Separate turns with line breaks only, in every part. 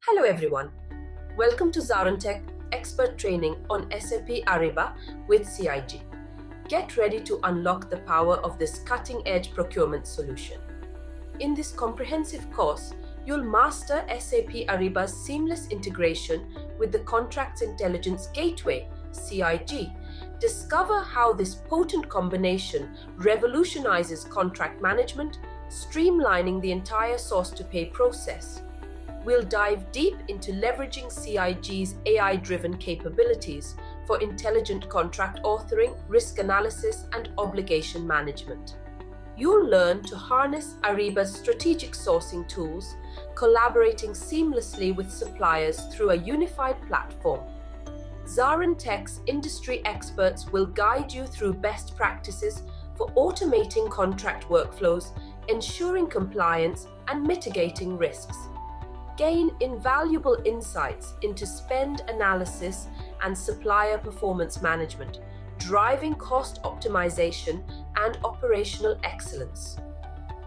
Hello everyone. Welcome to ZaranTech Expert Training on SAP Ariba with CIG. Get ready to unlock the power of this cutting-edge procurement solution. In this comprehensive course, you'll master SAP Ariba's seamless integration with the Contracts Intelligence Gateway, CIG. Discover how this potent combination revolutionizes contract management, streamlining the entire source-to-pay process. We'll dive deep into leveraging CIG's AI-driven capabilities for intelligent contract authoring, risk analysis, and obligation management. You'll learn to harness Ariba's strategic sourcing tools, collaborating seamlessly with suppliers through a unified platform. ZaranTech's industry experts will guide you through best practices for automating contract workflows, ensuring compliance, and mitigating risks. Gain invaluable insights into spend analysis and supplier performance management, driving cost optimization and operational excellence.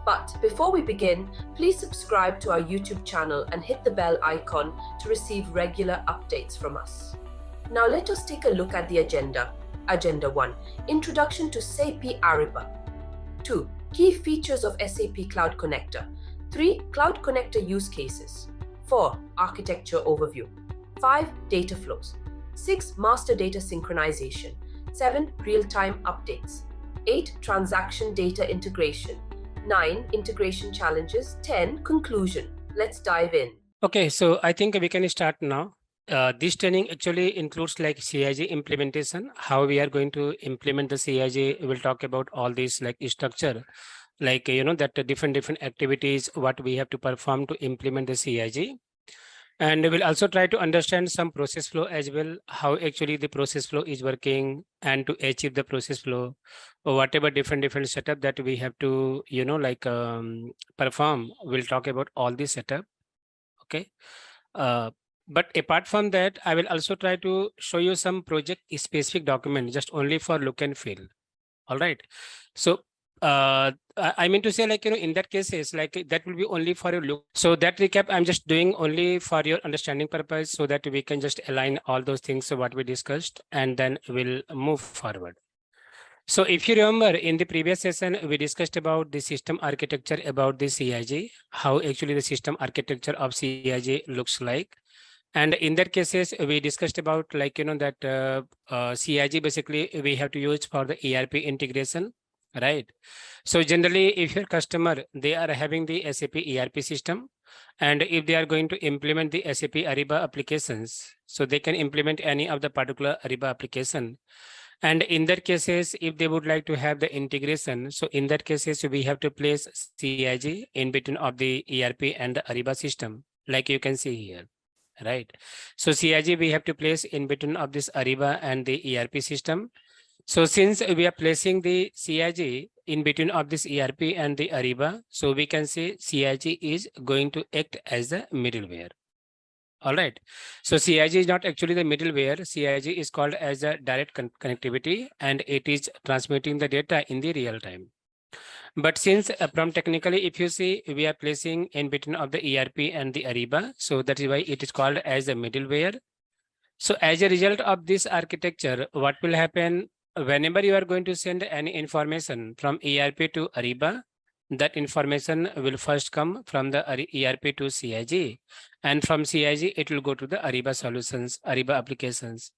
But before we begin, please subscribe to our YouTube channel and hit the bell icon to receive regular updates from us. Now let us take a look at the agenda. Agenda 1. Introduction to SAP Ariba. 2. Key features of SAP Cloud Connector. 3. Cloud Connector use cases. 4. Architecture overview. 5. Data flows. 6. Master data synchronization. 7. Real-time updates. 8. Transaction data integration. 9. Integration challenges. 10. Conclusion. Let's dive in.
Okay, so I think we can start now. This training actually includes like CIG implementation, how we are going to implement the CIG. We'll talk about all this like structure, like, that different activities, what we have to perform to implement the CIG. And we'll also try to understand some process flow as well, how actually the process flow is working, and to achieve the process flow, or whatever different setup that we have to, perform. We'll talk about all this setup. Okay. But apart from that, I will also try to show you some project specific document just only for look and feel. All right. So I mean to say, like, in that cases, like that will be only for your look. So that recap, I'm just doing only for your understanding purpose so that we can just align all those things, so what we discussed, and then we'll move forward. So if you remember in the previous session, we discussed about the system architecture, about the CIG, how actually the system architecture of CIG looks like. And in that cases, we discussed about like, that CIG basically we have to use for the ERP integration, right? So generally, if your customer, they are having the SAP ERP system, and if they are going to implement the SAP Ariba applications, so they can implement any of the particular Ariba application. And in that cases, if they would like to have the integration, so in that cases, we have to place CIG in between of the ERP and the Ariba system, like you can see here. Right. So CIG we have to place in between of this Ariba and the ERP system. So since we are placing the CIG in between of this ERP and the Ariba, so we can say CIG is going to act as the middleware. All right. So CIG is not actually the middleware. CIG is called as a direct connectivity, and it is transmitting the data in the real time. But since from technically, if you see, we are placing in between of the ERP and the Ariba, so that is why it is called as a middleware. So as a result of this architecture, what will happen whenever you are going to send any information from ERP to Ariba, that information will first come from the ERP to CIG, and from CIG, it will go to the Ariba Solutions, Ariba applications.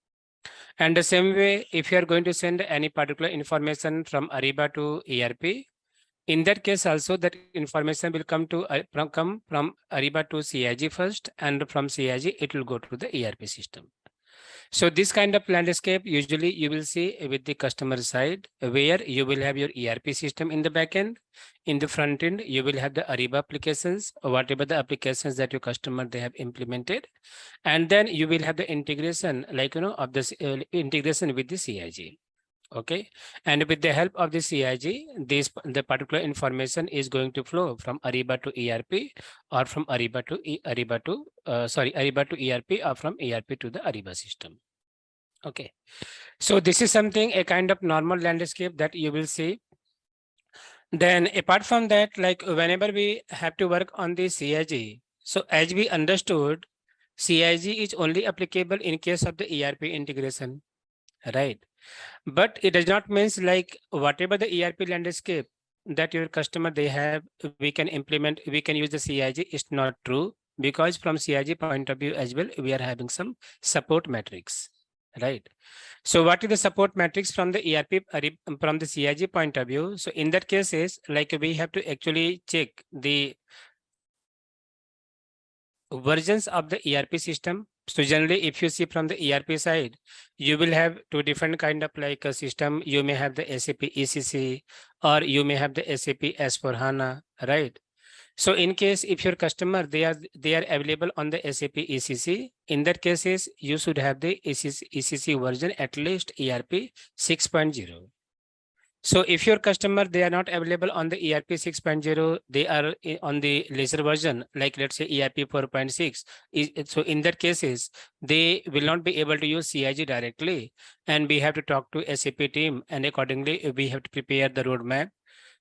And the same way, if you are going to send any particular information from Ariba to ERP, in that case also, that information will come from Ariba to CIG first, and from CIG it will go to the ERP system. So this kind of landscape usually you will see with the customer side, where you will have your ERP system in the backend. In the front end, you will have the Ariba applications, or whatever the applications that your customer they have implemented, and then you will have the integration, like of this integration with the CIG. Okay, and with the help of the CIG, the particular information is going to flow from Ariba to ERP, or from Ariba to ERP, or from ERP to the Ariba system. Okay, so this is something, a kind of normal landscape that you will see. Then apart from that, like whenever we have to work on the CIG, so as we understood, CIG is only applicable in case of the ERP integration, right? But it does not mean like whatever the ERP landscape that your customer they have, we can implement, we can use the CIG. It's not true, because from CIG point of view as well, we are having some support metrics, right? So what is the support matrix from the ERP from the CIG point of view? So in that case is like we have to actually check the versions of the ERP system. So generally, if you see from the ERP side, you will have two different kind of like a system. You may have the SAP ECC, or you may have the SAP S/4HANA, right? So in case if your customer they are available on the SAP ECC, in that cases you should have the ECC version at least ERP 6.0. So if your customer they are not available on the ERP 6.0, they are on the lesser version, like let's say ERP 4.6. So in that cases, they will not be able to use CIG directly, and we have to talk to SAP team, and accordingly we have to prepare the roadmap.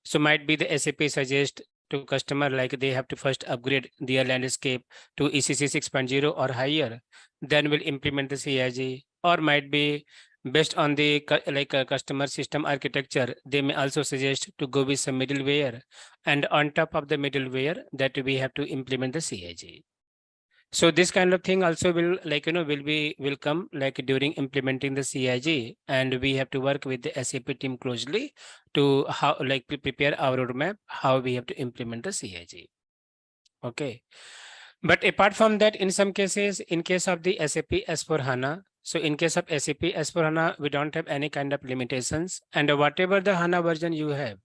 So might be the SAP suggest to customer like they have to first upgrade their landscape to ECC 6.0 or higher, then will implement the CIG, or might be based on the customer system architecture, they may also suggest to go with some middleware, and on top of the middleware that we have to implement the CIG. So this kind of thing also will will come like during implementing the CIG, and we have to work with the SAP team closely to how like prepare our roadmap, how we have to implement the CIG. Okay. But apart from that, in some cases, in case of the SAP S/4HANA, so in case of SAP S/4HANA, we don't have any kind of limitations, and whatever the HANA version you have,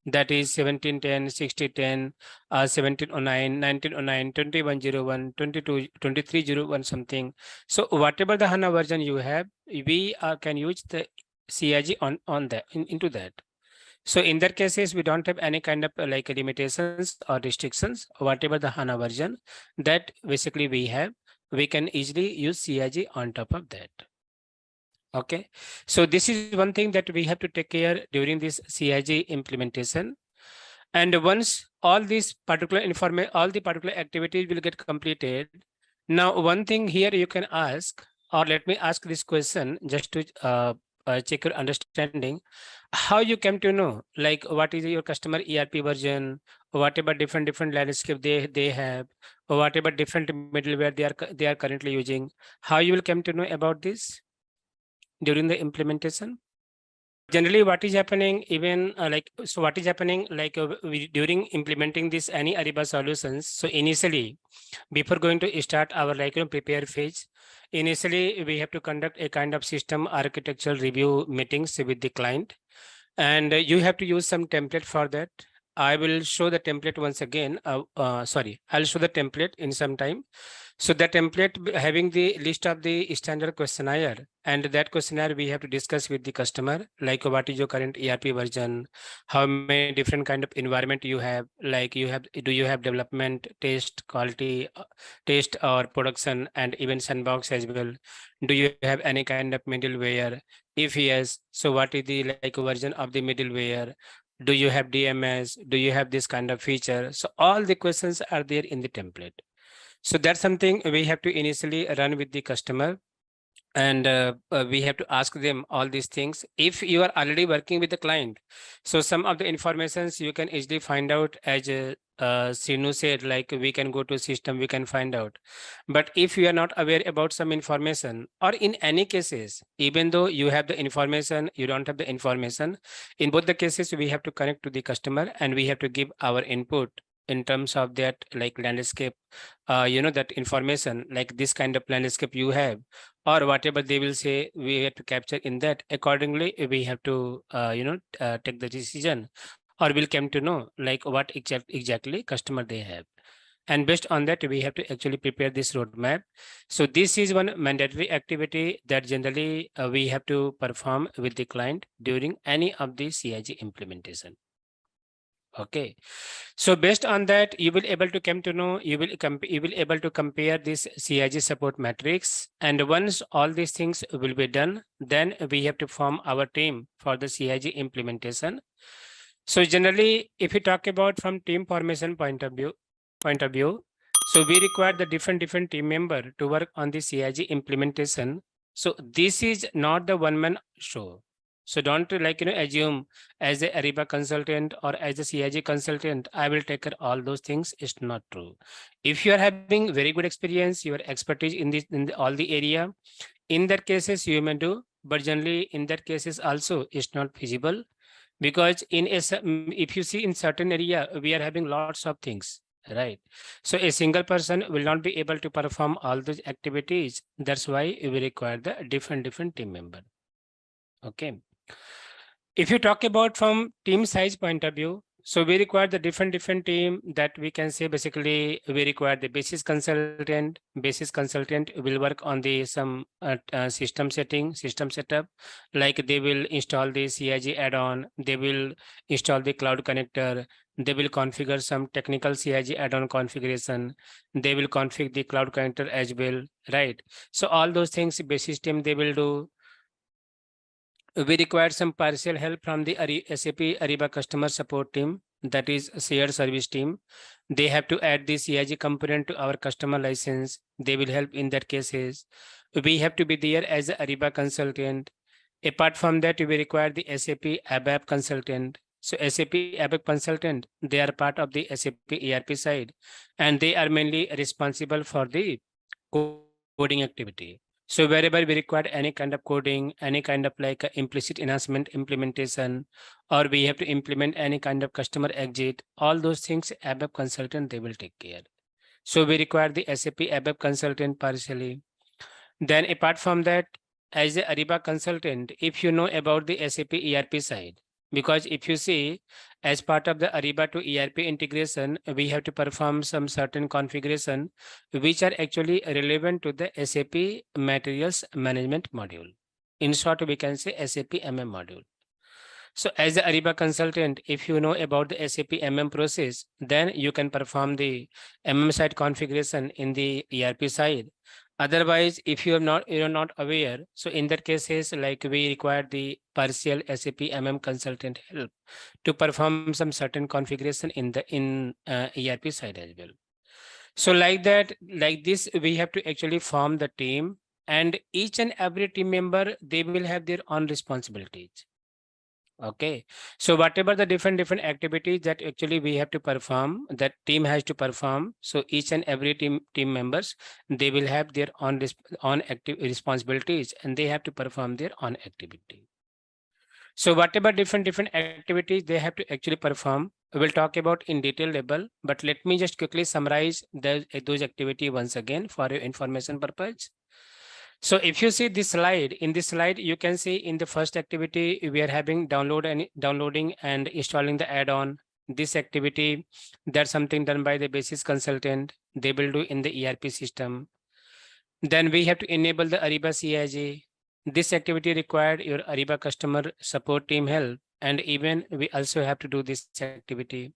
that is 1710, 6010, 1709, 1909, 2101, 2301 something. So whatever the HANA version you have, we can use the CIG on that into that. So in that cases, we don't have any kind of like limitations or restrictions. Whatever the HANA version that basically we have, we can easily use CIG on top of that. Okay, so this is one thing that we have to take care during this CIG implementation. And once all these particular information, all the particular activities will get completed. Now, one thing here you can ask, or let me ask this question just to check your understanding. How you came to know, like what is your customer ERP version, whatever different landscape they have, or whatever different middleware they are currently using. How you will come to know about this during the implementation? Generally, what is happening even what is happening during implementing this any Ariba solutions. So initially, before going to start our prepare phase, initially we have to conduct a kind of system architectural review meetings with the client, and you have to use some template for that. I will show the template once again. Sorry, I'll show the template in some time. So the template having the list of the standard questionnaire, and that questionnaire we have to discuss with the customer, like what is your current ERP version, how many different kind of environment you have, like do you have development, test, quality, test or production, and even sandbox as well. Do you have any kind of middleware? If yes, so what is the version of the middleware? Do you have DMS? Do you have this kind of feature? So all the questions are there in the template. So that's something we have to initially run with the customer, and we have to ask them all these things. If you are already working with the client, so some of the informations you can easily find out, as Sinu said, like we can go to system, we can find out. But if you are not aware about some information, or in any cases, even though you have the information, you don't have the information, in both the cases, we have to connect to the customer, and we have to give our input in terms of that landscape, that information, like this kind of landscape you have, or whatever they will say, we have to capture in that. Accordingly, we have to take the decision, or will come to know like what exactly customer they have, and based on that we have to actually prepare this roadmap. So this is one mandatory activity that generally we have to perform with the client during any of the CIG implementation. Okay, so based on that, you will able to come to know, you will able to compare this CIG support matrix, and once all these things will be done, then we have to form our team for the CIG implementation. So generally, if we talk about from team formation point of view, So we require the different team member to work on the CIG implementation. So this is not the one man show. So don't assume as a Ariba consultant or as a CIG consultant, I will take care all those things. It's not true. If you are having very good experience, your expertise in all the area, in that cases you may do, but generally in that cases also it's not feasible, because if you see in certain area we are having lots of things, right? So a single person will not be able to perform all those activities. That's why we require the different team member. Okay. If you talk about from team size point of view, so we require the different team, that we can say basically we require the basis consultant. Basis consultant will work on the some system setting, system setup, like they will install the CIG add-on, they will install the cloud connector, they will configure some technical CIG add-on configuration, they will configure the cloud connector as well, right? So all those things basis team they will do. We required some partial help from the SAP Ariba customer support team, that is a shared service team. They have to add the CIG component to our customer license. They will help in that cases. We have to be there as a Ariba consultant. Apart from that, we require the SAP ABAP consultant. So SAP ABAP consultant, they are part of the SAP ERP side, and they are mainly responsible for the coding activity. So wherever we require any kind of coding, any kind of like a implicit enhancement implementation, or we have to implement any kind of customer exit, all those things ABAP consultant, they will take care. So we require the SAP ABAP consultant partially. Then apart from that, as a Ariba consultant, if you know about the SAP ERP side, because if you see, as part of the Ariba to ERP integration, we have to perform some certain configuration which are actually relevant to the SAP materials management module. In short, we can say SAP module. So as a Ariba consultant, if you know about the SAP process, then you can perform the side configuration in the ERP side. Otherwise, if you're not aware, so in that cases, like we require the partial SAP consultant help to perform some certain configuration in ERP side as well. So like that, like this, we have to actually form the team, and each and every team member, they will have their own responsibilities. Okay, so whatever the different activities that actually we have to perform, that team has to perform. So each and every team members, they will have their own active responsibilities, and they have to perform their own activity. So whatever different activities they have to actually perform, we'll talk about in detail level. But let me just quickly summarize those activity once again for your information purpose. So if you see this slide, in this slide, you can see in the first activity, we are having downloading and installing the add-on. This activity, that's something done by the basis consultant. They will do in the ERP system. Then we have to enable the Ariba CIG. This activity required your Ariba customer support team help. And even we also have to do this activity.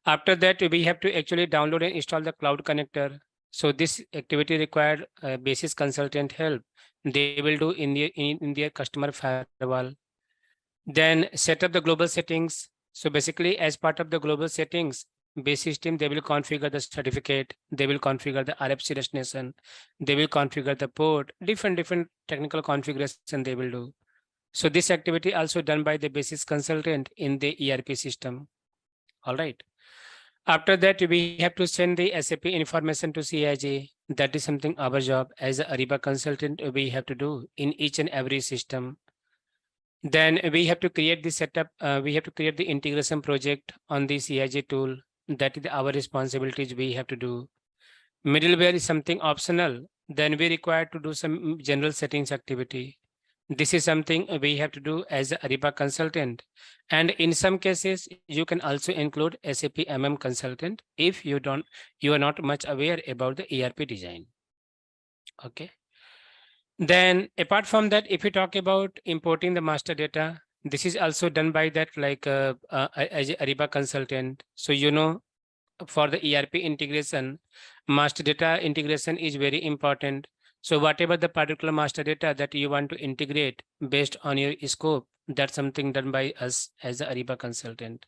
After that, we have to actually download and install the cloud connector. So this activity required basis consultant help. They will do in their customer firewall. Then set up the global settings. So basically, as part of the global settings, basis team, they will configure the certificate, they will configure the RFC destination, they will configure the port, different technical configuration they will do. So this activity also done by the basis consultant in the ERP system. All right. After that, we have to send the SAP information to CIG. That is something our job as a Ariba consultant we have to do in each and every system. Then we have to create the setup. We have to create the integration project on the CIG tool. That is our responsibilities we have to do. Middleware is something optional. Then we require to do some general settings activity. This is something we have to do as a Ariba consultant. And in some cases, you can also include SAP consultant if you are not much aware about the ERP design. Okay. Then apart from that, if you talk about importing the master data, this is also done by that like as a Ariba consultant. So, for the ERP integration, master data integration is very important. So whatever the particular master data that you want to integrate based on your scope, that's something done by us as a Ariba consultant.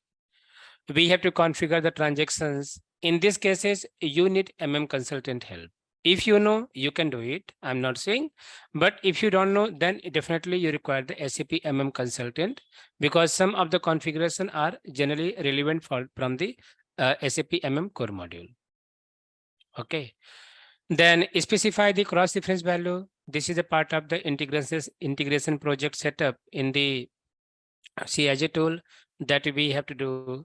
We have to configure the transactions. in these cases, you need consultant help. If you know, you can do it. I'm not saying, but if you don't know, then definitely you require the SAP consultant, because some of the configuration are generally relevant from the SAP core module. Okay. Then specify the cross reference value. This is a part of the integration project setup in the CIG tool that we have to do.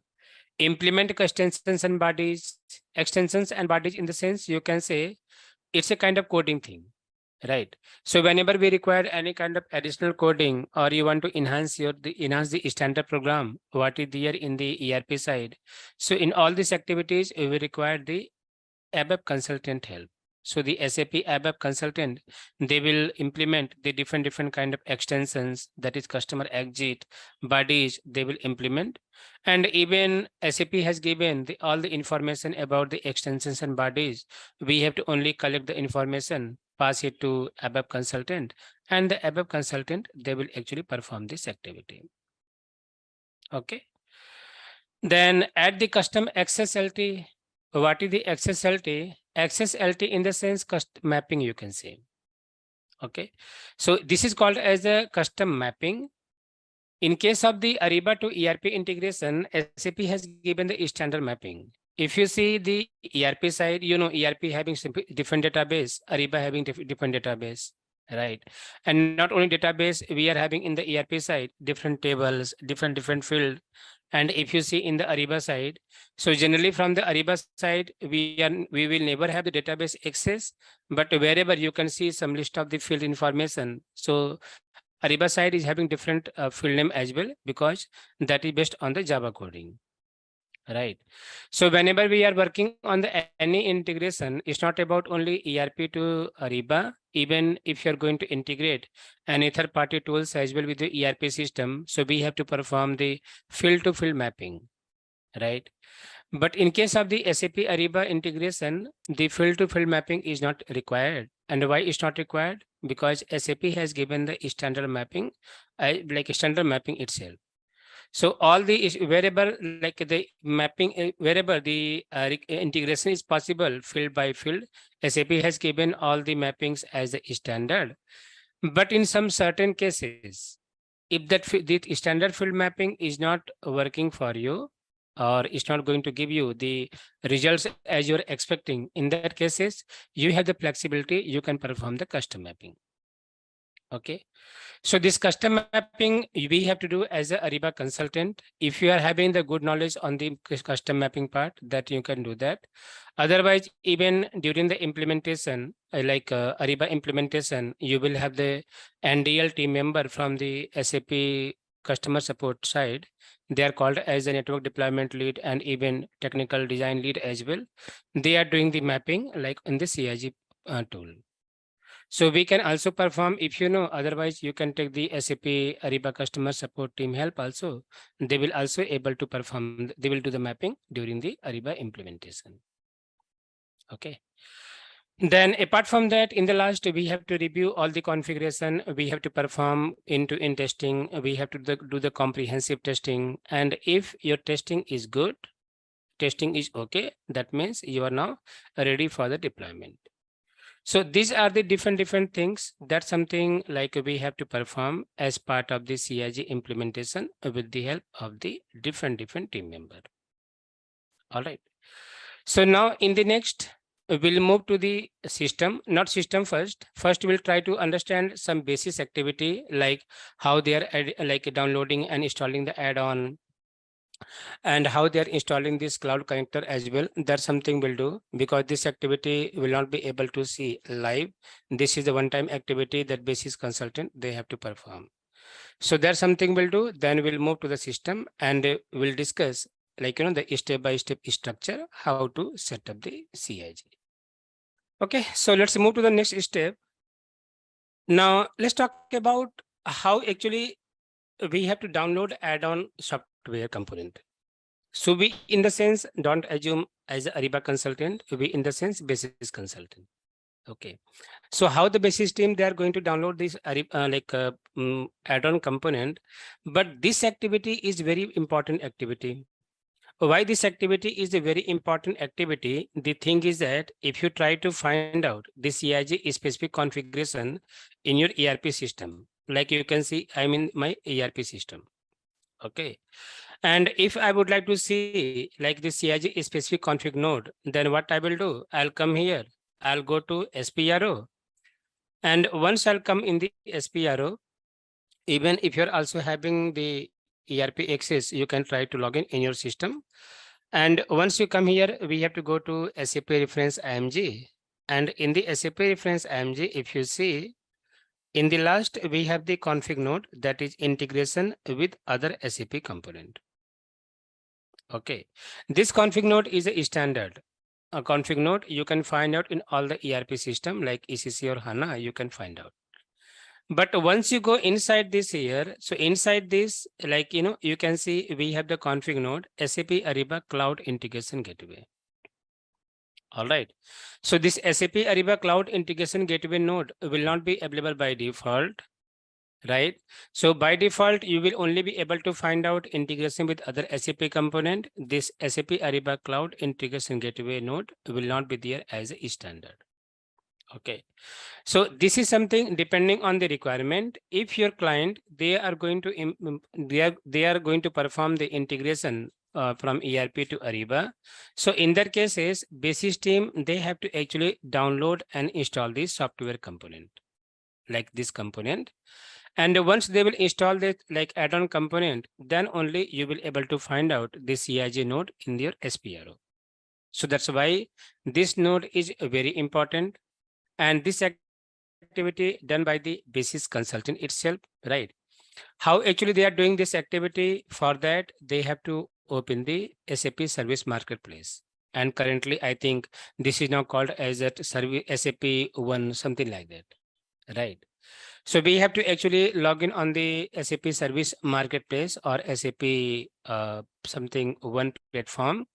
Implement extensions and bodies in the sense you can say it's a kind of coding thing, right? So whenever we require any kind of additional coding, or you want to enhance the standard program, what is there in the ERP side. So in all these activities, we require the ABAP consultant help. So the SAP ABAP consultant, they will implement the different kind of extensions, that is customer exit, bodies, they will implement. And even SAP has given all the information about the extensions and bodies. We have to only collect the information, pass it to ABAP consultant, and the ABAP consultant, they will actually perform this activity. Okay. Then add the custom XSLT. What is the XSLT? XSLT in the sense mapping, you can say. Okay. So this is called as a custom mapping. In case of the Ariba to ERP integration, SAP has given the standard mapping. If you see the ERP side, you know, ERP having different database, Ariba having different database, right? And not only database, we are having in the ERP side, different tables, different field. And if you see in the Ariba side, so generally from the Ariba side, we will never have the database access, but wherever you can see some list of the field information. So Ariba side is having different field name as well, because that is based on the Java coding, right? So whenever we are working on any integration, it's not about only ERP to Ariba. Even if you're going to integrate any third party tools as well with the ERP system, so we have to perform the field to field mapping, right? But in case of the SAP Ariba integration, the field to field mapping is not required. And why is not required? Because SAP has given the standard mapping, like standard mapping itself. So all the wherever like the mapping, wherever the integration is possible, field by field, SAP has given all the mappings as a standard. But in some certain cases, if the standard field mapping is not working for you, or is not going to give you the results as you're expecting, in that cases, you have the flexibility, you can perform the custom mapping. Okay. So this custom mapping, we have to do as a Ariba consultant. If you are having the good knowledge on the custom mapping part, that you can do that. Otherwise, even during the implementation, like Ariba implementation, you will have the NDL team member from the SAP customer support side. They are called as a network deployment lead and even technical design lead as well. They are doing the mapping like in the CIG tool. So we can also perform, if you know, otherwise you can take the SAP Ariba customer support team help also. They will also able to perform, they will do the mapping during the Ariba implementation. Okay. Then apart from that, in the last, we have to review all the configuration. We have to perform end-to-end testing. We have to do the comprehensive testing. And if your testing is good, testing is okay, that means you are now ready for the deployment. So these are the different things. That's something like we have to perform as part of the CIG implementation with the help of the different team member. All right. So now in the next, we'll move to the system, not system first. First, we'll try to understand some basic activity, like how they are like downloading and installing the add-on, and how they're installing this cloud connector as well. That's something we'll do, because this activity will not be able to see live. This is the one-time activity that basis consultant, they have to perform. So that's something we'll do. Then we'll move to the system and we'll discuss, like, you know, the step-by-step structure, how to set up the CIG. Okay, so let's move to the next step. Now let's talk about how actually we have to download add-on software component. So we, in the sense, don't assume as a Ariba consultant, we in the sense basis consultant. Okay. So how the basis team, they are going to download this add-on component, but this activity is very important activity. Why this activity is a very important activity? The thing is that if you try to find out the CIG specific configuration in your ERP system, like you can see, I'm in my ERP system. Okay. And if I would like to see like the CIG specific config node, then what I will do, I'll come here, I'll go to SPRO. And once I'll come in the SPRO, even if you're also having the ERP access, you can try to log in your system. And once you come here, we have to go to SAP reference IMG. And in the SAP reference IMG, if you see, in the last, we have the config node that is integration with other SAP component. Okay, this config node is a standard. A config node you can find out in all the ERP system like ECC or HANA, you can find out. But once you go inside this here, so inside this, like, you can see we have the config node SAP Ariba Cloud Integration Gateway. All right. So this SAP Ariba Cloud Integration Gateway node will not be available by default, right? So by default, you will only be able to find out integration with other SAP component. This SAP Ariba Cloud Integration Gateway node will not be there as a standard. Okay. So this is something depending on the requirement. If your client, they are going to perform the integration from ERP to Ariba. So in that cases, basis team, they have to actually download and install this software component, like this component. And once they will install this like add-on component, then only you will able to find out this CIG node in your SPRO. So that's why this node is very important. And this activity done by the basis consultant itself, right? How actually they are doing this activity? For that, they have to open the SAP Service Marketplace. And currently, I think this is now called as a service SAP 1, something like that, right? So we have to actually log in on the SAP Service Marketplace or SAP something 1 platform,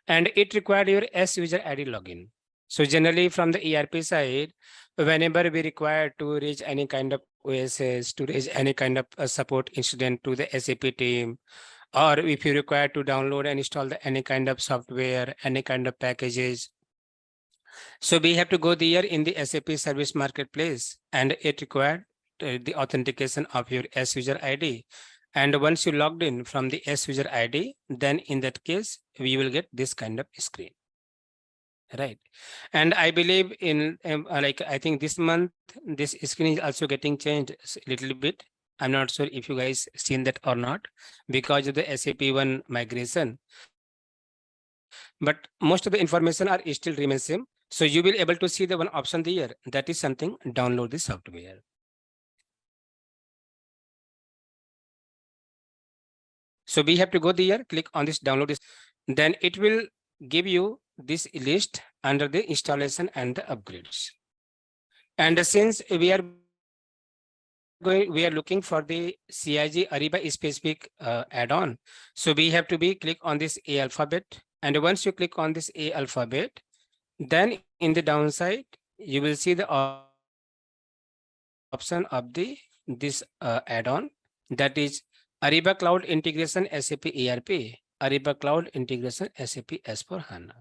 and it required your S user ID login. So generally from the ERP side, whenever we require to reach any kind of OSS, to reach any kind of support incident to the SAP team, or if you require to download and install any kind of software, any kind of packages. So we have to go there in the SAP Service Marketplace, and it required the authentication of your S user ID. And once you logged in from the S user ID, then in that case, we will get this kind of screen. Right. And I believe in I think this month, this screen is also getting changed a little bit. I'm not sure if you guys seen that or not because of the SAP 1 migration. But most of the information are still remain same. So you will able to see the one option there. That is something, download the software. So we have to go there, click on this download this, then it will give you this list under the installation and the upgrades. And since we are looking for the CIG Ariba specific add-on, so we have to click on this A alphabet. And once you click on this A alphabet, then in the downside, you will see the option of this add-on, that is Ariba Cloud Integration SAP ERP, Ariba Cloud Integration SAP S/4HANA.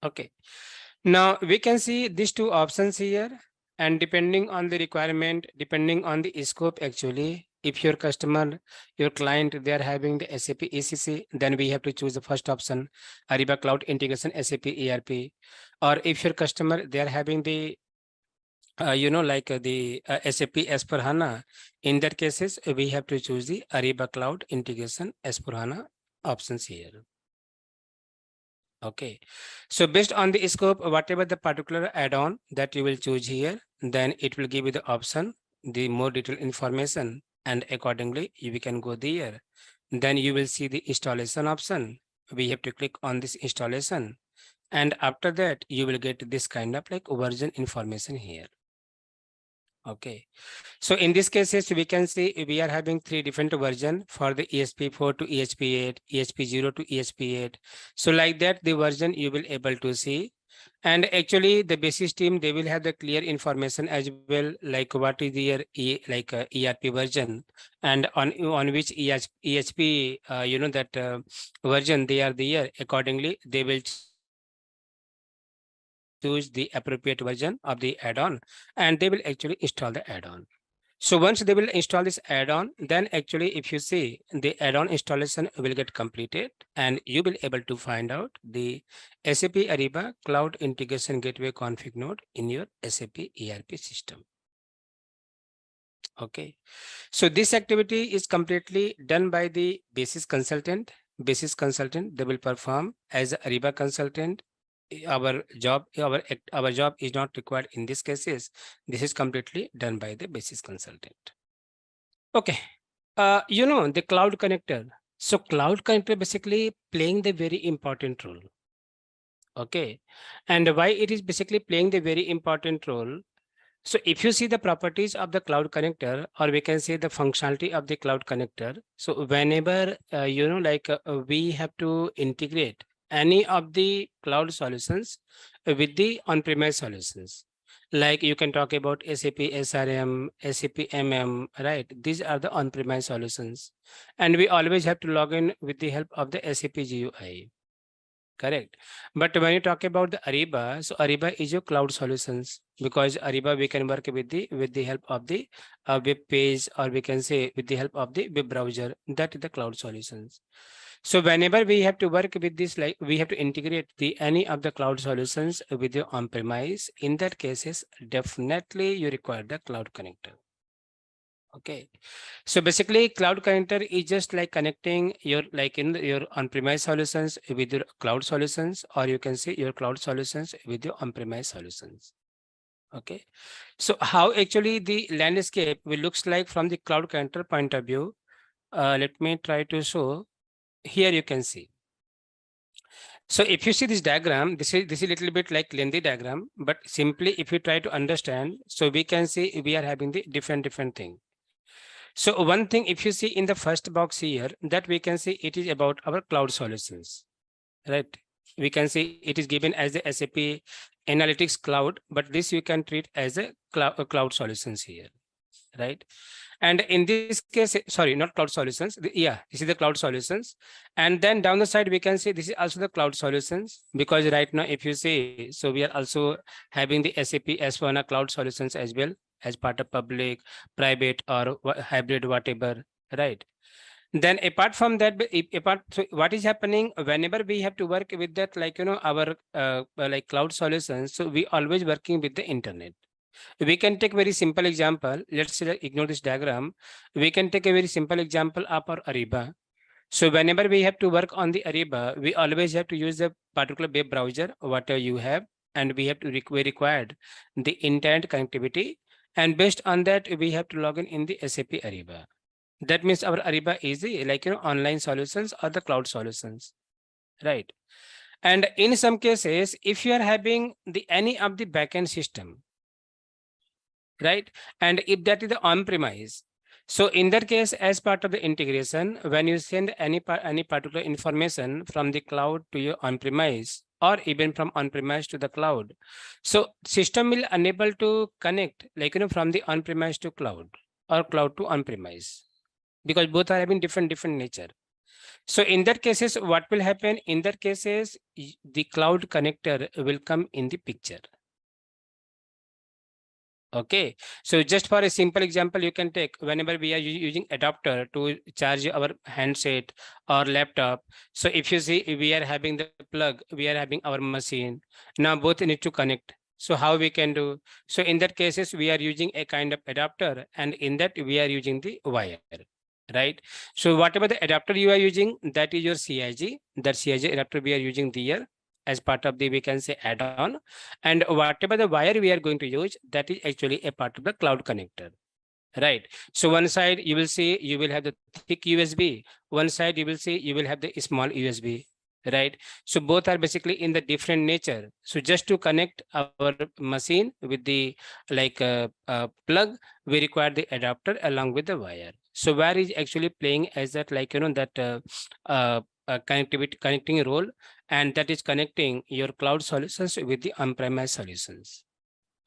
Okay. Now we can see these two options here, and depending on the requirement, depending on the scope, actually, if your customer, your client, they are having the SAP ECC, then we have to choose the first option, Ariba Cloud Integration SAP ERP. Or if your customer, they are having the SAP S/4HANA, in that cases, we have to choose the Ariba Cloud Integration S/4HANA options here. Okay, so based on the scope, whatever the particular add-on that you will choose here, then it will give you the option, the more detailed information, and accordingly, we can go there. Then you will see the installation option. We have to click on this installation. And after that, you will get this kind of like version information here. Okay, so in this cases, we can see we are having 3 different versions for the ESP4 to ESP8, ESP0 to ESP8. So like that, the version you will able to see. And actually the basis team, they will have the clear information as well, like what is their ERP version, and on which EHP that version they are there. Accordingly, they will choose the appropriate version of the add-on, and they will actually install the add-on. So once they will install this add-on, then actually if you see, the add-on installation will get completed, and you will able to find out the SAP Ariba Cloud Integration Gateway config node in your SAP ERP system. Okay. So this activity is completely done by the basis consultant. Basis consultant, they will perform as a Ariba consultant. Our job is not required in these cases. This is completely done by the basis consultant. Okay. The cloud connector. So cloud connector basically playing the very important role. Okay. And why it is basically playing the very important role? So if you see the properties of the cloud connector, or we can say the functionality of the cloud connector. So whenever, we have to integrate any of the cloud solutions with the on-premise solutions. Like you can talk about SAP SRM, SAP MM, right? These are the on-premise solutions. And we always have to log in with the help of the SAP GUI. Correct. But when you talk about the Ariba, so Ariba is your cloud solutions, because Ariba we can work with the help of the web page, or we can say with the help of the web browser. That is the cloud solutions. So whenever we have to work with this, like we have to integrate the any of the cloud solutions with your on-premise. In that cases, definitely you require the cloud connector. Okay. So basically cloud connector is just like connecting your your on-premise solutions with your cloud solutions, or you can say your cloud solutions with your on-premise solutions. Okay. So how actually the landscape will looks like from the cloud connector point of view. Let me try to show. Here you can see. So if you see this diagram, this is a little bit like lengthy diagram, but simply if you try to understand, so we can see we are having the different thing. So one thing, if you see in the first box here, that we can see it is about our cloud solutions, right? We can see it is given as the SAP Analytics Cloud, but this you can treat as a cloud solutions here, right? And in this case, sorry, not cloud solutions. This is the cloud solutions. And then down the side, we can see this is also the cloud solutions, because right now, if you see, so we are also having the SAP S1 cloud solutions as well, as part of public, private, or hybrid, whatever, right? Then apart from that, so what is happening whenever we have to work with that, our like cloud solutions, so we always working with the internet. We can take very simple example. Let's say, ignore this diagram. We can take a very simple example of our Ariba. So whenever we have to work on the Ariba, we always have to use the particular web browser, whatever you have, and we have to we required the internet connectivity. And based on that, we have to log in the SAP Ariba. That means our Ariba is the online solutions or the cloud solutions, right? And in some cases, if you are having the any of the backend system, right? And if that is the on-premise, so in that case, as part of the integration, when you send any particular information from the cloud to your on-premise, or even from on-premise to the cloud, so system will unable to connect from the on-premise to cloud, or cloud to on-premise, because both are having different nature. So in that cases, what will happen? In that cases, the cloud connector will come in the picture. Okay, so just for a simple example, you can take whenever we are using adapter to charge our handset or laptop. So if you see, we are having the plug, we are having our machine. Now both need to connect. So how we can do? So in that cases, we are using a kind of adapter, and in that we are using the wire, right? So whatever the adapter you are using, that is your CIG. That CIG adapter we are using there as part of the, we can say, add-on, and whatever the wire we are going to use, that is actually a part of the cloud connector, right? So one side you will see you will have the thick USB, one side you will see you will have the small USB, right? So both are basically in the different nature. So just to connect our machine with the plug, we require the adapter along with the wire. So wire is actually playing as that connecting role, and that is connecting your cloud solutions with the on-premise solutions.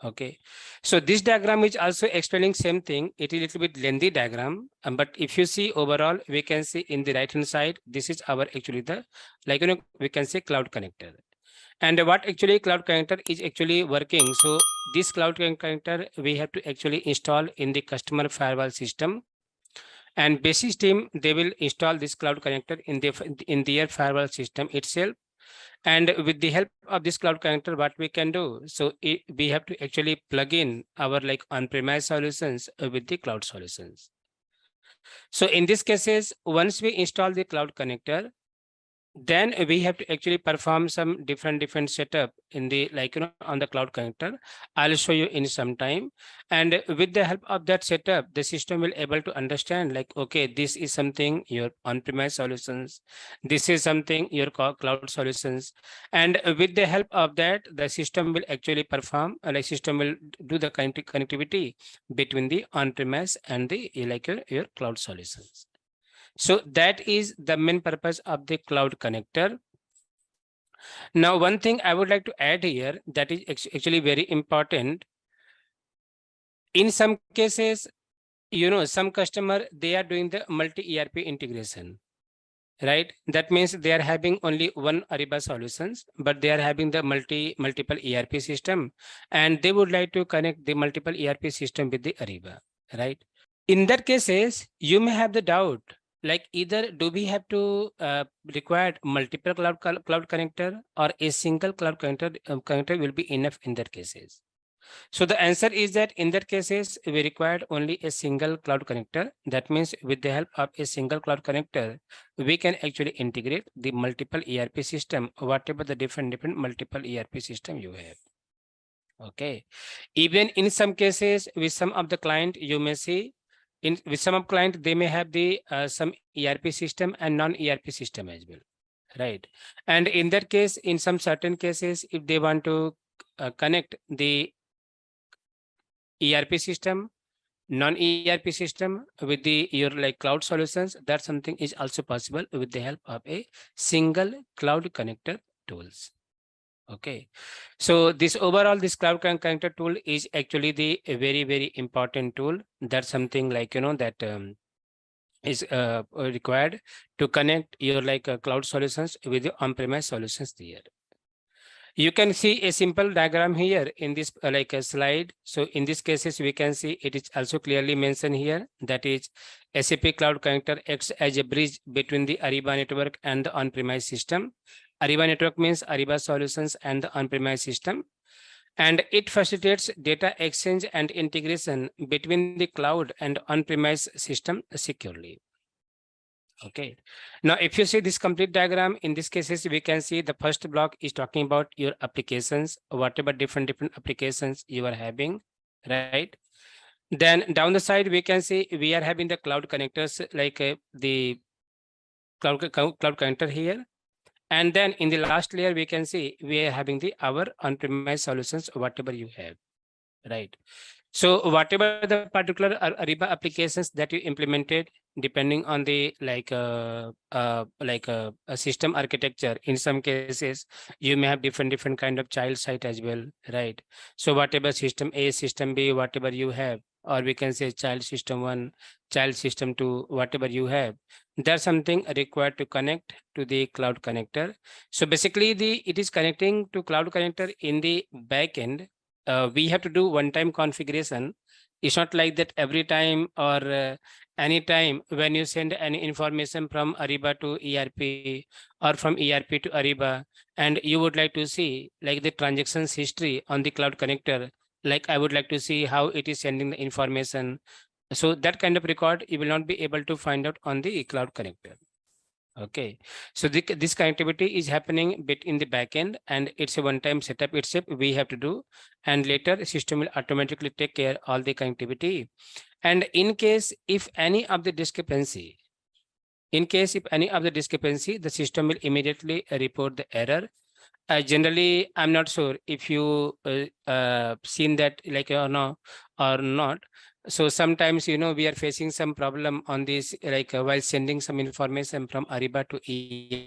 Okay, so this diagram is also explaining same thing. It is a little bit lengthy diagram, but if you see overall, we can see in the right hand side, this is our actually the, like, we can say cloud connector. And what actually cloud connector is actually working. So this cloud connector we have to actually install in the customer firewall system, and basis team, they will install this cloud connector in their firewall system itself. And with the help of this cloud connector, what we can do, so we have to actually plug in our like on-premise solutions with the cloud solutions. So in these cases, once we install the cloud connector, then we have to actually perform some different setup in the, like, on the cloud connector. I'll show you in some time. And with the help of that setup, the system will able to understand, like, okay, this is something your on-premise solutions, this is something your cloud solutions. And with the help of that, the system will actually perform, like system will do the connectivity between the on-premise and the, like, your cloud solutions. So that is the main purpose of the cloud connector. Now, one thing I would like to add here that is actually very important. In some cases, some customer, they are doing the multi-ERP integration, right? That means they are having only one Ariba solutions, but they are having the multiple ERP system, and they would like to connect the multiple ERP system with the Ariba, right? In that cases, you may have the doubt, like either do we have to require multiple cloud connector, or a single cloud connector will be enough in that cases. So the answer is that in that cases, we required only a single cloud connector. That means with the help of a single cloud connector, we can actually integrate the multiple ERP system, whatever the different multiple ERP system you have. Okay. Even in some cases, with some of the client, you may see, with some of client, they may have the some ERP system and non-ERP system as well, right? And in that case, in some certain cases, if they want to connect the ERP system, non-ERP system with the your like cloud solutions, that something is also possible with the help of a single cloud connector tools. Okay, so this overall, this cloud connector tool is actually the a very important tool. That's something like, that is required to connect your like cloud solutions with the on-premise solutions there. You can see a simple diagram here in this like a slide. So in these cases, we can see it is also clearly mentioned here, that is SAP Cloud Connector acts as a bridge between the Ariba network and the on-premise system. Ariba network means Ariba solutions and the on-premise system. And it facilitates data exchange and integration between the cloud and on-premise system securely. Okay. Now, if you see this complete diagram, in this cases, we can see the first block is talking about your applications, whatever different applications you are having, right? Then down the side, we can see we are having the cloud connectors, like the cloud connector here. And then in the last layer, we can see we are having the our on-premise solutions, whatever you have, right? So whatever the particular Ariba applications that you implemented, depending on the like a system architecture, in some cases you may have different kind of child site as well, right? So whatever system A, system B, whatever you have, or we can say child system 1, child system 2, whatever you have, there's something required to connect to the cloud connector. So basically it is connecting to cloud connector in the back end. We have to do one-time configuration. It's not like that every time or any time when you send any information from Ariba to ERP or from ERP to Ariba, and you would like to see like the transactions history on the cloud connector, like I would like to see how it is sending the information. So that kind of record you will not be able to find out on the cloud connector. Okay, so this connectivity is happening bit in the backend, and it's a one-time setup itself we have to do, and later the system will automatically take care all the connectivity. And in case if any of the discrepancy, the system will immediately report the error. Generally, I'm not sure if you seen that like or no or not, So sometimes, we are facing some problem on this, like while sending some information from Ariba to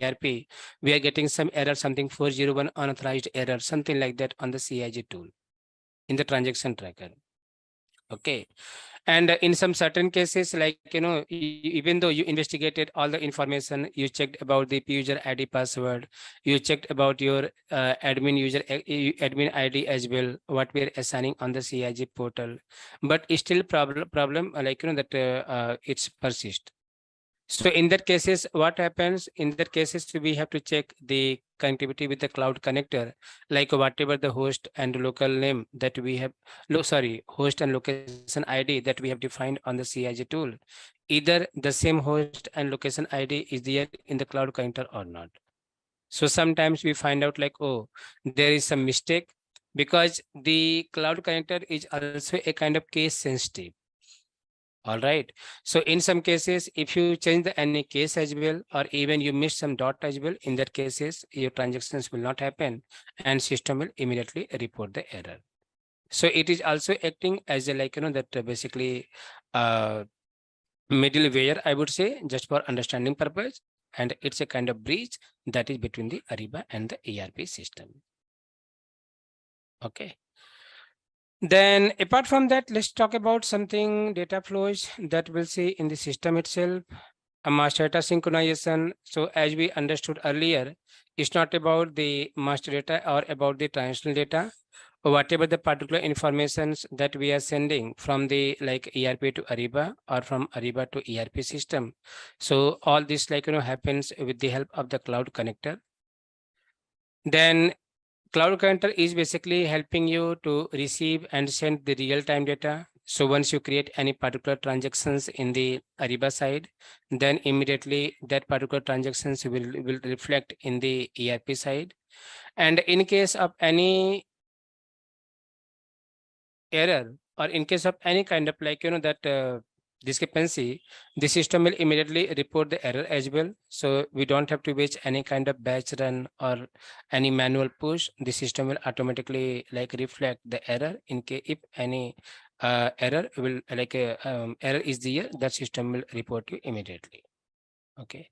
ERP, we are getting some error, something 401 unauthorized error, something like that on the CIG tool in the transaction tracker. Okay. And in some certain cases, like, even though you investigated all the information, you checked about the user ID password, you checked about your admin ID as well, what we are assigning on the CIG portal, but still problem like, that it's persist. So in that cases, what happens in that cases, we have to check the connectivity with the cloud connector, like whatever the host and local name that we have, host and location ID that we have defined on the CIG tool. Either the same host and location ID is there in the cloud connector or not. So sometimes we find out like, oh, there is some mistake because the cloud connector is also a kind of case sensitive. All right. So in some cases, if you change the any case as well, or even you miss some dot as well, in that cases, your transactions will not happen and system will immediately report the error. So it is also acting as a like, that basically middleware, I would say, just for understanding purpose. And it's a kind of bridge that is between the Ariba and the ERP system. Okay. Then apart from that, let's talk about something data flows that we'll see in the system itself. A master data synchronization. So as we understood earlier, it's not about the master data or about the transitional data. Whatever the particular informations that we are sending from the like ERP to Ariba or from Ariba to ERP system. So all this like, happens with the help of the cloud connector. Then cloud connector is basically helping you to receive and send the real-time data. So once you create any particular transactions in the Ariba side, then immediately that particular transactions will reflect in the ERP side. And in case of any error or in case of any kind of like, that discrepancy, the system will immediately report the error as well. So we don't have to waste any kind of batch run or any manual push. The system will automatically like reflect the error in case if any error will like error is there, that system will report you immediately. Okay.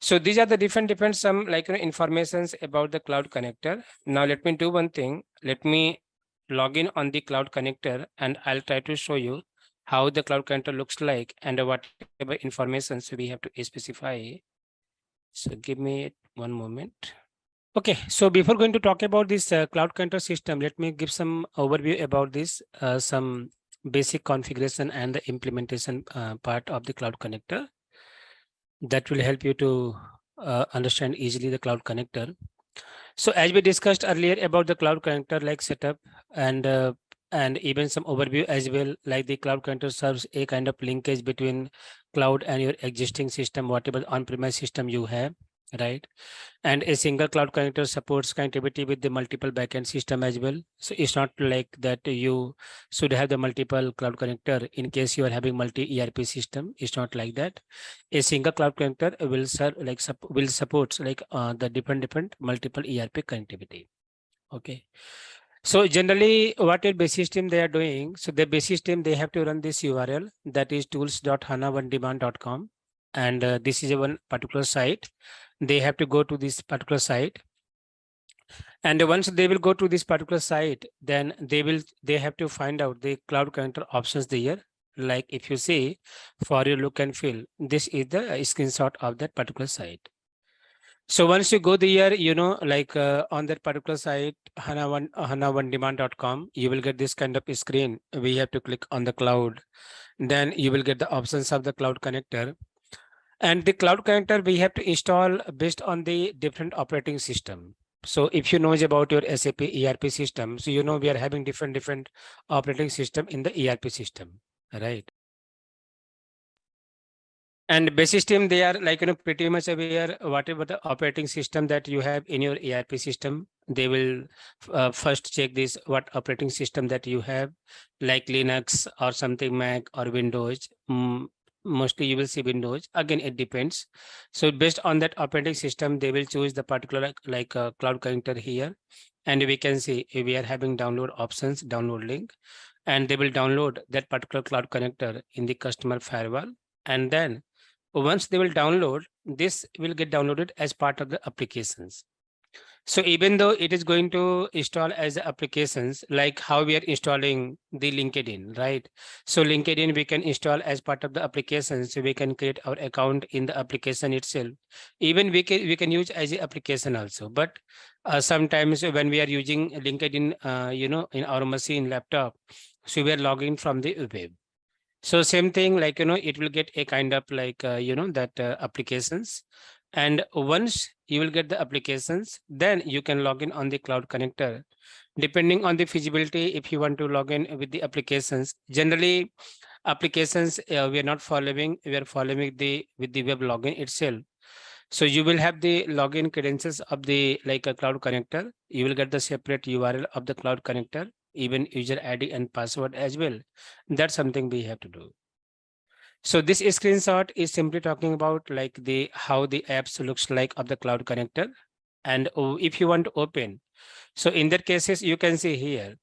So these are the different some like, informations about the cloud connector. Now let me do one thing. Let me log in on the cloud connector and I'll try to show you how the cloud connector looks like and whatever information we have to specify. So give me one moment. Okay, so before going to talk about this cloud connector system, let me give some overview about this, some basic configuration and the implementation part of the cloud connector. That will help you to understand easily the cloud connector. So as we discussed earlier about the cloud connector like setup and even some overview as well, like the cloud connector serves a kind of linkage between cloud and your existing system, whatever on-premise system you have, right? And a single cloud connector supports connectivity with the multiple backend system as well. So it's not like that you should have the multiple cloud connector in case you are having multi ERP system. It's not like that. A single cloud connector will serve like will support like the different multiple ERP connectivity. Okay. So generally what your base system they are doing, so the base system they have to run this URL that is tools.hanaonedemand.com, and this is a one particular site. They have to go to this particular site, and once they will go to this particular site, then they have to find out the cloud connector options there. Like if you see for your look and feel, this is the screenshot of that particular site. So once you go there, like on that particular site, hanaonedemand.com, you will get this kind of screen. We have to click on the cloud. Then you will get the options of the cloud connector. And the cloud connector we have to install based on the different operating system. So if you know about your SAP ERP system, so we are having different operating system in the ERP system, right? And base system, they are like, pretty much aware whatever the operating system that you have in your ERP system, they will first check this, what operating system that you have, like Linux or something, Mac or Windows. Mostly you will see Windows. Again, it depends. So based on that operating system, they will choose the particular like cloud connector here. And we can see we are having download options, download link. and they will download that particular cloud connector in the customer firewall. And then once they will download, this will get downloaded as part of the applications. So even though it is going to install as applications, like how we are installing the LinkedIn, right? So LinkedIn, we can install as part of the application. So we can create our account in the application itself. Even we can use as an application also. But sometimes when we are using LinkedIn, in our machine laptop, so we are logging from the web. So same thing, like, it will get a kind of like, that applications. And once you will get the applications, then you can log in on the cloud connector. Depending on the feasibility, if you want to log in with the applications, generally applications we are not following, we are following with the web login itself. So you will have the login credentials of the like a cloud connector. You will get the separate URL of the cloud connector, even user ID and password as well. That's something we have to do. So this screenshot is simply talking about like the how the apps looks like of the cloud connector. And if you want to open, so in that cases, you can see here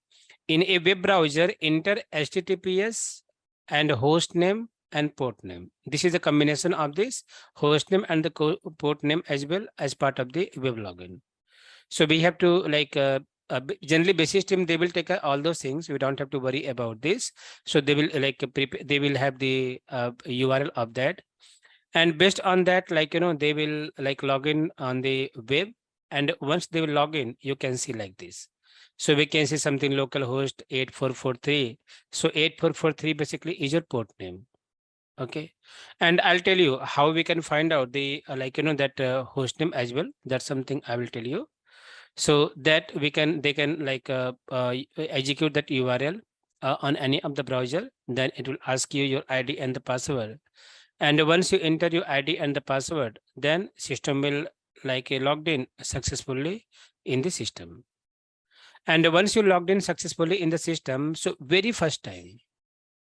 in a web browser, enter HTTPS and host name and port name. This is a combination of this host name and the port name as well as part of the web login. So we have to like generally basis team, they will take all those things. We don't have to worry about this. So they will like they will have the URL of that. And based on that, like, they will like log in on the web. And once they will log in, you can see like this. So we can see something localhost 8443. So 8443 basically is your port name. Okay. And I'll tell you how we can find out the that host name as well. That's something I will tell you. So that they can like execute that URL on any of the browser. Then it will ask you your ID and the password. And once you enter your ID and the password, then system will like logged in successfully in the system. And once you logged in successfully in the system, so very first time,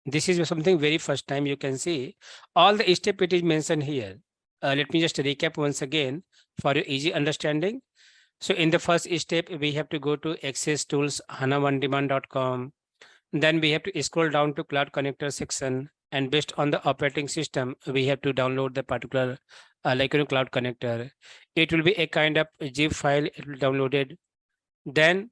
this is something very first time you can see all the step it is mentioned here. Let me just recap once again for your easy understanding. So in the first step, we have to go to access tools, hana1demand.com. Then we have to scroll down to cloud connector section. And based on the operating system, we have to download the particular cloud connector. It will be a kind of zip file, it will downloaded. Then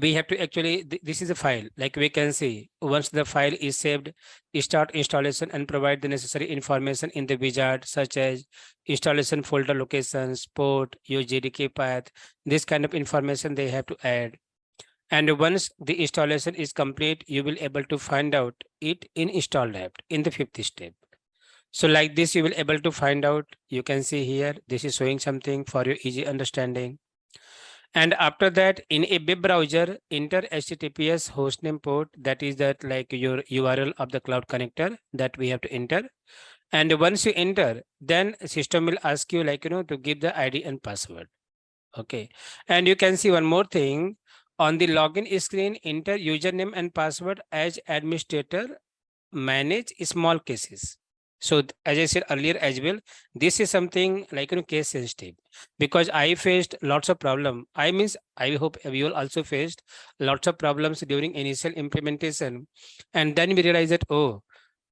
we have to actually, this is a file, like we can see, once the file is saved, start installation and provide the necessary information in the wizard, such as installation folder locations, port, your JDK path, this kind of information they have to add. And once the installation is complete, you will able to find out it in install app in the fifth step. So like this, you will able to find out, you can see here, this is showing something for your easy understanding. And after that, in a web browser, enter HTTPS hostname port, that is that like your URL of the cloud connector that we have to enter. And once you enter, then system will ask you like, to give the ID and password. Okay. And you can see one more thing on the login screen, enter username and password as administrator, manage small cases. So as I said earlier as well, this is something like case sensitive, because I faced lots of problem. I hope you all also faced lots of problems during initial implementation. And then we realized that, oh,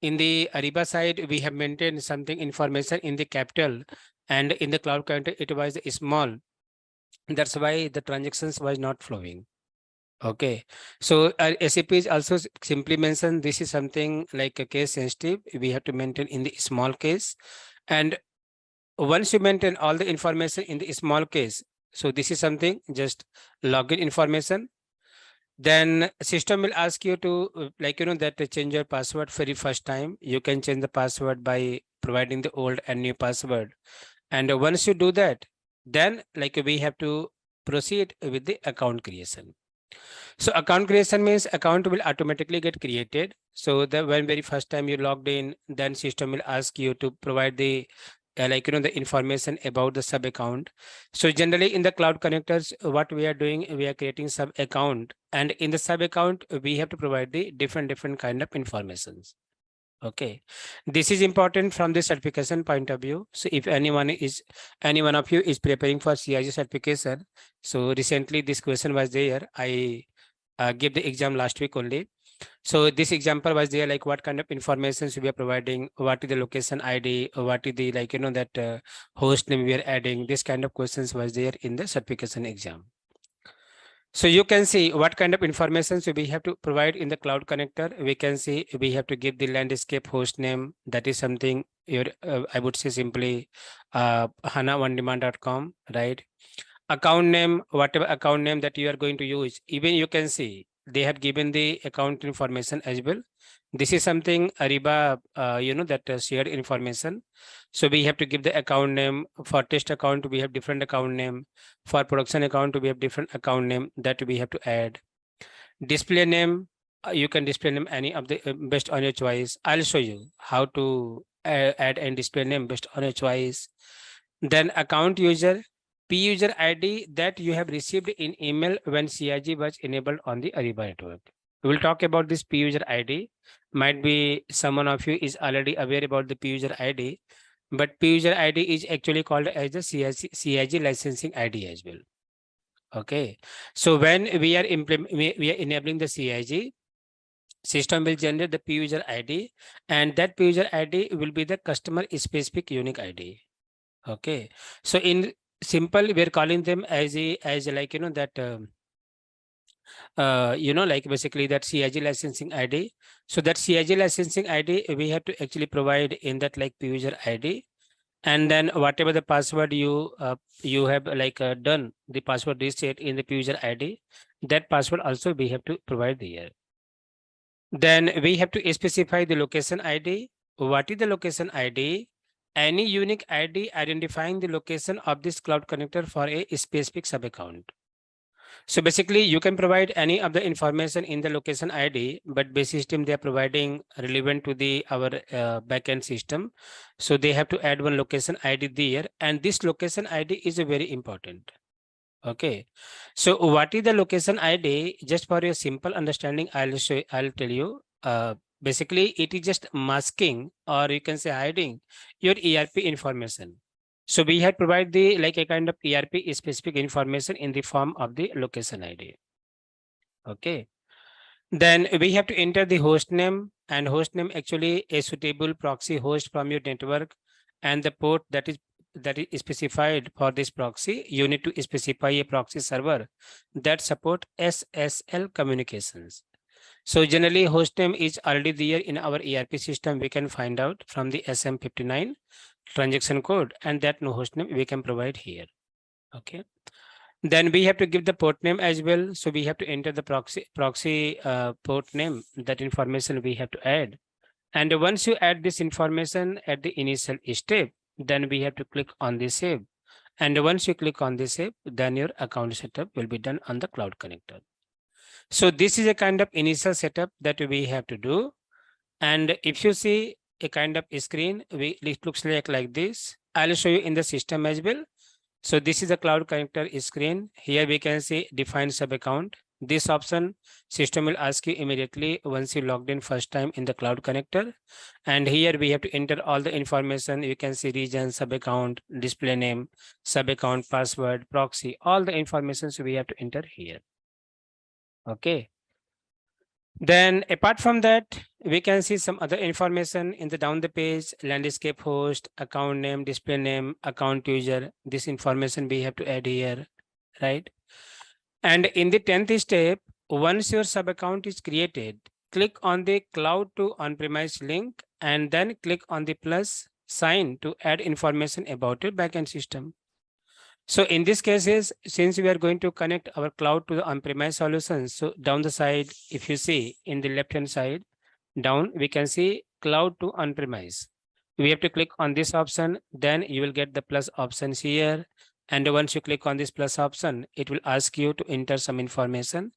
in the Ariba side, we have maintained something information in the capital, and in the cloud counter, it was small. That's why the transactions was not flowing. Okay, so SAP is also simply mentioned this is something like a case sensitive. We have to maintain in the small case. And once you maintain all the information in the small case, so this is something just login information. Then system will ask you to that to change your password very first time. You can change the password by providing the old and new password. And once you do that, then we have to proceed with the account creation. So account creation means account will automatically get created. So the when very first time you logged in, then system will ask you to provide the the information about the sub account. So generally in the cloud connectors, what we are doing, we are creating sub account, and in the sub account, we have to provide the different kind of informations. Okay, this is important from the certification point of view. So if any one of you is preparing for CIG certification, so recently this question was there. I gave the exam last week only. So this example was there, like what kind of information we are providing, what is the location ID, what is the that host name we are adding. This kind of questions was there in the certification exam. So you can see what kind of information so we have to provide in the cloud connector. We can see we have to give the landscape host name. That is something your I would say simply hana1demand.com, right? Account name, whatever account name that you are going to use, even you can see they have given the account information as well. This is something Ariba, that shared information. So we have to give the account name. For test account, we have different account name. For production account, we have different account name that we have to add. Display name, you can display name any of the based on your choice. I'll show you how to add and display name based on your choice. Then account user, P user ID that you have received in email when CIG was enabled on the Ariba network. We will talk about this P user ID. Might be someone of you is already aware about the P user ID, but P user ID is actually called as the CIG licensing ID as well. Okay, so when we are we are enabling the CIG, system will generate the P user ID, and that P user ID will be the customer specific unique ID. Okay, so in simple, we're calling them as like that like basically that CIG licensing ID. So that CIG licensing ID we have to actually provide in that like P user ID, and then whatever the password you have done the password reset in the P user ID, that password also we have to provide here. Then we have to specify the location ID. What is the location ID? Any unique ID identifying the location of this cloud connector for a specific sub account. So basically you can provide any of the information in the location ID, but base system they are providing relevant to the our backend system. So they have to add one location ID there, and this location ID is very important. Okay, so what is the location ID? Just for your simple understanding, I'll tell you. Basically, it is just masking, or you can say hiding your ERP information. So we have provide the like a kind of ERP specific information in the form of the location ID. Okay. Then we have to enter the host name, and host name actually a suitable proxy host from your network, and the port that is specified for this proxy. You need to specify a proxy server that support SSL communications. So generally host name is already there in our ERP system. We can find out from the SM59 transaction code, and that no host name we can provide here. Okay. Then we have to give the port name as well. So we have to enter the proxy port name. That information we have to add. And once you add this information at the initial step, then we have to click on the save. And once you click on the save, then your account setup will be done on the cloud connector. So this is a kind of initial setup that we have to do. And if you see a kind of screen, it looks like this. I'll show you in the system as well. So this is the cloud connector screen. Here we can see define sub account. This option system will ask you immediately once you logged in first time in the cloud connector. And here we have to enter all the information. You can see region, sub account, display name, sub account, password, proxy, all the information so we have to enter here. Okay. Then apart from that, we can see some other information in the down the page, landscape host, account name, display name, account user. This information we have to add here, right? And in the 10th step, once your sub account is created, click on the cloud to on-premise link, and then click on the plus sign to add information about your backend system. So in this cases, since we are going to connect our cloud to the on-premise solutions, so down the side, if you see in the left-hand side, down, we can see cloud to on-premise. We have to click on this option, then you will get the plus options here. And once you click on this plus option, it will ask you to enter some information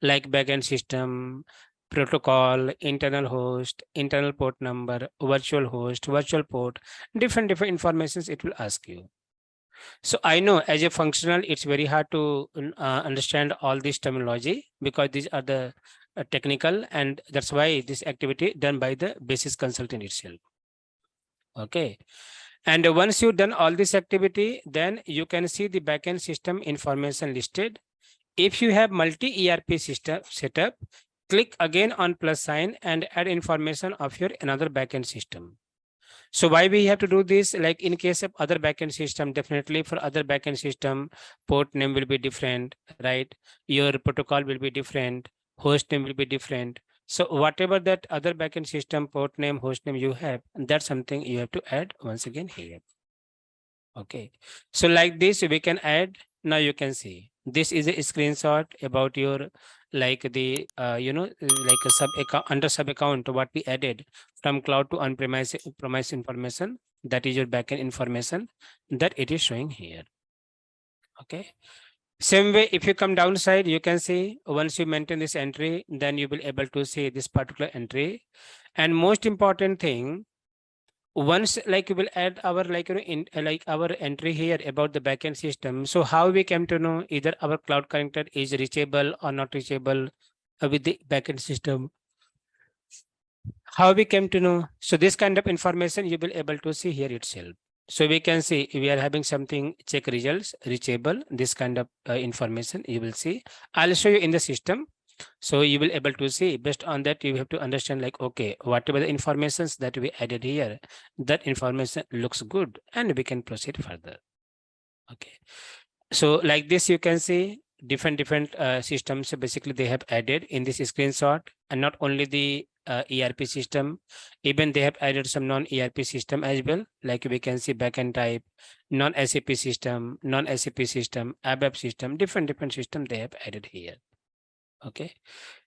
like backend system, protocol, internal host, internal port number, virtual host, virtual port, different informations it will ask you. So I know as a functional, it's very hard to understand all this terminology because these are the technical, and that's why this activity done by the basis consultant itself. Okay. And once you've done all this activity, then you can see the backend system information listed. If you have multi-ERP system setup, click again on plus sign and add information of your another backend system. So why we have to do this? Like in case of other backend system, definitely for other backend system, port name will be different, right? Your protocol will be different, host name will be different. So whatever that other backend system, port name, host name you have, that's something you have to add once again here. Okay. So like this, we can add. Now you can see this is a screenshot about your like the like a sub account under sub account what we added from cloud to on-premise information. That is your backend information that it is showing here. Okay. Same way, if you come downside, you can see once you maintain this entry, then you will able to see this particular entry. And most important thing, once like we will add our like in like our entry here about the backend system. So how we came to know either our cloud connector is reachable or not reachable with the backend system? How we came to know? So this kind of information you will able to see here itself. So we can see we are having something check results reachable. This kind of information you will see. I'll show you in the system. So you will able to see based on that you have to understand like, okay, whatever the informations that we added here, that information looks good and we can proceed further. Okay. So like this, you can see different systems. So basically they have added in this screenshot and not only the ERP system, even they have added some non-ERP system as well. Like we can see backend type, non-SAP system, non-SAP system, ABAP system, different system they have added here. Okay,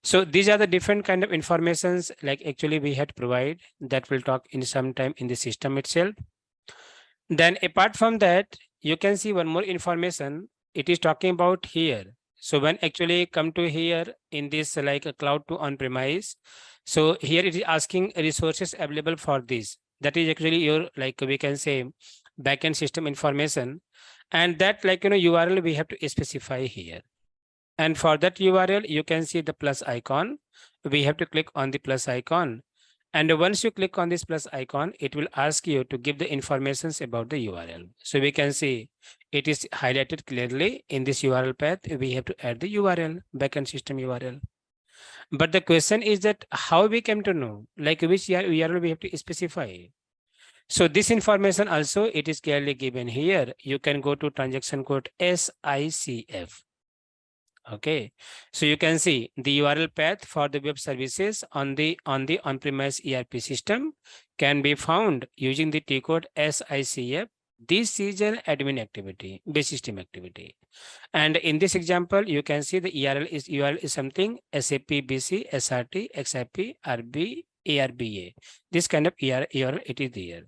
so these are the different kind of informations like actually we had to provide that will talk in some time in the system itself. Then apart from that, you can see one more information. It is talking about here. So when actually come to here in this like a cloud to on-premise, so here it is asking resources available for this. That is actually your like we can say backend system information, and that like URL we have to specify here. And for that URL, you can see the plus icon. We have to click on the plus icon. And once you click on this plus icon, it will ask you to give the informations about the URL. So we can see it is highlighted clearly in this URL path. We have to add the URL, backend system URL. But the question is that how we came to know, like which URL we have to specify. So this information also, it is clearly given here. You can go to transaction code SICF. Okay, so you can see the URL path for the web services on the on-premise ERP system can be found using the T code SICF. This is an admin activity, base system activity. And in this example, you can see the URL is something SAP BC, SRT, XIP, RB, ARBA. This kind of URL it is there.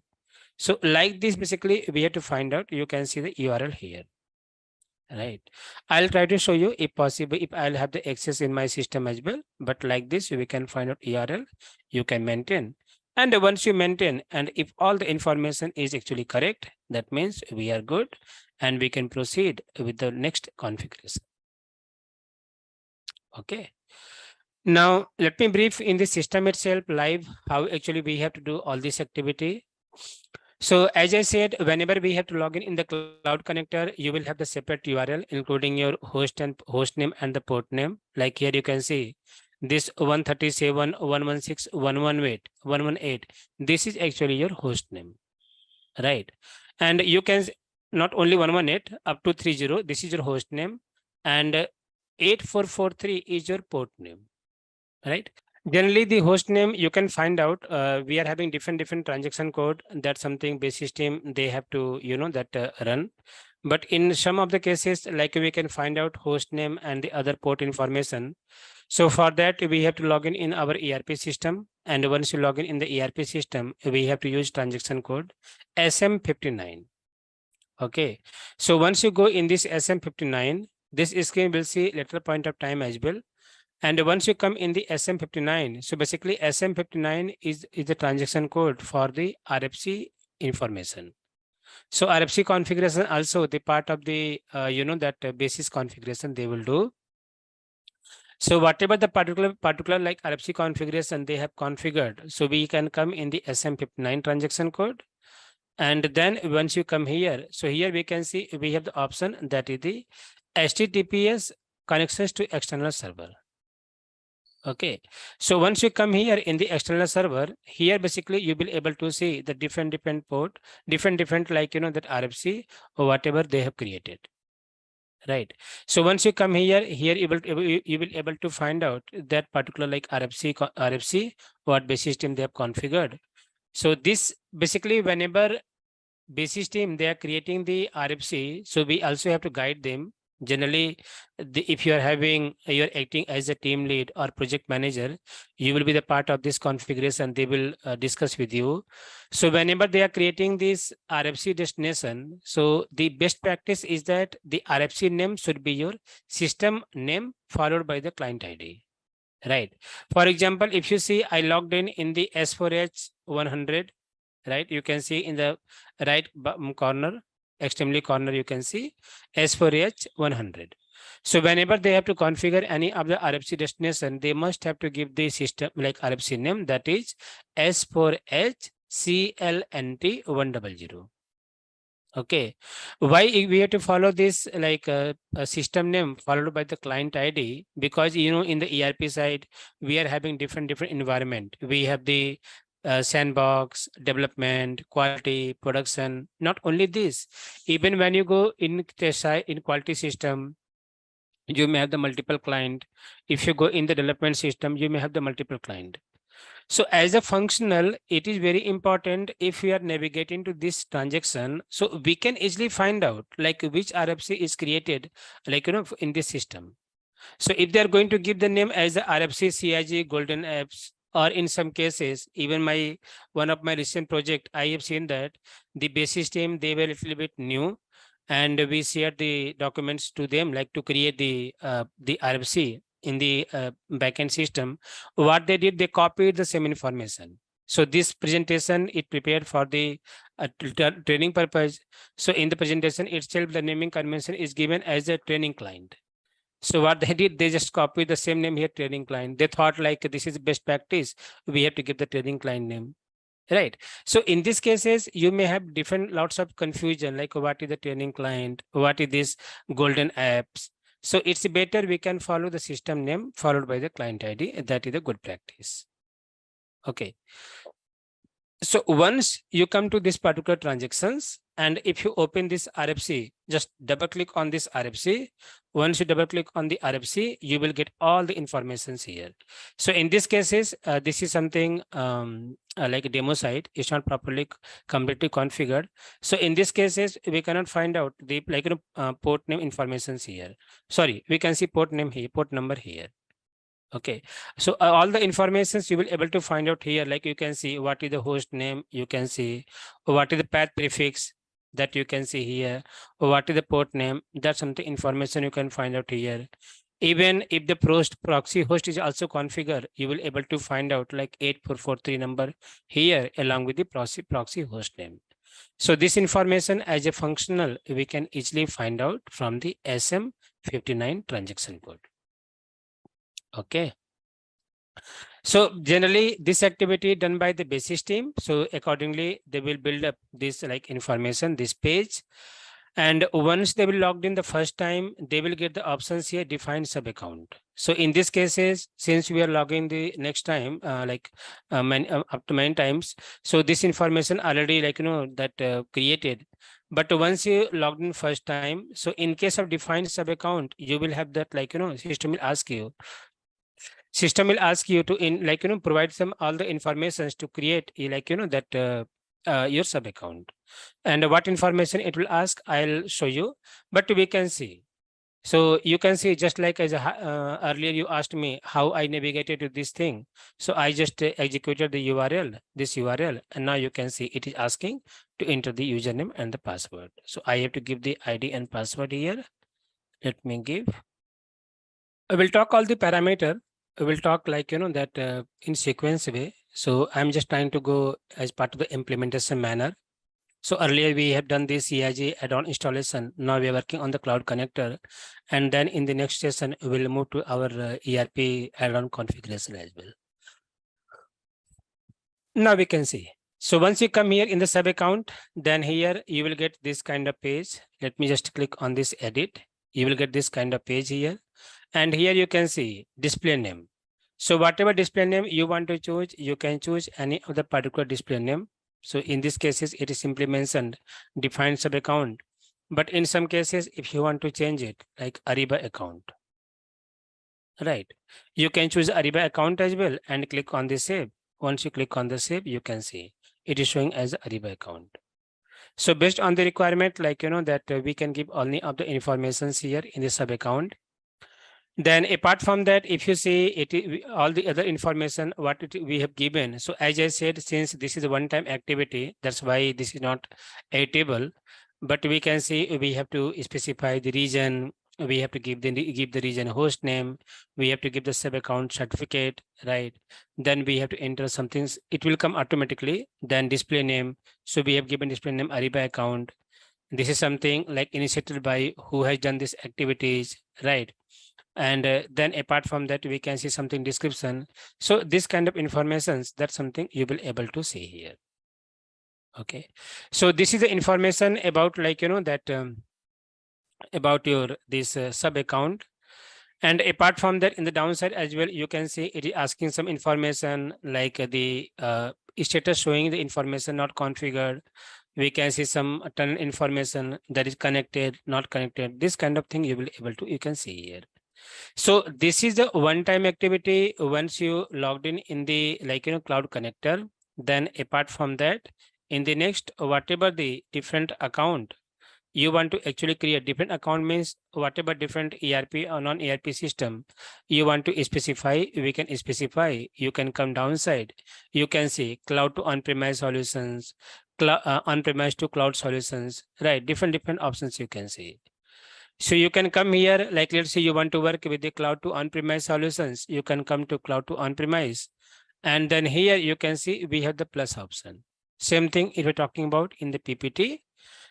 So like this, basically we have to find out, you can see the URL here. Right. I'll try to show you if possible, if I'll have the access in my system as well. But like this, we can find out URL, you can maintain. And once you maintain, and if all the information is actually correct, that means we are good and we can proceed with the next configuration. Okay. Now, let me brief in the system itself live, how actually we have to do all this activity. So as I said, whenever we have to log in the cloud connector, you will have the separate URL, including your host and host name and the port name. Like here you can see this 137.116.118. This is actually your host name, right? And you can not only 118 up to 30. This is your host name, and 8443 is your port name, right? Generally, the host name you can find out. We are having different transaction code. That's something base system they have to run. But in some of the cases, like we can find out host name and the other port information. So for that, we have to log in our ERP system. And once you log in the ERP system, we have to use transaction code SM59. Okay. So once you go in this SM59, this screen will see later point of time as well. And once you come in the SM59, so basically SM59 is the transaction code for the RFC information. So RFC configuration also the part of the basis configuration they will do. So whatever the particular like RFC configuration they have configured, so we can come in the SM59 transaction code. And then once you come here, so here we can see we have the option that is the HTTPS connections to external server. Okay, so once you come here in the external server, here basically you will be able to see the different port, different like that RFC or whatever they have created. Right. So once you come here, you will able to find out that particular like RFC what base system they have configured. So this basically whenever basis team they are creating the RFC, so we also have to guide them. Generally, if you are having you're acting as a team lead or project manager, you will be the part of this configuration. They will discuss with you. So whenever they are creating this RFC destination, so the best practice is that the RFC name should be your system name followed by the client ID. Right. For example, if you see I logged in the S4H 100, right? You can see in the right corner, extremely corner, you can see S4H 100. So whenever they have to configure any of the RFC destination, they must have to give the system like RFC name, that is S4H CLNT 100. Okay, why we have to follow this like a system name followed by the client ID? Because in the ERP side we are having different environment. We have the sandbox, development, quality, production. Not only this, even when you go in the side in quality system, you may have the multiple client. If you go in the development system, you may have the multiple client. So as a functional, it is very important if we are navigating to this transaction, so we can easily find out like which RFC is created, like, in this system. So if they are going to give the name as a RFC CIG Golden Apps, or in some cases, even one of my recent project, I have seen that the basis team, they were a little bit new, and we shared the documents to them, like to create the RFC in the backend system. What they did, they copied the same information. So this presentation it prepared for the training purpose. So in the presentation itself, the naming convention is given as a training client. So what they did, they just copied the same name here, training client. They thought like this is best practice. We have to give the training client name. Right. So in these cases, you may have different lots of confusion, like what is the training client, what is this golden apps. So it's better we can follow the system name followed by the client ID. That is a good practice. Okay. So once you come to this particular transactions, and if you open this RFC, just double click on this RFC. Once you double click on the RFC, you will get all the informations here. So in this cases, this is something like a demo site. It's not properly completely configured. So in this cases, we cannot find out the port name informations here. Sorry, we can see port name here, port number here. Okay, so all the informations you will able to find out here, like you can see what is the host name, you can see what is the path prefix that you can see here, what is the port name, that's something information you can find out here. Even if the proxy host is also configured, you will able to find out like 8443 number here along with the proxy host name. So this information as a functional, we can easily find out from the SM59 transaction code. Okay. So generally this activity done by the basis team. So accordingly, they will build up this like information, this page. And once they will logged in the first time, they will get the options here, define sub account. So in these cases, since we are logging the next time, up to 9 times. So this information already that created. But once you logged in first time, so in case of defined sub account, you will have that system will ask you to provide some all the informations to create that your sub account. And what information it will ask, I'll show you, but we can see. So you can see just like as earlier you asked me how I navigated to this thing. So I just executed the this URL, and now you can see it is asking to enter the username and the password. So I have to give the ID and password here. Let me give. I will talk all the parameter. We will talk that in sequence way. So I'm just trying to go as part of the implementation manner. So earlier we have done the CIG add-on installation. Now we are working on the cloud connector. And then in the next session, we'll move to our ERP add-on configuration as well. Now we can see. So once you come here in the sub account, then here you will get this kind of page. Let me just click on this edit. You will get this kind of page here. And here you can see display name. So whatever display name you want to choose, you can choose any of the particular display name. So in these cases, it is simply mentioned defined sub account. But in some cases, if you want to change it, like Ariba account, right? You can choose Ariba account as well and click on the save. Once you click on the save, you can see it is showing as Ariba account. So based on the requirement, like, that we can give only of the informations here in the sub account. Then apart from that, if you see it, all the other information, what we have given. So as I said, since this is a one-time activity, that's why this is not a table, but we can see we have to specify the region. We have to give the region host name. We have to give the sub account certificate, right? Then we have to enter some things. It will come automatically. Then display name. So we have given display name Ariba account. This is something like initiated by who has done these activities, right? And then apart from that, we can see something description. So this kind of informations, that's something you will able to see here. Okay, so this is the information about like, that about your this sub account. And apart from that, in the downside as well, you can see it is asking some information like the status showing the information not configured. We can see some tunnel information that is connected, not connected. This kind of thing you will able to, you can see here. So this is the one-time activity once you logged in the like, cloud connector. Then apart from that, in the next, whatever the different account you want to actually create different account means whatever different ERP or non-ERP system you want to specify, we can specify. You can come downside. You can see cloud to on-premise solutions, on-premise to cloud solutions, right? Different options you can see. So you can come here, like let's say you want to work with the cloud to on-premise solutions, you can come to cloud to on-premise. And then here you can see we have the plus option. Same thing if we're talking about in the PPT.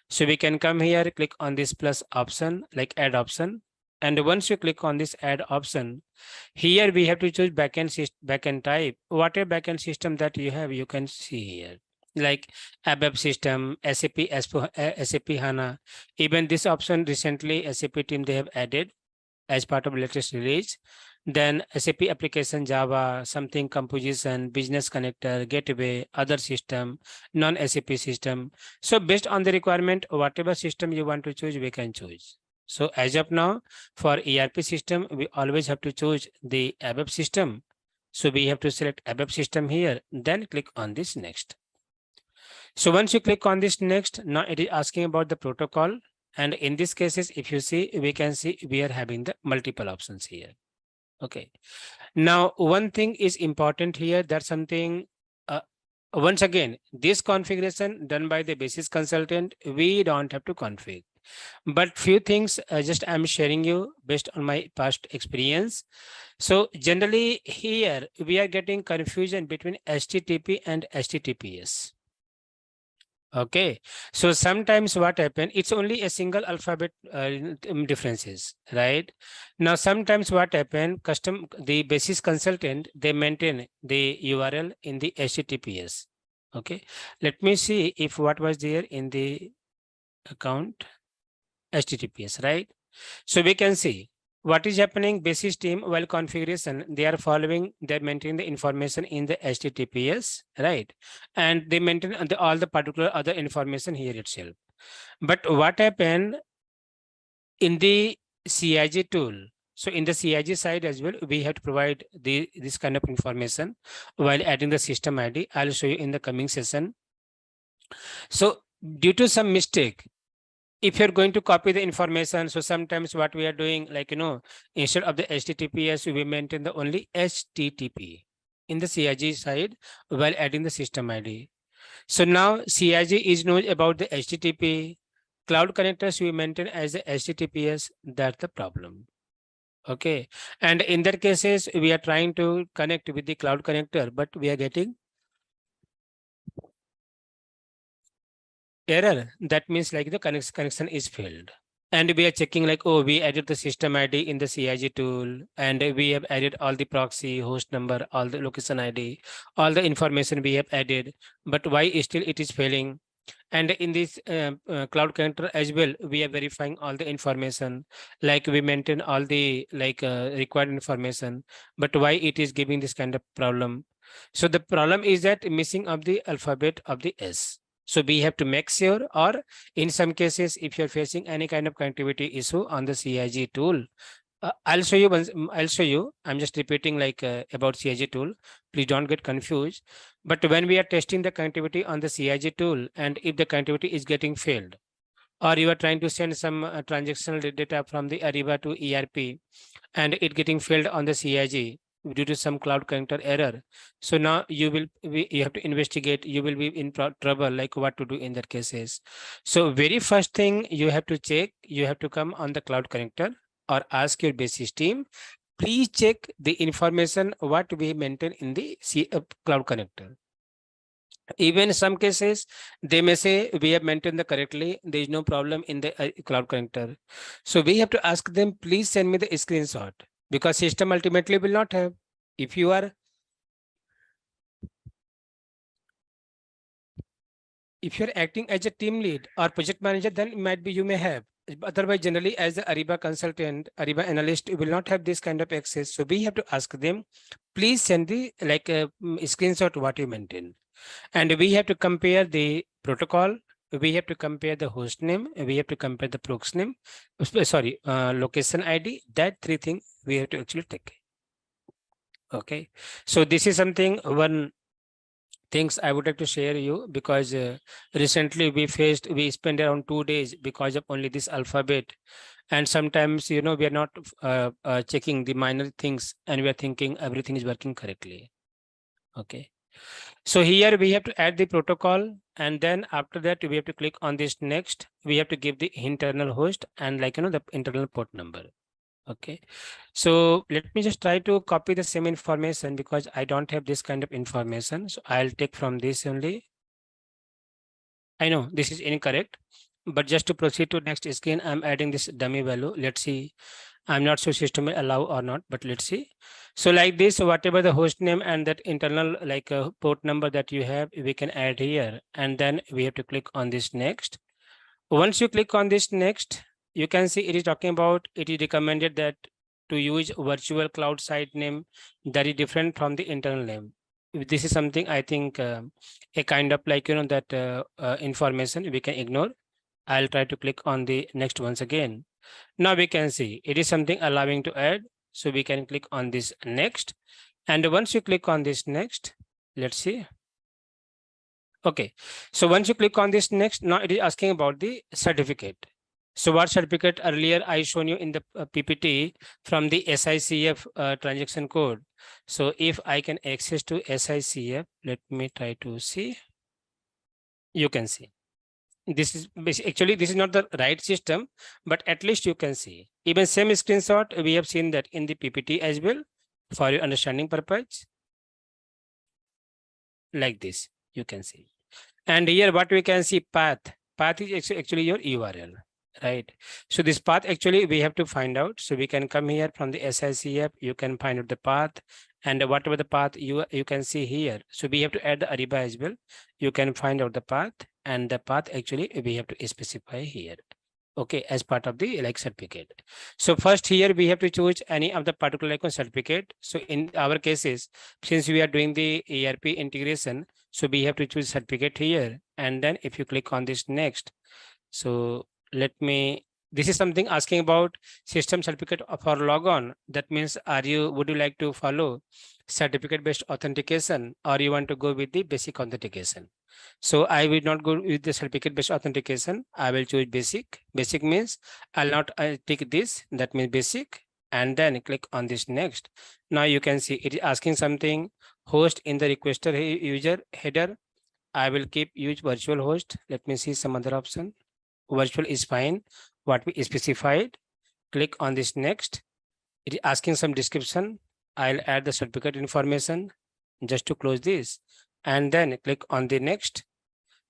So we can come here, click on this plus option, like add option. And once you click on this add option, here we have to choose backend type. Whatever backend system that you have, you can see here. Like ABAP system, SAP HANA. Even this option recently SAP team they have added as part of latest release. Then SAP application Java, something composition, business connector, gateway, other system, non-SAP system. So based on the requirement, whatever system you want to choose, we can choose. So as of now, for ERP system, we always have to choose the ABAP system. So we have to select ABAP system here, then click on this next. So once you click on this next, now it is asking about the protocol. And in these cases, if you see, we can see we are having the multiple options here. Okay. Now, one thing is important here, that something, once again, this configuration done by the basis consultant, we don't have to configure. But few things just I'm sharing you based on my past experience. So generally here we are getting confusion between HTTP and HTTPS. Okay, so sometimes what happen, it's only a single alphabet differences, right? Now, sometimes what happen, the basis consultant, they maintain the URL in the HTTPS. Okay, let me see if what was there in the account HTTPS, right? So we can see what is happening. Basis team while configuration, they are following, they maintain the information in the HTTPS, right? And they maintain all the particular other information here itself. But what happened in the CIG tool? So in the CIG side as well, we have to provide this kind of information while adding the system ID. I'll show you in the coming session. So due to some mistake, if you're going to copy the information, so sometimes what we are doing, like, instead of the HTTPS, we maintain the only HTTP in the CIG side while adding the system ID. So now CIG is known about the HTTP. Cloud connectors we maintain as the HTTPS. That's the problem. Okay. And in that cases, we are trying to connect with the cloud connector, but we are getting error. That means like the connection is failed. And we are checking like, oh, we added the system ID in the CIG tool, and we have added all the proxy, host number, all the location ID, all the information we have added, but why still it is failing? And in this cloud connector as well, we are verifying all the information, like we maintain all the required information, but why it is giving this kind of problem? So the problem is that missing of the alphabet of the S. So we have to make sure, or in some cases, if you're facing any kind of connectivity issue on the CIG tool, I'll show you once. I'll show you. I'm just repeating about CIG tool. Please don't get confused. But when we are testing the connectivity on the CIG tool, and if the connectivity is getting failed, or you are trying to send some transactional data from the Ariba to ERP, and it getting failed on the CIG due to some cloud connector error. So now you have to investigate. You will be in trouble, like what to do in that cases. So very first thing you have to check. You have to come on the cloud connector or ask your basis team, please check the information what we maintain in the cloud connector. Even in some cases, they may say we have maintained the correctly. There is no problem in the cloud connector. So we have to ask them, please send me the screenshot, because system ultimately will not have. If you are acting as a team lead or project manager, then it might be you may have. Otherwise, generally, as the Ariba consultant, Ariba analyst, you will not have this kind of access. So we have to ask them, please send the screenshot what you maintain. And we have to compare the protocol. We have to compare the host name. We have to compare the prox name. Sorry, location ID. That three things we have to actually take. Okay. So this is something, one things I would like to share you, because recently we spent around 2 days because of only this alphabet. And sometimes, we are not checking the minor things, and we are thinking everything is working correctly. Okay. So here we have to add the protocol, and then after that we have to click on this next. We have to give the internal host and the internal port number. Okay. So let me just try to copy the same information, because I don't have this kind of information. So I'll take from this only. I know this is incorrect, but just to proceed to next screen, I'm adding this dummy value. Let's see. I'm not sure system will allow or not, but let's see. So like this, whatever the host name and that internal port number that you have, we can add here. And then we have to click on this next. Once you click on this next, you can see it is talking about, it is recommended that to use virtual cloud site name that is different from the internal name. This is something I think a kind of that information we can ignore. I'll try to click on the next once again. Now we can see it is something allowing to add. So we can click on this next. And once you click on this next, let's see. Okay. So once you click on this next, now it is asking about the certificate. So what certificate earlier I shown you in the PPT from the SICF transaction code. So if I can access to SICF, let me try to see. You can see. This is actually, this is not the right system, but at least you can see. Even same screenshot, we have seen that in the PPT as well, for your understanding purpose. Like this, you can see. And here what we can see, path. Path is actually your URL, right? So this path actually we have to find out. So we can come here from the SICF, you can find out the path, and whatever the path you can see here. So we have to add the Ariba as well. You can find out the path, and the path actually we have to specify here. Okay, as part of the certificate. So first here we have to choose any of the particular certificate. So in our cases, since we are doing the ERP integration, so we have to choose certificate here. And then if you click on this next, so this is something asking about system certificate for logon. That means, would you like to follow certificate based authentication, or you want to go with the basic authentication? So I will not go with the certificate based authentication. I will choose basic. Basic means I'll not take this. That means basic. And then click on this next. Now you can see it is asking something host in the requester user header. I will keep use virtual host. Let me see some other option. Virtual is fine. What we specified. Click on this next. It is asking some description. I'll add the certificate information just to close this. And then click on the next.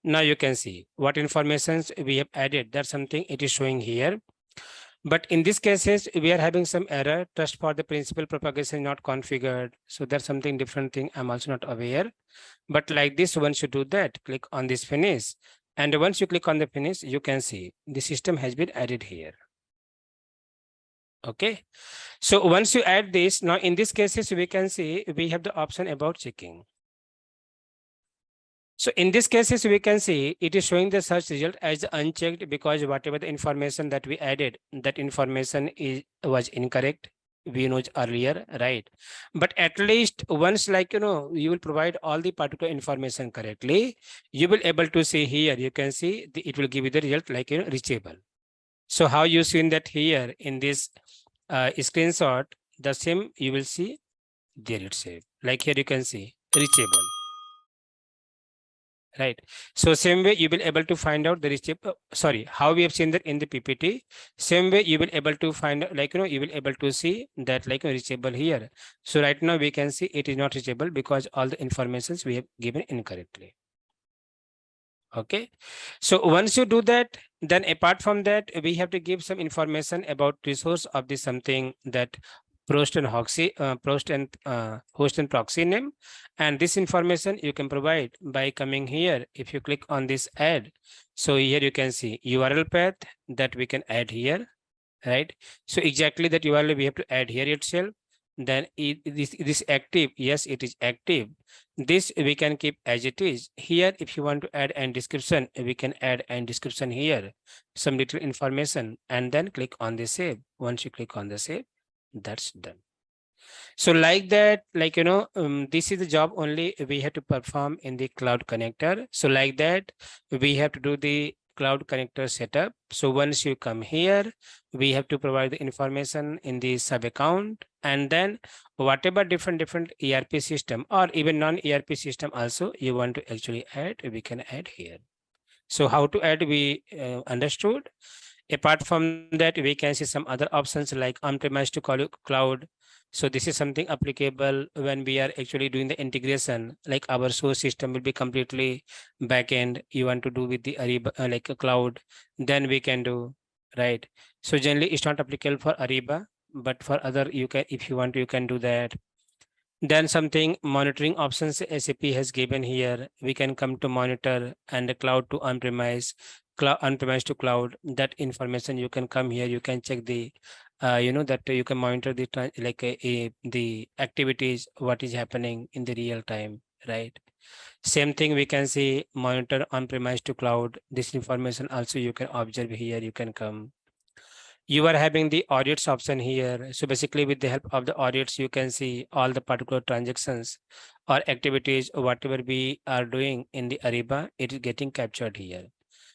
Now you can see what informations we have added. That's something it is showing here. But in these cases, we are having some error. Trust for the principal propagation not configured. So that's something different thing. I'm also not aware. But like this, once you do that, click on this finish. And once you click on the finish, you can see the system has been added here. Okay. So once you add this, now in these cases, we can see we have the option about checking. So in these cases, we can see it is showing the search result as unchecked because whatever the information that we added, that information was incorrect. We know earlier, right? But at least once, like, you will provide all the particular information correctly, you will able to see here, you can see it will give you the result like, reachable. So how you seen that here in this screenshot, the same you will see there itself. Like here you can see reachable. Right. So same way you will able to find out the reachable. Sorry, how we have seen that in the PPT. Same way you will able to find out, like, you will able to see that like reachable here. So right now we can see it is not reachable because all the informations we have given incorrectly. Okay. So once you do that, then apart from that, we have to give some information about resource of this something that host and proxy name. And this information you can provide by coming here. If you click on this add, so here you can see URL path that we can add here, right? So exactly that URL we have to add here itself. Then this active, yes, it is active. This we can keep as it is. Here, if you want to add an description, we can add an description here, some little information, and then click on the save. Once you click on the save, that's done. So like that, like, this is the job only we have to perform in the cloud connector. So like that, we have to do the cloud connector setup. So once you come here, we have to provide the information in the sub account, and then whatever different ERP system or even non-ERP system also you want to actually add, we can add here. So how to add, we understood. Apart from that, we can see some other options like on-premise to cloud. So this is something applicable when we are actually doing the integration, like our source system will be completely backend. You want to do with the Ariba, like a cloud, then we can do, right? So generally it's not applicable for Ariba, but for other, you can, if you want, you can do that. Then something monitoring options SAP has given here. We can come to monitor and the cloud to on-premise, on-premise to cloud. That information you can come here. You can check the, that you can monitor the the activities, what is happening in the real time, right? Same thing we can see monitor on-premise to cloud. This information also you can observe here. You can come. You are having the audits option here. So basically with the help of the audits, you can see all the particular transactions or activities, or whatever we are doing in the Ariba, it is getting captured here.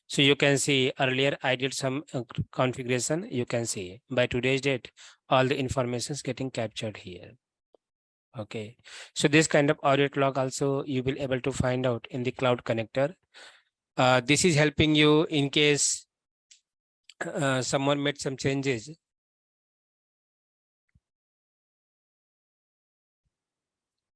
So you can see earlier I did some configuration. You can see by today's date, all the information is getting captured here. Okay. So this kind of audit log also you will able to find out in the cloud connector. This is helping you in case someone made some changes.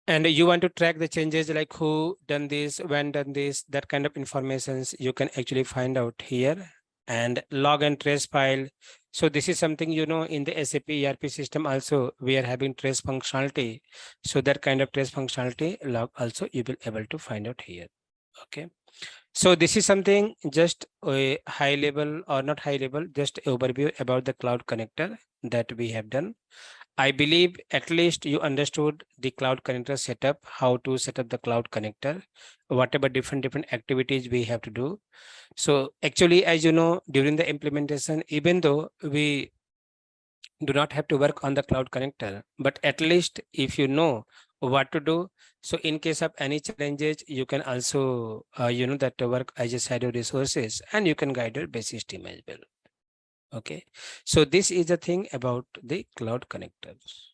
And you want to track the changes like who done this, when done this, that kind of informations you can actually find out here. And log and trace file. So this is something, in the SAP ERP system also, we are having trace functionality. So that kind of trace functionality log also you will able to find out here. Okay. So this is something just a high level or not high level, just overview about the cloud connector that we have done. I believe at least you understood the cloud connector setup, how to set up the cloud connector, whatever different activities we have to do. So actually, as you know, during the implementation, even though we do not have to work on the cloud connector, but at least if you know what to do, so in case of any challenges, you can also, that work as a shadow resources, and you can guide your basis team as well. Okay, so this is the thing about the cloud connectors.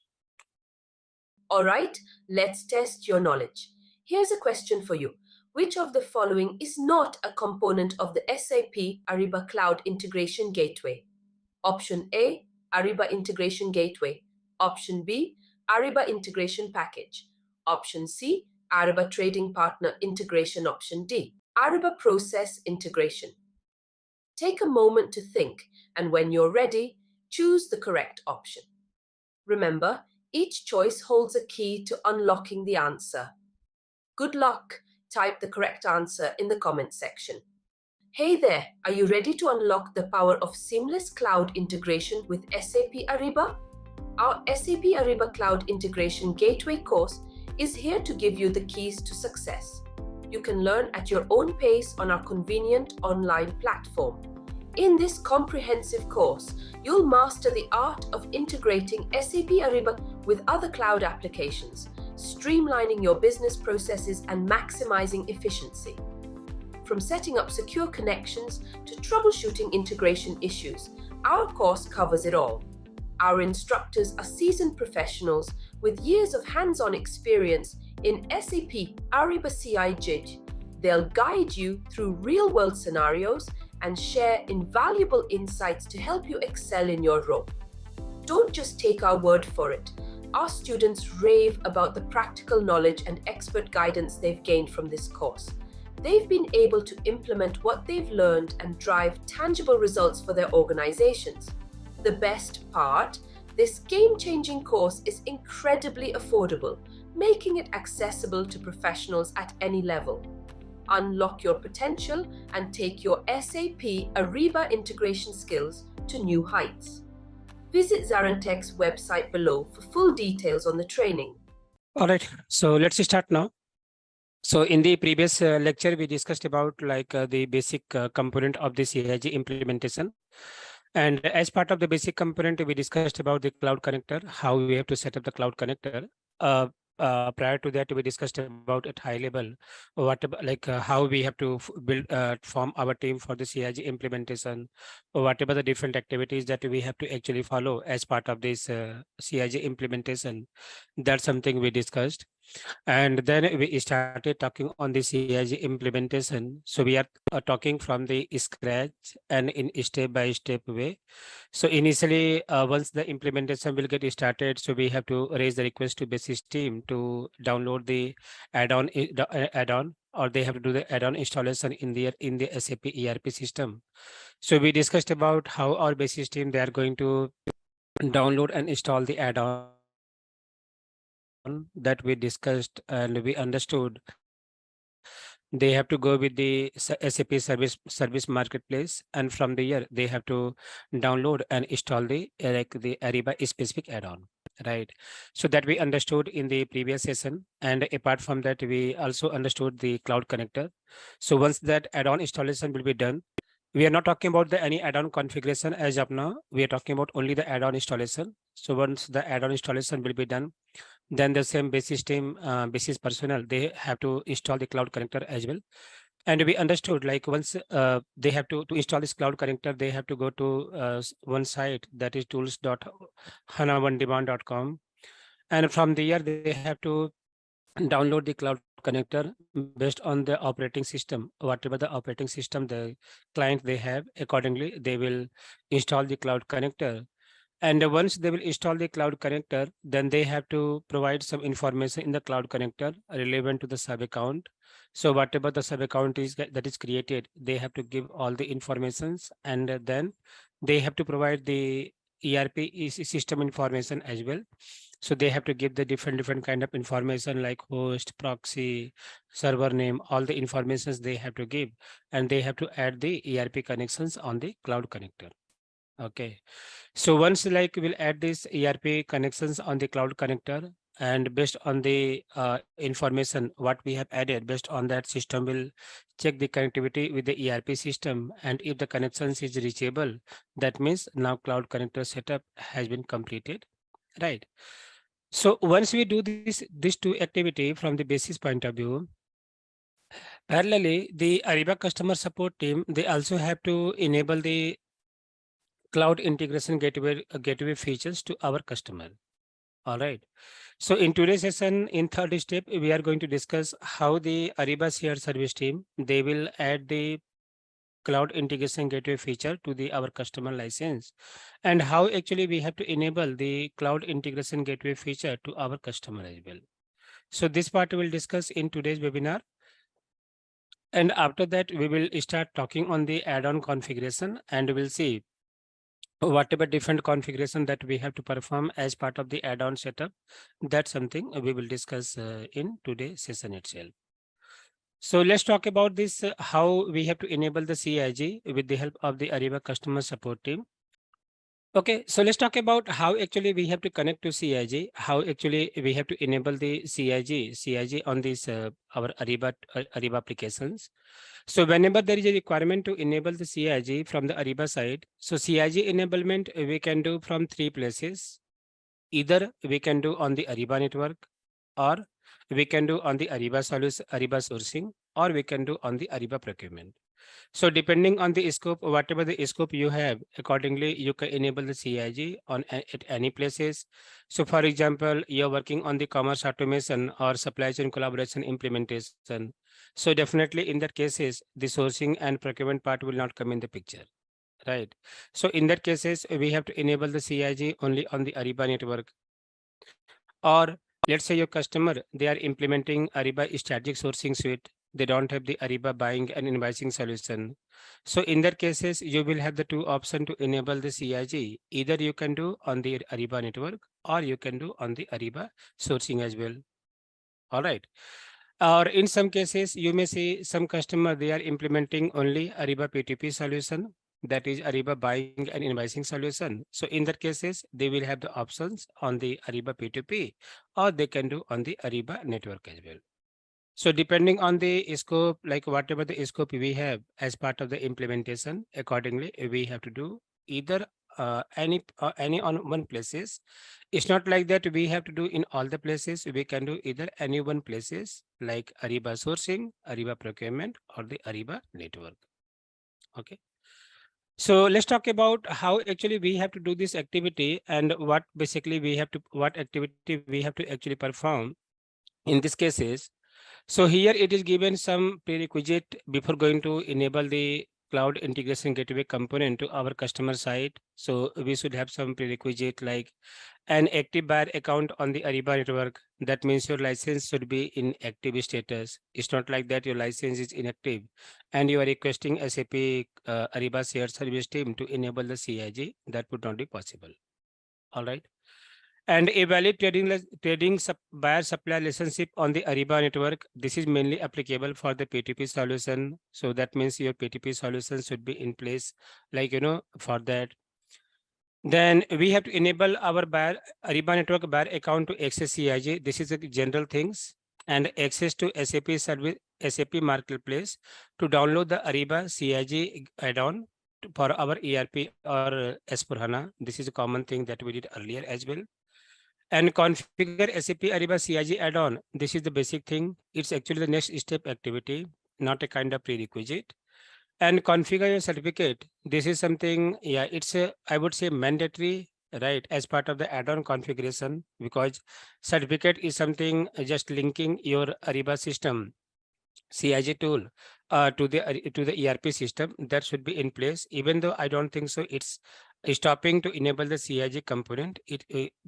All right, let's test your knowledge. Here's a question for you. Which of the following is not a component of the SAP Ariba Cloud Integration Gateway? Option A, Ariba Integration Gateway. Option B, Ariba Integration Package. Option C, Ariba Trading Partner Integration. Option D, Ariba Process Integration. Take a moment to think, and when you're ready, choose the correct option. Remember, each choice holds a key to unlocking the answer. Good luck! Type the correct answer in the comment section. Hey there, are you ready to unlock the power of seamless cloud integration with SAP Ariba? Our SAP Ariba Cloud Integration Gateway course is here to give you the keys to success. You can learn at your own pace on our convenient online platform. In this comprehensive course, you'll master the art of integrating SAP Ariba with other cloud applications, streamlining your business processes and maximizing efficiency. From setting up secure connections to troubleshooting integration issues, our course covers it all. Our instructors are seasoned professionals with years of hands-on experience in SAP Ariba CIG. They'll guide you through real-world scenarios and share invaluable insights to help you excel in your role. Don't just take our word for it. Our students rave about the practical knowledge and expert guidance they've gained from this course. They've been able to implement what they've learned and drive tangible results for their organizations. The best part, this game-changing course is incredibly affordable, making it accessible to professionals at any level. Unlock your potential and take your SAP Ariba integration skills to new heights. Visit ZaranTech's website below for full details on the training.
All right, so let's start now. So in the previous lecture, we discussed about the basic component of the CIG implementation. And as part of the basic component, we discussed about the cloud connector, how we have to set up the cloud connector. Prior to that, we discussed about at high level, how we have to build form our team for the CIG implementation, or whatever the different activities that we have to actually follow as part of this CIG implementation. That's something we discussed. And then we started talking on the CIG implementation. So we are talking from the scratch and in step-by-step way. So initially, once the implementation will get started, so we have to raise the request to basis team to download the add-on, or they have to do the add-on installation in the SAP ERP system. So we discussed about how our basis team, they are going to download and install the add-on that we discussed, and we understood they have to go with the SAP service marketplace, and from there they have to download and install the Ariba specific add-on, right? So that we understood in the previous session. And apart from that, we also understood the cloud connector. So once that add-on installation will be done, we are not talking about the any add-on configuration as of now. We are talking about only the add-on installation. So once the add-on installation will be done, then the same basis team, basis personnel, they have to install the cloud connector as well. And we understood once they have to install this cloud connector, they have to go to one site, that is tools.hanaonedemand.com. And from there, they have to download the cloud connector based on the operating system, whatever the operating system the client they have. Accordingly, they will install the cloud connector. And once they will install the cloud connector, then they have to provide some information in the cloud connector relevant to the sub account. So whatever the sub account is that is created, they have to give all the informations, and then they have to provide the ERP system information as well. So they have to give the different kind of information like host, proxy, server name, all the informations they have to give, and they have to add the ERP connections on the cloud connector. Okay, so once we'll add this ERP connections on the cloud connector, and based on the information what we have added, based on that, system will check the connectivity with the ERP system, and if the connections is reachable, that means now cloud connector setup has been completed, right? So once we do these two activity from the basis point of view, parallelly the Ariba customer support team, they also have to enable the cloud integration gateway features to our customer. All right. So in today's session, in third step, we are going to discuss how the Ariba shared service team, they will add the cloud integration gateway feature to our customer license, and how actually we have to enable the cloud integration gateway feature to our customer as well. So this part we will discuss in today's webinar. And after that, we will start talking on the add-on configuration, and we'll see whatever different configuration that we have to perform as part of the add-on setup. That's something we will discuss in today's session itself. So let's talk about this, how we have to enable the CIG with the help of the Ariba customer support team. Okay, so let's talk about how actually we have to connect to CIG, how actually we have to enable the CIG on this our Ariba applications. So whenever there is a requirement to enable the CIG from the Ariba side, so CIG enablement we can do from three places. Either we can do on the Ariba network, or we can do on the Ariba sourcing, or we can do on the Ariba procurement. So depending on the scope, whatever the scope you have, accordingly, you can enable the CIG at any places. So for example, you're working on the commerce automation or supply chain collaboration implementation. So definitely in that cases, the sourcing and procurement part will not come in the picture, right? So in that cases, we have to enable the CIG only on the Ariba network. Or let's say your customer, they are implementing Ariba strategic sourcing suite. They don't have the Ariba buying and invoicing solution. So in that cases, you will have the two options to enable the CIG. Either you can do on the Ariba network, or you can do on the Ariba sourcing as well. All right. Or in some cases, you may see some customer, they are implementing only Ariba P2P solution, that is Ariba buying and invoicing solution. So in that cases, they will have the options on the Ariba P2P, or they can do on the Ariba network as well. So depending on the scope, like whatever the scope we have as part of the implementation, accordingly, we have to do either any on one places. It's not like that we have to do in all the places. We can do either any one places like Ariba sourcing, Ariba procurement, or the Ariba network. Okay. So let's talk about how actually we have to do this activity and what basically what activity we have to actually perform in these cases. So here it is given some prerequisite before going to enable the cloud integration gateway component to our customer side. So we should have some prerequisite like an active buyer account on the Ariba network. That means your license should be in active status. It's not like that your license is inactive and you are requesting SAP Ariba shared service team to enable the CIG. That would not be possible. All right. And a valid buyer supplier relationship on the Ariba network. This is mainly applicable for the P2P solution. So that means your P2P solution should be in place, like, for that. Then we have to enable our Ariba network buyer account to access CIG. This is the general things, and access to SAP service, SAP marketplace to download the Ariba CIG add-on for our ERP or S4HANA. This is a common thing that we did earlier as well. And configure SAP Ariba CIG add-on. This is the basic thing. It's actually the next step activity, not a kind of prerequisite. And configure your certificate. This is something, yeah, it's a, I would say mandatory, right, as part of the add-on configuration, because certificate is something just linking your Ariba system CIG tool to the ERP system that should be in place. Even though I don't think so, it's stopping to enable the CIG component.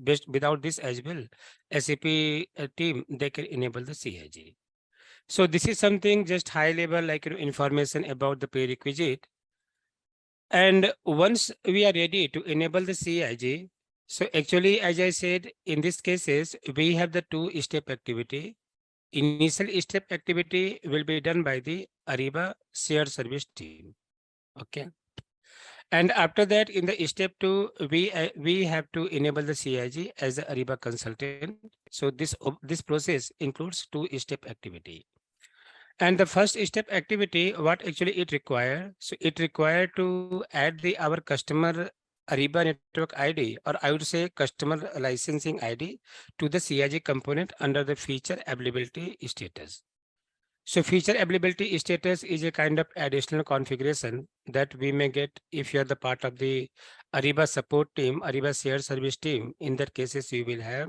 Based without this as well, SAP team they can enable the CIG. So this is something just high level, like information about the prerequisite. And once we are ready to enable the CIG, so actually, as I said, in these cases, we have the two-step activity. Initial step activity will be done by the Ariba shared service team. Okay. And after that, in the step two, we have to enable the CIG as the Ariba consultant. So this process includes two-step activity. And the first step activity, what actually it require? So it required to add the our customer Ariba network ID, or I would say customer licensing ID to the CIG component under the feature availability status. So feature availability status is a kind of additional configuration that we may get if you are the part of the Ariba support team, Ariba shared service team. In that cases, you will have.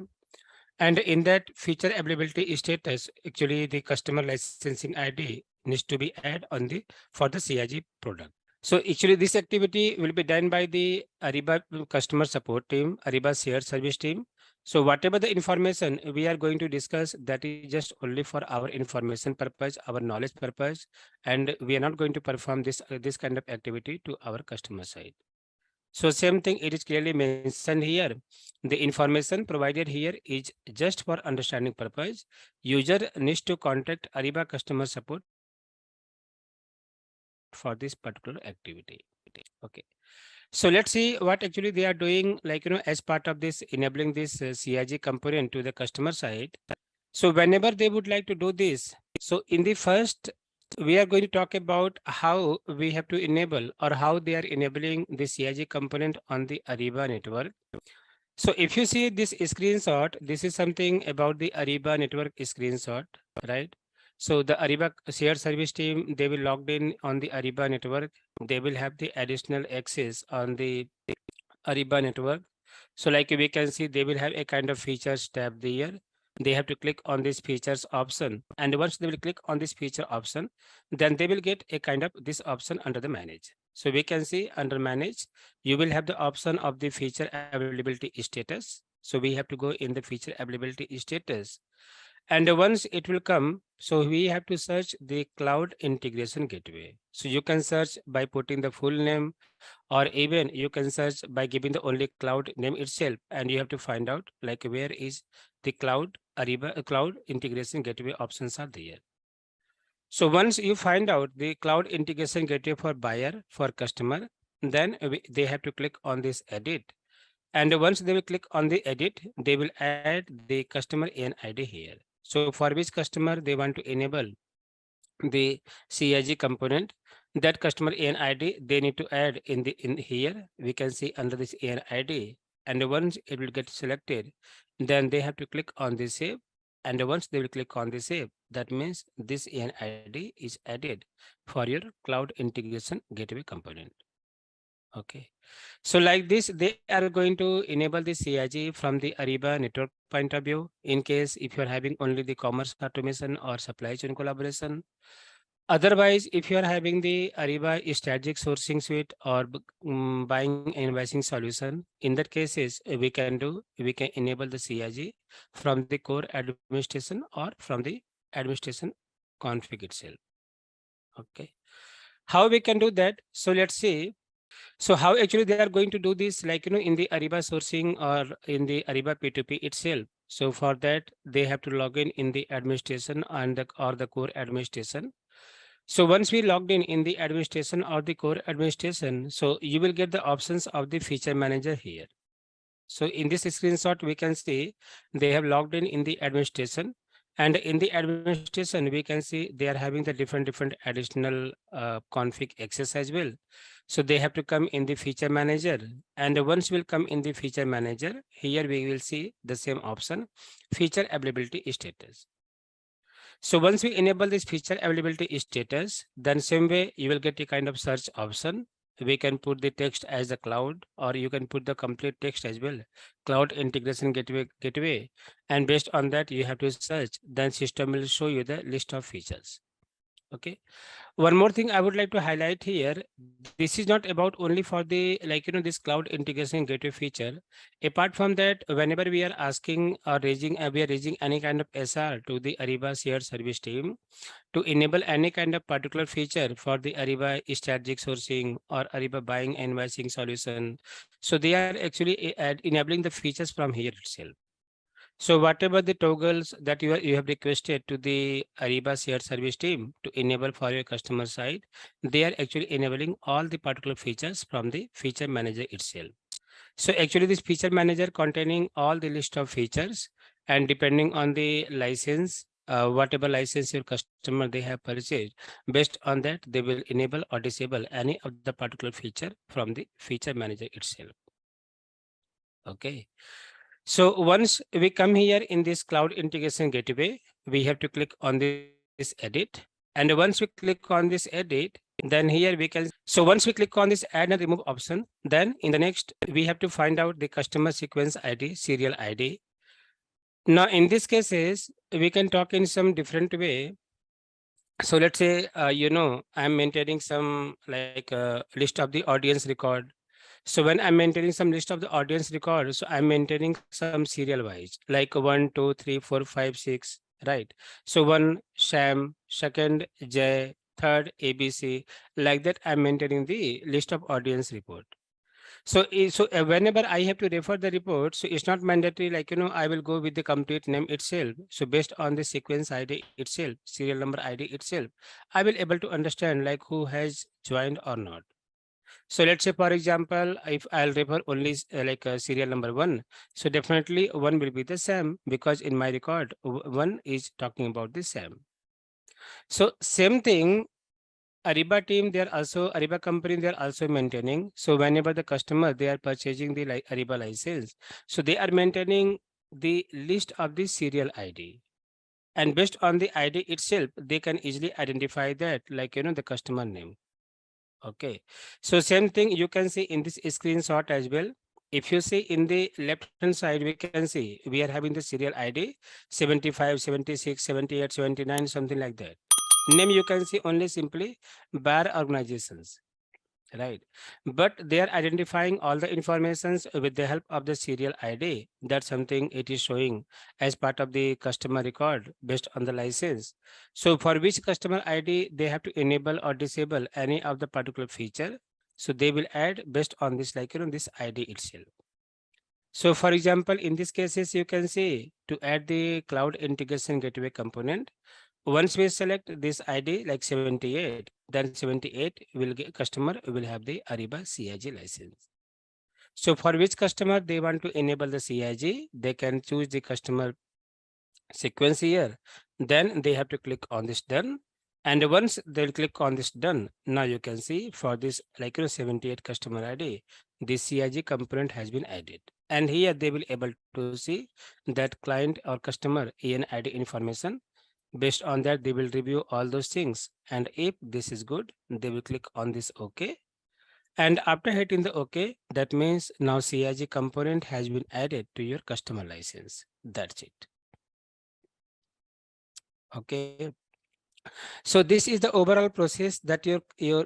And in that feature availability status, actually the customer licensing ID needs to be added on the for the CIG product. So actually this activity will be done by the Ariba customer support team, Ariba shared service team. So whatever the information we are going to discuss, that is just only for our information purpose, our knowledge purpose, and we are not going to perform this kind of activity to our customer side. So same thing, it is clearly mentioned here. The information provided here is just for understanding purpose. User needs to contact Ariba customer support for this particular activity. Okay. So let's see what actually they are doing, like, as part of this enabling this CIG component to the customer side. So whenever they would like to do this, so in the first, we are going to talk about how we have to enable or how they are enabling the CIG component on the Ariba network. So if you see this screenshot, this is something about the Ariba network screenshot, right? So the Ariba shared service team, they will logged in on the Ariba network. They will have the additional access on the Ariba network. So like we can see, they will have a kind of features tab there. They have to click on this features option. And once they will click on this feature option, then they will get a kind of this option under the manage. So we can see under manage, you will have the option of the feature availability status. So we have to go in the feature availability status. And once it will come, so we have to search the cloud integration gateway. So you can search by putting the full name, or even you can search by giving the only cloud name itself, and you have to find out like where is the cloud Ariba cloud integration gateway options are there. So once you find out the cloud integration gateway for buyer, for customer, then they have to click on this edit. And once they will click on the edit, they will add the customer NID here. So for which customer they want to enable the CIG component, that customer NID they need to add in here. We can see under this NID, and once it will get selected, then they have to click on the save. And once they will click on the save, that means this NID is added for your cloud integration gateway component. Okay. So like this, they are going to enable the CIG from the Ariba network point of view. In case if you're having only the commerce automation or supply chain collaboration. Otherwise, if you are having the Ariba strategic sourcing suite or buying and invoicing solution, in that cases, we can enable the CIG from the core administration or from the administration config itself. Okay. How we can do that? So let's see. So how actually they are going to do this, like, in the Ariba sourcing or in the Ariba P2P itself. So for that, they have to log in the administration and or the core administration. So once we logged in the administration or the core administration, so you will get the options of the feature manager here. So in this screenshot, we can see they have logged in the administration, and in the administration, we can see they are having the different additional config access as well. So they have to come in the feature manager, and once we'll come in the feature manager, here we will see the same option, feature availability status. So once we enable this feature availability status, then same way you will get a kind of search option. We can put the text as a cloud, or you can put the complete text as well, cloud integration gateway. And based on that, you have to search, then system will show you the list of features. Okay. One more thing I would like to highlight here, this is not about only for the, like, this cloud integration gateway feature. Apart from that, whenever we are asking or we are raising any kind of SR to the Ariba shared service team to enable any kind of particular feature for the Ariba strategic sourcing or Ariba buying and invoicing solution. So they are actually enabling the features from here itself. So whatever the toggles that you have requested to the Ariba shared service team to enable for your customer side, they are actually enabling all the particular features from the feature manager itself. So actually this feature manager containing all the list of features, and depending on the license, whatever license your customer they have purchased, based on that they will enable or disable any of the particular feature from the feature manager itself. Okay. So once we come here in this cloud integration gateway, we have to click on this edit. And once we click on this edit, then here we can, so once we click on this add and remove option, then in the next, we have to find out the customer sequence ID, serial ID. Now in these cases, we can talk in some different way. So let's say, I'm maintaining some like list of the audience record. So when I'm maintaining some list of the audience records, so I'm maintaining some serial wise, like 1, 2, 3, 4, 5, 6, right? So 1 Sham, second J, third ABC, like that I'm maintaining the list of audience report. So whenever I have to refer the report, so it's not mandatory, like, I will go with the complete name itself. So based on the sequence ID itself, serial number ID itself, I will able to understand like who has joined or not. So let's say, for example, if I'll refer only like serial number one, so definitely one will be the same because in my record, one is talking about the same. So same thing, Ariba team, they are also Ariba company, they are also maintaining. So whenever the customer they are purchasing the Ariba license, so they are maintaining the list of the serial ID. And based on the ID itself, they can easily identify that, like, the customer name. Okay. So same thing you can see in this screenshot as well. If you see in the left hand side, we can see we are having the serial ID 75, 76, 78, 79, something like that. Name you can see only simply bar organizations, right? But they are identifying all the informations with the help of the serial ID. That's something it is showing as part of the customer record based on the license. So for which customer ID they have to enable or disable any of the particular feature. So they will add based on this, like, this ID itself. So for example, in these cases, you can see to add the cloud integration gateway component. Once we select this ID like 78, then 78 will get customer will have the Ariba CIG license. So for which customer they want to enable the CIG, they can choose the customer sequence here. Then they have to click on this done. And once they'll click on this done, now you can see for this like 78 customer ID, the CIG component has been added. And here they will able to see that client or customer EN ID information. Based on that, they will review all those things. And if this is good, they will click on this OK. And after hitting the OK, that means now CIG component has been added to your customer license. That's it. Okay. So this is the overall process that your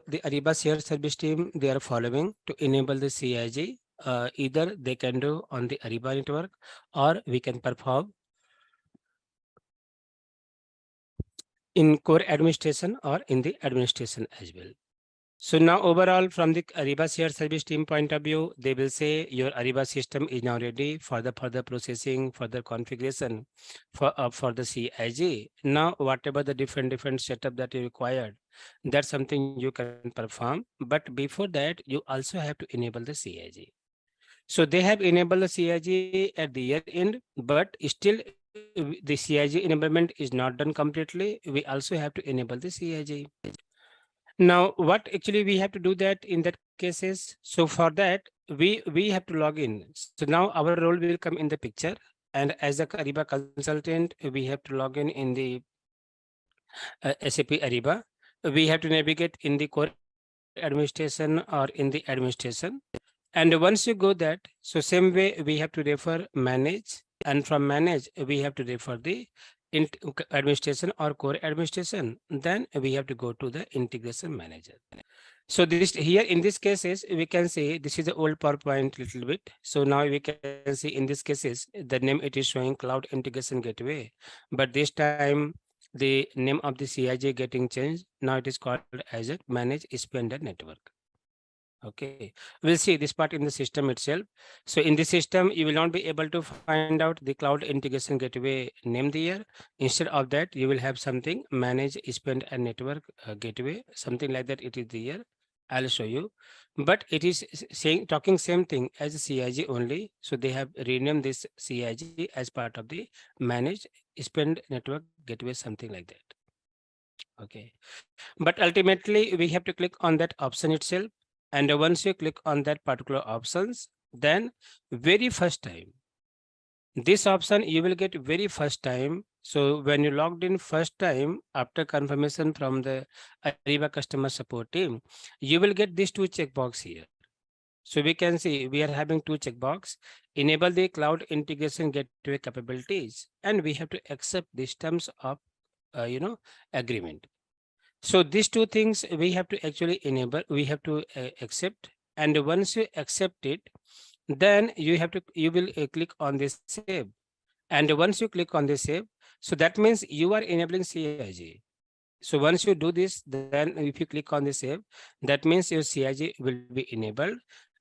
the Ariba shared service team they are following to enable the CIG. Either they can do on the Ariba network or we can perform in core administration or in the administration as well. So now overall from the Ariba shared service team point of view, they will say your Ariba system is now ready for the further processing, further configuration for the CIG. Now whatever the different setup that you required, that's something you can perform. But before that, you also have to enable the CIG. So they have enabled the CIG at the year end, but still the CIG enablement is not done completely. We also have to enable the CIG. Now, what actually we have to do that in that cases? So for that, we have to log in. So now our role will come in the picture. And as a Ariba consultant, we have to log in the SAP Ariba. We have to navigate in the core administration or in the administration. And once you go that, so same way we have to refer manage, and from manage we have to refer the administration or core administration. Then we have to go to the integration manager. So this here in these cases we can say this is the old PowerPoint little bit. So now we can see in these cases the name it is showing cloud integration gateway, but this time the name of the CIJ getting changed. Now it is called as a manage spender network. Okay, we'll see this part in the system itself. So in the system, you will not be able to find out the cloud integration gateway name there. Instead of that, you will have something manage spend and network gateway, something like that. It is there. I'll show you, but it is saying talking same thing as CIG only. So they have renamed this CIG as part of the manage spend network gateway, something like that. Okay, but ultimately we have to click on that option itself. And once you click on that particular options, then very first time, this option you will get very first time. So when you logged in first time after confirmation from the Ariba customer support team, you will get these two checkbox here. So we can see we are having two checkbox, enable the cloud integration gateway capabilities, and we have to accept these terms of agreement. So these two things we have to actually enable, we have to accept. And once you accept it, then you will click on this save. And once you click on this save, so that means you are enabling CIG. So once you do this, then if you click on the save, that means your CIG will be enabled.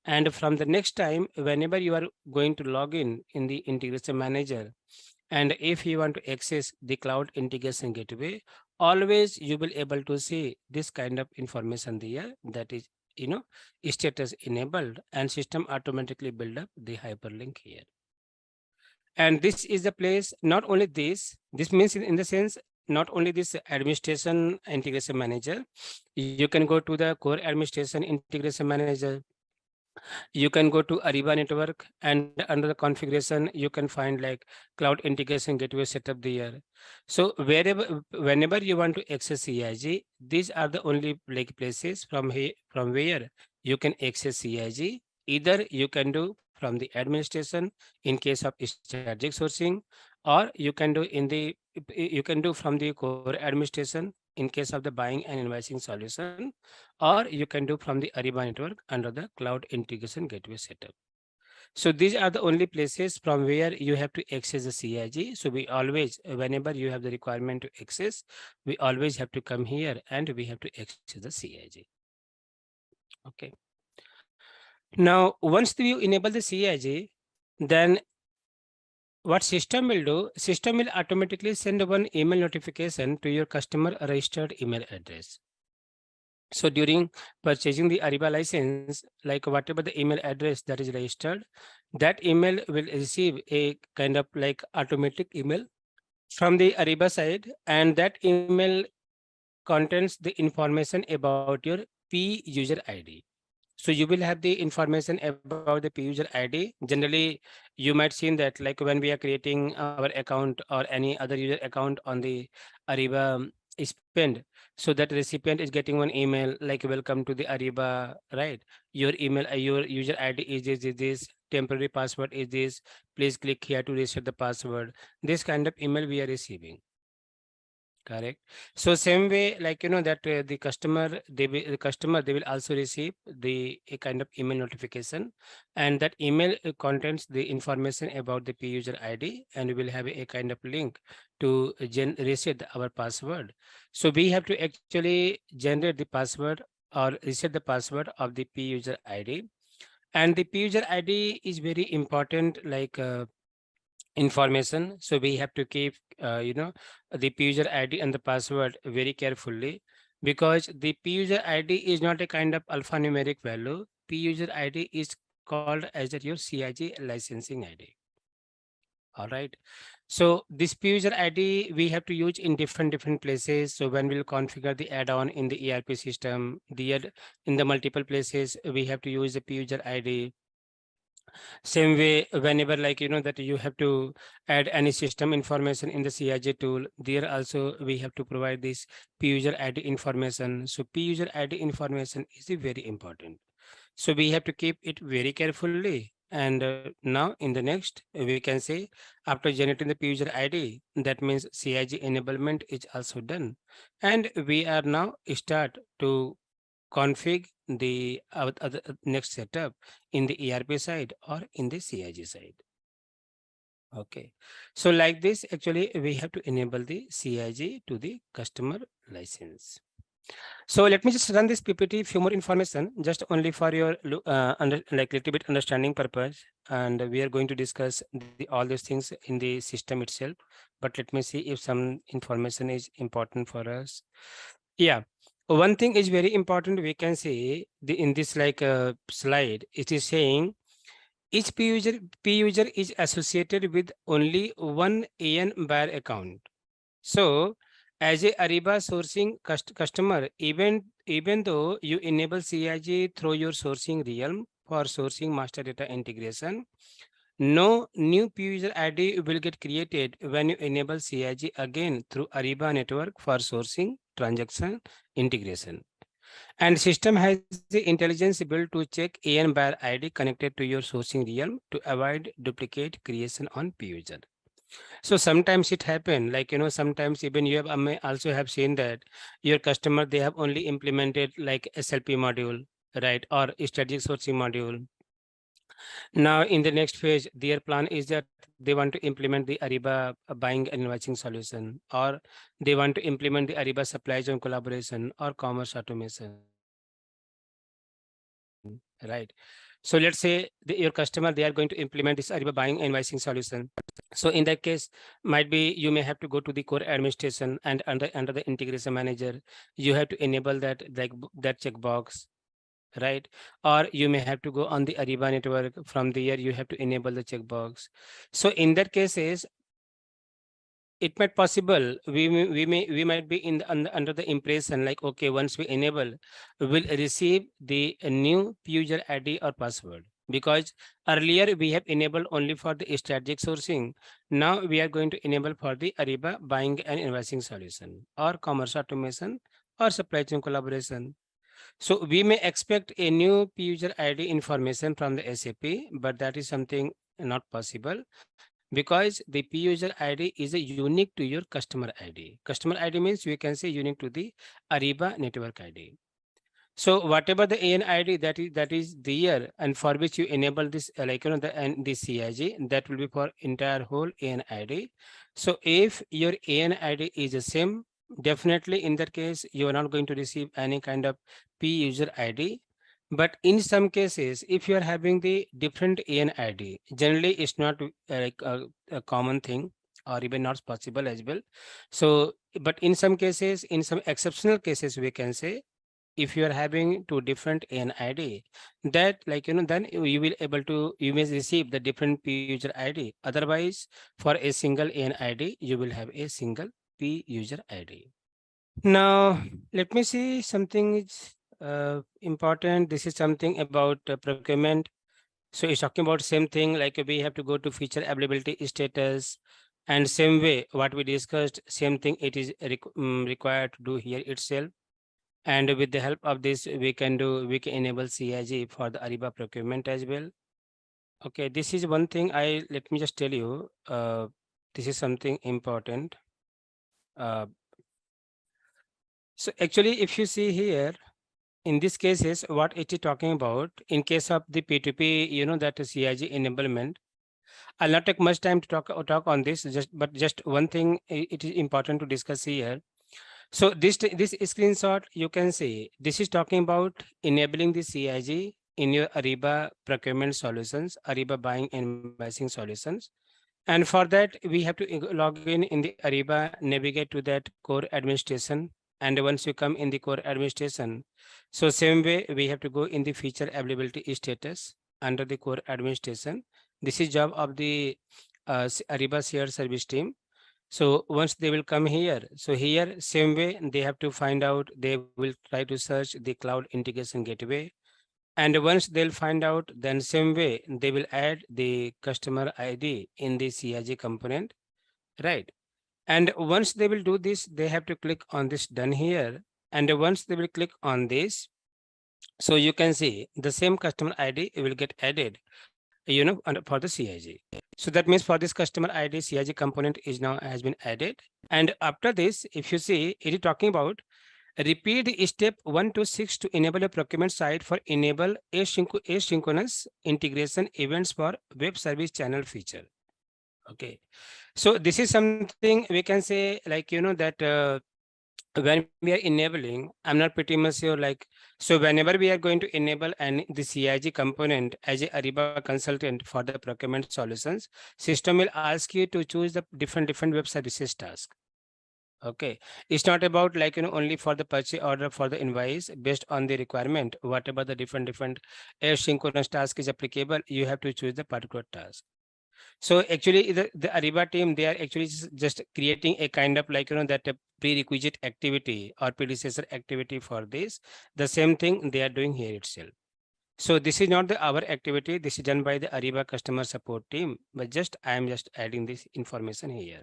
And from the next time, whenever you are going to log in the integration manager, and if you want to access the cloud integration gateway, always you will able to see this kind of information there, that is, status enabled, and system automatically build up the hyperlink here. And this is the place, not only this means in the sense, not only this administration integration manager, you can go to the core administration integration manager, you can go to Ariba network, and under the configuration you can find like cloud integration gateway setup there. So wherever, whenever you want to access CIG, these are the only like places from here, from where you can access CIG. Either you can do from the administration in case of strategic sourcing, or you can do in the, you can do from the core administration in case of the buying and invoicing solution, or you can do from the Ariba network under the cloud integration gateway setup. So these are the only places from where you have to access the CIG. So we always, whenever you have the requirement to access, we always have to come here and we have to access the CIG. Okay. Now, once you enable the CIG, then what system will do, system will automatically send one email notification to your customer registered email address. So during purchasing the Ariba license, like whatever the email address that is registered, that email will receive a kind of like automatic email from the Ariba side, and that email contains the information about your P user ID. So you will have the information about the P user ID. Generally, you might seen that like when we are creating our account or any other user account on the Ariba spend, so that recipient is getting one email like welcome to the Ariba, right? Your email, your user ID is this, temporary password is this, please click here to reset the password. This kind of email we are receiving. Correct. So same way, like that the customer, they will also receive the a kind of email notification, and that email contains the information about the P user ID, and we will have a kind of link to reset our password. So we have to actually generate the password or reset the password of the P user ID, and the P user ID is very important, like information. So we have to keep the P user ID and the password very carefully, because the P user ID is not a kind of alphanumeric value. P user ID is called as your CIG licensing ID. All right. So this P user ID we have to use in different places. So when we'll configure the add-on in the ERP system, in the multiple places we have to use the P user ID. Same way, whenever like that you have to add any system information in the CIG tool, there also we have to provide this P user ID information. So P user ID information is very important. So we have to keep it very carefully. And now in the next, we can say after generating the P user ID, that means CIG enablement is also done. And we are now start to config the other next setup in the ERP side or in the CIG side. Okay, so like this, actually we have to enable the CIG to the customer license. So let me just run this PPT, few more information, just only for your like little bit understanding purpose. And we are going to discuss all these things in the system itself. But let me see if some information is important for us. Yeah, one thing is very important. We can see in this like slide, it is saying each P user is associated with only one AN buyer account. So as a Ariba sourcing customer, even though you enable CIG through your sourcing realm for sourcing master data integration, no new P user ID will get created when you enable CIG again through Ariba network for sourcing transaction integration. And system has the intelligence built to check AN buyer ID connected to your sourcing realm to avoid duplicate creation on P user. So sometimes it happen like sometimes even you have may also have seen that your customer, they have only implemented like SLP module, right, or strategic sourcing module. Now in the next phase, their plan is that they want to implement the Ariba buying and invoicing solution, or they want to implement the Ariba supply chain collaboration or commerce automation, right? So So let's say your customer, they are going to implement this Ariba buying invoicing solution. So in that case, might be you may have to go to the core administration, and under the integration manager, you have to enable that, like that checkbox, right? Or you may have to go on the Ariba network. From there, you have to enable the checkbox. So in that cases, it might possible we might be in under the impression like, okay, once we enable, we will receive the new user ID or password, because earlier we have enabled only for the strategic sourcing. Now we are going to enable for the Ariba buying and invoicing solution, or commerce automation, or supply chain collaboration. So we may expect a new user ID information from the SAP, but that is something not possible, because the P user ID is a unique to your customer ID. Customer ID means we can say unique to the Ariba network ID. So whatever the AN ID that is the year, and for which you enable this, like the and the CIG, that will be for entire whole AN ID. So if your AN ID is the same, definitely in that case you are not going to receive any kind of P user ID. But in some cases, if you are having the different AN ID, generally it's not like a common thing, or even not possible as well. So, but in some cases, in some exceptional cases, we can say, if you are having two different NID, that, like then you will able to, you may receive the different P user ID. Otherwise, for a single NID, you will have a single P user ID. Now let me see something is important. This is something about procurement. So it's talking about same thing, like we have to go to feature availability status, and same way what we discussed, same thing it is required to do here itself. And with the help of this, we can enable CIG for the Ariba procurement as well. Okay, this is one thing let me just tell you, this is something important. Uh, so actually, if you see here, in this cases, what it is talking about, in case of the P2P, that is CIG enablement, I'll not take much time to talk on this, but just one thing it is important to discuss here. So this screenshot, you can see this is talking about enabling the CIG in your Ariba procurement solutions, Ariba buying and invoicing solutions. And for that, we have to log in the Ariba, navigate to that core administration. And once you come in the core administration, so same way we have to go in the feature availability status under the core administration. This is job of the Ariba shared service team. So once they will come here, so here same way they have to find out, they will try to search the cloud integration gateway. And once they'll find out, then same way they will add the customer ID in the CIG component, right? And once they will do this, they have to click on this done here. And once they will click on this, so you can see the same customer ID will get added, for the CIG. So that means for this customer ID, CIG component is now has been added. And after this, if you see, it is talking about repeat step 1 to 6 to enable a procurement site for enable asynchronous integration events for web service channel feature. Okay. So this is something we can say, like, that when we are enabling, I'm not pretty much sure, like, so whenever we are going to enable the CIG component as a Ariba consultant for the procurement solutions, system will ask you to choose the different web services task. Okay, it's not about, like, only for the purchase order, for the invoice, based on the requirement, whatever the different asynchronous task is applicable, you have to choose the particular task. So actually, the Ariba team, they are actually just creating a kind of, like, that prerequisite activity or predecessor activity for this. The same thing they are doing here itself. So this is not our activity. This is done by the Ariba customer support team, but I am just adding this information here.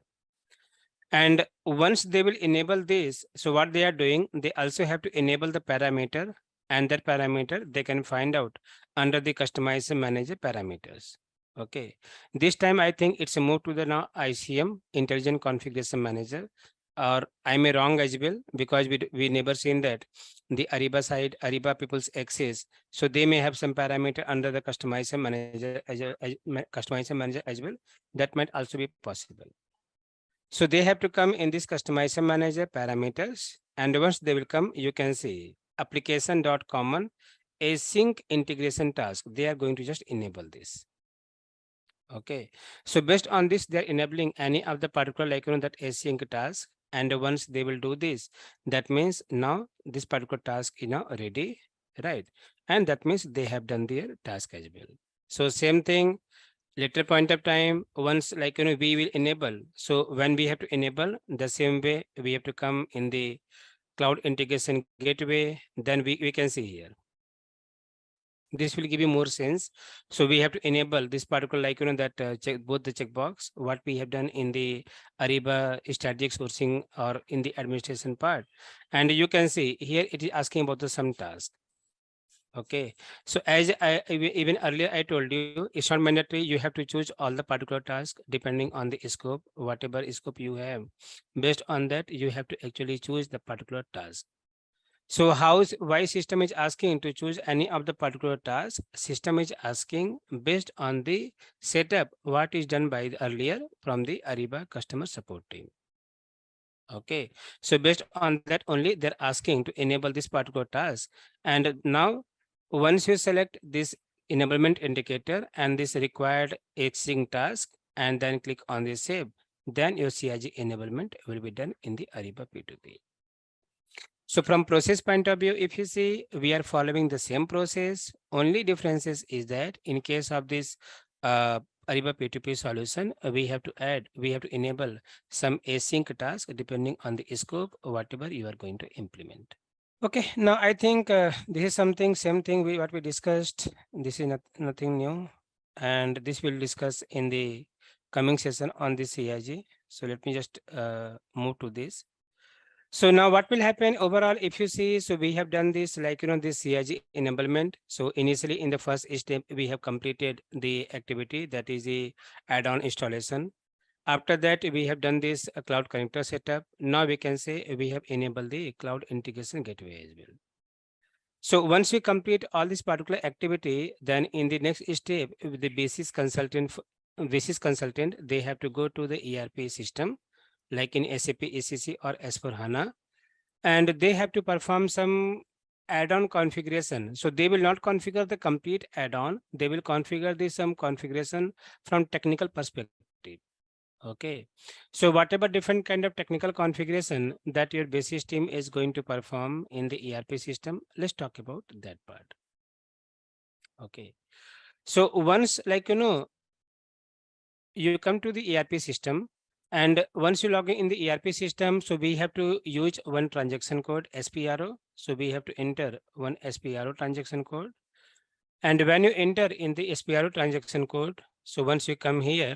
And once they will enable this, so what they are doing, they also have to enable the parameter, and that parameter they can find out under the customizer manager parameters. Okay, this time I think it's a move to the now ICM, intelligent configuration manager, or I may wrong as well, because we never seen that the Ariba side, Ariba people's access, so they may have some parameter under the customizer manager as well. That might also be possible. So they have to come in this customizer manager parameters, and once they will come, you can see application.common async integration task, they are going to just enable this. Okay, so based on this, they are enabling any of the particular that async task. And once they will do this, that means now this particular task is now ready, right? And that means they have done their task as well. So same thing, later point of time, once we will enable. So when we have to enable, the same way we have to come in the cloud integration gateway, then we can see here. This will give you more sense. So we have to enable this particular that check both the checkbox what we have done in the Ariba strategic sourcing or in the administration part. And you can see here it is asking about the some task. Okay, so as even earlier I told you, it's not mandatory you have to choose all the particular task depending on the scope, whatever scope you have. Based on that, you have to actually choose the particular task. So why system is asking to choose any of the particular task? System is asking based on the setup what is done by the earlier from the Ariba customer support team. Okay, so based on that only they're asking to enable this particular task. And now once you select this enablement indicator and this required async task and then click on the save, then your CIG enablement will be done in the Ariba P2P. So from process point of view, if you see, we are following the same process. Only differences is that in case of this Ariba P2P solution, we have to enable some async task depending on the scope, whatever you are going to implement. Okay, now I think this is same thing what we discussed. This is nothing new. And this will discuss in the coming session on the CIG. So let me just move to this. So now what will happen overall, if you see, so we have done this this CIG enablement. So initially in the first step, we have completed the activity that is the add-on installation. After that, we have done this cloud connector setup. Now we can say we have enabled the cloud integration gateway as well. So once we complete all this particular activity, then in the next step, the basis consultant, they have to go to the ERP system like in SAP ECC or S/4HANA, and they have to perform some add-on configuration. So they will not configure the complete add-on. They will configure some configuration from technical perspective. Okay. So whatever different kind of technical configuration that your basis team is going to perform in the ERP system, let's talk about that part. Okay. So once you come to the ERP system, and once you log in the ERP system, so we have to use one transaction code SPRO. So we have to enter one SPRO transaction code. And when you enter in the SPRO transaction code, so once you come here,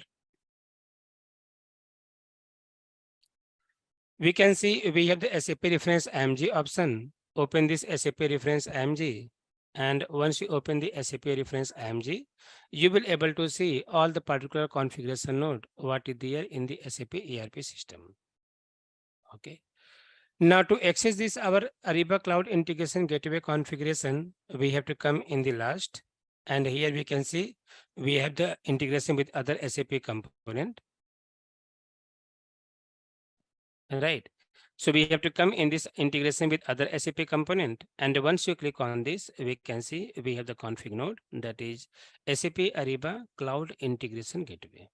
we can see we have the SAP reference IMG option. Open this SAP reference IMG. And once you open the SAP reference IMG, you will able to see all the particular configuration node, what is there in the SAP ERP system. Okay. Now to access this, our Ariba Cloud Integration Gateway configuration, we have to come in the last. And here we can see we have the integration with other SAP component. Right. So we have to come in this integration with other SAP component. And once you click on this, we can see we have the config node that is SAP Ariba Cloud Integration Gateway.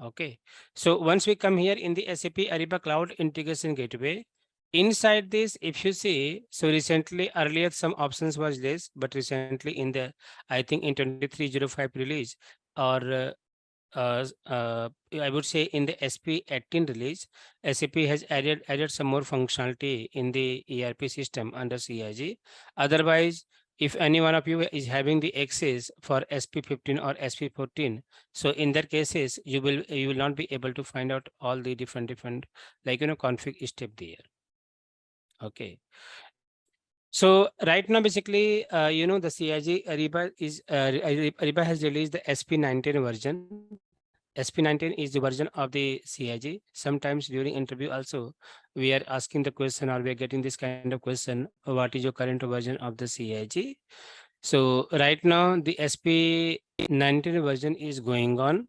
Okay. So once we come here in the SAP Ariba Cloud Integration Gateway, inside this, if you see, so recently earlier some options was this, but recently in the, I think in 2305 release or I would say in the SP18 release, SAP has added some more functionality in the ERP system under CIG. Otherwise, if any one of you is having the access for SP15 or SP14, so in that cases, you will not be able to find out all the different config step there. Okay. So right now, basically, the CIG Ariba has released the SP19 version. SP19 is the version of the CIG. Sometimes during interview also, we are asking the question or we are getting this kind of question, what is your current version of the CIG? So right now, the SP19 version is going on.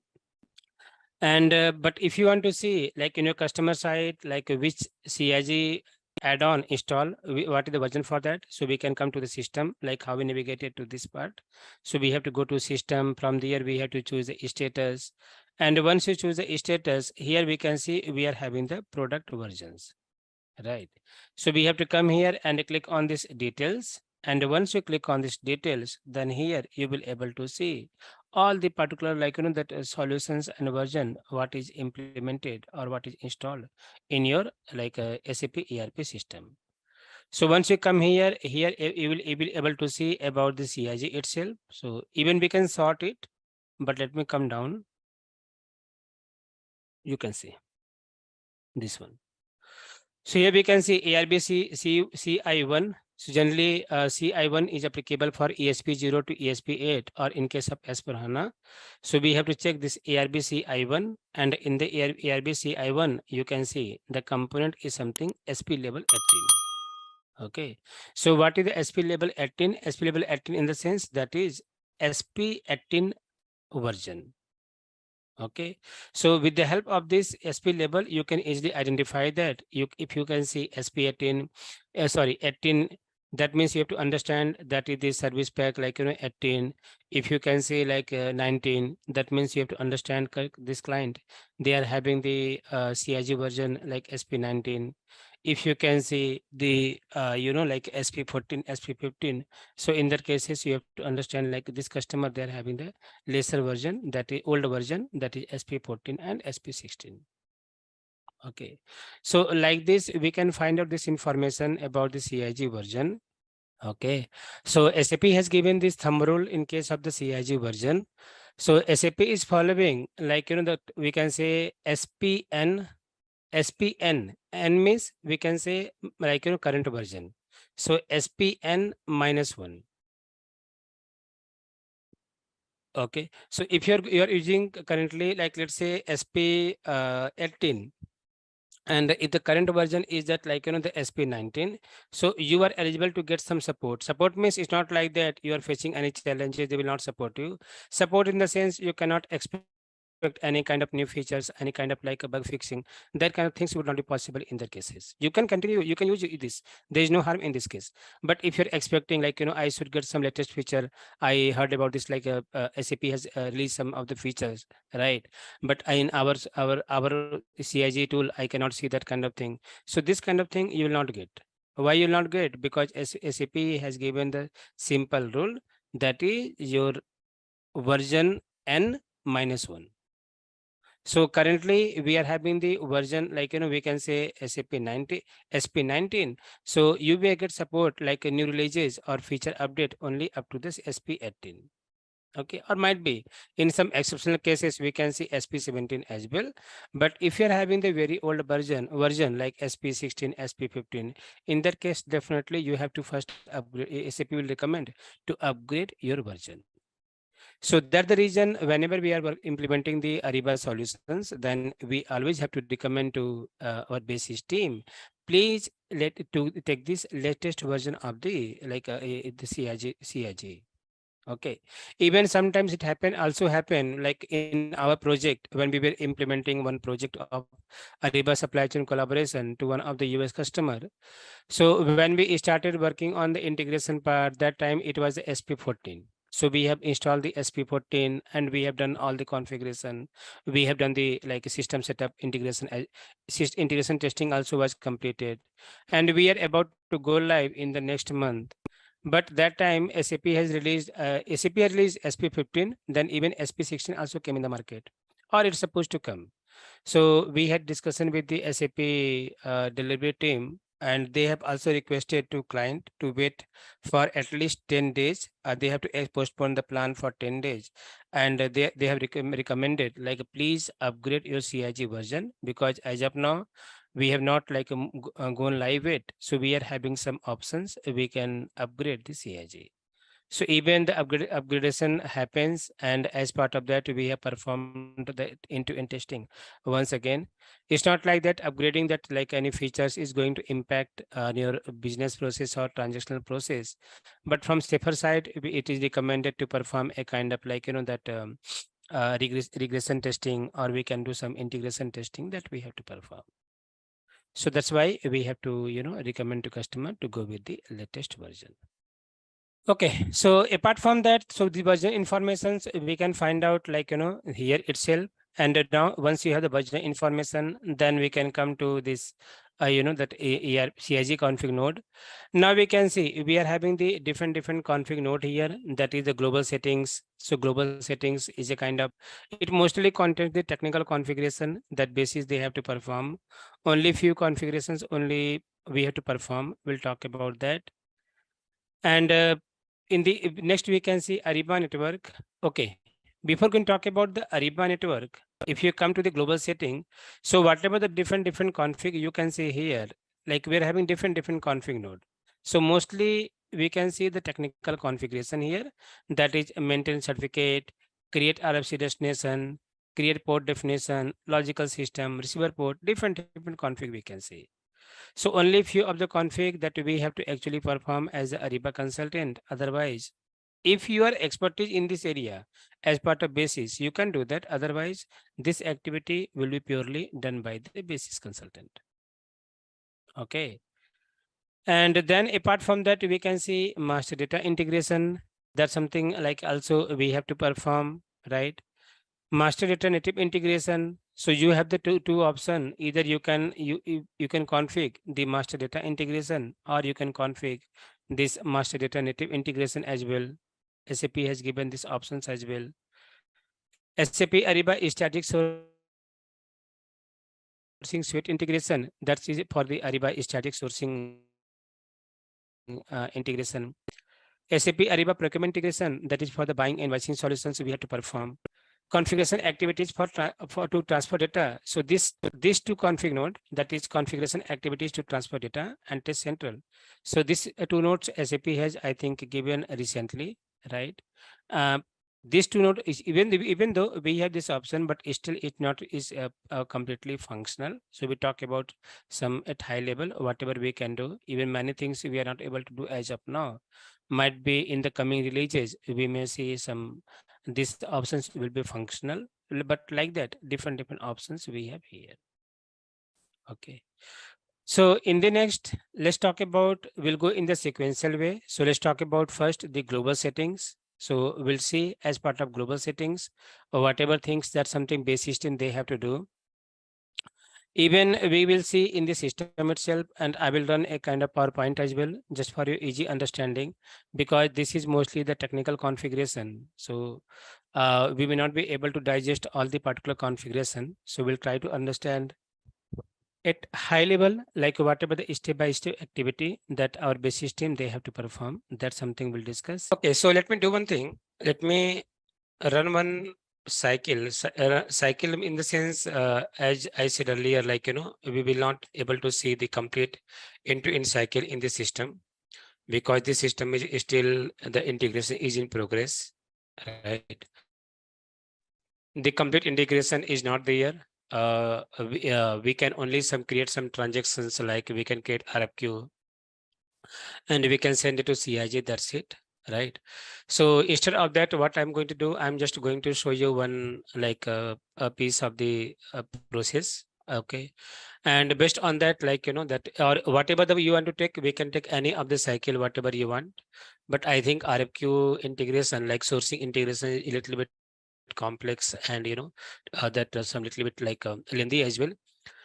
And but if you want to see like in your customer side, like which CIG add-on install, what is the version for that? So we can come to the system, like how we navigated to this part. So we have to go to system. From there we have to choose the status, and once you choose the status, here we can see we are having the product versions, right? So we have to come here and click on this details, and once you click on this details, then here you will able to see all the particular, like that solutions and version what is implemented or what is installed in your like SAP ERP system. So once you come here, you will be able to see about the CIG itself. So even we can sort it, but let me come down. You can see this one. So here we can see ARB CI1. So generally CI1 is applicable for ESP0 to ESP8 or in case of S/4HANA. So we have to check this ARB CI1, and in the ARB CI1 you can see the component is something SP level 18. Okay, so what is the SP level 18? SP level 18 in the sense that is SP18 version. Okay, so with the help of this SP label, you can easily identify that. If you can see SP18, sorry, 18, that means you have to understand that it is service pack like 18. If you can say like 19, that means you have to understand this client. They are having the CIG version like SP19. If you can see the like SP14, SP15. So in that cases, you have to understand like this customer, they are having the lesser version, that is old version, that is SP14 and SP16. Okay, so like this we can find out this information about the CIG version. Okay, so SAP has given this thumb rule in case of the CIG version. So SAP is following like that we can say SPN. N means we can say like current version. So SPN -1. Okay, so if you're using currently like let's say SP 18, and if the current version is that like the SP19, so you are eligible to get some support means it's not like that you are facing any challenges, they will not support you. Support in the sense you cannot expect any kind of new features, any kind of like a bug fixing, that kind of things would not be possible in their cases. You can continue, you can use this, there is no harm in this case. But if you're expecting like I should get some latest feature, I heard about this like SAP has released some of the features, right? But in our CIG tool, I cannot see that kind of thing. So this kind of thing you will not get. Why you will not get? Because SAP has given the simple rule, that is your version N-1. So currently we are having the version like we can say SAP 90 SP19. So you may get support like a new releases or feature update only up to this SP18. Okay, or might be in some exceptional cases we can see SP17 as well. But if you're having the very old version like SP16, SP15, in that case definitely you have to first upgrade. SAP will recommend to upgrade your version. So that's the reason whenever we are implementing the Ariba solutions, then we always have to recommend to our basis team, please to take this latest version of the like the CIG. Okay, even sometimes it also happen like in our project when we were implementing one project of Ariba supply chain collaboration to one of the US customer. So when we started working on the integration part, that time it was the SP14. So we have installed the SP14 and we have done all the configuration. We have done the like system setup integration. Integration testing also was completed, and we are about to go live in the next month. But that time SAP has released SP15, then even SP16 also came in the market, or it's supposed to come. So we had discussion with the SAP delivery team, and they have also requested to client to wait for at least 10 days. They have to postpone the plan for 10 days. And they have recommended like, please upgrade your CIG version, because as of now, we have not like gone live yet. So we are having some options. We can upgrade the CIG. So even the upgradation happens, and as part of that, we have performed the end-to-end testing once again. It's not like that upgrading that like any features is going to impact your business process or transactional process. But from safer side, it is recommended to perform a kind of like that regression testing, or we can do some integration testing that we have to perform. So that's why we have to, recommend to customer to go with the latest version. Okay, so apart from that, so the version informations we can find out like, here itself. And now once you have the version information, then we can come to this, that CIG config node. Now we can see we are having the different config node here. That is the global settings. So global settings is a kind of, it mostly contains the technical configuration that basis they have to perform. Only few configurations only we have to perform. We'll talk about that. And in the next we can see Ariba network. Okay, before we can talk about the Ariba network, if you come to the global setting, so whatever the different config you can see here, like we're having different config node. So mostly we can see the technical configuration here, that is maintain certificate, create RFC destination, create port definition, logical system, receiver port, different config we can see. So only few of the config that we have to actually perform as a Ariba consultant. Otherwise, if you are expertise in this area as part of basis, you can do that. Otherwise, this activity will be purely done by the basis consultant. Okay. And then apart from that, we can see master data integration. That's something like also we have to perform, right? Master data native integration. So you have the two option. Either you can config the master data integration, or you can config this master data native integration as well. SAP has given these options as well. SAP Ariba static sourcing suite integration. That's for the Ariba static sourcing integration. SAP Ariba procurement integration, that is for the buying and invoicing solutions we have to perform. Configuration activities for to transfer data. So these two config node, that is configuration activities to transfer data and test central. So these two nodes SAP has, I think, given recently, right? Uh, these two nodes is even though we have this option, but still it not is completely functional. So we talk about some at high level, whatever we can do. Even many things we are not able to do as of now. Might be in the coming releases, we may see some these options will be functional, but like that, different options we have here. Okay. So in the next, let's talk about, we'll go in the sequential way. So let's talk about first the global settings. So we'll see as part of global settings, or whatever things that something base system they have to do. Even we will see in the system itself, and I will run a kind of PowerPoint as well, just for your easy understanding, because this is mostly the technical configuration. So we may not be able to digest all the particular configuration. So we'll try to understand at high level, like whatever the step-by-step activity that our base system they have to perform. That's something we'll discuss. Okay, so let me do one thing. Let me run one cycle in the sense, as I said earlier, like, we will not able to see the complete end-to-end cycle in the system, because the system is still, the integration is in progress, right? The complete integration is not there. We can only create some transactions, like we can create RFQ and we can send it to CIG, that's it, right? So instead of that, what I'm going to do, I'm just going to show you one, like a piece of the process. Okay. And based on that, like, that, or whatever the you want to take, we can take any of the cycle, whatever you want. But I think RFQ integration, like sourcing integration, is a little bit complex, and that some little bit like lengthy as well.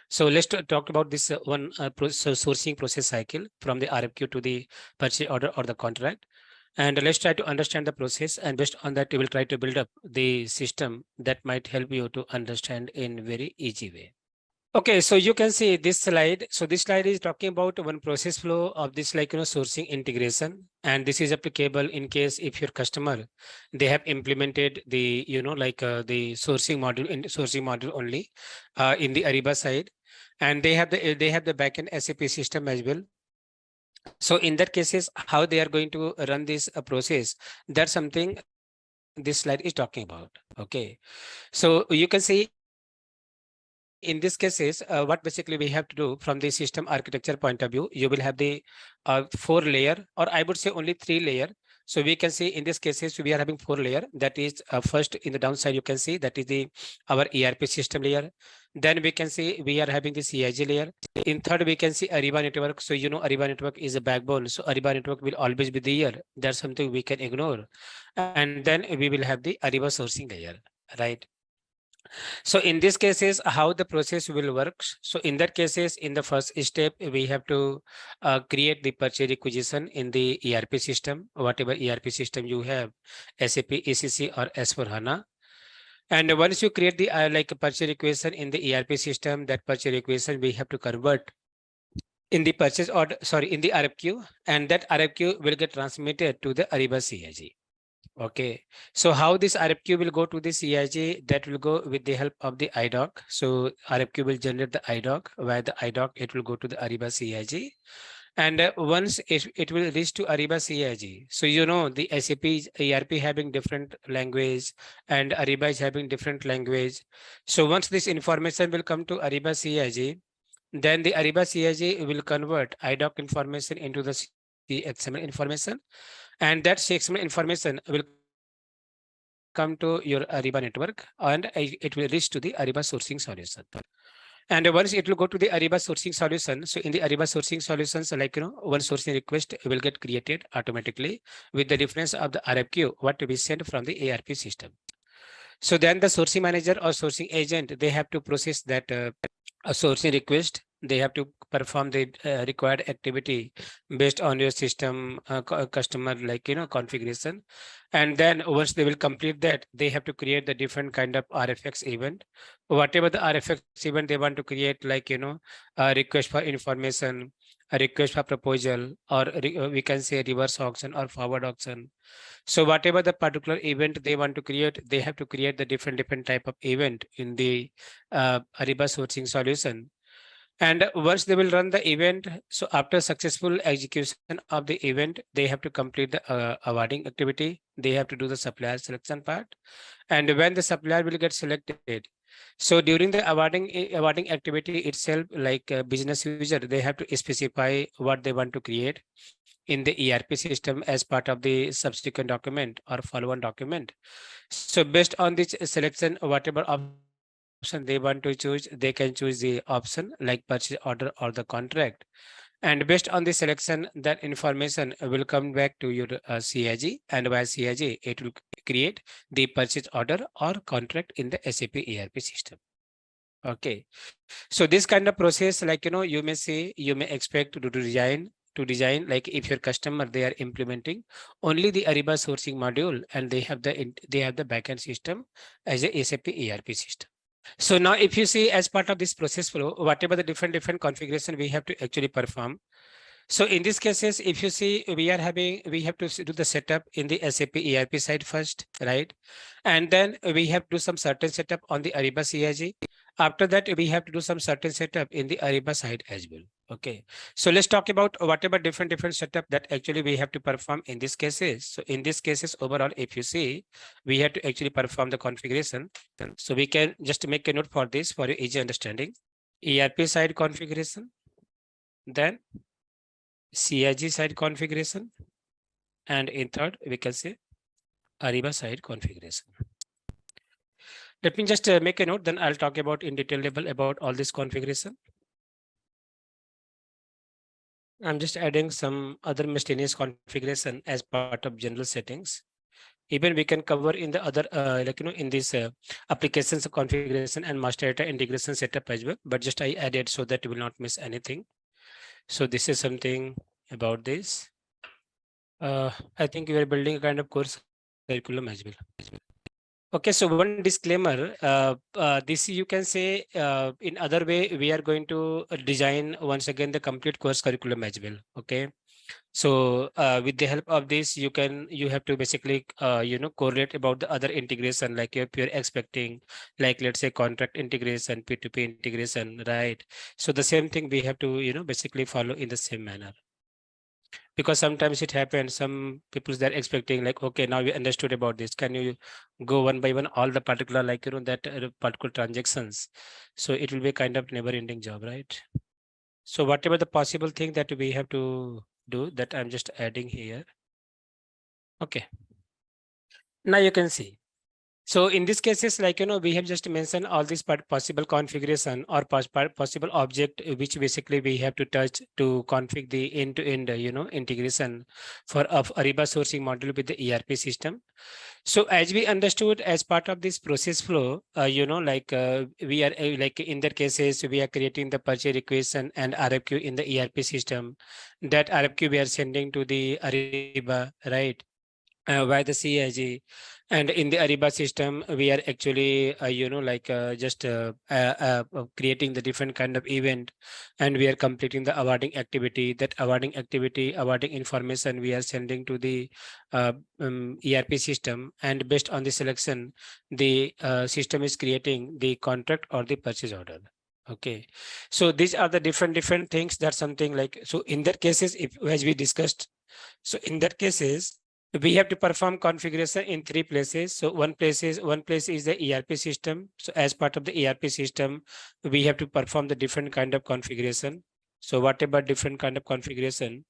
So let's talk about this one sourcing process cycle from the RFQ to the purchase order or the contract. And let's try to understand the process, and based on that, we will try to build up the system that might help you to understand in very easy way. Okay, so you can see this slide. So this slide is talking about one process flow of this, like, sourcing integration. And this is applicable in case if your customer, they have implemented the, like the sourcing module only in the Ariba side. And they have the backend SAP system as well. So in that cases, how they are going to run this process, that's something this slide is talking about. Okay. So you can see in this cases, what basically we have to do from the system architecture point of view, you will have the 4 layer, or I would say only 3 layer. So So we can see in this cases, we are having 4 layers. That is first in the downside, you can see that is the our ERP system layer. Then we can see we are having the CIG layer. In third, we can see Ariba Network. So, you know, Ariba Network is a backbone. So Ariba Network will always be there. That's something we can ignore. And then we will have the Ariba sourcing layer, right? So in these cases, how the process will work. So in that cases, in the first step, we have to create the purchase requisition in the ERP system, whatever ERP system you have, SAP, ECC or S4HANA. And once you create the like a purchase requisition in the ERP system, that purchase requisition we have to convert in the purchase order, sorry, in the RFQ, and that RFQ will get transmitted to the Ariba CIG. Okay, so how this RFQ will go to the CIG, that will go with the help of the IDOC. So RFQ will generate the IDOC, where the IDOC, it will go to the Ariba CIG. And once it will reach to Ariba CIG. So, you know, the SAP ERP having different language and Ariba is having different language. So once this information will come to Ariba CIG, then the Ariba CIG will convert IDOC information into the XML information. And that XML information will come to your Ariba network and it will reach to the Ariba sourcing solution. And once it will go to the Ariba sourcing solution, so in the Ariba sourcing solutions, like, you know, one sourcing request will get created automatically with the reference of the RFQ, what we send from the ARP system. So then the sourcing manager or sourcing agent, they have to process that a sourcing request. They have to perform the required activity based on your system customer, like, you know, configuration. And then once they will complete that, they have to create the different kind of RFX event, whatever the RFX event they want to create, like, you know, a request for information, a request for proposal, or we can say reverse auction or forward auction. So whatever the particular event they want to create, they have to create the different type of event in the Ariba sourcing solution. And once they will run the event, so after successful execution of the event, they have to complete the awarding activity. They have to do the supplier selection part. And when the supplier will get selected, so during the awarding activity itself, like business user, they have to specify what they want to create in the ERP system as part of the subsequent document or follow-on document. So based on this selection, whatever option they want to choose, they can choose the option like purchase order or the contract. And based on the selection, that information will come back to your CIG, and via CIG, it will create the purchase order or contract in the SAP ERP system. Okay, so this kind of process, like, you know, you may say, you may expect to design, like if your customer, they are implementing only the Ariba sourcing module and they have the backend system as a SAP ERP system. So now if you see as part of this process flow, whatever the different configuration we have to actually perform. So in these cases, if you see, we have to do the setup in the SAP ERP side first, right? And then we have to do some certain setup on the Ariba CIG. After that, we have to do some certain setup in the Ariba side as well. Okay. So let's talk about whatever different setup that actually we have to perform in these cases. So in these cases, overall, if you see, we have to actually perform the configuration. So we can just make a note for this for your easy understanding. ERP side configuration, then CIG side configuration, and in third, we can say Ariba side configuration. Let me just make a note, then I'll talk about in detail level about all this configuration. I'm just adding some other miscellaneous configuration as part of general settings. Even we can cover in the other, like, you know, in this applications configuration and master data integration setup as well, but just I added so that you will not miss anything. So this is something about this. I think we are building a kind of course curriculum as well. Okay, so one disclaimer, this you can say in other way, we are going to design once again the complete course curriculum as well. Okay, so with the help of this, you have to basically you know, correlate about the other integration, like if you're expecting, like let's say contract integration, P2P integration, right? So the same thing we have to, you know, basically follow in the same manner. Because sometimes it happens, some people they're expecting like, okay, now we understood about this, can you go one by one all the particular, like, you know, that particular transactions. So it will be kind of never ending job, right? So whatever the possible thing that we have to do, that I'm just adding here. Okay. Now you can see. So in these cases, like, we have just mentioned all these possible configuration or possible object, which basically we have to touch to configure the end-to-end, integration of Ariba sourcing module with the ERP system. So as we understood, as part of this process flow, we are like in their cases, we are creating the purchase request and RFQ in the ERP system. That RFQ we are sending to the Ariba, right? By the CIG, and in the Ariba system, we are actually, just creating the different kind of event, and we are completing the awarding activity. That awarding information, we are sending to the ERP system, and based on the selection, the system is creating the contract or the purchase order. Okay, so these are the different things. That's something like, so in that cases, if as we discussed, so in that cases, we have to perform configuration in three places. So one place is the ERP system. So as part of the ERP system, we have to perform the different kind of configuration. So what about different kind of configuration?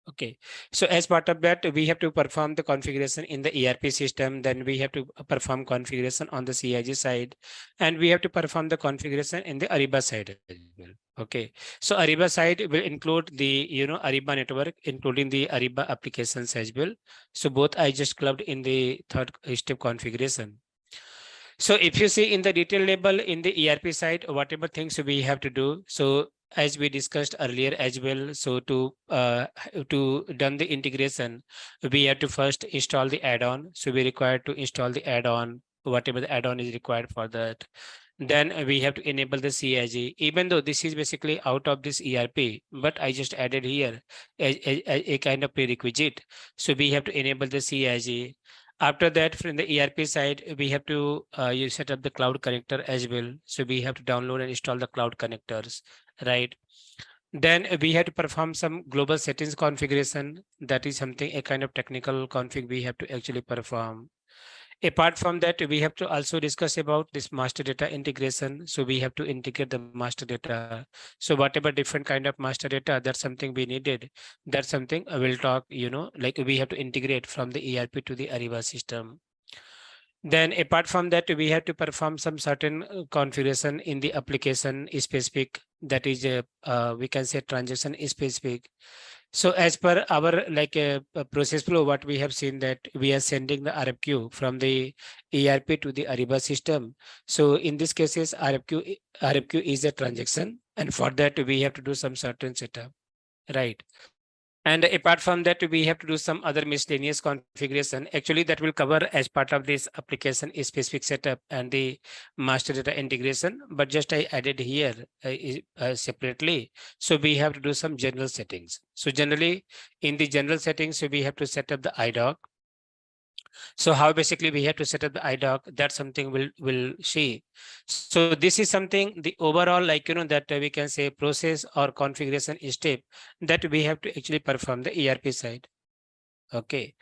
Okay, so as part of that, we have to perform the configuration in the ERP system. Then we have to perform configuration on the CIG side, and we have to perform the configuration in the Ariba side as well. Okay, so Ariba side will include the Ariba network, including the Ariba applications as well. So both I just clubbed in the third step configuration. So if you see in the detail label in the ERP side, whatever things we have to do. So as we discussed earlier as well, so to done the integration, we have to first install the add-on. So we require to install the add-on, whatever the add-on is required for that. Then we have to enable the CIG, even though this is basically out of this ERP, but I just added here a kind of prerequisite. So we have to enable the CIG. After that, from the ERP side, we have to you set up the cloud connector as well. So we have to download and install the cloud connectors, right? Then we have to perform some global settings configuration. That is something, a kind of technical config we have to actually perform. Apart from that, we have to also discuss about this master data integration. So we have to integrate the master data. So whatever different kind of master data, that's something we needed. That's something I will talk, like we have to integrate from the ERP to the Ariba system. Then apart from that, we have to perform some certain configuration in the application specific, that is, we can say transaction specific. So as per our process flow, what we have seen that we are sending the RFQ from the ERP to the Ariba system. So in this cases, RFQ is a transaction, and for that we have to do some certain setup, right? And apart from that, we have to do some other miscellaneous configuration. Actually, that will cover as part of this application specific setup and the master data integration. But just I added here separately. So we have to do some general settings. So generally, in the general settings, so we have to set up the IDOC. So how basically we have to set up the IDOC, that's something we'll see. So this is something, the overall, that we can say process or configuration step that we have to actually perform the ERP side. Okay.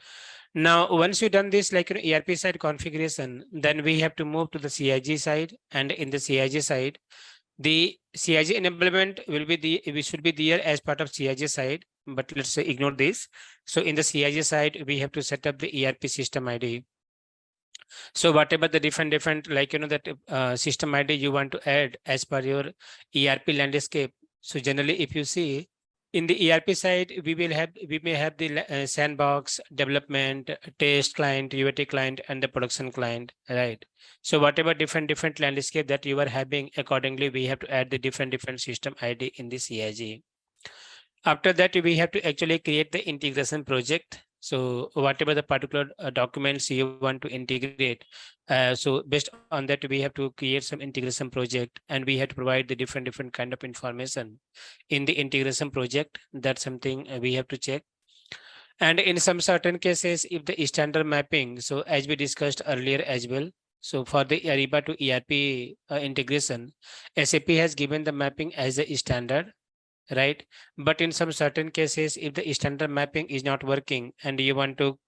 Now, once you've done this, ERP side configuration, then we have to move to the CIG side. And in the CIG side, the CIG enablement we should be there as part of CIG side, but let's say ignore this. So in the CIG side, we have to set up the ERP system ID. So whatever the different that system ID you want to add as per your ERP landscape. So generally, if you see in the ERP side, we may have the sandbox, development, test client, UAT client, and the production client, right? So whatever different landscape that you are having, accordingly, we have to add the different system ID in the CIG. After that, we have to actually create the integration project. So whatever the particular documents you want to integrate, so based on that, we have to create some integration project, and we have to provide the different kind of information in the integration project. That's something we have to check. And in some certain cases, if the standard mapping, so as we discussed earlier as well, so for the Ariba to ERP integration, SAP has given the mapping as a standard, right? But in some certain cases, if the standard mapping is not working and you want to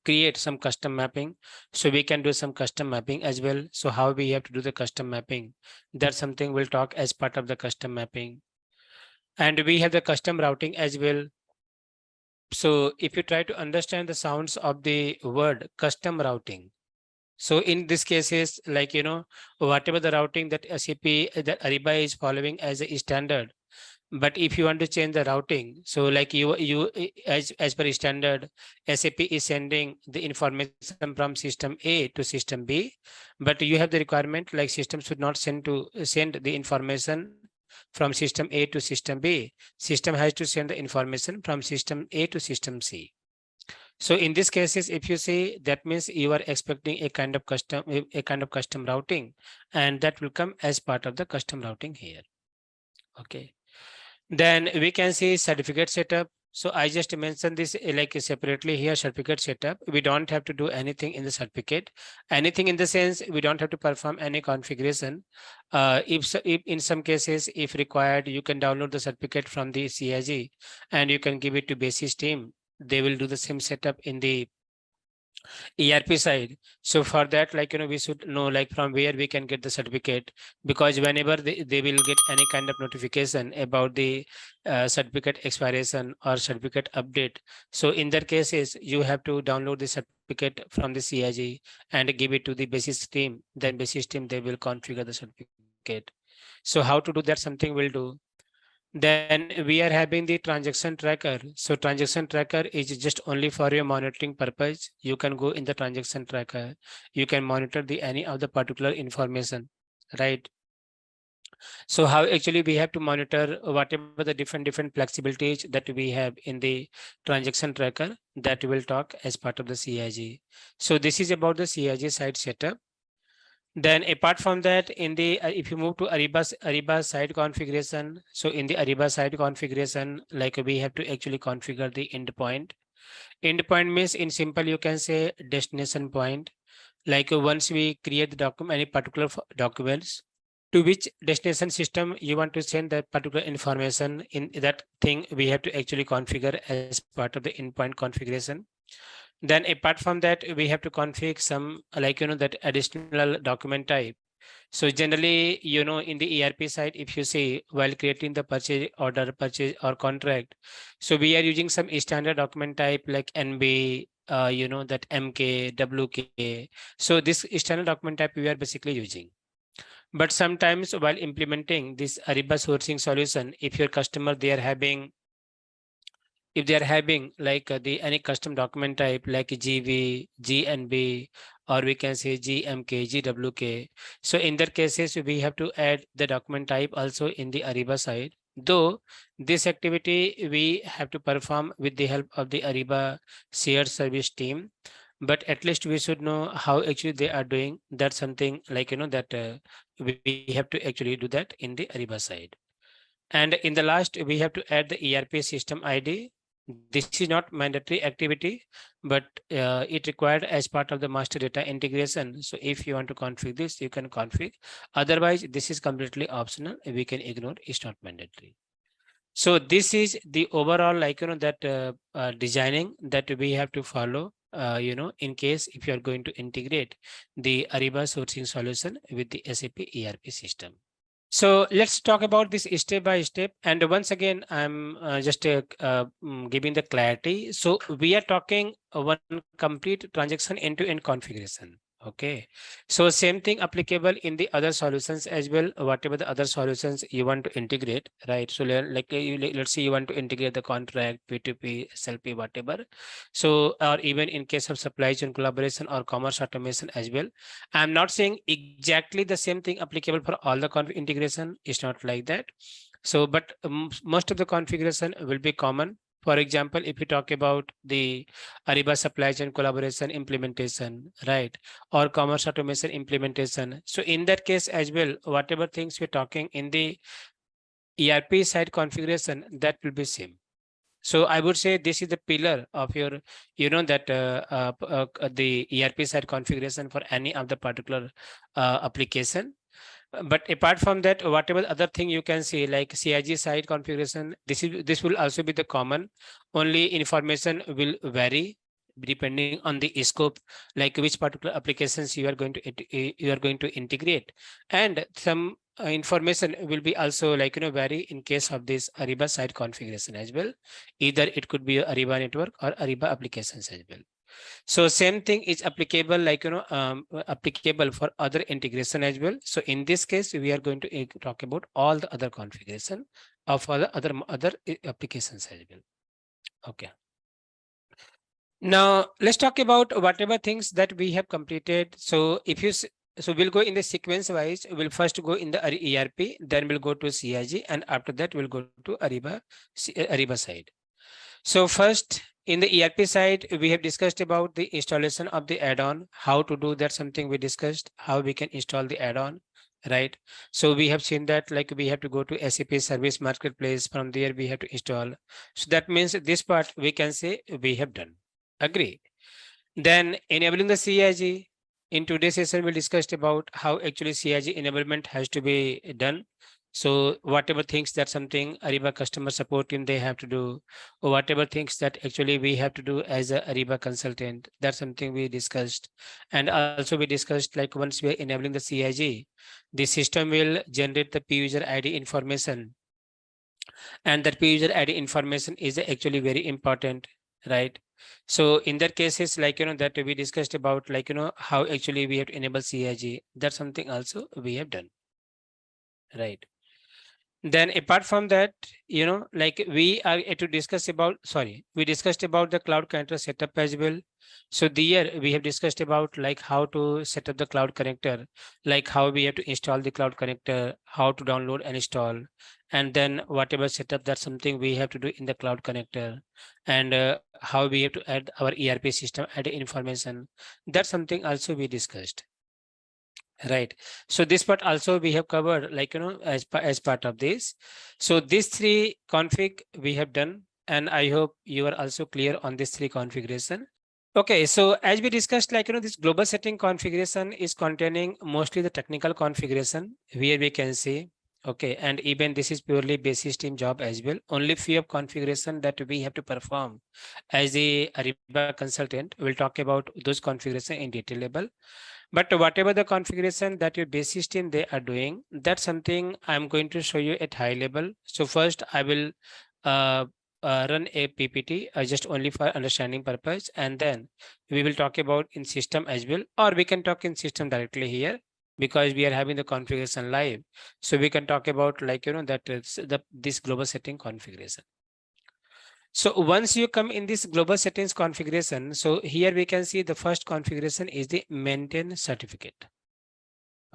create some custom mapping, so we can do some custom mapping as well. So how we have to do the custom mapping, that's something we'll talk as part of the custom mapping. And we have the custom routing as well. So if you try to understand the sounds of the word custom routing, so in this cases, like, whatever the routing that SAP, that Ariba is following as a standard, but if you want to change the routing, so like as per standard, SAP is sending the information from system A to system B, but you have the requirement like system should not send the information from system A to system B. System has to send the information from system A to system C. So in these cases, if you say, that means you are expecting a kind of custom routing, and that will come as part of the custom routing here. Okay. Then we can see certificate setup. So I just mentioned this like separately here, certificate setup. We don't have to do anything in the certificate. Anything in the sense, we don't have to perform any configuration. If in some cases, if required, you can download the certificate from the CIG and you can give it to basis team. They will do the same setup in the ERP side. So for that, like, we should know like from where we can get the certificate, because whenever they will get any kind of notification about the certificate expiration or certificate update. So in that cases, you have to download the certificate from the CIG and give it to the basis team. Then basis team, they will configure the certificate. So how to do that, something we'll do. Then we are having the transaction tracker. So transaction tracker is just only for your monitoring purpose. You can go in the transaction tracker. You can monitor the any of the particular information, right? So how actually we have to monitor whatever the different flexibilities that we have in the transaction tracker, that will talk as part of the CIG. So this is about the CIG side setup. Then apart from that, in the if you move to Ariba side configuration, so in the Ariba side configuration, like we have to actually configure the endpoint. Endpoint means in simple you can say destination point. Like once we create the document, any particular documents, to which destination system you want to send that particular information, in that thing we have to actually configure as part of the endpoint configuration. Then apart from that, we have to configure some like, that additional document type. So generally, in the ERP side, if you see while creating the purchase order, purchase or contract, so we are using some standard document type like NB, that MK, WK. So this standard document type we are basically using. But sometimes while implementing this Ariba sourcing solution, if your customer, if they are having like the any custom document type like GV, GNB, or we can say GMK, GWK. So in that cases, we have to add the document type also in the Ariba side. Though this activity we have to perform with the help of the Ariba shared service team, but at least we should know how actually they are doing. That's something like, that we have to actually do that in the Ariba side. And in the last, we have to add the ERP system ID. This is not mandatory activity, but it required as part of the master data integration. So if you want to configure this, you can configure. Otherwise, this is completely optional. We can ignore. It's not mandatory. So this is the overall, like, that designing that we have to follow, in case if you are going to integrate the Ariba sourcing solution with the SAP ERP system. So let's talk about this step by step. And once again, I'm just giving the clarity. So we are talking one complete transaction end-to-end configuration. Okay. So same thing applicable in the other solutions as well, whatever the other solutions you want to integrate, right? So let's say you want to integrate the contract, P2P, SLP, whatever. So, or even in case of supply chain collaboration or commerce automation as well. I'm not saying exactly the same thing applicable for all the integration. It's not like that. So, but most of the configuration will be common. For example, if you talk about the Ariba supply chain collaboration implementation, right, or commerce automation implementation. So in that case as well, whatever things we're talking in the ERP side configuration, that will be same. So I would say this is the pillar of your, that the ERP side configuration for any of the particular application. But apart from that, whatever other thing you can see like CIG side configuration, this will also be the common. Only information will vary depending on the scope, like which particular applications you are going to integrate, and some information will be also like vary in case of this Ariba site configuration as well. Either it could be Ariba network or Ariba applications as well. So same thing is applicable like applicable for other integration as well. So in this case we are going to talk about all the other configuration of other applications as well. Okay. Now let's talk about whatever things that we have completed. So if you so we'll go in the sequence wise. We'll first go in the ERP, then we'll go to CIG, and after that we'll go to Ariba side. So first in the ERP side, we have discussed about the installation of the add-on, how to do that, something we discussed, how we can install the add-on, right? So we have seen that like we have to go to SAP Service Marketplace. From there we have to install. So that means this part we can say we have done. Agree. Then enabling the CIG. In today's session, we discussed about how actually CIG enablement has to be done. So whatever things that something Ariba customer support team they have to do, or whatever things that actually we have to do as a Ariba consultant, that's something we discussed. And also we discussed like once we are enabling the CIG, the system will generate the P user ID information. And that P user ID information is actually very important, right? So in that cases, like, that we discussed about like, how actually we have to enable CIG. That's something also we have done, right? Then apart from that, like we are to discuss about, we discussed about the cloud connector setup as well. So there we have discussed about like how to set up the cloud connector, like how we have to install the cloud connector, how to download and install, and then whatever setup, that's something we have to do in the cloud connector, and how we have to add our ERP system, add information. That's something also we discussed. Right. So this part also we have covered, like, as part of this. So these three config we have done, and I hope you are also clear on this three configuration. Okay, so as we discussed, like, this global setting configuration is containing mostly the technical configuration where we can see, okay, and even this is purely basis team job as well. Only few of configuration that we have to perform as a Ariba consultant. We'll talk about those configuration in detail level. But whatever the configuration that your basis team they are doing, that's something I'm going to show you at high level. So first I will run a PPT just only for understanding purpose, and then we will talk about in system as well, or we can talk in system directly here because we are having the configuration live. So we can talk about like, that is this global setting configuration. So once you come in this global settings configuration, so here we can see the first configuration is the maintain certificate.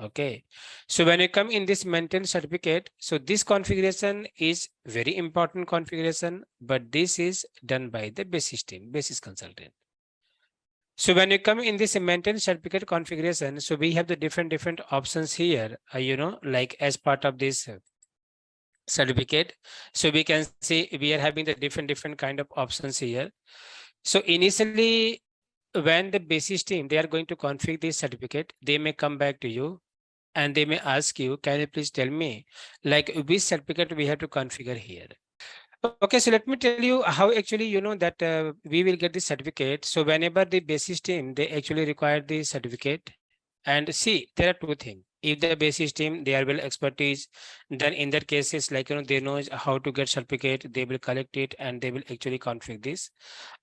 Okay, so when you come in this maintain certificate, so this configuration is very important configuration, but this is done by the basis team, basis consultant. So when you come in this maintain certificate configuration, so we have the different options here, like as part of this certificate. So we can see we are having the different kind of options here. So initially, when the basis team, they are going to configure this certificate, they may come back to you and they may ask you, can you please tell me like which certificate we have to configure here? Okay, so let me tell you how actually, that we will get the certificate. So whenever the basis team, they actually require the certificate, and see, there are two things. If the basis team, they are well expertise, then in that cases, like, they know how to get certificate, they will collect it and they will actually configure this.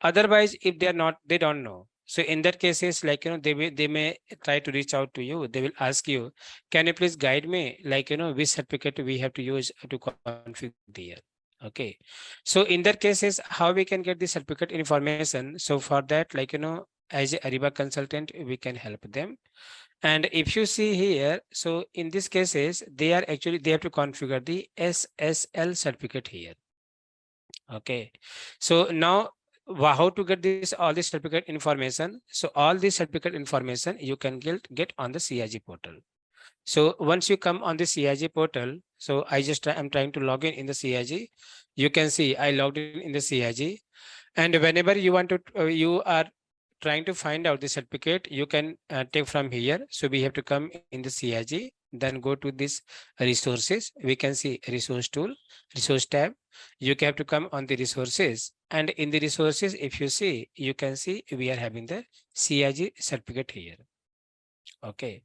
Otherwise, if they are not, they don't know. So in that cases, like, they may try to reach out to you. They will ask you, can you please guide me, like, which certificate we have to use to configure there. Okay. So in that cases, how we can get the certificate information. So for that, like, as a Ariba consultant, we can help them. And if you see here, so in these cases, they have to configure the SSL certificate here. Okay. So now how to get this, all this certificate information. So all this certificate information you can get on the CIG portal. So once you come on the CIG portal, so I'm trying to log in the CIG. You can see I logged in the CIG, and whenever you want to, you are trying to find out the certificate, you can take from here. So we have to come in the CIG, then go to this resources. We can see resource tool, resource tab. You have to come on the resources, and in the resources, if you see, you can see we are having the CIG certificate here. Okay.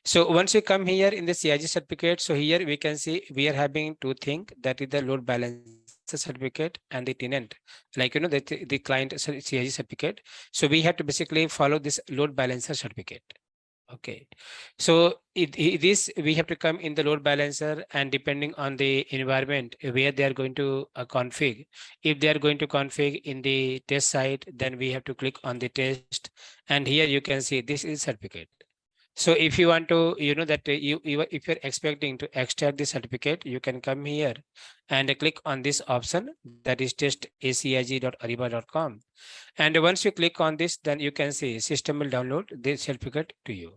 So once you come here in the CIG certificate, so here we can see we are having two things, that is the load balancer certificate and the tenant, like the client CIG certificate. So we have to basically follow this load balancer certificate. Okay, so this we have to come in the load balancer, and depending on the environment where they are going to config, if they are going to config in the test site, then we have to click on the test, and here you can see this is certificate. So if you want to, that if you're expecting to extract the certificate, you can come here and click on this option, that is test.acig.ariba.com. And once you click on this, then you can see system will download the certificate to you.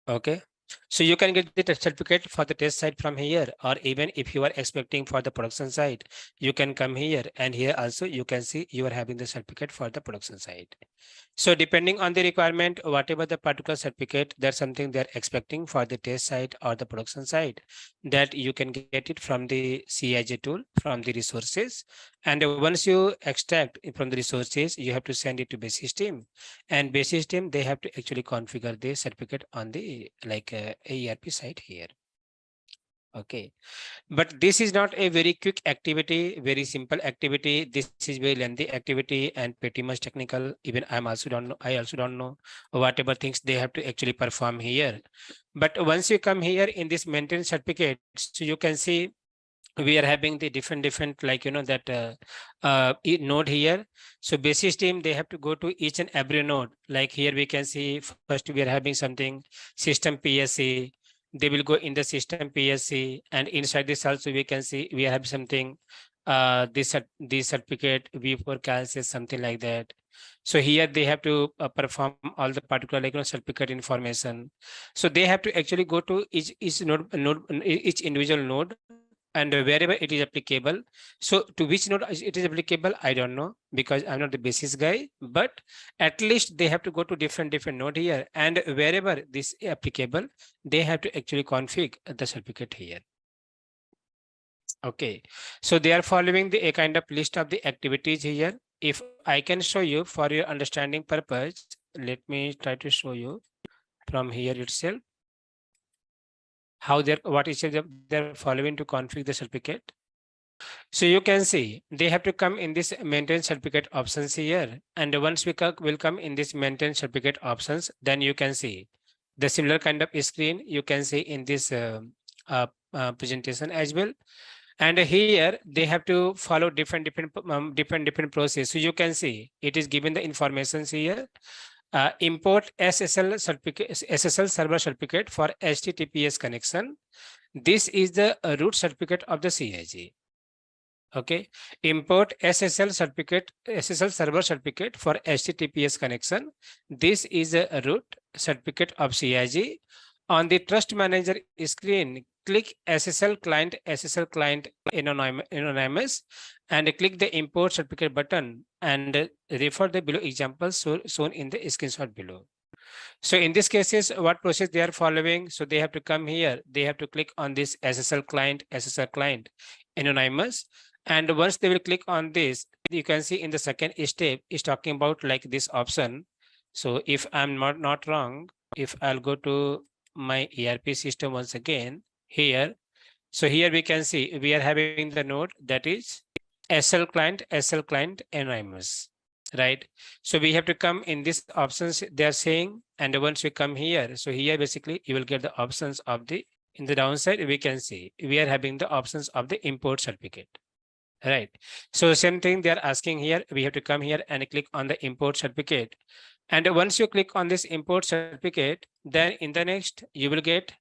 Okay. So you can get the test certificate for the test site from here, or even if you are expecting for the production site, you can come here, and here also you can see you are having the certificate for the production site. So depending on the requirement, whatever the particular certificate, that's something they're expecting for the test site or the production site, that you can get it from the CIG tool, from the resources. And once you extract from the resources, you have to send it to base system, and base system, they have to actually configure the certificate on the ERP site here. Okay. But this is not a very quick activity, very simple activity. This is very lengthy activity and pretty much technical. Even I also don't know whatever things they have to actually perform here. But once you come here in this maintenance certificate, so you can see we are having the different node here. So basis team, they have to go to each and every node. Like here we can see first we are having something system PSC. They will go in the system PSC, and inside this also we can see we have something this certificate V4 calcs, something like that. So here they have to perform all the particular certificate information. So they have to actually go to each each individual node, and wherever it is applicable. So to which node it is applicable, I don't know, because I'm not the basis guy, but at least they have to go to different node here, and wherever this is applicable, they have to actually config the certificate here. Okay, so they are following a kind of list of the activities here. If I can show you for your understanding purpose, let me try to show you from here itself how they're following to configure the certificate. So you can see they have to come in this maintain certificate options here, and once we will come in this maintain certificate options, then you can see the similar kind of screen you can see in this presentation as well. And here they have to follow different process. So you can see it is given the informations here. Import SSL server certificate for HTTPS connection. This is the root certificate of the CIG. Okay, import SSL server certificate for HTTPS connection. This is a root certificate of CIG. On the trust manager screen, click SSL client anonymous, and click the import certificate button, and refer the below examples shown in the screenshot below. So in these cases, what process they are following? So they have to come here. They have to click on this SSL client anonymous. And once they will click on this, you can see in the second step is talking about like this option. So if I'm not wrong, if I'll go to my ERP system once again here. So here we can see we are having the node that is SL client anonymous, right? So we have to come in these options they are saying, and once we come here, so here basically you will get the options of the, in the downside we can see we are having the options of the import certificate, right? So same thing they are asking here, we have to come here and click on the import certificate. And once you click on this import certificate, then in the next you will get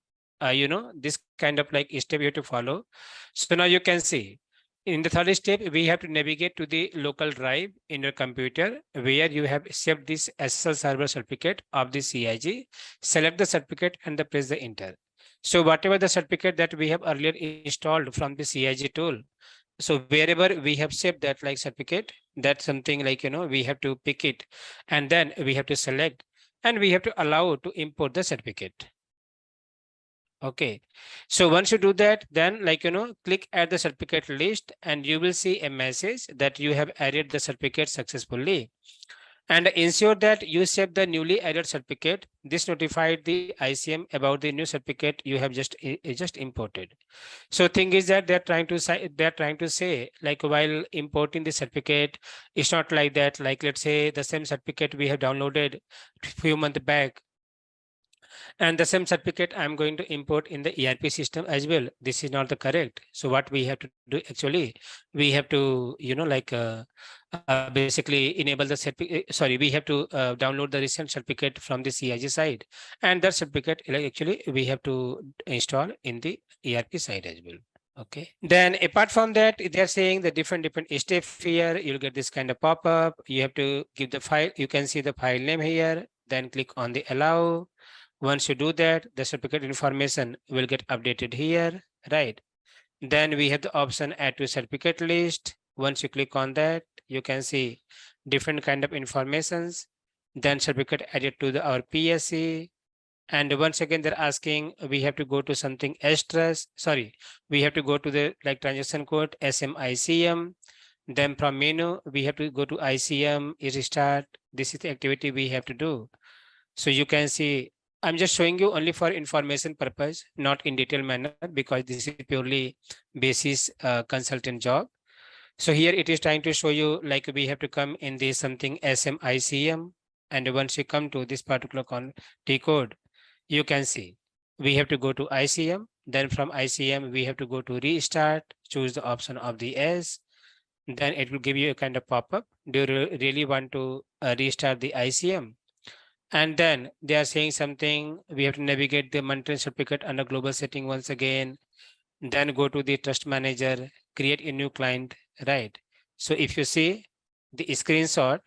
this kind of like step you have to follow. So now you can see in the third step, we have to navigate to the local drive in your computer where you have saved this SSL server certificate of the CIG. Select the certificate and press the enter. So whatever the certificate that we have earlier installed from the CIG tool, so wherever we have saved that like certificate, that's something like, we have to pick it, and then we have to select, and we have to allow to import the certificate. Okay, so once you do that, then click add the certificate list, and you will see a message that you have added the certificate successfully. and ensure that you save the newly added certificate. This notified the ICM about the new certificate you have just imported. So thing is that they're trying to say like while importing the certificate, it's not like that. Like let's say the same certificate we have downloaded few months back, and the same certificate I'm going to import in the ERP system as well. This is not the correct. So what we have to do actually, we have to, basically enable the certificate. Sorry, we have to download the recent certificate from the CIG side, and that certificate like, actually we have to install in the ERP side as well. Okay. Then apart from that, they're saying the different steps here. You'll get this kind of pop-up. You have to give the file. You can see the file name here. Then click on the allow. Once you do that, the certificate information will get updated here, right? Then we have the option add to certificate list. Once you click on that, you can see different kind of informations. Then certificate added to our PSC. And once again, they're asking, we have to go to something extras. Sorry, we have to go to the like transaction code SMICM. Then from menu, we have to go to ICM, restart. This is the activity we have to do. So you can see, I'm just showing you only for information purpose, not in detail manner, because this is purely basis consultant job. So here it is trying to show you like we have to come in this something SMICM. And once you come to this particular T code, you can see we have to go to ICM. Then from ICM, we have to go to restart, choose the option of the S. Then it will give you a kind of pop-up. Do you really want to restart the ICM? And then they are saying something, we have to navigate the maintenance certificate under global setting once again, then go to the trust manager, create a new client, right? So if you see the screenshot,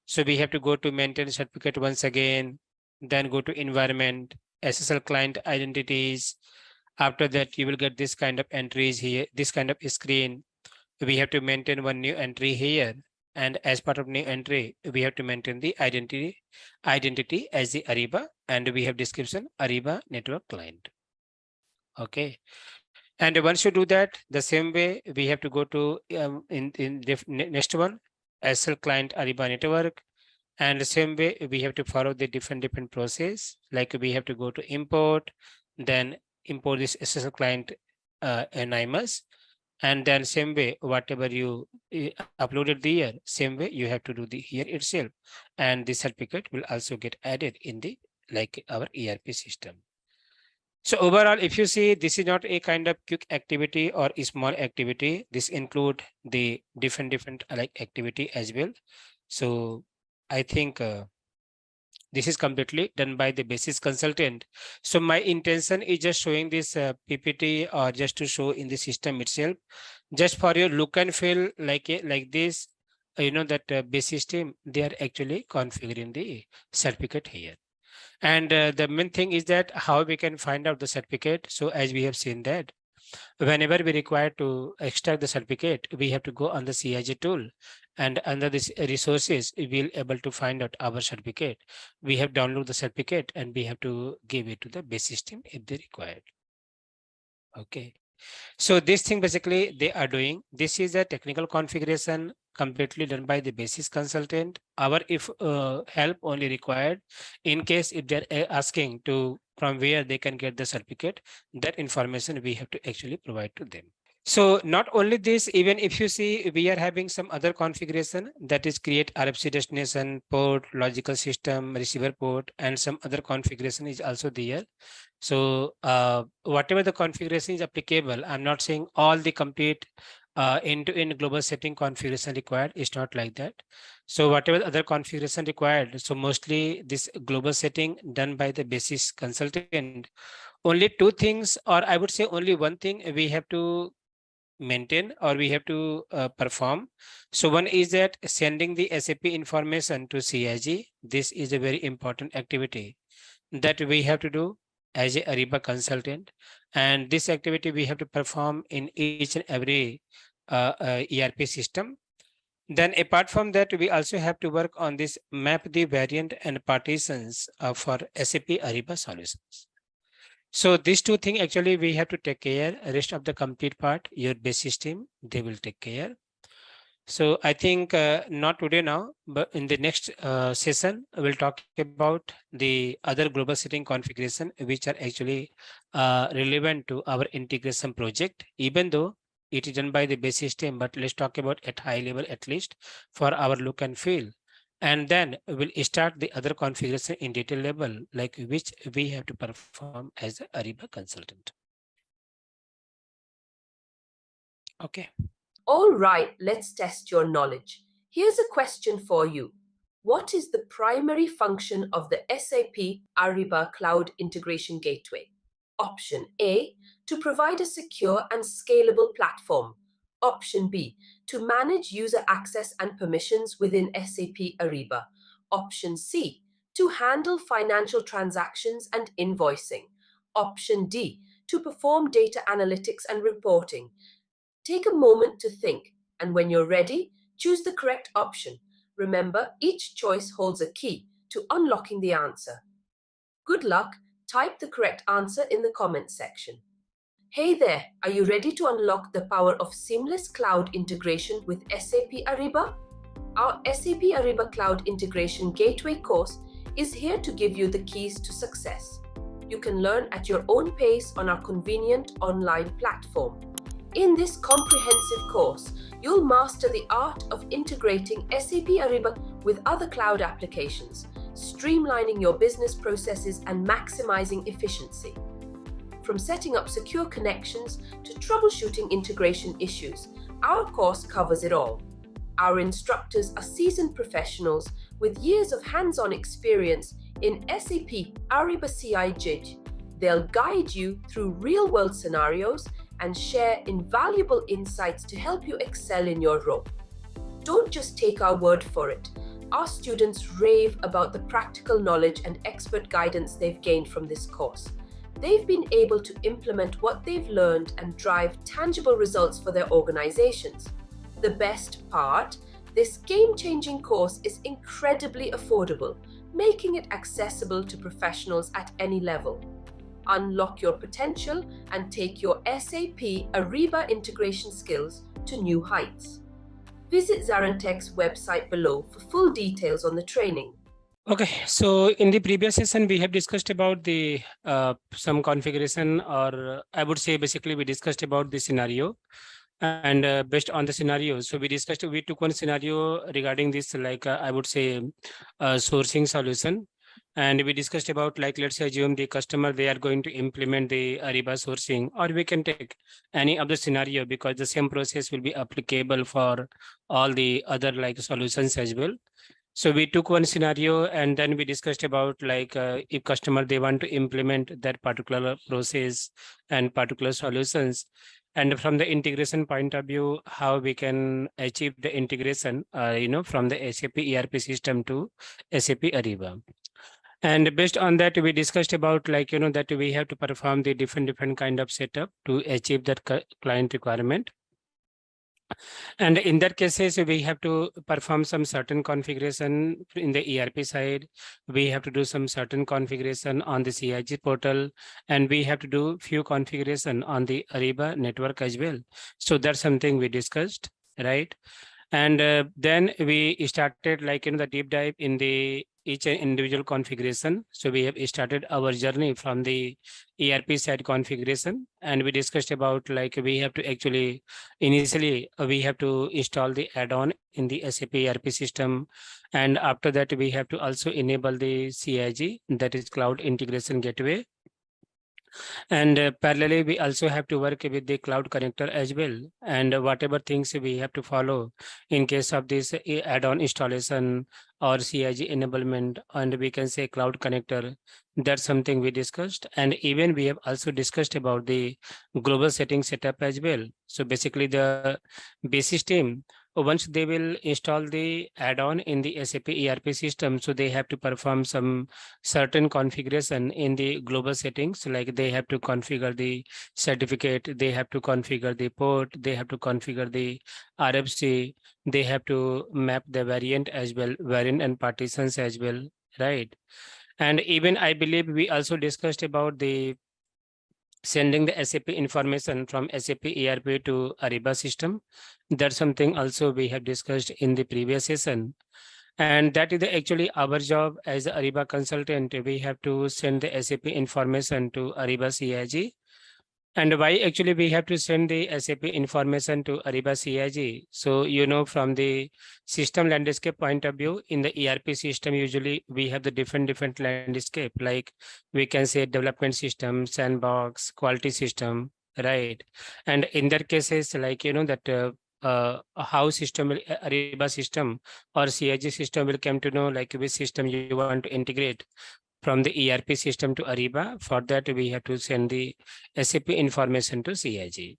so we have to go to maintenance certificate once again, then go to environment, SSL client identities. After that, you will get this kind of entries here, this kind of screen. We have to maintain one new entry here. And as part of new entry, we have to maintain the identity as the Ariba, and we have description Ariba Network Client. Okay. And once you do that, the same way we have to go to next one, SL client Ariba Network. And the same way we have to follow the different process. Like we have to go to import, then import this SSL client anonymous. And then same way, whatever you uploaded there, same way you have to do the here itself. And this certificate will also get added in the like our ERP system. So overall, if you see, this is not a kind of quick activity or a small activity. This include the different like activity as well. So I think this is completely done by the basis consultant. So my intention is just showing this PPT or just to show in the system itself, just for your look and feel like this. You know that basis team, they are actually configuring the certificate here. And the main thing is that how we can find out the certificate. So as we have seen that whenever we require to extract the certificate, we have to go on the CIG tool, and under this resources, we will able to find out our certificate. We have download the certificate and we have to give it to the base system if they required. Okay. So this thing basically they are doing. This is a technical configuration completely done by the basis consultant. Our if help only required in case if they're asking to from where they can get the certificate, that information we have to actually provide to them. So not only this, even if you see, we are having some other configuration that is create RFC destination port, logical system, receiver port, and some other configuration is also there. So whatever the configuration is applicable, I'm not saying all the complete end-to-end global setting configuration required. It's not like that. So whatever other configuration required, so mostly this global setting done by the basis consultant. Only two things, or I would say only one thing we have to maintain or we have to perform. So one is that sending the SAP information to CIG. This is a very important activity that we have to do as a Ariba consultant. And this activity we have to perform in each and every ERP system. Then apart from that, we also have to work on this map the variant and partitions for SAP Ariba Solutions. So these two things actually we have to take care. Rest of the complete part, your base system, they will take care. So I think not today now, but in the next session, we'll talk about the other global setting configuration, which are actually relevant to our integration project, even though it is done by the base system, but let's talk about at high level, at least for our look and feel. And then we'll start the other configuration in detail level, like which we have to perform as a Ariba consultant. Okay.
All right, let's test your knowledge. Here's a question for you. What is the primary function of the SAP Ariba Cloud Integration Gateway? Option A, to provide a secure and scalable platform. Option B, to manage user access and permissions within SAP Ariba. Option C, to handle financial transactions and invoicing. Option D, to perform data analytics and reporting. Take a moment to think, and when you're ready, choose the correct option. Remember, each choice holds a key to unlocking the answer. Good luck. Type the correct answer in the comments section. Hey there, are you ready to unlock the power of seamless cloud integration with SAP Ariba? Our SAP Ariba Cloud Integration Gateway course is here to give you the keys to success. You can learn at your own pace on our convenient online platform. In this comprehensive course, you'll master the art of integrating SAP Ariba with other cloud applications, streamlining your business processes and maximizing efficiency. From setting up secure connections to troubleshooting integration issues, our course covers it all. Our instructors are seasoned professionals with years of hands-on experience in SAP Ariba CIG. They'll guide you through real-world scenarios and share invaluable insights to help you excel in your role. Don't just take our word for it. Our students rave about the practical knowledge and expert guidance they've gained from this course. They've been able to implement what they've learned and drive tangible results for their organizations. The best part, this game-changing course is incredibly affordable, making it accessible to professionals at any level. Unlock your potential and take your SAP Ariba integration skills to new heights. Visit ZaranTech's website below for full details on the training.
Okay, so in the previous session, we have discussed about the some configuration, or I would say basically we discussed about the scenario. And based on the scenario, so we took one scenario regarding this, like I would say sourcing solution. And we discussed about, like, let's assume the customer, they are going to implement the Ariba sourcing, or we can take any of the scenario because the same process will be applicable for all the other like solutions as well. So we took one scenario and then we discussed about, like, if customer, they want to implement that particular process and particular solutions. And from the integration point of view, how we can achieve the integration, from the SAP ERP system to SAP Ariba. And based on that, we discussed about, like, that we have to perform the different kind of setup to achieve that client requirement. And in that cases, we have to perform some certain configuration in the ERP side. We have to do some certain configuration on the CIG portal, and we have to do few configuration on the Ariba network as well. So that's something we discussed, right? And then we started, like, the deep dive in the each individual configuration. So we have started our journey from the ERP side configuration, and we discussed about, like, we have to actually initially we have to install the add-on in the SAP ERP system, and after that we have to also enable the CIG, that is Cloud Integration Gateway. And parallelly, we also have to work with the cloud connector as well. And whatever things we have to follow in case of this add-on installation or CIG enablement, and we can say cloud connector, that's something we discussed. And even we have also discussed about the global setting setup as well. So basically the basis team, once they will install the add-on in the SAP ERP system, so they have to perform some certain configuration in the global settings, like they have to configure the certificate, they have to configure the port, they have to configure the RFC, they have to map the variant as well, variant and partitions as well, right? And even I believe we also discussed about the sending the SAP information from SAP ERP to Ariba system. That's something also we have discussed in the previous session. And that is actually our job as a Ariba consultant. We have to send the SAP information to Ariba CIG. And why actually we have to send the SAP information to Ariba CIG? So, from the system landscape point of view, in the ERP system, usually we have the different landscape, like we can say development system, sandbox, quality system, right? And in that cases, like, that how system will, Ariba system or CIG system will come to know like which system you want to integrate from the ERP system to Ariba. For that, we have to send the SAP information to CIG.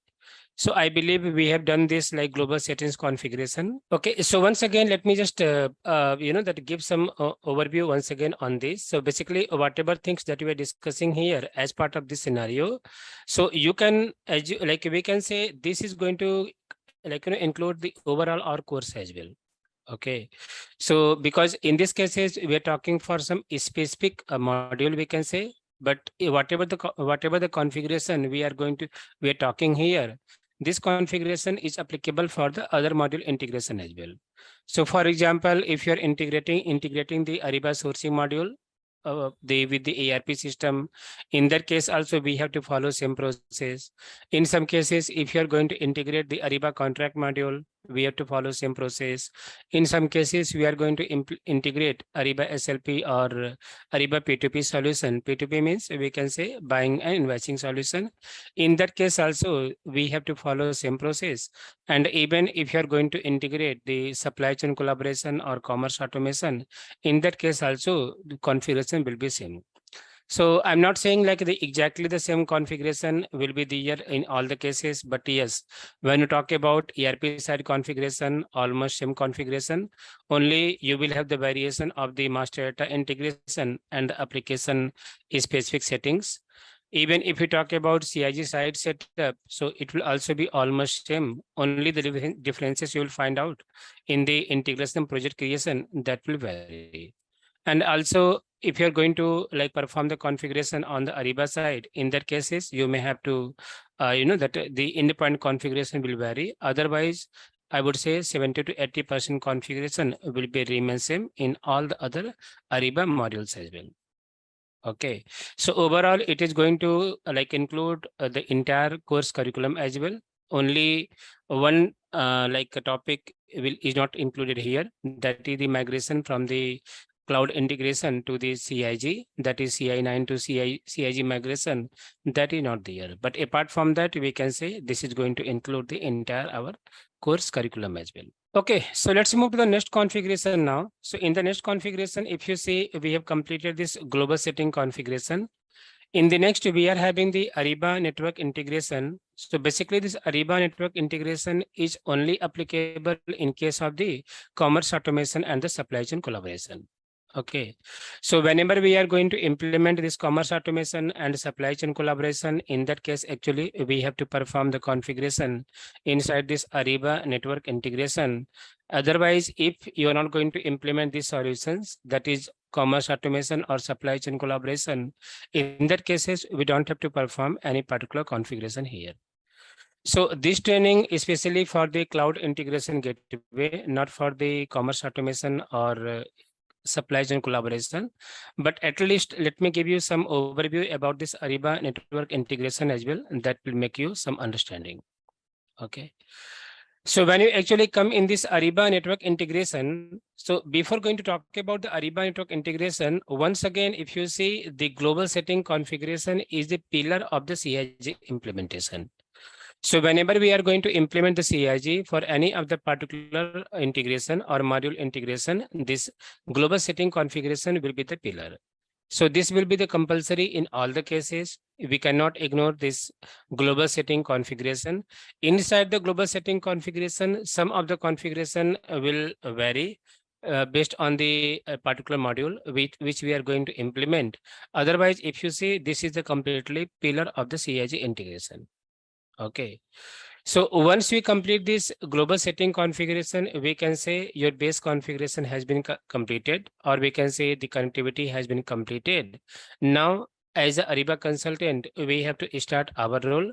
So I believe we have done this like global settings configuration. Okay, so once again, let me just, that give some overview once again on this. So basically, whatever things that we are discussing here as part of this scenario, so you can, like we can say, this is going to include the overall our course as well. Okay, so because in this cases we are talking for some specific module, we can say, but whatever the configuration we are talking here, this configuration is applicable for the other module integration as well. So for example, if you are integrating the Ariba sourcing module with the ERP system, in that case also we have to follow same process. In some cases, if you are going to integrate the Ariba contract module, we have to follow same process. In some cases, we are going to integrate Ariba SLP or Ariba P2P solution. P2P means we can say buying and invoicing solution. In that case also, we have to follow same process. And even if you are going to integrate the supply chain collaboration or commerce automation, in that case also, the configuration will be same. So I'm not saying like exactly the same configuration will be there in all the cases, but yes, when you talk about ERP side configuration, almost same configuration, only you will have the variation of the master data integration and the application specific settings. Even if we talk about CIG side setup, so it will also be almost same. Only the differences you will find out in the integration project creation that will vary. And also, if you're going to like perform the configuration on the Ariba side, in that cases, you may have to, that the independent configuration will vary. Otherwise, I would say 70 to 80% configuration will be remain same in all the other Ariba modules as well. Okay, so overall, it is going to like include the entire course curriculum as well. Only one like a topic is not included here. That is the migration from the cloud integration to the CIG, that is CI9 to CIG migration, that is not there. But apart from that, we can say this is going to include the entire our course curriculum as well. Okay, so let's move to the next configuration now. So in the next configuration, if you see, we have completed this global setting configuration. In the next, we are having the Ariba Network Integration. So basically, this Ariba Network Integration is only applicable in case of the commerce automation and the supply chain collaboration. Okay, so whenever we are going to implement this commerce automation and supply chain collaboration, in that case, actually, we have to perform the configuration inside this Ariba Network Integration. Otherwise, if you are not going to implement these solutions, that is commerce automation or supply chain collaboration, in that cases, we don't have to perform any particular configuration here. So this training is especially for the cloud integration gateway, not for the commerce automation or supply chain collaboration. But at least let me give you some overview about this Ariba network integration as well, and that will make you some understanding. Okay. So when you actually come in this Ariba network integration, so before going to talk about the Ariba network integration, once again, if you see the global setting configuration is the pillar of the CIG implementation. So whenever we are going to implement the CIG for any of the particular integration or module integration, this global setting configuration will be the pillar. So this will be the compulsory in all the cases. We cannot ignore this global setting configuration. Inside the global setting configuration, some of the configuration will vary based on the particular module which we are going to implement. Otherwise, if you see, this is the completely pillar of the CIG integration. Okay. So once we complete this global setting configuration, we can say your base configuration has been completed, or we can say the connectivity has been completed. Now, as a Ariba consultant, we have to start our role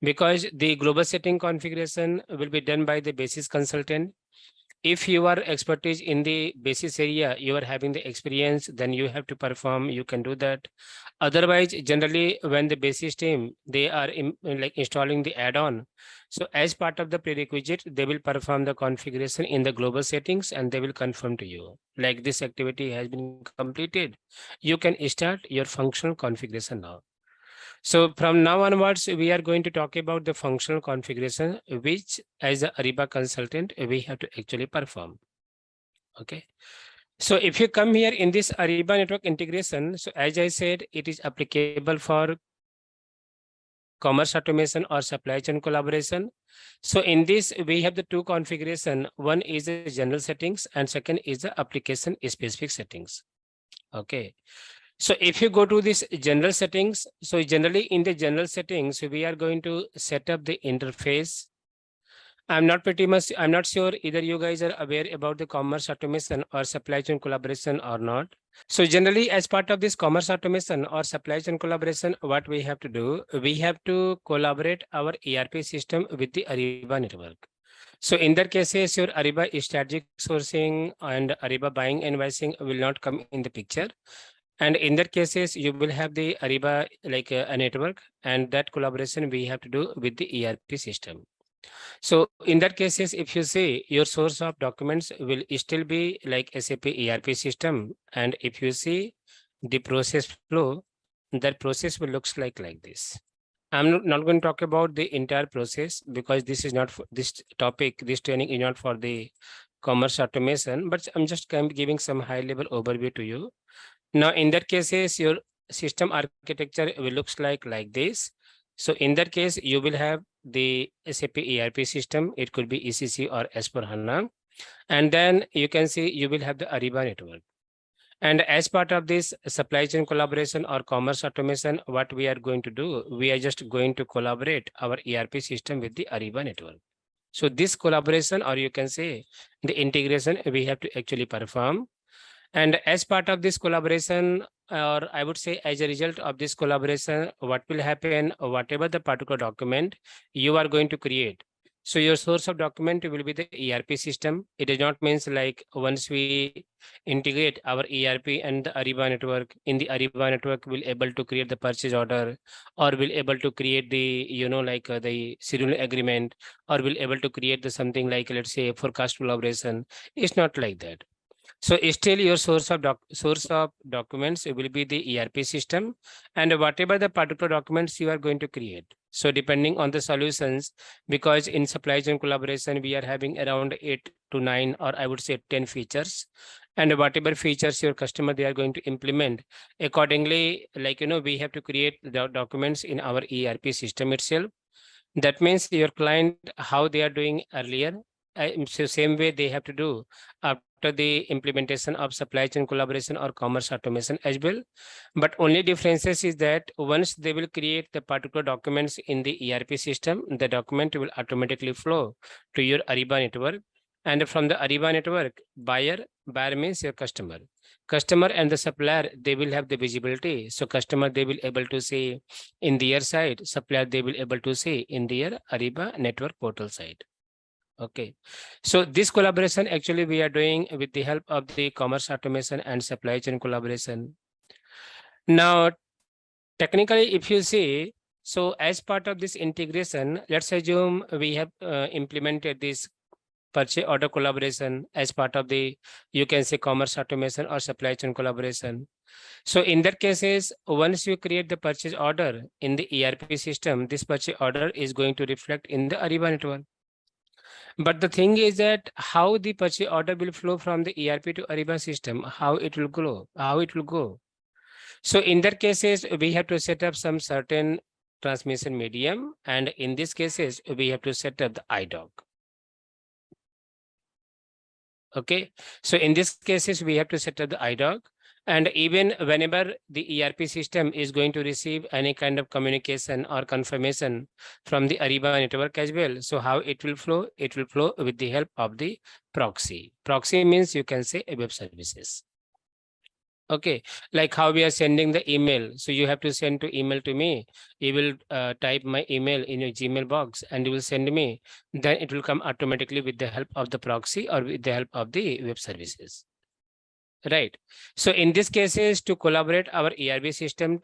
because the global setting configuration will be done by the basis consultant. If you are expertise in the basis area, you are having the experience, then you have to perform, you can do that. Otherwise, generally, when the basis team, they are like installing the add-on. So as part of the prerequisite, they will perform the configuration in the global settings and they will confirm to you, like this activity has been completed. You can start your functional configuration now. So from now onwards, we are going to talk about the functional configuration, which as a Ariba consultant, we have to actually perform. Okay. So if you come here in this Ariba network integration, so as I said, it is applicable for commerce automation or supply chain collaboration. So in this, we have the two configuration. One is the general settings and second is the application specific settings. Okay. So if you go to this general settings, so generally in the general settings, we are going to set up the interface. I'm not sure either you guys are aware about the commerce automation or supply chain collaboration or not. So generally as part of this commerce automation or supply chain collaboration, what we have to do, we have to collaborate our ERP system with the Ariba network. So in that cases, your Ariba strategic sourcing and Ariba buying invoicing will not come in the picture. And in that cases, you will have the Ariba like a network, and that collaboration we have to do with the ERP system. So in that cases, if you see your source of documents will still be like SAP ERP system. And if you see the process flow, that process will looks like this. I'm not going to talk about the entire process because this is not for this topic. This training is not for the commerce automation, but I'm just giving some high level overview to you. Now, in that cases, your system architecture will looks like this. So in that case, you will have the SAP ERP system. It could be ECC or S/4HANA. And then you can see you will have the Ariba network. And as part of this supply chain collaboration or commerce automation, what we are going to do, we are just going to collaborate our ERP system with the Ariba network. So this collaboration, or you can say the integration, we have to actually perform. And as part of this collaboration, or I would say as a result of this collaboration, what will happen, whatever the particular document you are going to create. So your source of document will be the ERP system. It does not means like once we integrate our ERP and the Ariba network, in the Ariba network, we'll able to create the purchase order, or we'll able to create the, the serial agreement, or we'll able to create the something like, let's say, forecast collaboration. It's not like that. So still your source of documents will be the ERP system, and whatever the particular documents you are going to create. So depending on the solutions, because in supply chain collaboration, we are having around 8 to 9, or I would say 10 features. And whatever features your customer they are going to implement, accordingly, we have to create the documents in our ERP system itself. That means your client, how they are doing earlier, so same way they have to do after the implementation of supply chain collaboration or commerce automation as well. But only differences is that once they will create the particular documents in the ERP system, the document will automatically flow to your Ariba network. And from the Ariba network, buyer means your customer. Customer and the supplier, they will have the visibility. So customer, they will able to see in their side, supplier, they will able to see in their Ariba network portal side. Okay, so this collaboration actually we are doing with the help of the commerce automation and supply chain collaboration. Now, technically, if you see, so as part of this integration, let's assume we have implemented this purchase order collaboration as part of the, you can say, commerce automation or supply chain collaboration. So in that cases, once you create the purchase order in the ERP system, this purchase order is going to reflect in the Ariba network. But the thing is that how the purchase order will flow from the ERP to Ariba system, how it will go. So in that cases, we have to set up some certain transmission medium. And in these cases, we have to set up the IDOC. Okay, so in these cases, we have to set up the IDOC. And even whenever the ERP system is going to receive any kind of communication or confirmation from the Ariba network as well. So how it will flow? It will flow with the help of the proxy. Proxy means you can say web services. Okay, like how we are sending the email. So you have to send to email to me. You will type my email in your Gmail box and you will send me. Then it will come automatically with the help of the proxy or with the help of the web services. Right. So in this cases, to collaborate our ERP system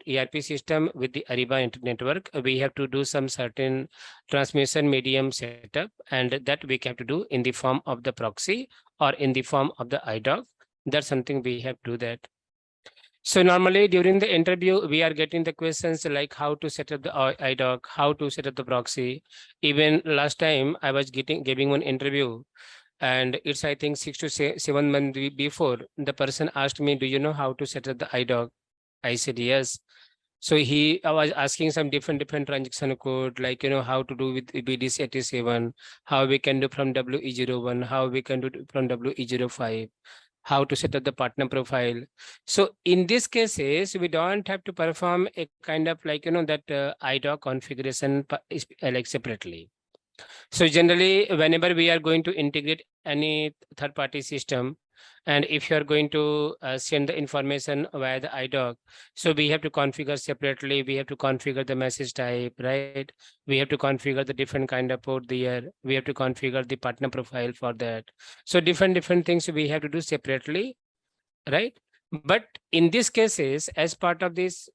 with the Ariba network, we have to do some certain transmission medium setup, and that we have to do in the form of the proxy or in the form of the IDOC. That's something we have to do that. So normally during the interview, we are getting the questions like how to set up the IDOC, how to set up the proxy. Even last time I was giving one interview, and it's I think 6 to 7 months before, the person asked me, do you know how to set up the IDOC? I said yes. So I was asking some different transaction code, like how to do with BDC 87, how we can do from WE01, how we can do from WE05, how to set up the partner profile. So in these cases, we don't have to perform a kind of like that IDOC configuration like separately. So generally, whenever we are going to integrate any third-party system, and if you are going to send the information via the IDOC, so we have to configure separately. We have to configure the message type, right? We have to configure the different kind of port there. We have to configure the partner profile for that. So different things we have to do separately, right? But in these cases, as part of this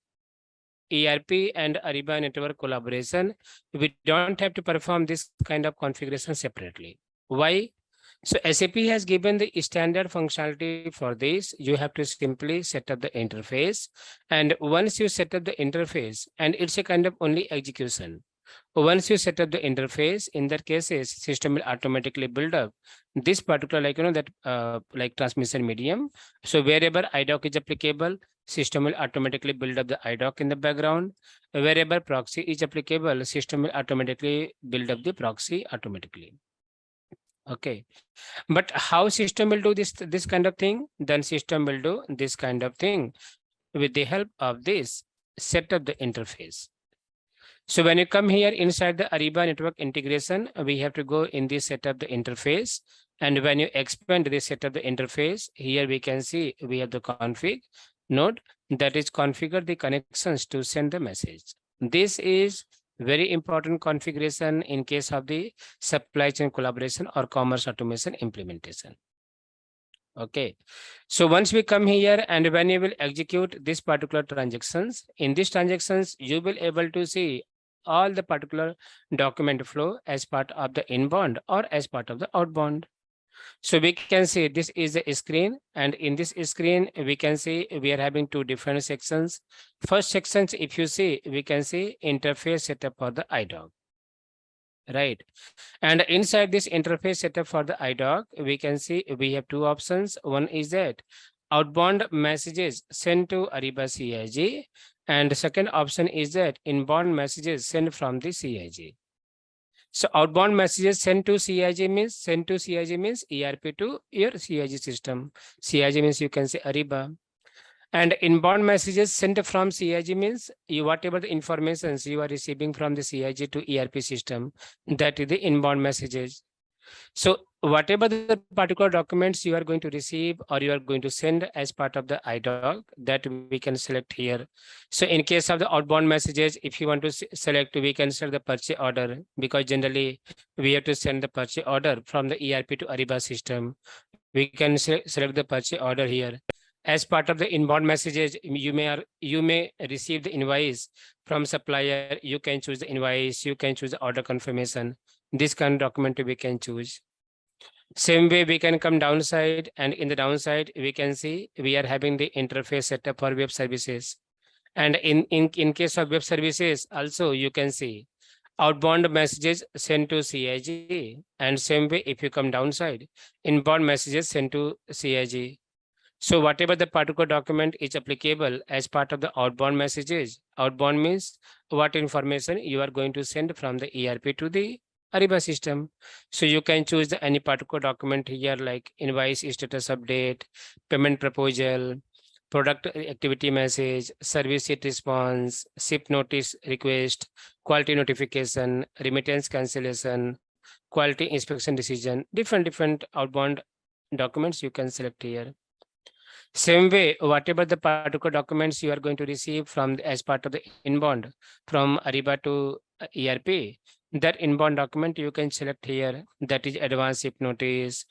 ERP and Ariba network collaboration, we don't have to perform this kind of configuration separately. Why? So SAP has given the standard functionality for this. You have to simply set up the interface. And once you set up the interface, and it's a kind of only execution. Once you set up the interface, in that cases, system will automatically build up this particular like transmission medium. So wherever IDOC is applicable, system will automatically build up the IDOC in the background. Wherever proxy is applicable, system will automatically build up the proxy automatically. Okay, but how system will do this kind of thing? Then system will do this kind of thing with the help of this set up the interface. So when you come here inside the Ariba Network Integration, we have to go in this setup the interface. And when you expand this setup the interface, here we can see we have the config node that is configure the connections to send the message. This is very important configuration in case of the supply chain collaboration or commerce automation implementation. Okay, so once we come here and when you will execute this particular transactions, in these transactions, you will able to see all the particular document flow as part of the inbound or as part of the outbound. So we can see this is the screen, and in this screen, we can see we are having two different sections. First sections, if you see, we can see interface setup for the IDOC. Right. And inside this interface setup for the IDOC, we can see we have two options. One is that outbound messages sent to Ariba CIG. And the second option is that inbound messages sent from the CIG. So outbound messages sent to CIG means ERP to your CIG system. CIG means you can say Ariba. And inbound messages sent from CIG means whatever the informations you are receiving from the CIG to ERP system, that is the inbound messages. So whatever the particular documents you are going to receive or you are going to send as part of the IDOC, that we can select here. So in case of the outbound messages, if you want to select, we can select the purchase order, because generally we have to send the purchase order from the ERP to Ariba system. We can select the purchase order here. As part of the inbound messages, you may receive the invoice from supplier. You can choose the invoice. You can choose the order confirmation. This kind of document we can choose. Same way we can come downside, and in the downside we can see we are having the interface setup for web services. And in case of web services also, you can see outbound messages sent to CIG, and same way if you come downside, inbound messages sent to CIG. So whatever the particular document is applicable as part of the outbound messages, outbound means what information you are going to send from the ERP to the Ariba system. So you can choose any particular document here, like invoice status update, payment proposal, product activity message, service sheet response, ship notice request, quality notification, remittance cancellation, quality inspection decision, different outbound documents you can select here. Same way, whatever the particular documents you are going to receive from as part of the inbound from Ariba to ERP, that inbound document you can select here. That is advanced SIP notice,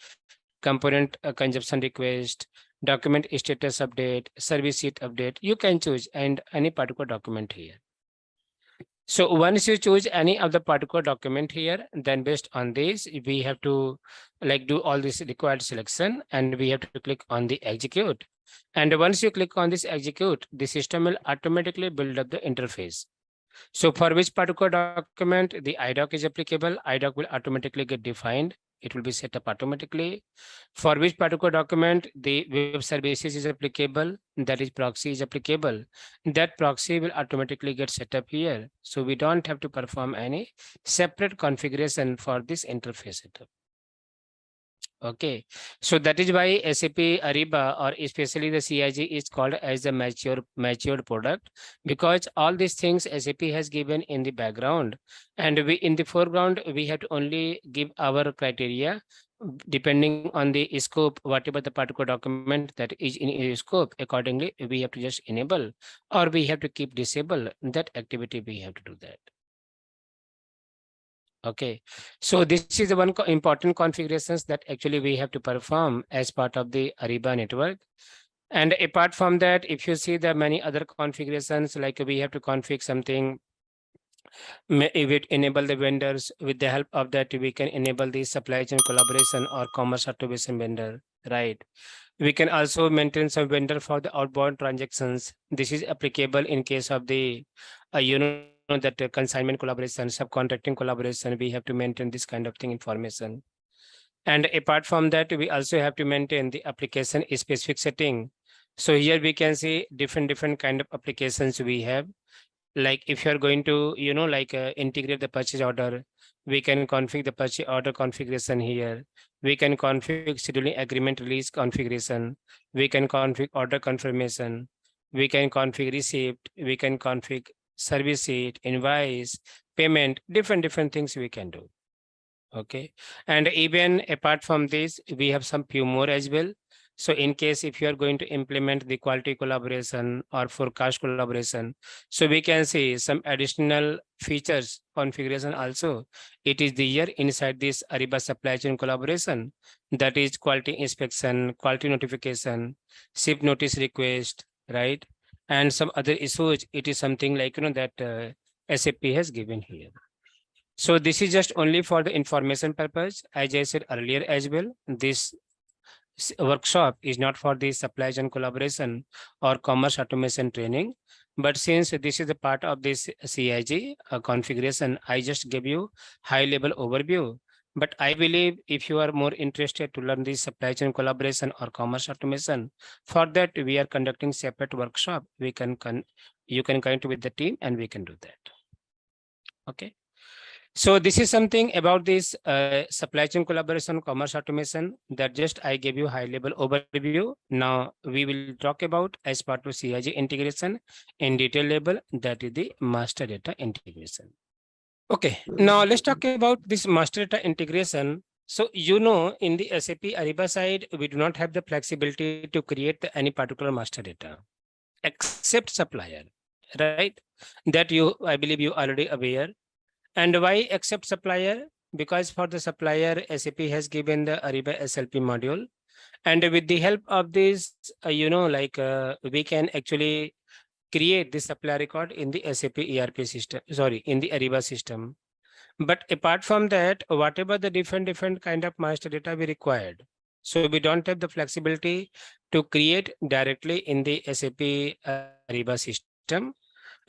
component consumption request, document status update, service sheet update. You can choose and any particular document here. So once you choose any of the particular document here, then based on this, we have to like do all this required selection and we have to click on the execute. And once you click on this execute, the system will automatically build up the interface. So for which particular document the IDOC is applicable, IDOC will automatically get defined. It will be set up automatically. For which particular document the web services is applicable, that is proxy is applicable, that proxy will automatically get set up here. So we don't have to perform any separate configuration for this interface setup. Okay, so that is why SAP Ariba or especially the CIG is called as a matured product, because all these things SAP has given in the background, and we in the foreground we have to only give our criteria depending on the scope, whatever the particular document that is in a scope. Accordingly, we have to just enable or we have to keep disable that activity. We have to do that. Okay, so this is the one important configurations that actually we have to perform as part of the Ariba network. And apart from that, if you see the many other configurations, like we have to configure something, if it enable the vendors, with the help of that, we can enable the supply chain collaboration or commerce automation vendor, right? We can also maintain some vendor for the outbound transactions. This is applicable in case of the, that consignment collaboration, subcontracting collaboration. We have to maintain this kind of thing information. And apart from that, we also have to maintain the application specific setting. So here we can see different kind of applications we have. Like if you're going to, integrate the purchase order, we can configure the purchase order configuration here. We can configure scheduling agreement release configuration. We can configure order confirmation. We can configure receipt. We can configure service sheet, invoice, payment, different things we can do. Okay. And even apart from this, we have some few more as well. So in case if you are going to implement the quality collaboration or forecast collaboration, so we can see some additional features configuration also. It is the year inside this Ariba supply chain collaboration, that is quality inspection, quality notification, ship notice request, right? And some other issues. It is something like, that SAP has given here. So this is just only for the information purpose. As I said earlier as well, this workshop is not for the supply chain collaboration or commerce automation training. But since this is a part of this CIG configuration, I just gave you high level overview. But I believe if you are more interested to learn the supply chain collaboration or commerce automation, for that we are conducting separate workshop. You can connect with the team and we can do that. Okay. So this is something about this supply chain collaboration, commerce automation, that just I gave you high level overview. Now we will talk about as part of CIG integration in detail level, that is the master data integration. Okay, now let's talk about this master data integration. So, in the SAP Ariba side, we do not have the flexibility to create any particular master data except supplier, right? That I believe you already aware. And why accept supplier? Because for the supplier, SAP has given the Ariba SLP module. And with the help of this, we can actually create the supply record in the SAP ERP system, in the Ariba system. But apart from that, whatever the different kind of master data we required. So we don't have the flexibility to create directly in the SAP Ariba system.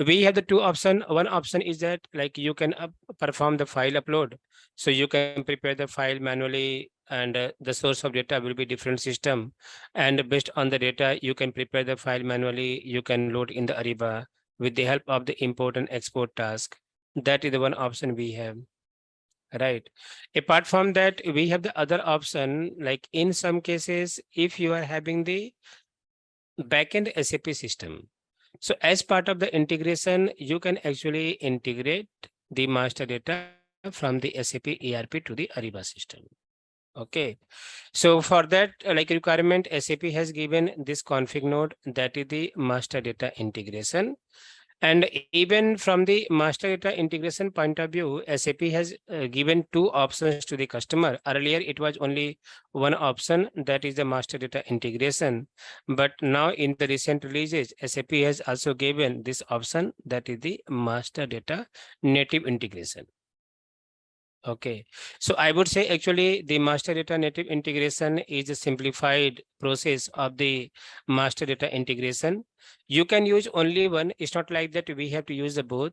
We have the two options. One option is that like you can perform the file upload. So you can prepare the file manually and the source of data will be different system. And based on the data, you can prepare the file manually. You can load in the Ariba with the help of the import and export task. That is the one option we have. Right. Apart from that, we have the other option, like in some cases, if you are having the backend SAP system. So as part of the integration, you can actually integrate the master data from the SAP ERP to the Ariba system. Okay, so for that like requirement, SAP has given this config node, that is the master data integration. And even from the master data integration point of view, SAP has given two options to the customer. Earlier, it was only one option, that is the master data integration. But now in the recent releases, SAP has also given this option, that is the master data native integration. Okay, so I would say actually the master data native integration is a simplified process of the master data integration. You can use only one. It's not like that we have to use the both.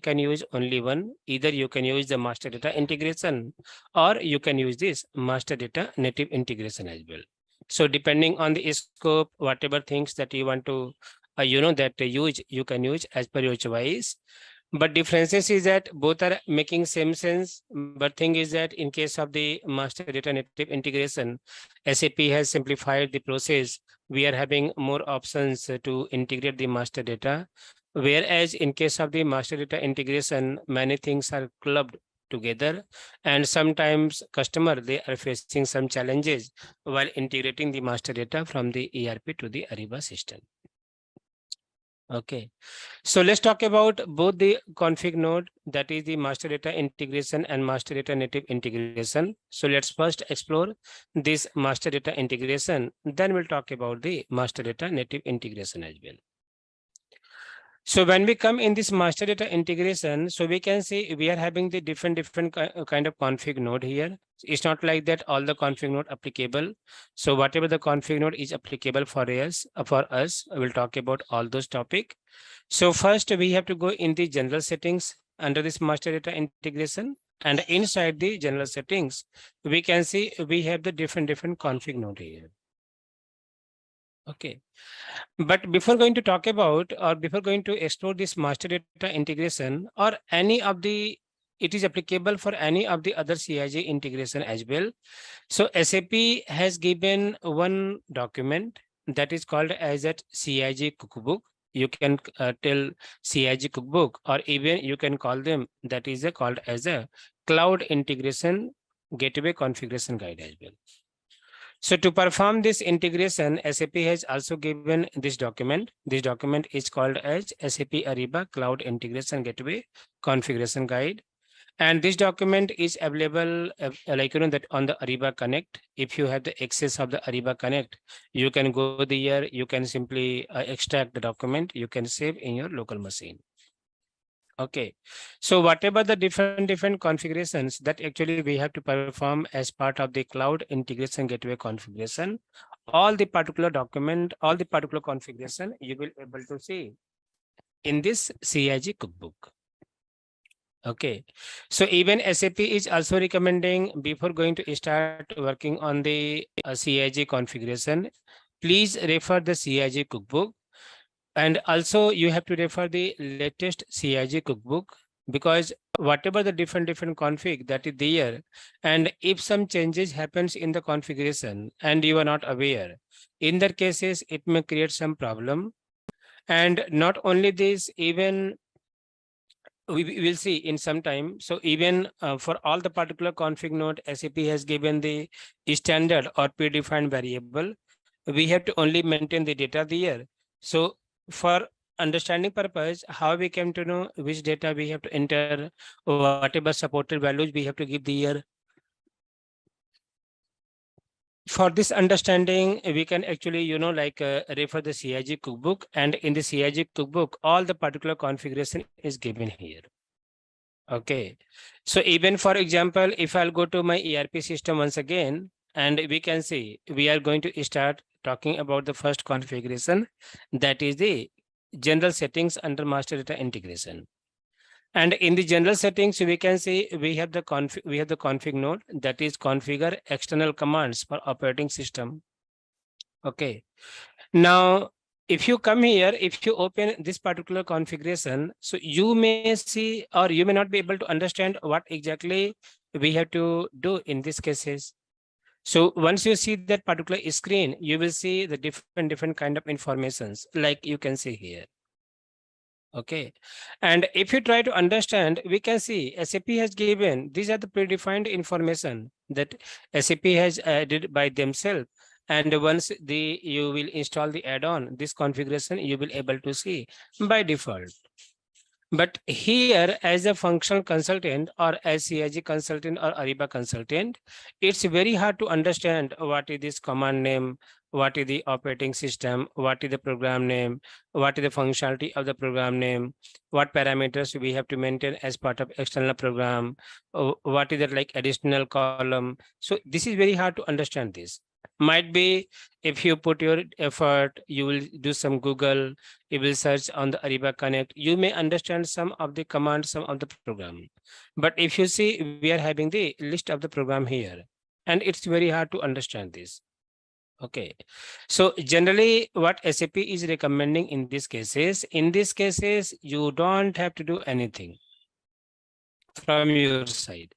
Can use only one. Either you can use the master data integration or you can use this master data native integration as well. So depending on the scope, whatever things that you want to, that use, you can use as per your choice. But differences is that both are making same sense. But thing is that in case of the master data native integration, SAP has simplified the process. We are having more options to integrate the master data. Whereas in case of the master data integration, many things are clubbed together. And sometimes customer, they are facing some challenges while integrating the master data from the ERP to the Ariba system. Okay, so let's talk about both the config node, that is the master data integration and master data native integration. So let's first explore this master data integration, then we'll talk about the master data native integration as well. So when we come in this master data integration, so we can see we are having the different kind of config node here. It's not like that all the config node applicable. So whatever the config node is applicable for us, we'll talk about all those topic. So first we have to go in the general settings under this master data integration, and inside the general settings, we can see we have the different config node here. Okay. But before going to talk about, or before going to explore this master data integration or any of the, it is applicable for any of the other CIG integration as well. So SAP has given one document that is called as a CIG cookbook. You can tell CIG cookbook, or even you can call them, that is called as a cloud integration gateway configuration guide as well. So to perform this integration, SAP has also given this document. This document is called as SAP Ariba Cloud Integration Gateway Configuration Guide. And this document is available that on the Ariba Connect. If you have the access of the Ariba Connect, you can go there, you can simply extract the document, you can save in your local machine. Okay, so whatever the different configurations that actually we have to perform as part of the cloud integration gateway configuration, all the particular document, all the particular configuration, you will able to see in this CIG cookbook. Okay, so even SAP is also recommending, before going to start working on the CIG configuration, please refer the CIG cookbook. And also you have to refer the latest CIG cookbook, because whatever the different config that is there, and if some changes happens in the configuration and you are not aware, in that cases, it may create some problem. And not only this, even we will see in some time. So even for all the particular config node, SAP has given the standard or predefined variable. We have to only maintain the data there. So for understanding purpose, how we came to know which data we have to enter, whatever supported values we have to give there. For this understanding, we can actually, refer the CIG cookbook, and in the CIG cookbook, all the particular configuration is given here. Okay, so even for example, if I'll go to my ERP system once again, and we can see we are going to start talking about the first configuration, that is the general settings under master data integration. And in the general settings, we can see we have the config node, that is configure external commands for operating system. Okay, now if you come here, if you open this particular configuration, so you may see, or you may not be able to understand what exactly we have to do in these cases. So once you see that particular screen, you will see the different kind of informations, like you can see here. Okay. And if you try to understand, we can see SAP has given, these are the predefined information that SAP has added by themselves. And once you will install the add-on, this configuration you will able to see by default. But here, as a functional consultant or as CIG consultant or Ariba consultant, it's very hard to understand what is this command name, what is the operating system, what is the program name, what is the functionality of the program name, what parameters we have to maintain as part of external program, what is the like additional column. So this is very hard to understand this. Might be if you put your effort, you will do some Google, you will search on the Ariba Connect, you may understand some of the commands, some of the program. But if you see, we are having the list of the program here, and it's very hard to understand this. Okay. So generally what SAP is recommending in these cases, you don't have to do anything from your side.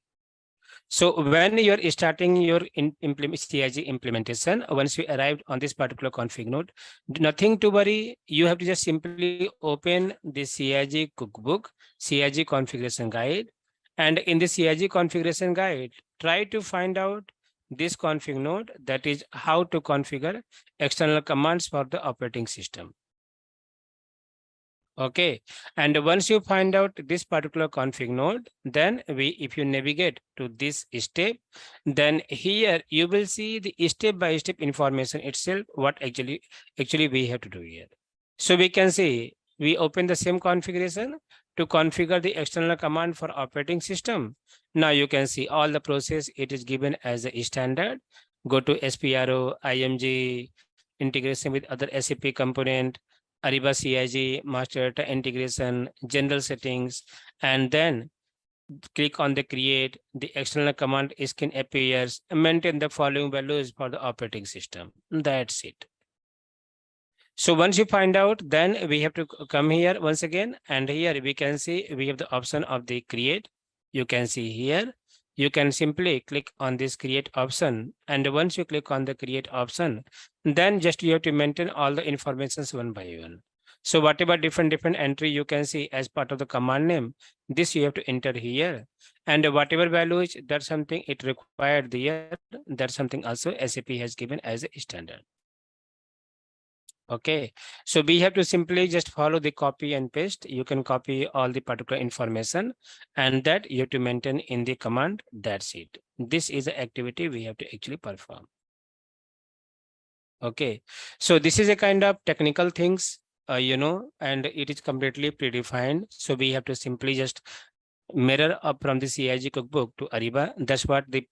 So when you're starting your CIG implementation, once you arrived on this particular config node, nothing to worry. You have to just simply open the CIG cookbook, CIG configuration guide. And in the CIG configuration guide, try to find out this config node, that is how to configure external commands for the operating system. Okay, and once you find out this particular config node, then if you navigate to this step, then here you will see the step-by-step information itself, what actually we have to do here. So we can see, we open the same configuration to configure the external command for operating system. Now you can see all the process, it is given as a standard. Go to SPRO, IMG, integration with other SAP component, Ariba CIG, master data integration, general settings, and then click on the create, the external command skin appears, maintain the following values for the operating system. That's it. So once you find out, then we have to come here once again, and here we can see we have the option of the create. You can see here, you can simply click on this create option. And once you click on the create option, then just you have to maintain all the informations one by one. So whatever different entry you can see as part of the command name, this you have to enter here. And whatever values, that's something it required there, that's something also SAP has given as a standard. Okay, so we have to simply just follow the copy and paste. You can copy all the particular information and that you have to maintain in the command. That's it. This is the activity we have to actually perform. Okay, so this is a kind of technical things, and it is completely predefined. So we have to simply just mirror up from the CIG cookbook to Ariba. That's what the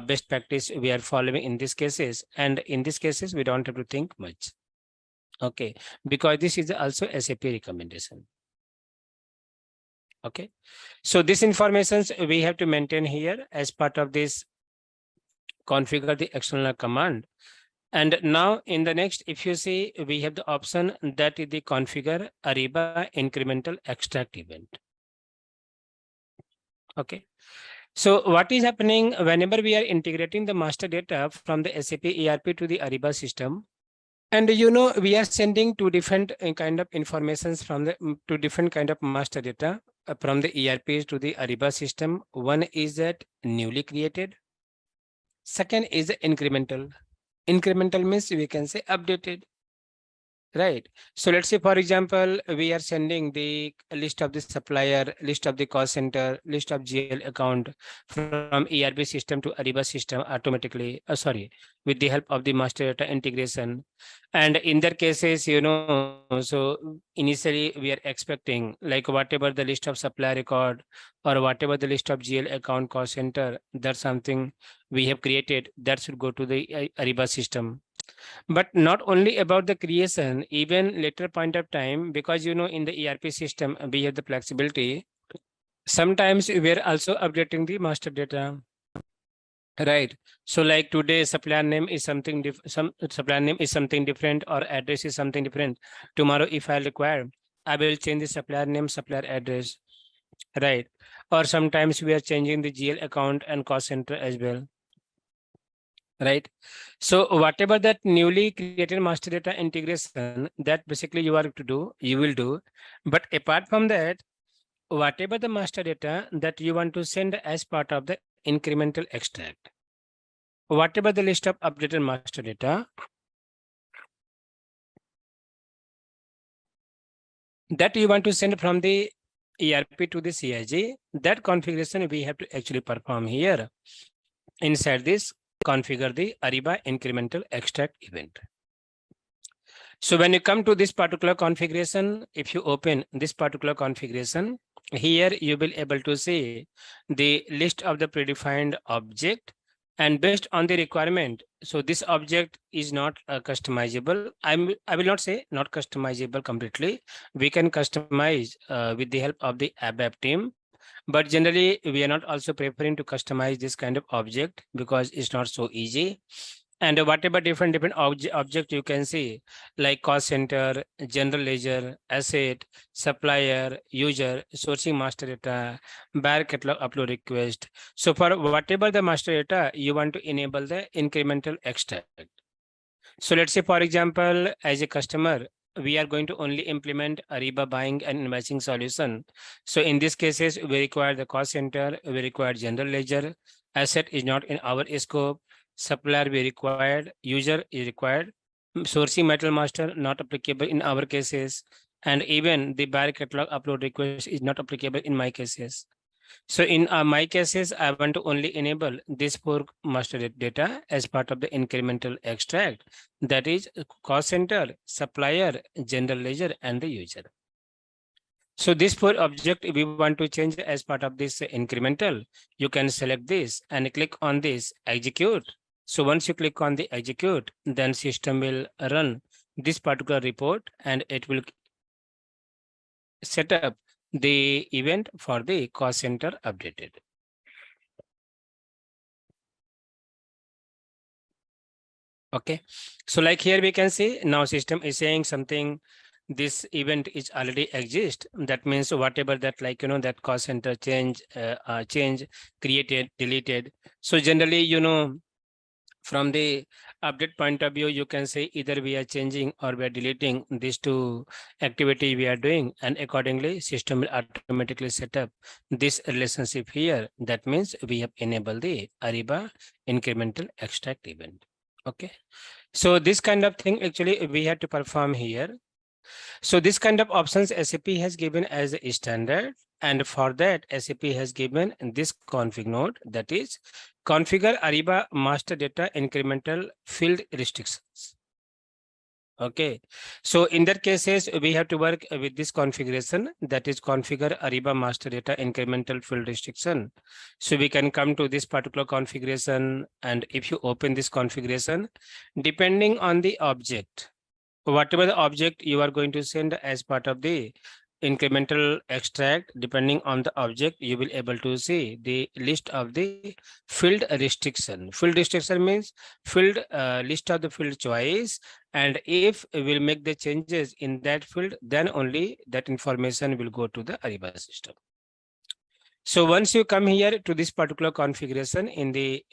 best practice we are following in these cases. And in these cases, we don't have to think much. Okay, because this is also SAP recommendation. Okay, so this information we have to maintain here as part of this configure the external command. And now in the next, if you see, we have the option that is the configure Ariba incremental extract event. Okay, so what is happening whenever we are integrating the master data from the SAP ERP to the Ariba system? And we are sending two different kind of informations from the two different kind of master data from the ERPs to the Ariba system. One is that newly created. Second is the incremental. Incremental means we can say updated. Right. So let's say, for example, we are sending the list of the supplier, list of the cost center, list of GL account from ERP system to Ariba system automatically, with the help of the master data integration. And in their cases, so initially we are expecting like whatever the list of supplier record or whatever the list of GL account cost center, that's something we have created that should go to the Ariba system. But not only about the creation, even later point of time, because in the ERP system we have the flexibility. Sometimes we are also updating the master data. Right. So like today supplier name is something supplier name is something different, or address is something different. Tomorrow, if I require, I will change the supplier name, supplier address. Right. Or sometimes we are changing the GL account and cost center as well. right? So whatever that newly created master data integration, that basically you are to do, you will do. But apart from that, whatever the master data that you want to send as part of the incremental extract, whatever the list of updated master data, that you want to send from the ERP to the CIG, that configuration we have to actually perform here inside this configure the Ariba incremental extract event. So when you come to this particular configuration, if you open this particular configuration, here you will able to see the list of the predefined object, and based on the requirement. So this object is not customizable. I will not say not customizable completely. We can customize with the help of the ABAP team. But generally, we are not also preferring to customize this kind of object because it's not so easy. And whatever different object you can see, like cost center, general ledger, asset, supplier, user, sourcing master data, bar catalog upload request. So for whatever the master data, you want to enable the incremental extract. So let's say, for example, as a customer, we are going to only implement Ariba buying and invoicing solution. So in these cases, we require the cost center, we require general ledger, asset is not in our scope, supplier we required, user is required, sourcing metal master not applicable in our cases, and even the buyer catalog upload request is not applicable in my cases. So in my cases, I want to only enable this four master data as part of the incremental extract, that is cost center, supplier, general ledger, and the user. So this four object, we want to change as part of this incremental, you can select this and click on this execute. So once you click on the execute, then system will run this particular report and it will set up the event for the cost center updated. Okay, so like here we can see now system is saying something, this event is already exist. That means whatever that, like, that cost center change, created, deleted. So generally, from the update point of view, you can say either we are changing or we are deleting these two activity we are doing, and accordingly system will automatically set up this relationship here. That means we have enabled the Ariba incremental extract event. Okay, so this kind of thing actually we had to perform here. So this kind of options SAP has given as a standard, and for that SAP has given this config node, that is configure Ariba master data incremental field restrictions. Okay, so in that cases, we have to work with this configuration, that is configure Ariba master data incremental field restriction. So we can come to this particular configuration, and if you open this configuration, depending on the object, whatever the object you are going to send as part of the incremental extract, depending on the object, you will able to see the list of the field restriction. Field restriction means field list of the field choice, and if we will make the changes in that field, then only that information will go to the Ariba system. So once you come here to this particular configuration in the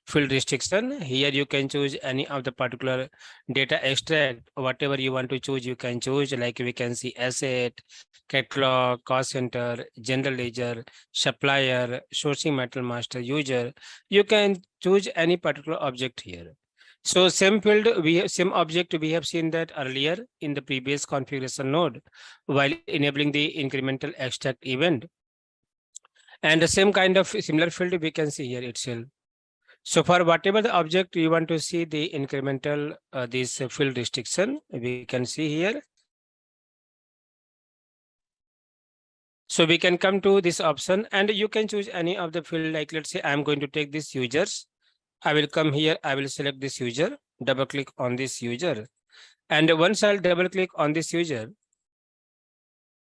field restriction, here you can choose any of the particular data extract, whatever you want to choose, you can choose. Like we can see asset, catalog, cost center, general ledger, supplier, sourcing metal master, user. You can choose any particular object here. So same field, same object we have seen that earlier in the previous configuration node while enabling the incremental extract event. And the same kind of similar field we can see here itself. So for whatever the object you want to see the incremental this field restriction, we can see here. So we can come to this option and you can choose any of the field. Like let's say I'm going to take this users. I will come here, I will select this user, double click on this user. And once I'll double click on this user,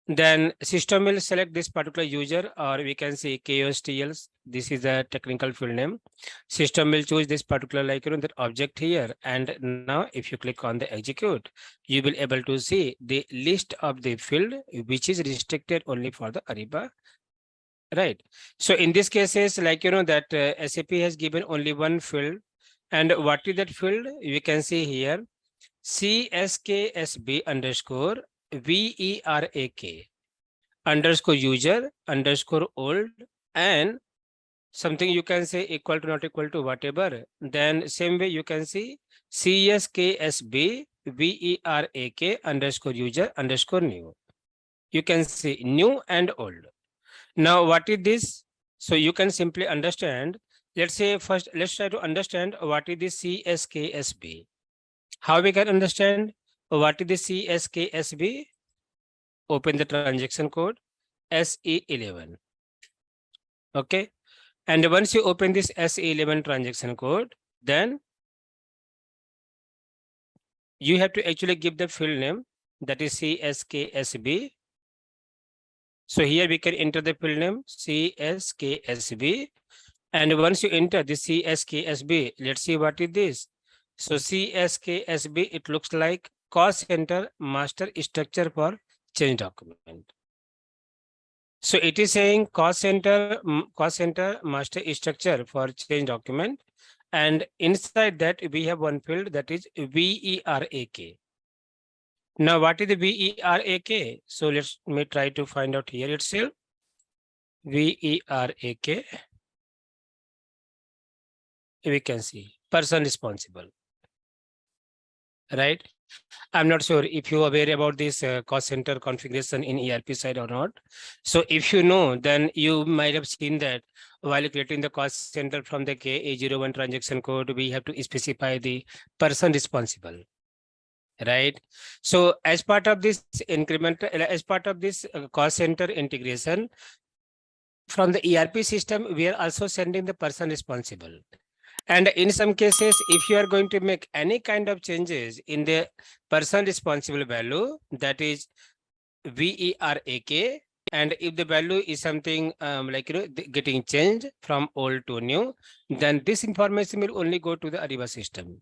then system will select this particular user, or we can say KOSTLs. This is a technical field name. System will choose this particular that object here. And now if you click on the execute, you will able to see the list of the field, which is restricted only for the Ariba. Right. So in this cases, that SAP has given only one field, And what is that field? You can see here CSKSB underscore VERAK underscore user underscore old, and something you can say equal to not equal to whatever. Then same way you can see CSKSB VERAK underscore user underscore new. You can see new and old. Now what is this? So you can simply understand. Let's say first, let's try to understand what is the CSKSB. How we can understand what is the CSKSB? Open the transaction code SE11. Okay. And once you open this SE11 transaction code, then you have to actually give the field name, that is CSKSB. So here we can enter the field name CSKSB. And once you enter the CSKSB, let's see what is this. So CSKSB, it looks like cost center master structure for change document. So it is saying cost center master structure for change document. And inside that we have one field, that is VERAK. Now what is the VERAK? So let's me try to find out here itself. VERAK. We can see person responsible, right? I'm not sure if you are aware about this cost center configuration in ERP side or not. So if you know, then you might have seen that while creating the cost center from the KA01 transaction code, we have to specify the person responsible, right? So as part of this incremental, as part of this cost center integration from the ERP system, we are also sending the person responsible. And in some cases, if you are going to make any kind of changes in the person responsible value, that is VERAK, and if the value is something getting changed from old to new, then this information will only go to the Ariba system.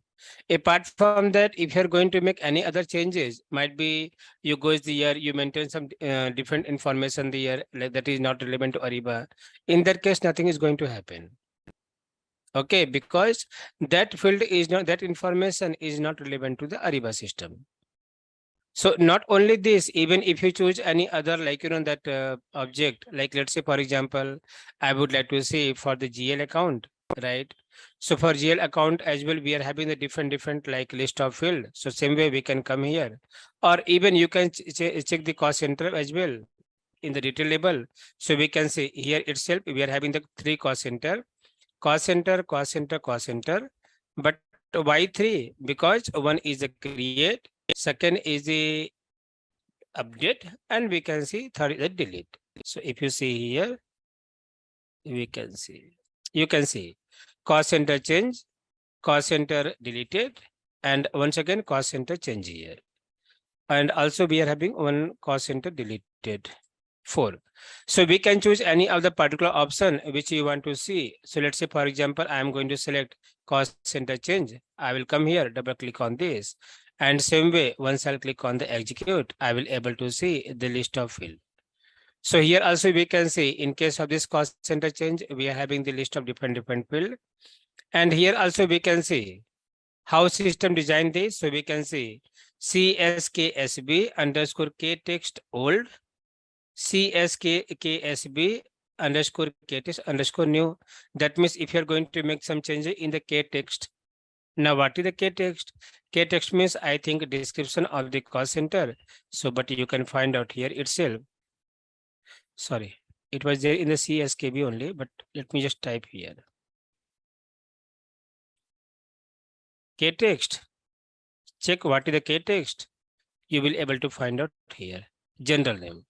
Apart from that, if you're going to make any other changes, might be you go the year, you maintain some different information the year that is not relevant to Ariba. In that case, nothing is going to happen. Okay, because that field is not, that information is not relevant to the Ariba system. So not only this, even if you choose any other that object, like let's say, for example, I would like to say for the GL account, right? So for GL account as well, we are having the different like list of field. So same way we can come here, or even you can check the cost center as well in the detail label. So we can say here itself, we are having the 3 cost center. Cost center, cost center, cost center. But why 3? Because one is a create, second is a update, and we can see third is a delete. So if you see here, we can see, you can see cost center change, cost center deleted, and once again cost center change here. And also we are having one cost center deleted. 4. So we can choose any of the particular option which you want to see. So let's say, for example, I am going to select cost center change. I will come here, double click on this. And same way, once I'll click on the execute, I will able to see the list of field. So here also we can see in case of this cost center change, we are having the list of different field. And here also we can see how system designed this. So we can see CSKSB underscore K text old, CSKSB underscore K text underscore new. That means if you're going to make some changes in the K text. Now, what is the K text? K text means, I think, description of the cost center. So, but you can find out here itself. Sorry, it was there in the CSKB only, but let me just type here. K text. Check what is the K text. You will able to find out here. General name.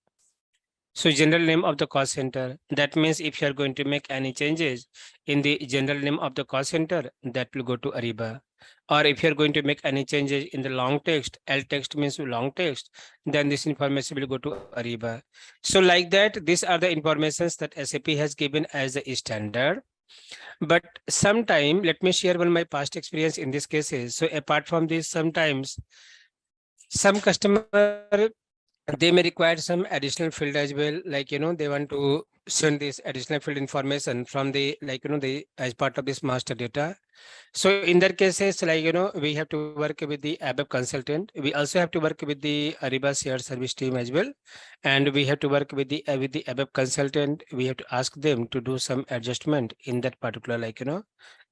So general name of the cost center. That means if you are going to make any changes in the general name of the cost center, that will go to Ariba. Or if you are going to make any changes in the long text, L text means long text, then this information will go to Ariba. So like that, these are the informations that SAP has given as a standard. But sometime, let me share one of my past experience in these cases. So apart from this, sometimes some customer they may require some additional field as well, like they want to send this additional field information from the the as part of this master data. So in that cases, like we have to work with the ABAP consultant. We also have to work with the Ariba shared service team as well, and we have to work with the ABAP consultant. We have to ask them to do some adjustment in that particular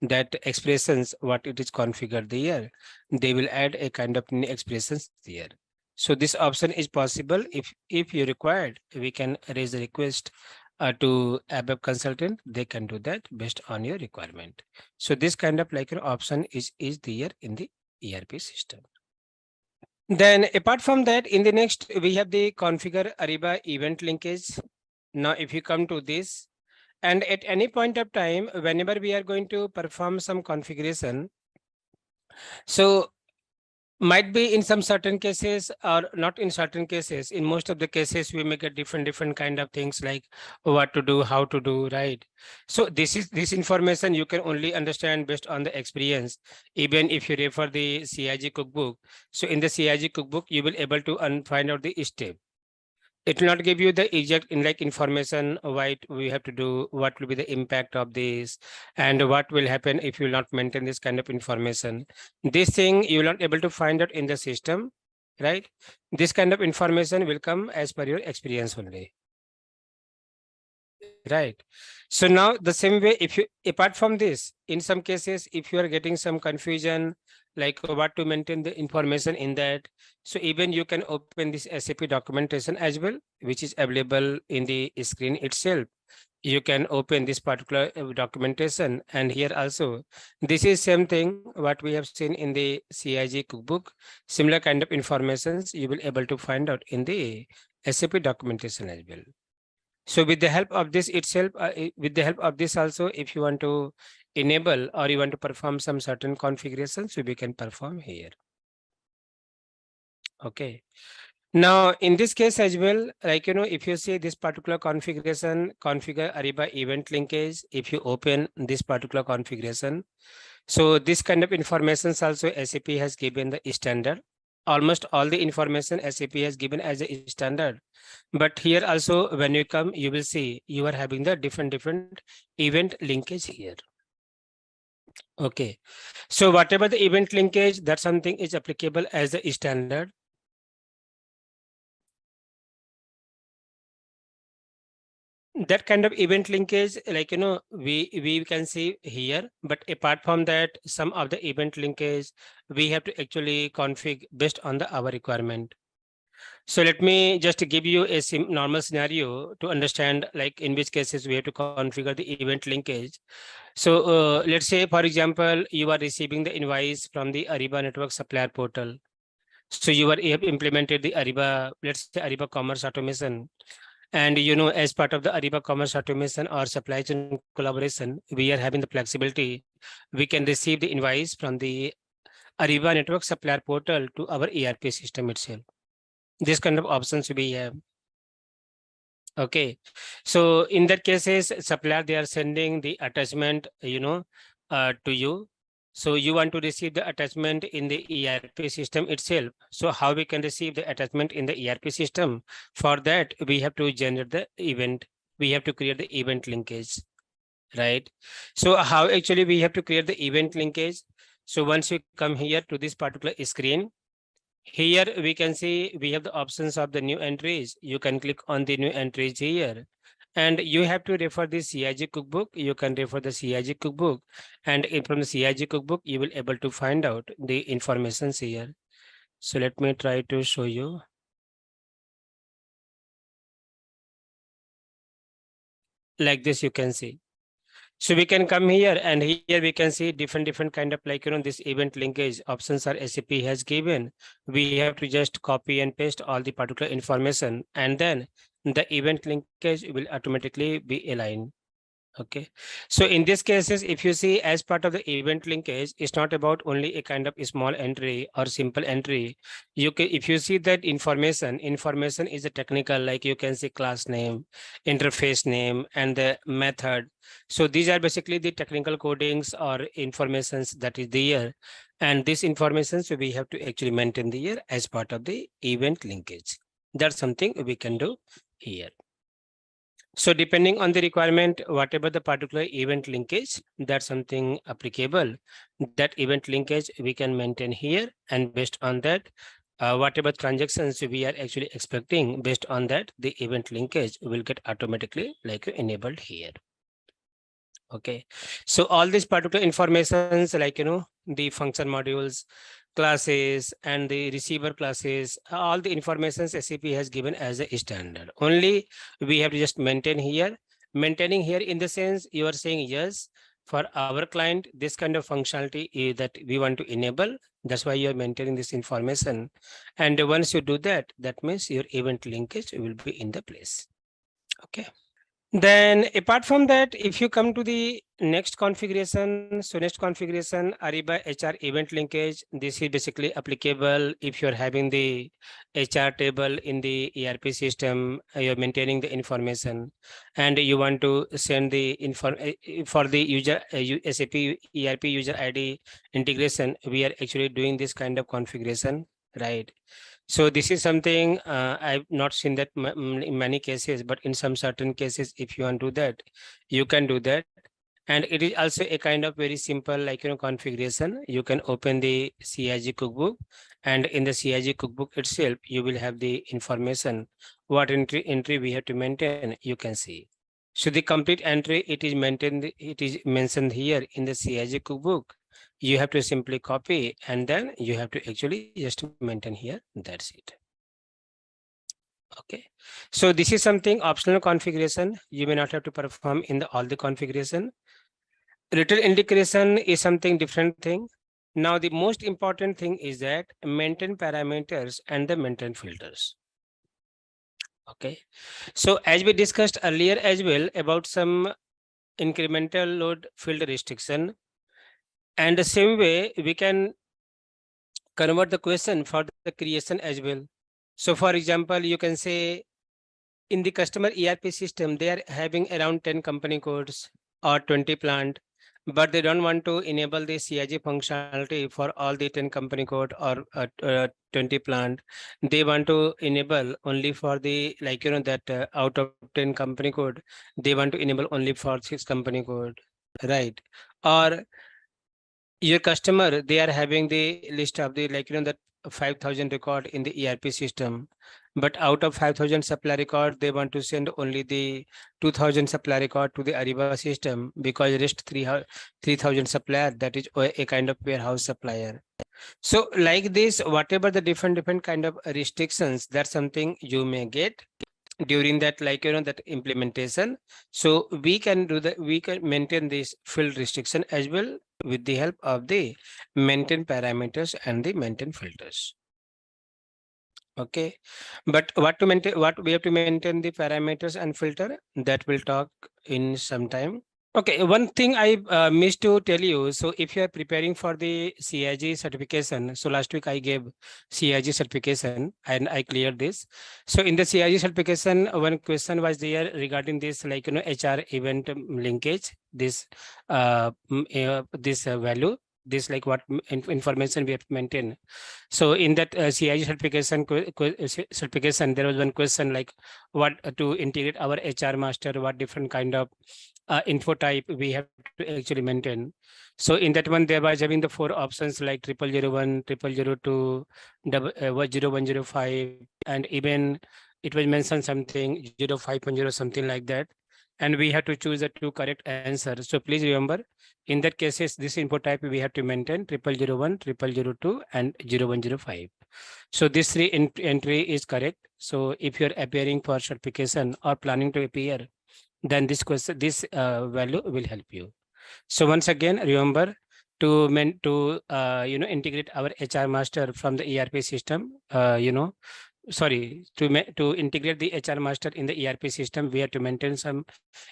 that expressions what it is configured there. They will add a kind of new expressions there. So this option is possible. If you required, we can raise a request to ABAP consultant. They can do that based on your requirement. So this kind of option is there in the ERP system. Then apart from that, in the next we have the configure Ariba event linkage. Now if you come to this, and at any point of time, whenever we are going to perform some configuration, so might be in some certain cases or not in certain cases. In most of the cases, we may get different kind of things like what to do, how to do, right? So this information you can only understand based on the experience. Even if you refer the CIG cookbook, so in the CIG cookbook, you will able to find out the step. It will not give you the exact information we have to do, what will be the impact of this, and what will happen if you will not maintain this kind of information. This thing you will not able to find out in the system, right? This kind of information will come as per your experience only. Right. So now the same way, if you apart from this, in some cases, if you are getting some confusion, like what to maintain the information in that, so even you can open this SAP documentation as well, which is available in the screen itself. You can open this particular documentation, and here also, this is same thing what we have seen in the CIG cookbook. Similar kind of informations you will able to find out in the SAP documentation as well. So with the help of this itself, with the help of this also, if you want to enable or you want to perform some certain configurations, we can perform here. Okay. Now, in this case as well, like, if you see this particular configuration, configure Ariba event linkage, if you open this particular configuration, so this kind of information also SAP has given the standard. Almost all the information SAP has given as a standard. But here also, when you come, you will see you are having the different event linkage here. Okay. So whatever the event linkage, that something is applicable as a standard. That kind of event linkage, like we can see here, but apart from that, some of the event linkage we have to actually configure based on our requirement. So let me just give you a normal scenario to understand, like in which cases we have to configure the event linkage. So let's say, for example, you are receiving the invoice from the Ariba Network Supplier Portal. So you have implemented the Ariba, let's say Ariba Commerce Automation. And as part of the Ariba Commerce Automation or supply chain collaboration, we are having the flexibility. We can receive the invoice from the Ariba Network Supplier Portal to our ERP system itself. This kind of options we have. Okay, so in that cases, supplier, they are sending the attachment, to you. So you want to receive the attachment in the ERP system itself. So how we can receive the attachment in the ERP system? For that, we have to generate the event. We have to create the event linkage, right? So how actually we have to create the event linkage? So once you come here to this particular screen, here we can see we have the options of the new entries. You can click on the new entries here. And you have to refer the CIG cookbook. You can refer the CIG cookbook. And from the CIG cookbook, you will able to find out the informations here. So let me try to show you. Like this, you can see. So we can come here, and here we can see different kind of this event linkage options are SAP has given. We have to just copy and paste all the particular information, and then the event linkage will automatically be aligned. Okay, so in these cases, if you see as part of the event linkage, it's not about only a kind of a small entry or simple entry. You can, if you see that information is a technical, like you can see class name, interface name, and the method. So these are basically the technical codings or informations that is there. And this information, so we have to actually maintain the year as part of the event linkage. That's something we can do here. So depending on the requirement, whatever the particular event linkage, that's something applicable. That event linkage we can maintain here, and based on that, whatever transactions we are actually expecting, based on that, the event linkage will get automatically like enabled here. Okay, so all these particular informations like, the function modules, classes, and the receiver classes, all the informations SAP has given as a standard. Only we have to just maintain here. Maintaining here in the sense you are saying, yes, for our client, this kind of functionality that we want to enable. That's why you're maintaining this information. And once you do that, that means your event linkage will be in the place. Okay. Then apart from that, if you come to the next configuration, so next configuration, Ariba HR event linkage, this is basically applicable if you're having the HR table in the ERP system, you're maintaining the information, and you want to send the info for the user SAP ERP user ID integration, we are actually doing this kind of configuration, right? So this is something I've not seen that in many cases, but in some certain cases, if you want to do that, you can do that. And it is also a kind of very simple, like, configuration. You can open the CIG cookbook, and in the CIG cookbook itself, you will have the information, what entry we have to maintain, you can see. So the complete entry, it is maintained, it is mentioned here in the CIG cookbook. You have to simply copy, and then you have to actually just maintain here. That's it. Okay. So this is something optional configuration. You may not have to perform in all the configuration. Retail integration is something different thing. Now, the most important thing is that maintain parameters and the maintain filters. Okay. So as we discussed earlier as well about some incremental load field restriction, and the same way we can convert the question for the creation as well. So for example, you can say in the customer ERP system, they are having around 10 company codes or 20 plant, but they don't want to enable the CIG functionality for all the 10 company code or 20 plant. They want to enable only for the, like, that out of 10 company code, they want to enable only for 6 company code, right? Or your customer, they are having the list of the, like, that 5,000 record in the ERP system, but out of 5,000 supply record, they want to send only the 2,000 supply record to the Ariba system, because rest 3,000 supplier, that is a kind of warehouse supplier. So like this, whatever the different kind of restrictions, that's something you may get during that, like, that implementation. So we can maintain this field restriction as well with the help of the maintain parameters and the maintain filters. Okay, but what we have to maintain the parameters and filter, that will talk in some time. Okay, one thing I missed to tell you. So if you are preparing for the CIG certification, so last week I gave CIG certification and I cleared this. So in the CIG certification, one question was there regarding this, like, HR event linkage, this value, this, like, what information we have to maintain. So in that CIG certification, there was one question like, what to integrate our HR master, what different kind of info type we have to actually maintain. So in that one, there was having the 4 options like 0001, 0002, 0105, and even it was mentioned something 0510, something like that. And we have to choose the 2 correct answers. So please remember, in that cases, this info type we have to maintain 0001, 0002, and 0105. So this 3 entry is correct. So if you're appearing for certification or planning to appear, then this value will help you. So once again, remember to integrate our HR master from the ERP system. Sorry, to integrate the HR master in the ERP system, we have to maintain some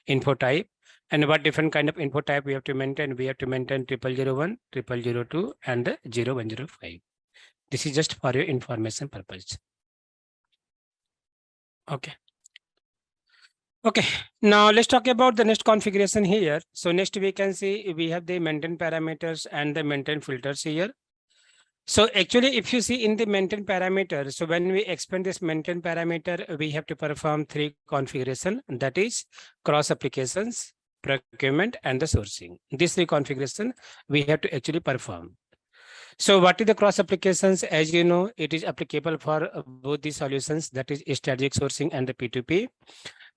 info type. And what different kind of info type we have to maintain? We have to maintain 0001, 0002, and 0105. This is just for your information purpose. Okay. Okay, now let's talk about the next configuration here. So next we can see we have the maintain parameters and the maintain filters here. So actually, if you see in the maintain parameter, so when we expand this maintain parameter, we have to perform 3 configuration, that is cross applications, procurement, and the sourcing. These 3 configuration we have to actually perform. So what is the cross applications? As you know, it is applicable for both the solutions, that is strategic sourcing and the P2P.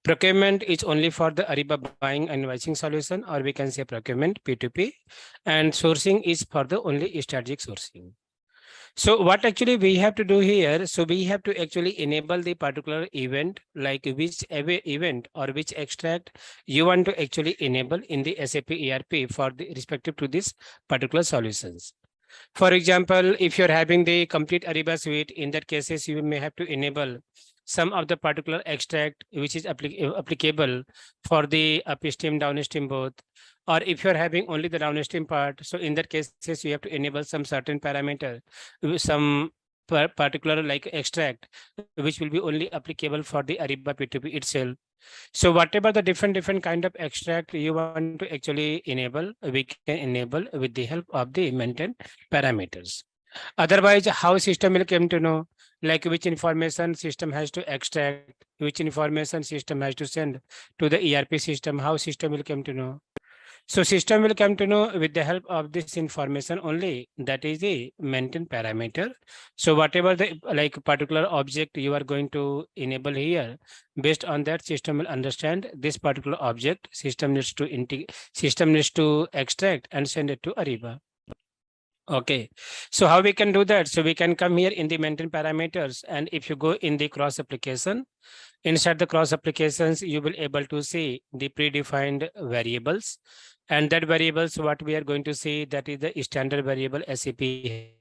Procurement is only for the Ariba buying and invoicing solution, or we can say procurement P2P, and sourcing is for the only strategic sourcing. So what actually we have to do here, so we have to actually enable the particular event, like which event or which extract you want to actually enable in the SAP ERP for the respective to this particular solutions. For example, if you're having the complete Ariba suite, in that cases, you may have to enable some of the particular extract which is applicable for the upstream, downstream both. Or if you're having only the downstream part, so in that cases, you have to enable some certain parameter, some particular like extract, which will be only applicable for the Ariba P2P itself. So whatever the different kind of extract you want to actually enable, we can enable with the help of the maintain parameters. Otherwise, how system will come to know, like which information system has to extract, which information system has to send to the ERP system, how system will come to know. So system will come to know with the help of this information only, that is the maintain parameter. So whatever the like particular object you are going to enable here, based on that system will understand this particular object, system needs to extract and send it to Ariba. Okay, so how we can do that? So we can come here in the maintain parameters, and if you go in the cross application, inside the cross applications, you will able to see the predefined variables, and that variables what we are going to see, that is the standard variable SAP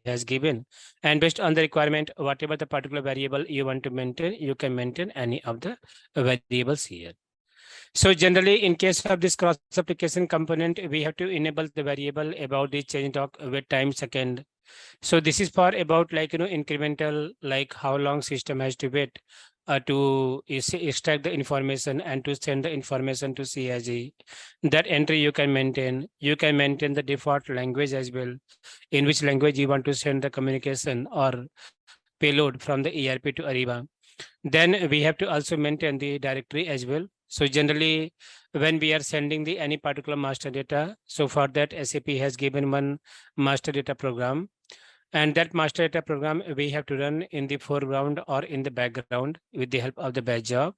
has given, and based on the requirement, whatever the particular variable you want to maintain, you can maintain any of the variables here. So generally, in case of this cross application component, we have to enable the variable about the change doc wait time second. So this is for about like, incremental, like how long system has to wait to extract the information and to send the information to CIG. That entry you can maintain. You can maintain the default language as well, in which language you want to send the communication or payload from the ERP to Ariba. Then we have to also maintain the directory as well. So generally, when we are sending the any particular master data, so for that SAP has given one master data program, and that master data program we have to run in the foreground or in the background with the help of the batch job.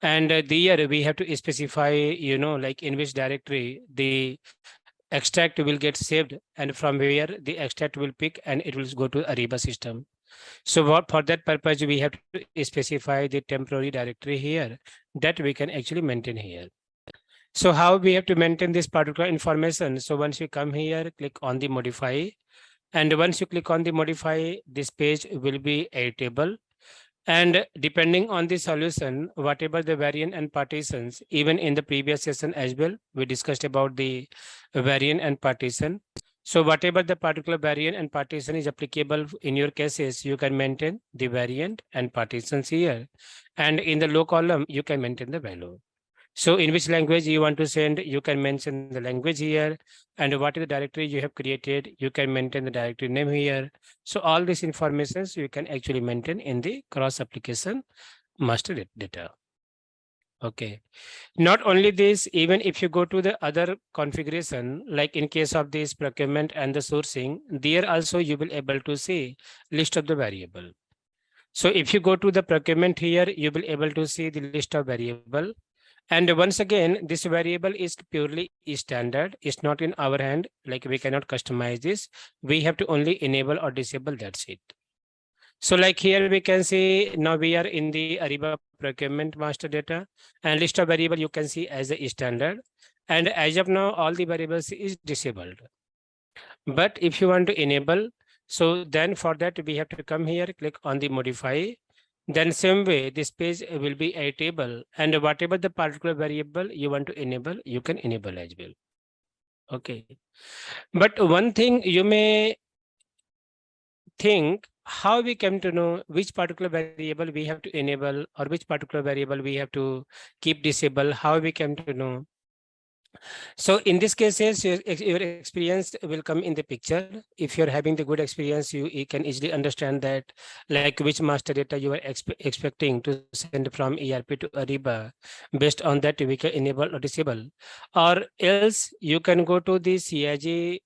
And there we have to specify, like in which directory the extract will get saved, and from where the extract will pick and it will go to Ariba system. So what for that purpose, we have to specify the temporary directory here that we can actually maintain here. So how we have to maintain this particular information? So once you come here, click on the modify. And once you click on the modify, this page will be editable. And depending on the solution, whatever the variant and partitions, even in the previous session as well, we discussed about the variant and partition. So whatever the particular variant and partition is applicable in your cases, you can maintain the variant and partitions here. And in the low column, you can maintain the value. So in which language you want to send, you can mention the language here. And what is the directory you have created, you can maintain the directory name here. So all these informations you can actually maintain in the cross application master data. Okay. Not only this, even if you go to the other configuration, like in case of this procurement and the sourcing, there also you will able to see list of the variable. So if you go to the procurement here, you will able to see the list of variable. And once again, this variable is purely standard. It's not in our hand, like we cannot customize this. We have to only enable or disable, that's it. So like here we can see now we are in the Ariba procurement master data, and list of variable you can see as a standard. And as of now, all the variables is disabled. But if you want to enable, so then for that we have to come here, click on the modify. Then same way, this page will be a table, and whatever the particular variable you want to enable, you can enable as well. Okay. But one thing you may think, how we came to know which particular variable we have to enable or which particular variable we have to keep disable, how we came to know. So in this cases, your experience will come in the picture. If you're having the good experience, you can easily understand that like which master data you are expecting to send from ERP to Ariba. Based on that, we can enable or disable. Or else you can go to the CIG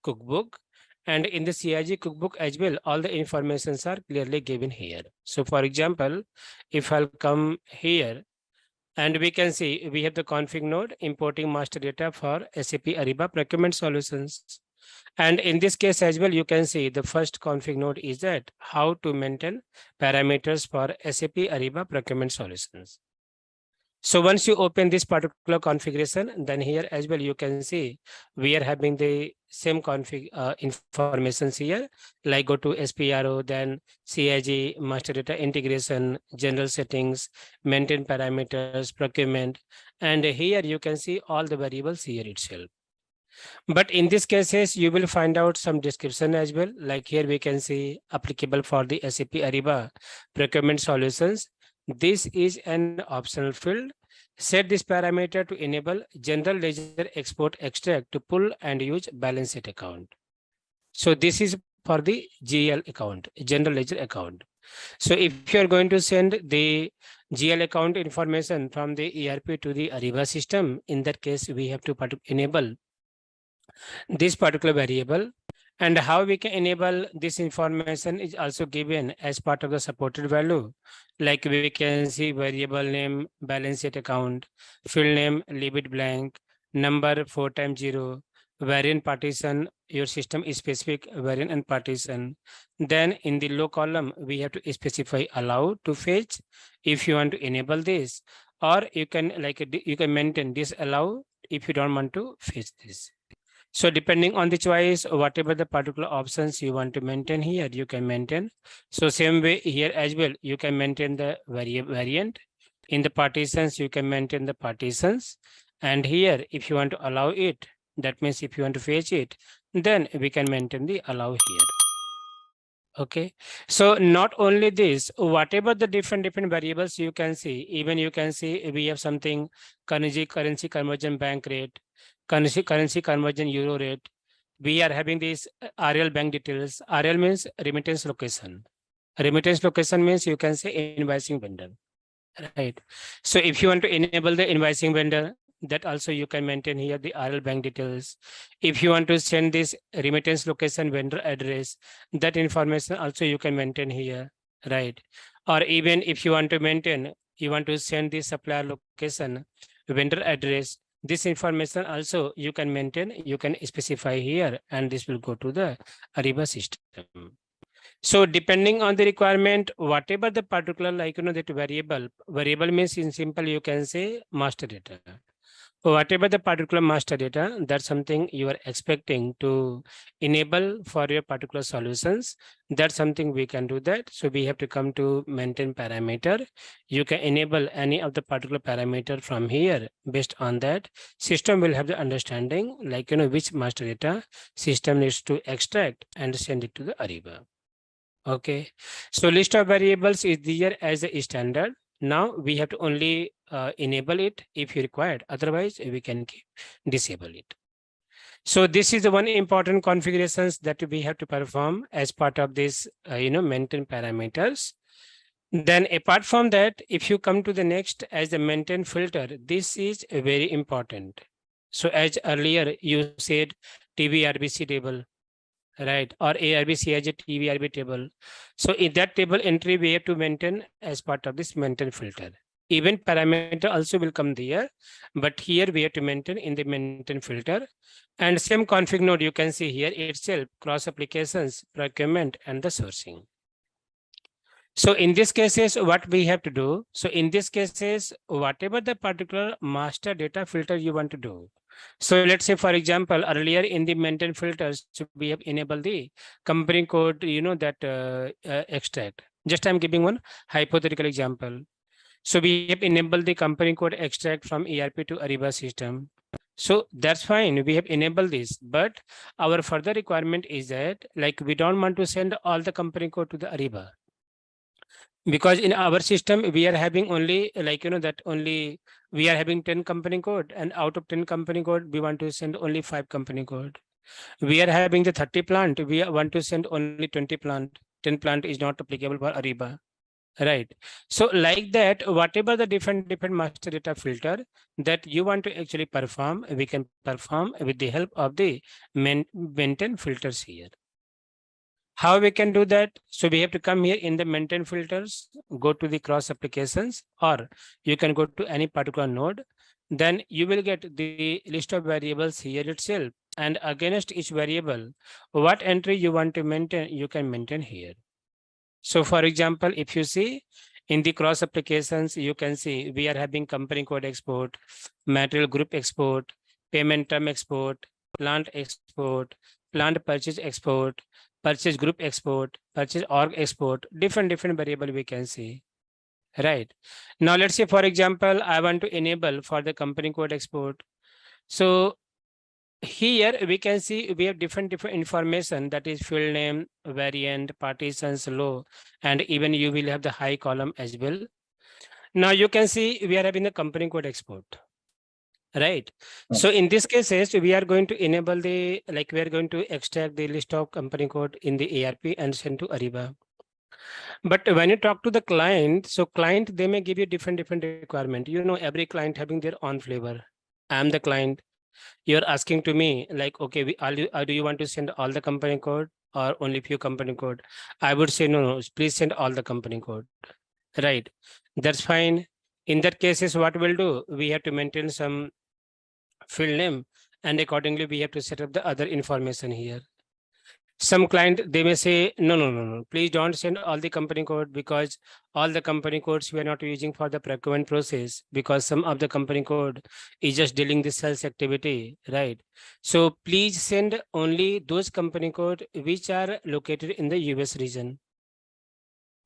cookbook. And in the CIG cookbook as well, all the informations are clearly given here. So for example, if I'll come here, and we can see we have the config node importing master data for SAP Ariba Procurement Solutions. And in this case as well, you can see the first config node is that how to maintain parameters for SAP Ariba Procurement Solutions. So once you open this particular configuration, then here as well, you can see we are having the same config informations here, like go to SPRO, then CIG, master data integration, general settings, maintain parameters, procurement. And here you can see all the variables here itself. But in these cases, you will find out some description as well. Like here we can see applicable for the SAP Ariba procurement solutions. This is an optional field. Set this parameter to enable general ledger export extract to pull and use balance sheet account. So this is for the GL account, general ledger account. So if you're going to send the GL account information from the ERP to the Ariba system, in that case, we have to enable this particular variable. And how we can enable this information is also given as part of the supported value. Like we can see variable name, balance sheet account, field name, leave it blank, number 4 times 0, variant partition, your system is specific variant and partition. Then in the low column, we have to specify allow to fetch if you want to enable this, or you can you can maintain this allow if you don't want to fetch this. So depending on the choice, whatever the particular options you want to maintain here, you can maintain. So same way here as well, you can maintain the variant. In the partitions, you can maintain the partitions. And here, if you want to allow it, that means if you want to fetch it, then we can maintain the allow here. Okay, so not only this, whatever the different variables you can see, even you can see we have something currency conversion bank rate, currency conversion euro rate. We are having this RL bank details. RL means remittance location. Remittance location means you can say invoicing vendor, right? So if you want to enable the invoicing vendor, that also you can maintain here the RL bank details. If you want to send this remittance location vendor address, that information also you can maintain here, right? Or even if you want to maintain, you want to send the supplier location, vendor address, this information also you can maintain, you can specify here, and this will go to the Ariba system. So depending on the requirement, whatever the particular that variable means in simple, you can say master data. Whatever the particular master data, that's something you are expecting to enable for your particular solutions. That's something we can do that. So we have to come to maintain parameter. You can enable any of the particular parameter from here. Based on that, system will have the understanding like, which master data system needs to extract and send it to the Ariba. Okay, so list of variables is there as a standard. Now we have to only enable it if you required. Otherwise, we can disable it. So this is the one important configurations that we have to perform as part of this, maintain parameters. Then apart from that, if you come to the next as the maintain filter, this is very important. So as earlier you said, TBRBC table, right? Or ARB CIG TBRB table. So in that table entry, we have to maintain as part of this maintain filter. Even parameter also will come there, but here we have to maintain in the maintain filter. And same config node you can see here itself, cross applications, procurement, and the sourcing. So in these cases, what we have to do, so in these cases, whatever the particular master data filter you want to do. So let's say, for example, earlier in the maintain filters, we have enabled the company code, that extract. Just I'm giving one hypothetical example. So we have enabled the company code extract from ERP to Ariba system. So that's fine. We have enabled this, but our further requirement is that like we don't want to send all the company code to the Ariba. Because in our system, we are having only that only we are having 10 company code, and out of 10 company code, we want to send only 5 company code. We are having the 30 plant, we want to send only 20 plant. 10 plant is not applicable for Ariba. Right. So like that, whatever the different master data filter that you want to actually perform, we can perform with the help of the maintain filters here. How we can do that? So we have to come here in the maintain filters, go to the cross applications, or you can go to any particular node. Then you will get the list of variables here itself. And against each variable, what entry you want to maintain, you can maintain here. So for example, if you see in the cross applications, you can see we are having company code export, material group export, payment term export, plant export, plant purchase export, purchase group export, purchase org export, different variable we can see. Right. Now let's say, for example, I want to enable for the company code export. So here we can see we have different information, that is field name, variant, partitions, low, and even you will have the high column as well. Now you can see we are having the company code export. Right. So in this cases, we are going to enable the, we are going to extract the list of company code in the ERP and send to Ariba. But when you talk to the client, so client, they may give you different requirement. You know, every client having their own flavor. I'm the client. You're asking to me like, okay, do you want to send all the company code or only few company code? I would say, no, please send all the company code. Right. That's fine. In that cases, what we'll do, we have to maintain some field name, and accordingly, we have to set up the other information here. Some client, they may say, no, please don't send all the company code, because all the company codes we are not using for the procurement process, because some of the company code is just dealing the sales activity, right? So please send only those company code which are located in the US region.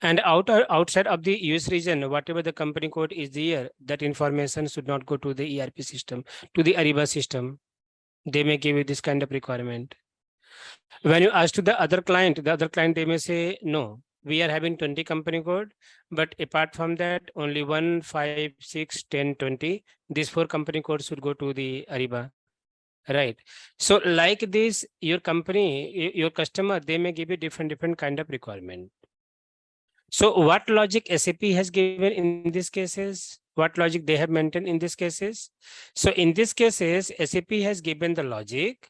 And outside of the US region, whatever the company code is there, that information should not go to the ERP system, to the Ariba system. They may give you this kind of requirement. When you ask to the other client, they may say, no, we are having 20 company code, but apart from that, only 1, 5, 6, 10, 20, these 4 company codes should go to the Ariba. Right. So like this, your company, your customer, they may give you different kind of requirement. So what logic SAP has given in these cases? What logic they have maintained in these cases? So in these cases, SAP has given the logic,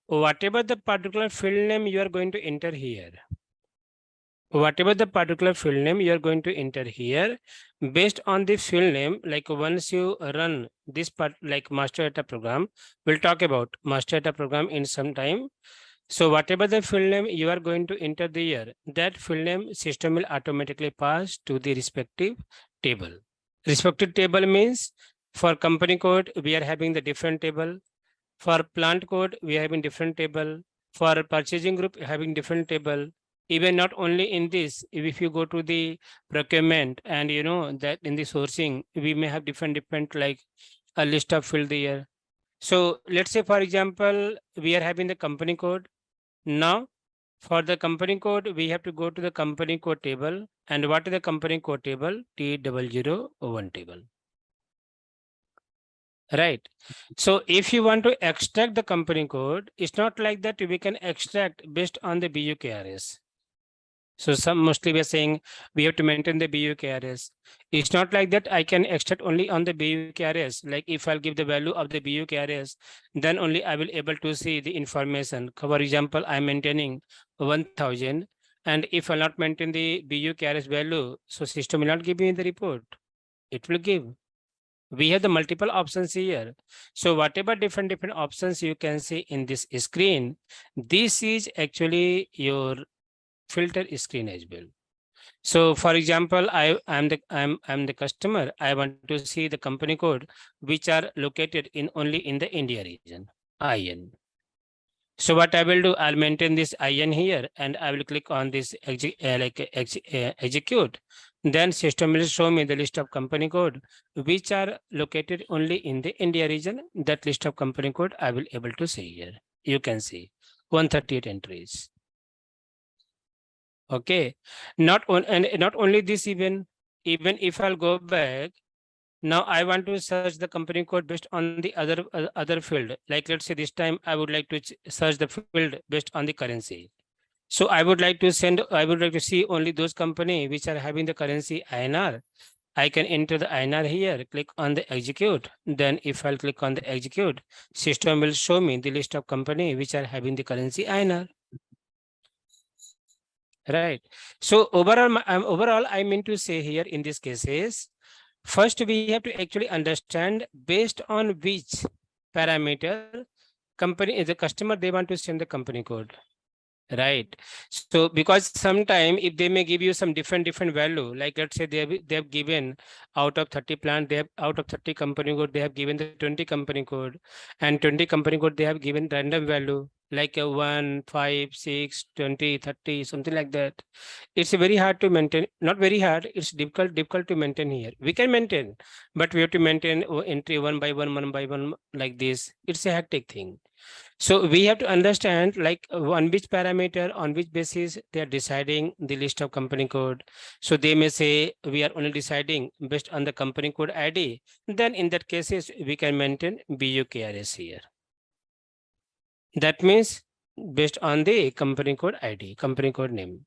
whatever the particular field name you are going to enter here, whatever the particular field name you are going to enter here, based on the field name, like once you run this part, like master data program, we'll talk about master data program in some time. So whatever the field name you are going to enter the year, that field name system will automatically pass to the respective table. Respective table means for company code, we are having the different table. For plant code, we are having different table. For purchasing group, having different table. Even not only in this, if you go to the procurement and you know that in the sourcing, we may have different like a list of field there. So let's say, for example, we are having the company code. Now, for the company code, we have to go to the company code table. And what is the company code table? T001 table. Right. So if you want to extract the company code, it's not like that we can extract based on the BUKRS. So some mostly we are saying we have to maintain the BUKRS. It's not like that I can extract only on the BUKRS. Like if I'll give the value of the BUKRS, then only I will able to see the information. For example, I'm maintaining 1000. And if I'll not maintain the BUKRS value, so system will not give me the report. It will give. We have the multiple options here. So whatever different options you can see in this screen, this is actually your filter screen as well. So for example, I'm the customer. I want to see the company code which are located in only in the India region, IN. So what I will do, I'll maintain this IN here and I will click on this execute. Then system will show me the list of company code which are located only in the India region. That list of company code I will able to see here. You can see 138 entries. Okay, not only this, even if I'll go back, now I want to search the company code based on the other field. Like let's say this time I would like to search the field based on the currency. So I would like to see only those company which are having the currency INR. I can enter the INR here, click on the execute. Then if I'll click on the execute, system will show me the list of company which are having the currency INR. Right. So overall, I mean to say here in this cases, first we have to actually understand based on which parameter the customer, they want to send the company code. Right. So because sometime if they may give you some different value, like let's say they have given out of 30 plant, they have out of 30 company code, they have given the 20 company code, and 20 company code they have given random value like a 1, 5, 6, 20, 30, something like that. It's very hard to maintain. Not very hard. It's difficult to maintain here. We can maintain, but we have to maintain entry one by one like this. It's a hectic thing. So we have to understand like on which parameter, on which basis they are deciding the list of company code. So they may say we are only deciding based on the company code ID. Then in that cases, we can maintain BUKRS here. That means based on the company code ID, company code name.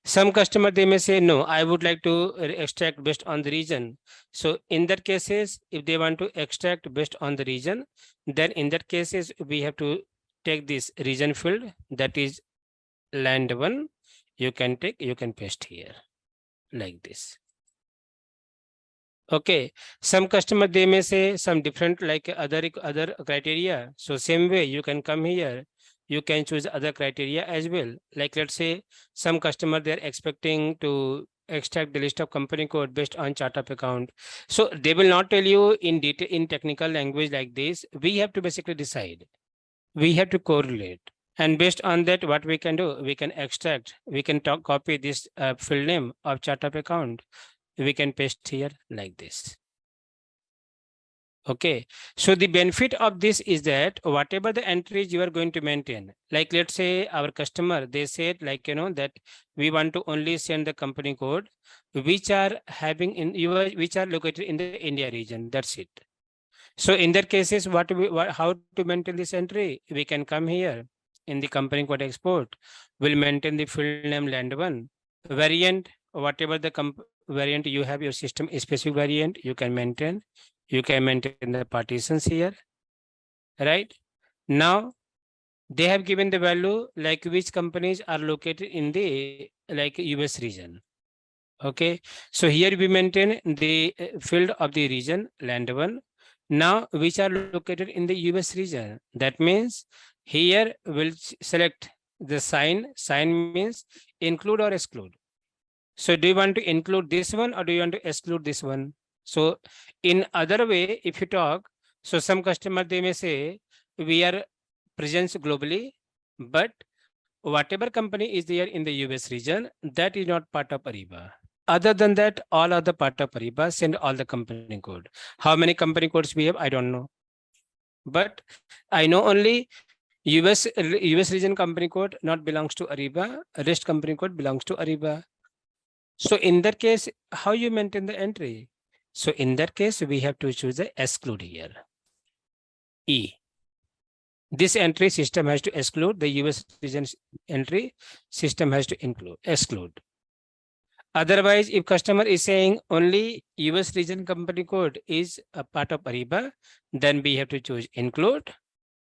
Some customer, they may say, no, I would like to extract based on the region. So in that cases, if they want to extract based on the region, then in that cases, we have to take this region field, that is land one. You can paste here like this. Okay, some customer, they may say some different like other criteria. So same way you can come here, you can choose other criteria as well. Like let's say some customer, they're expecting to extract the list of company code based on chart of account. So they will not tell you in detail in technical language like this. We have to basically decide. We have to correlate. And based on that, what we can do, we can extract, we can copy this field name of chart of account. We can paste here like this. Okay, so the benefit of this is that whatever the entries you are going to maintain, like let's say our customer, they said like, that we want to only send the company code which are having which are located in the India region. That's it. So in that cases, how to maintain this entry? We can come here in the company code export. We'll maintain the field name land one variant, whatever the variant you have, your system specific variant, you can maintain. You can maintain the partitions here, right? Now they have given the value like which companies are located in the like US region. Okay, so here we maintain the field of the region land one. Now which are located in the US region. That means here we'll select the sign. Sign means include or exclude. So do you want to include this one or do you want to exclude this one? So in other way, if you talk, so some customer, they may say we are present globally, but whatever company is there in the US region, that is not part of Ariba. Other than that, all other part of Ariba send all the company code. How many company codes we have, I don't know. But I know only US region company code not belongs to Ariba, rest company code belongs to Ariba. So in that case, how you maintain the entry? So in that case, we have to choose the exclude here. E. This entry system has to exclude the US region entry, system has to exclude. Otherwise, if customer is saying only US region company code is a part of Ariba, then we have to choose include.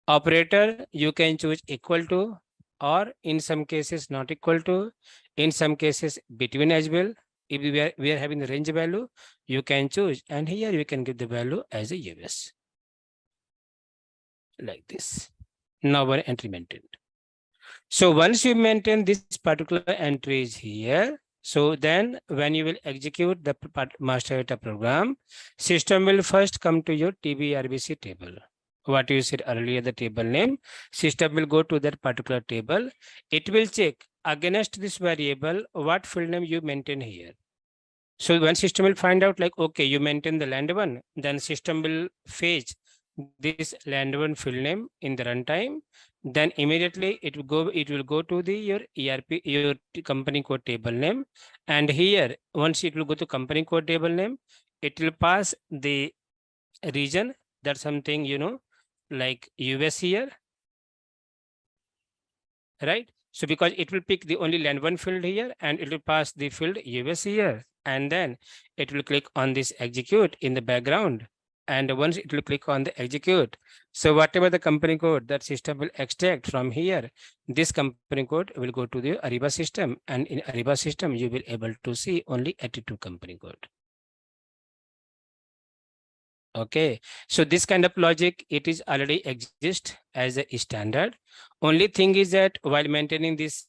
Operator, you can choose equal to, or in some cases not equal to, in some cases between as well. If we are having the range value, you can choose, and here you can give the value as a US. Like this. Now our entry maintained. So once you maintain this particular entries here, so then when you will execute the master data program, system will first come to your TBRBC table. What you said earlier, the table name, system will go to that particular table. It will check against this variable, what field name you maintain here. So when system will find out like, okay, you maintain the land one, then system will fetch this land one field name in the runtime. then immediately it will go to the your ERP, your company code table name. And here, once it will go to company code table name, it will pass the region, that's something, like US here, right? So because it will pick the only land one field here, and it will pass the field US here, and then it will click on this execute in the background. And once it will click on the execute, so whatever the company code that system will extract from here, this company code will go to the Ariba system, and in Ariba system you will able to see only 82 company code. Okay, so this kind of logic, it is already exist as a standard. Only thing is that while maintaining this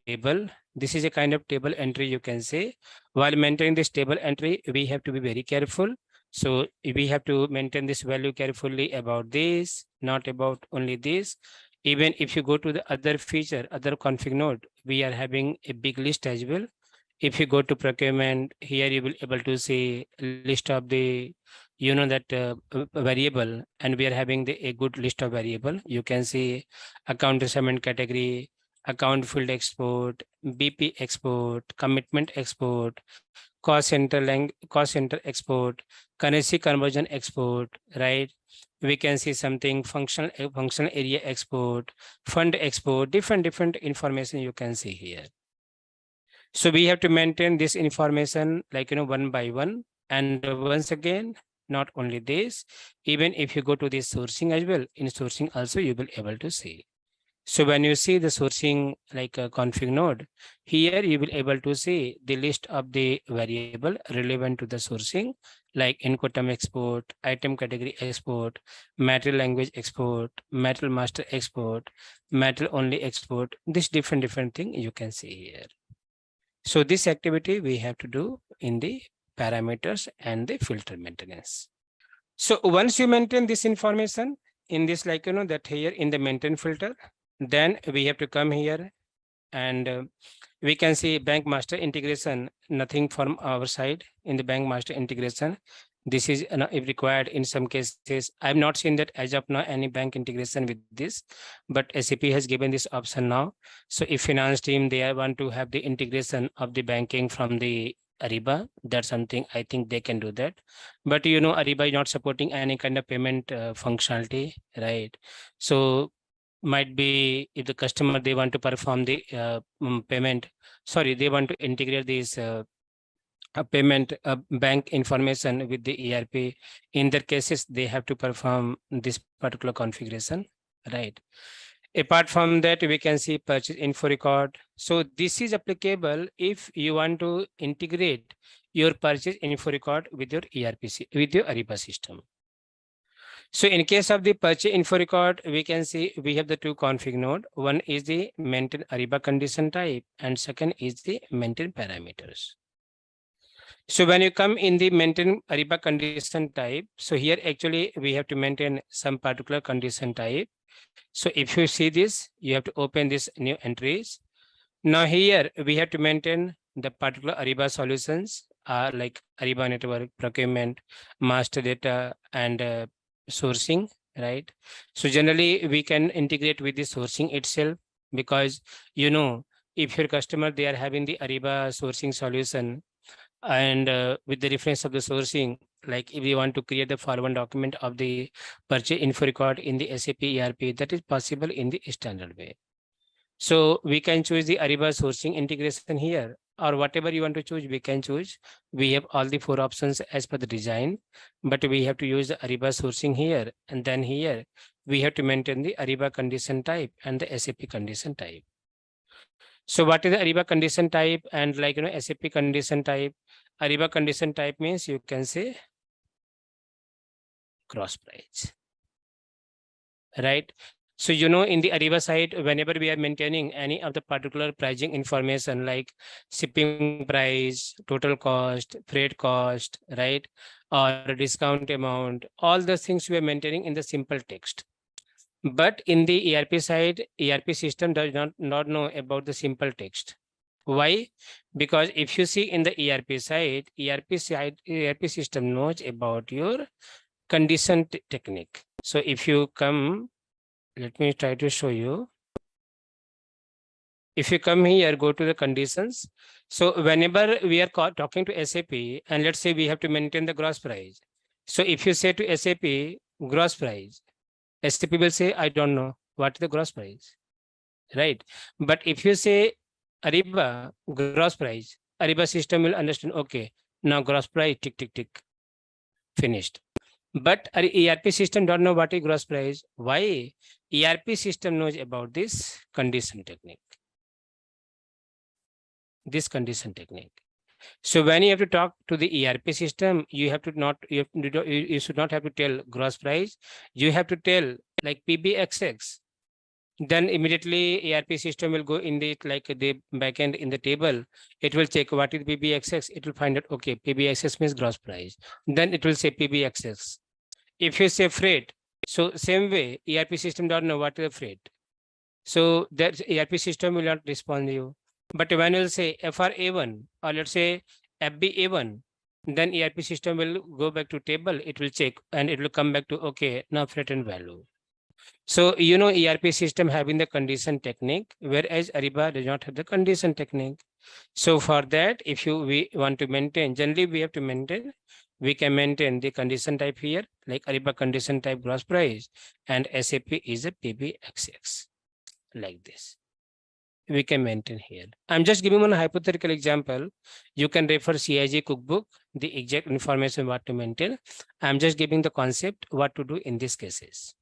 table, this is a kind of table entry, you can say. While maintaining this table entry, we have to be very careful. So we have to maintain this value carefully about this, not about only this. Even if you go to the other feature, other config node, we are having a big list as well. If you go to procurement, here you will able to see list of the that variable, and we are having a good list of variable. You can see account assignment category, account field export, BP export, commitment export, cost center export, currency conversion export, right? We can see something functional area export, fund export, different information you can see here. So we have to maintain this information like one by one. And once again, not only this, even if you go to this sourcing as well, in sourcing also you will able to see. So when you see the sourcing like a config node, here you will able to see the list of the variable relevant to the sourcing, like Incoterm export, item category export, material language export, material master export, material only export. This different thing you can see here. So this activity we have to do in the parameters and the filter maintenance. So once you maintain this information in this, like, that here in the maintain filter, then we have to come here and we can see bank master integration, nothing from our side in the bank master integration. This is if required in some cases. I've not seen that as of now any bank integration with this, but SAP has given this option now. So if finance team, they want to have the integration of the banking from the Ariba, that's something I think they can do that. But Ariba is not supporting any kind of payment functionality, right? So might be if the customer, they want to perform the payment, sorry, they want to integrate this payment bank information with the ERP. In their cases, they have to perform this particular configuration, right? Apart from that, we can see purchase info record. So this is applicable if you want to integrate your purchase info record with your ERP, with your Ariba system. So in case of the purchase info record, we can see we have the two config node. One is the maintain Ariba condition type, and second is the maintain parameters. So when you come in the maintain Ariba condition type, so here actually we have to maintain some particular condition type. So if you see this, you have to open this new entries. Now here we have to maintain the particular Ariba solutions like Ariba Network, procurement, master data, and sourcing, right? So generally we can integrate with the sourcing itself, because if your customer, they are having the Ariba sourcing solution, and with the reference of the sourcing, like if we want to create the forward document of the purchase info record in the SAP ERP, that is possible in the standard way. So we can choose the Ariba sourcing integration here, or whatever you want to choose, we can choose. We have all the 4 options as per the design, but we have to use the Ariba sourcing here. And then here, we have to maintain the Ariba condition type and the SAP condition type. So what is the Ariba condition type and SAP condition type? Ariba condition type means you can say cross price, right? So, in the Ariba side, whenever we are maintaining any of the particular pricing information like shipping price, total cost, freight cost, right? Or discount amount, all the things we are maintaining in the simple text. But in the ERP side, ERP system does not know about the simple text. Why? Because if you see in the ERP side, ERP system knows about your condition technique. So if you come Let me try to show you. If you come here, go to the conditions. So whenever we are talking to SAP, and let's say we have to maintain the gross price. So if you say to SAP gross price, SAP will say, I don't know what is the gross price, right? But if you say Ariba gross price, Ariba system will understand, okay, now gross price, tick, tick, tick, finished. But our ERP system don't know what is gross price. Why? ERP system knows about this condition technique. This condition technique. So when you have to talk to the ERP system, you have to not you should not have to tell gross price. You have to tell like PBXX. Then immediately ERP system will go in the like the backend in the table. It will check what is PBXX. It will find out okay, PBXX means gross price. Then it will say PBXX. If you say freight, so same way ERP system don't know what is the freight. So that ERP system will not respond to you. But when you say FRA1 or let's say FBA1, then ERP system will go back to table, it will check and it will come back to, okay, now freight and value. So, you know, ERP system having the condition technique, whereas Ariba does not have the condition technique. So for that, if we want to maintain, generally we have to maintain, we can maintain the condition type here, like Ariba condition type gross price, and SAP is a PBXX, like this. We can maintain here. I'm just giving one hypothetical example. You can refer CIG cookbook, the exact information what to maintain. I'm just giving the concept what to do in these cases.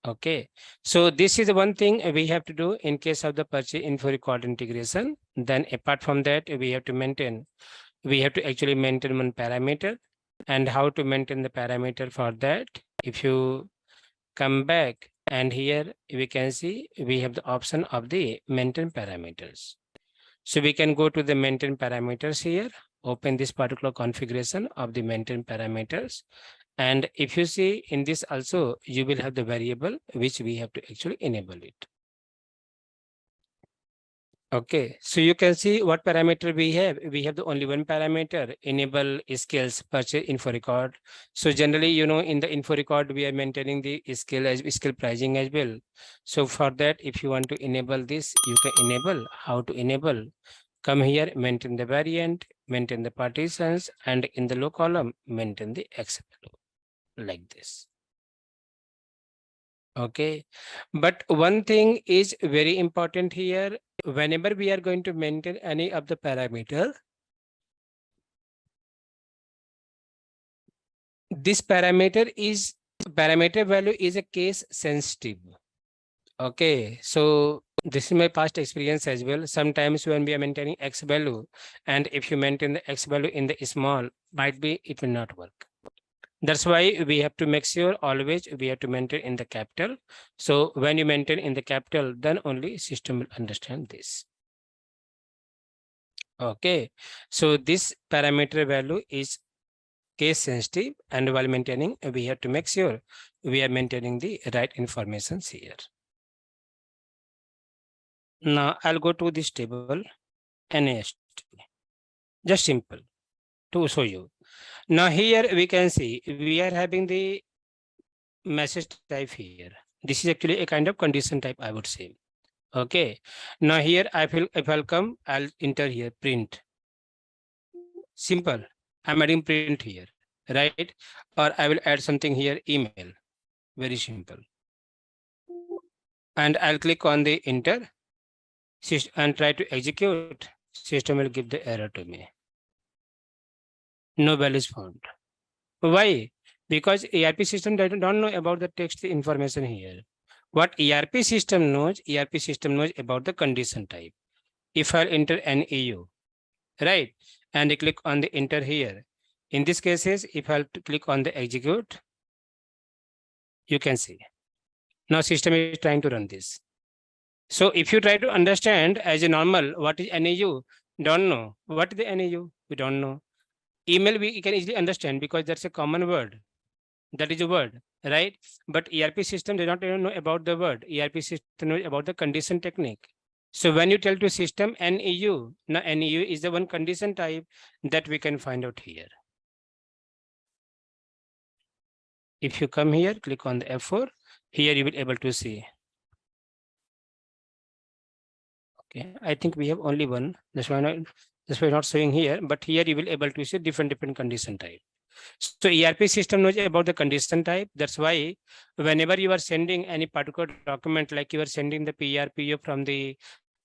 Okay, so this is one thing we have to do in case of the purchase info record integration. Then apart from that, we have to maintain, we have to actually maintain one parameter, and how to maintain the parameter for that. If you come back and here we can see we have the option of the maintain parameters. So we can go to the maintain parameters here, open this particular configuration of the maintain parameters. And if you see in this also, you will have the variable which we have to actually enable it. Okay, so you can see what parameter we have. We have the only one parameter, enable skills purchase info record. So generally, you know, in the info record, we are maintaining the skill pricing as well. So for that, if you want to enable this, you can enable. How to enable? Come here, maintain the variant, maintain the partitions, and in the low column, maintain the X value, like this. Okay, but one thing is very important here. Whenever we are going to maintain any of the parameter, this parameter value is a case sensitive. Okay, so this is my past experience as well. Sometimes when we are maintaining X value, and if you maintain the X value in the small, might be it will not work. That's why we have to make sure always we have to maintain in the capital. So when you maintain in the capital, then only system will understand this. Okay, so this parameter value is case sensitive, and while maintaining, we have to make sure we are maintaining the right information here. Now I'll go to this table, NAST, just simple to show you. Now here we can see we are having the message type here. This is actually a kind of condition type, I would say. Okay, now here if I'll come, I'll enter here print. Simple. I'm adding print here, right? Or I will add something here, email. Very simple. And I'll click on the enter and try to execute. System will give the error to me. No value is found. Why? Because ERP system don't know about the text information here. What ERP system knows about the condition type. If I'll enter an EU, right? And I click on the enter here. In this cases, if I'll click on the execute, you can see. Now system is trying to run this. So if you try to understand as a normal, what is NAU? Don't know. What is the NAU? We don't know. Email we can easily understand because that's a common word. That is a word, right? But ERP system does not even know about the word. ERP system knows about the condition technique. So when you tell to system NAU, now NAU is the one condition type that we can find out here. If you come here, click on the F4, here you will be able to see. Okay, I think we have only one. That's why not showing here, but here you will be able to see different condition type. So ERP system knows about the condition type. That's why whenever you are sending any particular document, like you are sending the PRPO from the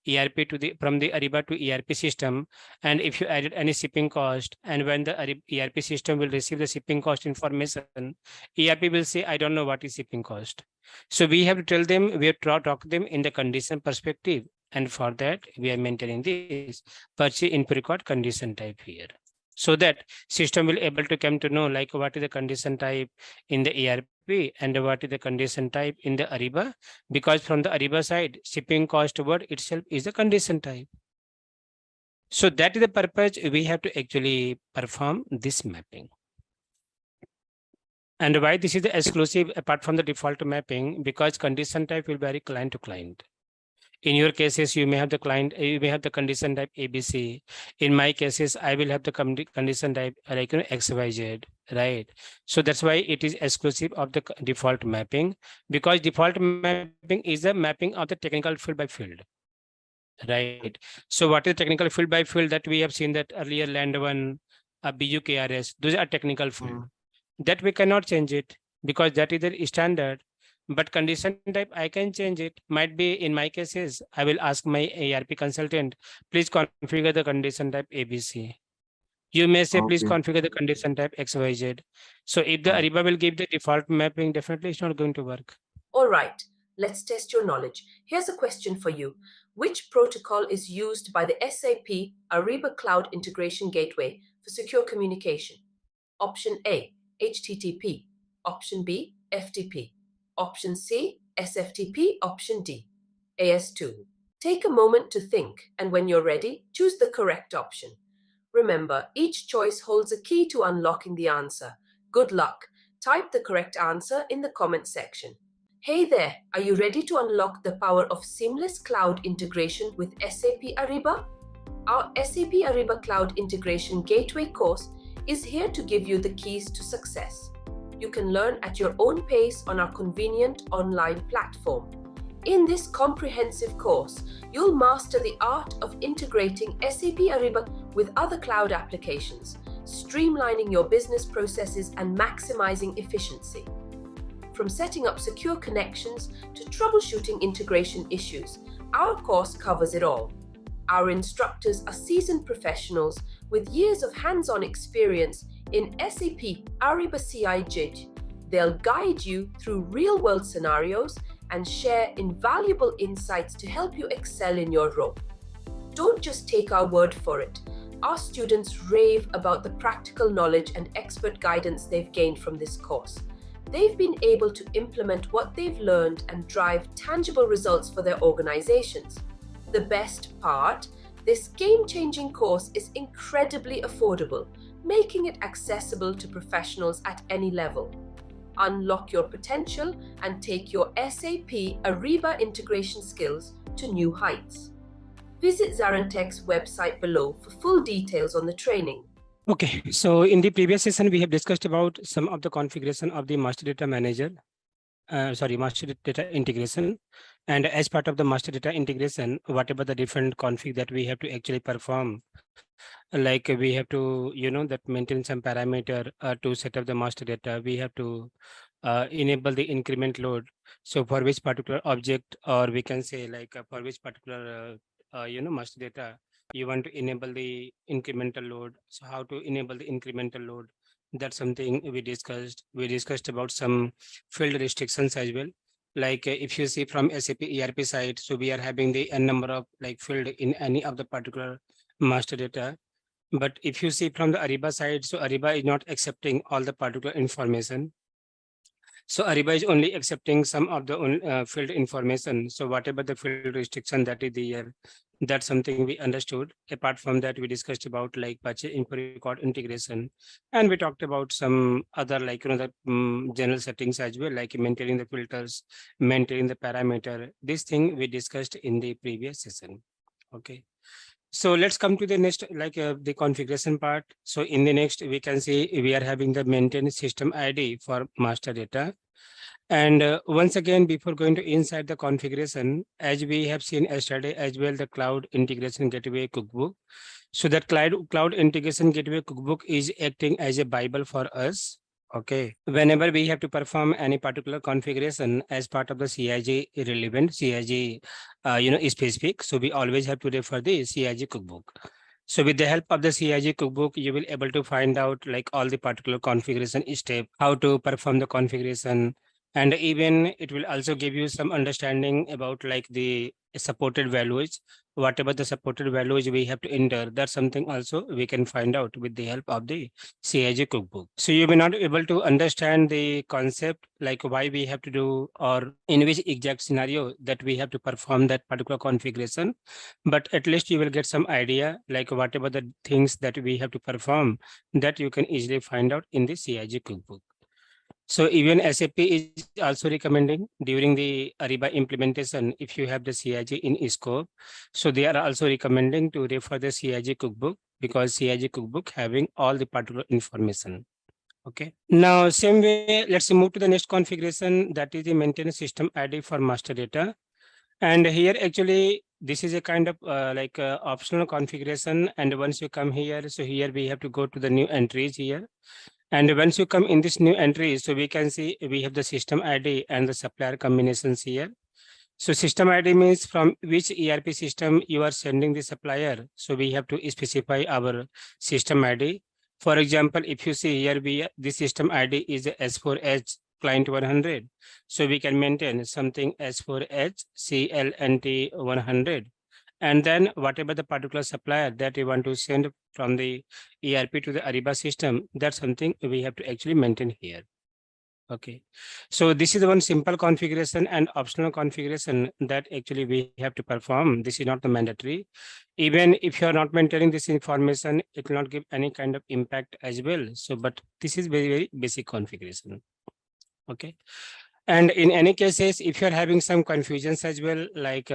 ERP to from the Ariba to ERP system, and if you added any shipping cost, and when the ERP system will receive the shipping cost information, ERP will say, I don't know what is shipping cost. So we have to tell them, we have to talk them in the condition perspective. And for that, we are maintaining this purchase input record condition type here. So that system will able to come to know like what is the condition type in the ERP and what is the condition type in the Ariba, because from the Ariba side, shipping cost word itself is the condition type. So that is the purpose we have to actually perform this mapping. And why this is the exclusive apart from the default mapping, because condition type will vary client to client. In your cases, you may have the client, you may have the condition type ABC. In my cases, I will have the condition type like XYZ, right? So that's why it is exclusive of the default mapping, because default mapping is the mapping of the technical field by field, right? So what is technical field by field that we have seen that earlier land one, BUKRS, those are technical field. That we cannot change it because that is the standard. But condition type, I can change it. Might be in my cases, I will ask my ERP consultant, please configure the condition type ABC. You may say, please configure the condition type XYZ. So if the Ariba will give the default mapping, definitely it's not going to work.
All right, let's test your knowledge. Here's a question for you. Which protocol is used by the SAP Ariba Cloud Integration Gateway for secure communication? Option A, HTTP. Option B, FTP. Option C, SFTP. Option D, AS2. Take a moment to think, and when you're ready, choose the correct option. Remember, each choice holds a key to unlocking the answer. Good luck. Type the correct answer in the comment section. Hey there, are you ready to unlock the power of seamless cloud integration with SAP Ariba? Our SAP Ariba Cloud Integration Gateway course is here to give you the keys to success. You can learn at your own pace on our convenient online platform. In this comprehensive course, you'll master the art of integrating SAP Ariba with other cloud applications, streamlining your business processes and maximizing efficiency. From setting up secure connections to troubleshooting integration issues, our course covers it all. Our instructors are seasoned professionals with years of hands-on experience in SAP Ariba CIG. They'll guide you through real-world scenarios and share invaluable insights to help you excel in your role. Don't just take our word for it. Our students rave about the practical knowledge and expert guidance they've gained from this course. They've been able to implement what they've learned and drive tangible results for their organizations. The best part, this game-changing course is incredibly affordable, making it accessible to professionals at any level. Unlock your potential and take your SAP Ariba integration skills to new heights. Visit ZaranTech's website below for full details on the training.
Okay, so in the previous session, we have discussed about some of the configuration of the master data manager, master data integration. And as part of the master data integration, whatever the different config that we have to actually perform, like we have to, that maintain some parameter to set up the master data. We have to enable the increment load. So for which particular object, or we can say like for which particular, master data, you want to enable the incremental load. So how to enable the incremental load? That's something we discussed. We discussed about some field restrictions as well. Like if you see from SAP ERP side, so we are having the n number of like field in any of the particular master data. But if you see from the Ariba side, so Ariba is not accepting all the particular information. So Ariba is only accepting some of the field information. So whatever the field restriction that is there, that's something we understood. Apart from that, we discussed about like purchase input record integration, and we talked about some other like the general settings as well, like maintaining the filters, maintaining the parameter. This thing we discussed in the previous session. Okay. So let's come to the next, the configuration part. So in the next, we can see we are having the maintain system ID for master data. And once again, before going to inside the configuration, as we have seen yesterday as well, the cloud integration gateway cookbook. So that cloud integration gateway cookbook is acting as a Bible for us. Okay. Whenever we have to perform any particular configuration as part of the CIG relevant, CIG, specific. So we always have to refer the CIG cookbook. So with the help of the CIG cookbook, you will able to find out like all the particular configuration step, how to perform the configuration, and even it will also give you some understanding about like the supported values, whatever the supported values we have to enter. That's something also we can find out with the help of the CIG cookbook. So you may not be able to understand the concept, like why we have to do or in which exact scenario that we have to perform that particular configuration, but at least you will get some idea, like whatever the things that we have to perform, that you can easily find out in the CIG cookbook. So even SAP is also recommending during the Ariba implementation, if you have the CIG in scope, so they are also recommending to refer the CIG cookbook, because CIG cookbook having all the particular information. Okay. Now, same way, let's move to the next configuration, that is the maintenance system ID for master data. And here actually, this is a kind of optional configuration. And once you come here, so here we have to go to the new entries here. And once you come in this new entry, so we can see we have the system ID and the supplier combinations here. So system ID means from which ERP system you are sending the supplier. So we have to specify our system ID. For example, if you see here, this system ID is S4H client 100. So we can maintain something S4H CLNT 100. And then whatever the particular supplier that you want to send from the ERP to the Ariba system, that's something we have to actually maintain here. Okay. So this is one simple configuration and optional configuration that actually we have to perform. This is not the mandatory. Even if you are not maintaining this information, it will not give any kind of impact as well. So, but this is very, very basic configuration. Okay. And in any cases, if you're having some confusions as well, like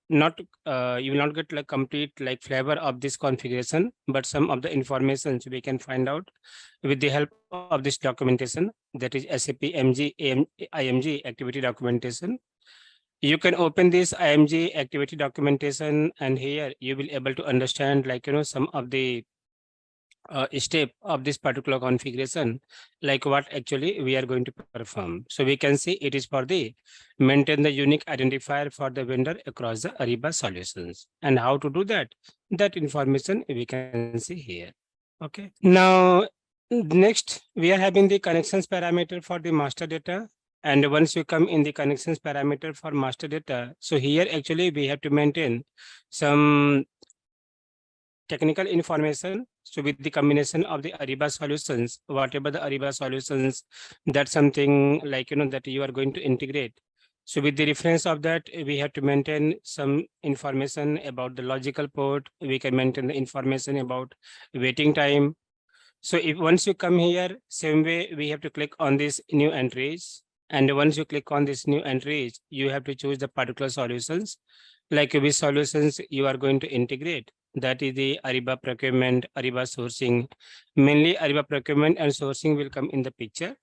you will not get like complete like flavor of this configuration, but some of the information we can find out with the help of this documentation, that is SAP IMG activity documentation. You can open this IMG activity documentation, and here you will able to understand like some of the step of this particular configuration, like what actually we are going to perform. So we can see it is for the maintain the unique identifier for the vendor across the Ariba solutions. And how to do that? That information we can see here. Okay. Now, next we are having the connections parameter for the master data. And once you come in the connections parameter for master data, so here actually we have to maintain some technical information. So with the combination of the Ariba solutions, whatever the Ariba solutions, that's something like, that you are going to integrate. So with the reference of that, we have to maintain some information about the logical port. We can maintain the information about waiting time. So if once you come here, same way, we have to click on this new entries. And once you click on this new entries, you have to choose the particular solutions, like which solutions you are going to integrate. That is the Ariba procurement, Ariba sourcing. Mainly Ariba procurement and sourcing will come in the picture.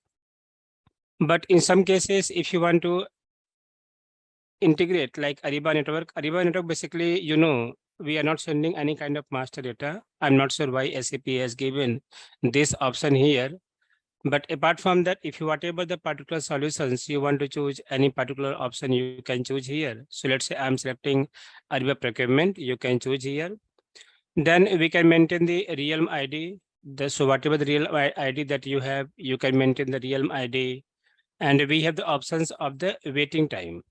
But in some cases, if you want to integrate like Ariba network basically, we are not sending any kind of master data. I'm not sure why SAP has given this option here. But apart from that, if you whatever the particular solutions you want to choose any particular option, you can choose here. So let's say I'm selecting Ariba procurement, you can choose here. Then we can maintain the realm ID. So whatever the real ID that you have, you can maintain the realm ID. And we have the options of the waiting time.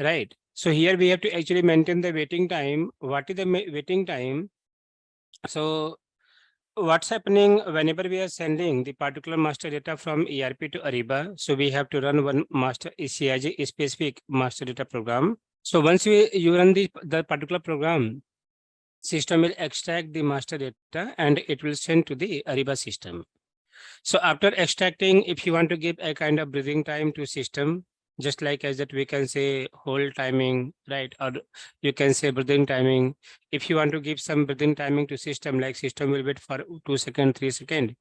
Right. So here we have to actually maintain the waiting time. What is the waiting time? So what's happening whenever we are sending the particular master data from ERP to Ariba? So we have to run one master CIG specific master data program. So once you run the particular program, system will extract the master data and it will send to the Ariba system. So after extracting, if you want to give a kind of breathing time to system, just like as that we can say hold timing, right? Or you can say breathing timing. If you want to give some breathing timing to system, like system will wait for 2 seconds, 3 seconds,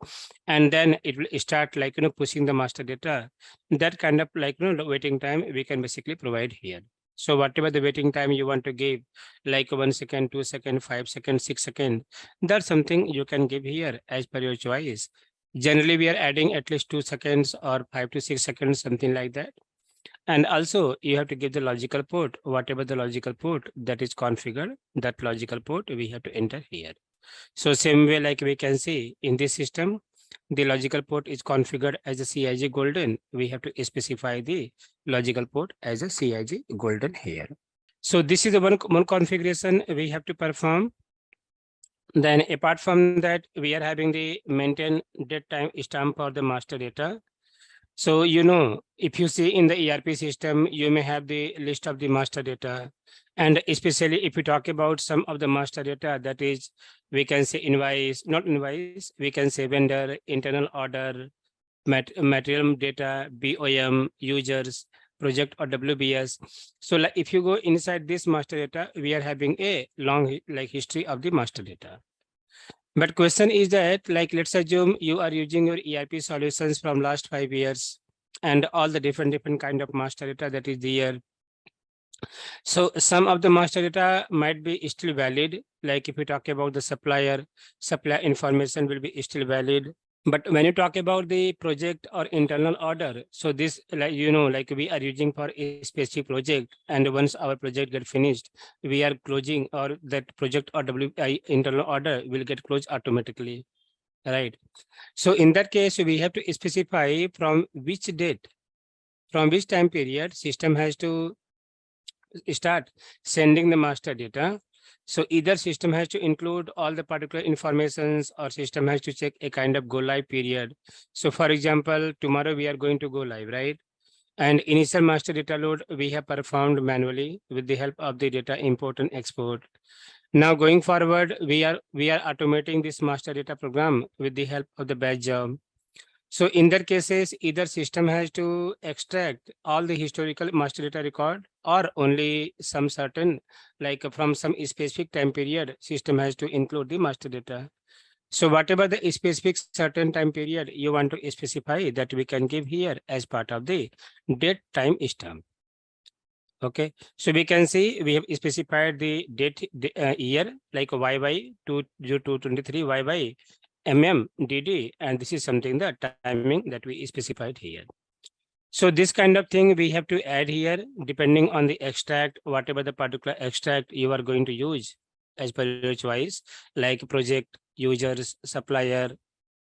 and then it will start like, pushing the master data. That kind of like, the waiting time we can basically provide here. So whatever the waiting time you want to give, like 1 second, 2 second, 5 seconds, 6 seconds, that's something you can give here as per your choice. Generally, we are adding at least 2 seconds or 5 to 6 seconds, something like that. And also you have to give the logical port, whatever the logical port that is configured, that logical port we have to enter here. So same way, like we can see in this system, the logical port is configured as a CIG golden. We have to specify the logical port as a CIG golden here. So this is the one configuration we have to perform. Then apart from that, we are having the maintain date time stamp for the master data. So, if you see in the ERP system, you may have the list of the master data. And especially if we talk about some of the master data, that is, we can say invoice, not invoice, we can say vendor, internal order, material data, BOM, users, project or WBS. So like if you go inside this master data, we are having a long like history of the master data. But question is that, like, let's assume you are using your ERP solutions from last 5 years and all the different kind of master data that is there. So some of the master data might be still valid. Like if we talk about the supplier information will be still valid. But when you talk about the project or internal order, so this, like, like we are using for a specific project, and once our project get finished, we are closing, or that project or WI internal order will get closed automatically, right? So in that case, we have to specify from which date, from which time period system has to start sending the master data. So either system has to include all the particular informations, or system has to check a kind of go live period. So for example, tomorrow we are going to go live, right? And initial master data load we have performed manually with the help of the data import and export. Now going forward, we are automating this master data program with the help of the batch job. So in that cases, either system has to extract all the historical master data record, or only some certain, like from some specific time period, system has to include the master data. So whatever the specific certain time period you want to specify, that we can give here as part of the date time stamp. Okay, so we can see we have specified the date year, like YY 2023 YY DD, and this is something that timing that we specified here. So this kind of thing we have to add here depending on the extract, whatever the particular extract you are going to use as per your choice, like project, users, supplier,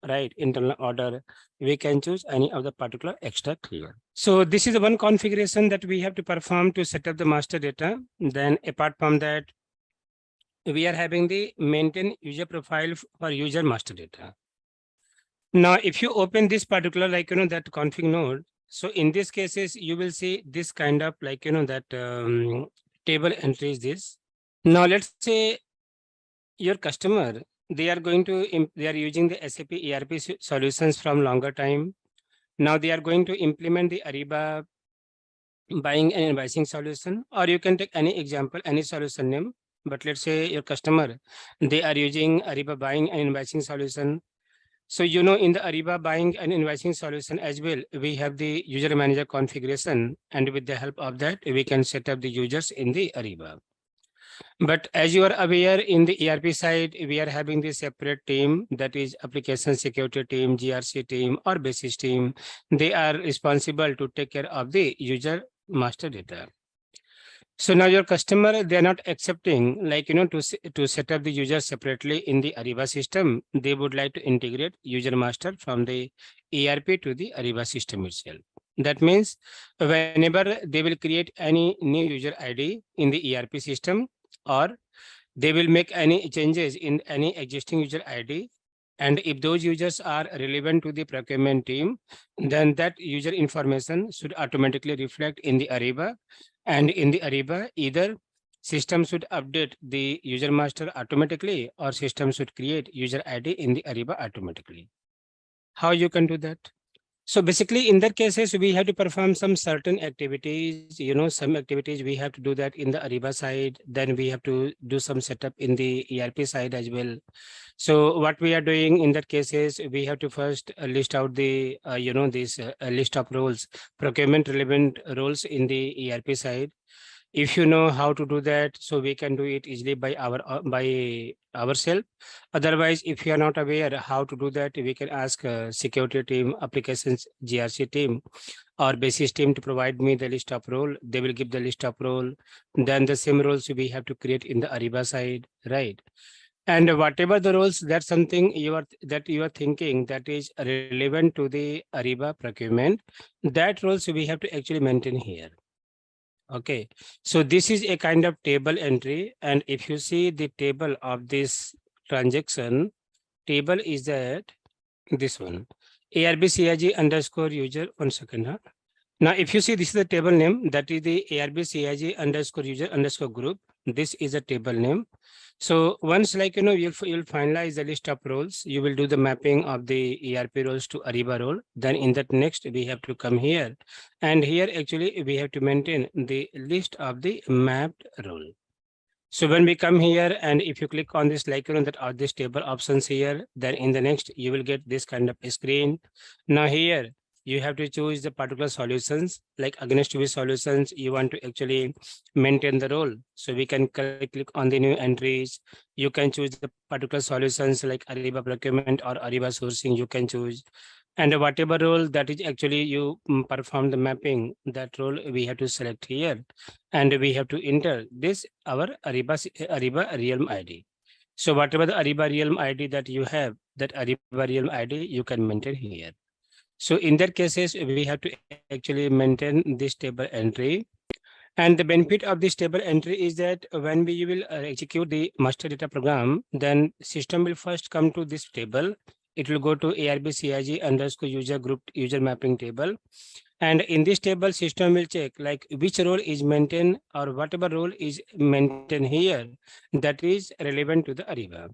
right, internal order. We can choose any of the particular extract here. So this is the one configuration that we have to perform to set up the master data. Then apart from that, we are having the maintain user profile for user master data. Now, if you open this particular, like, that config node, so in these cases, you will see this kind of like, that table entries this. Now, let's say your customer, they are using the SAP ERP solutions from longer time. Now they are going to implement the Ariba buying and invoicing solution, or you can take any example, any solution name. But let's say your customer, they are using Ariba buying and invoicing solution. So, in the Ariba buying and invoicing solution as well, we have the user manager configuration, and with the help of that, we can set up the users in the Ariba. But as you are aware, in the ERP side, we are having the separate team, that is application security team, GRC team, or basis team. They are responsible to take care of the user master data. So now your customer, they are not accepting, like, to set up the user separately in the Ariba system. They would like to integrate user master from the ERP to the Ariba system itself. That means whenever they will create any new user ID in the ERP system, or they will make any changes in any existing user ID, and if those users are relevant to the procurement team, then that user information should automatically reflect in the Ariba. And in the Ariba, either system should update the user master automatically, or system should create user ID in the Ariba automatically. How you can do that? So basically, in that cases, we have to perform some certain activities, some activities we have to do that in the Ariba side. Then we have to do some setup in the ERP side as well. So what we are doing in that cases, we have to first list out the, this list of roles, procurement relevant roles in the ERP side. If you know how to do that, so we can do it easily by ourselves. Otherwise, if you are not aware how to do that, we can ask security team, applications GRC team, or basis team to provide me the list of role. They will give the list of role. Then the same roles we have to create in the Ariba side, right? And whatever the roles, that's something you are thinking that is relevant to the Ariba procurement. That roles we have to actually maintain here. Okay, so this is a kind of table entry, and if you see the table of this transaction, table is that this one, ARB CIG underscore user. 1 second. Huh? Now, if you see, this is the table name, that is the ARB CIG underscore user underscore group. This is a table name. So once you'll finalize the list of roles, you will do the mapping of the ERP roles to Ariba role. Then in that next, we have to come here. And here actually we have to maintain the list of the mapped role. So when we come here and if you click on this that are this table options here, then in the next you will get this kind of screen. Now here you have to choose the particular solutions, like against which solutions you want to actually maintain the role. So we can click on the new entries. You can choose the particular solutions like Ariba procurement or Ariba sourcing you can choose. And whatever role that is actually you perform the mapping, that role we have to select here. And we have to enter this our Ariba Realm ID. So whatever the Ariba Realm ID that you have, that Ariba Realm ID you can maintain here. So in that cases, we have to actually maintain this table entry. And the benefit of this table entry is that when we will execute the master data program, then system will first come to this table. It will go to ARB CIG underscore user group user mapping table. And in this table, system will check like which role is maintained or whatever role is maintained here that is relevant to the Ariba.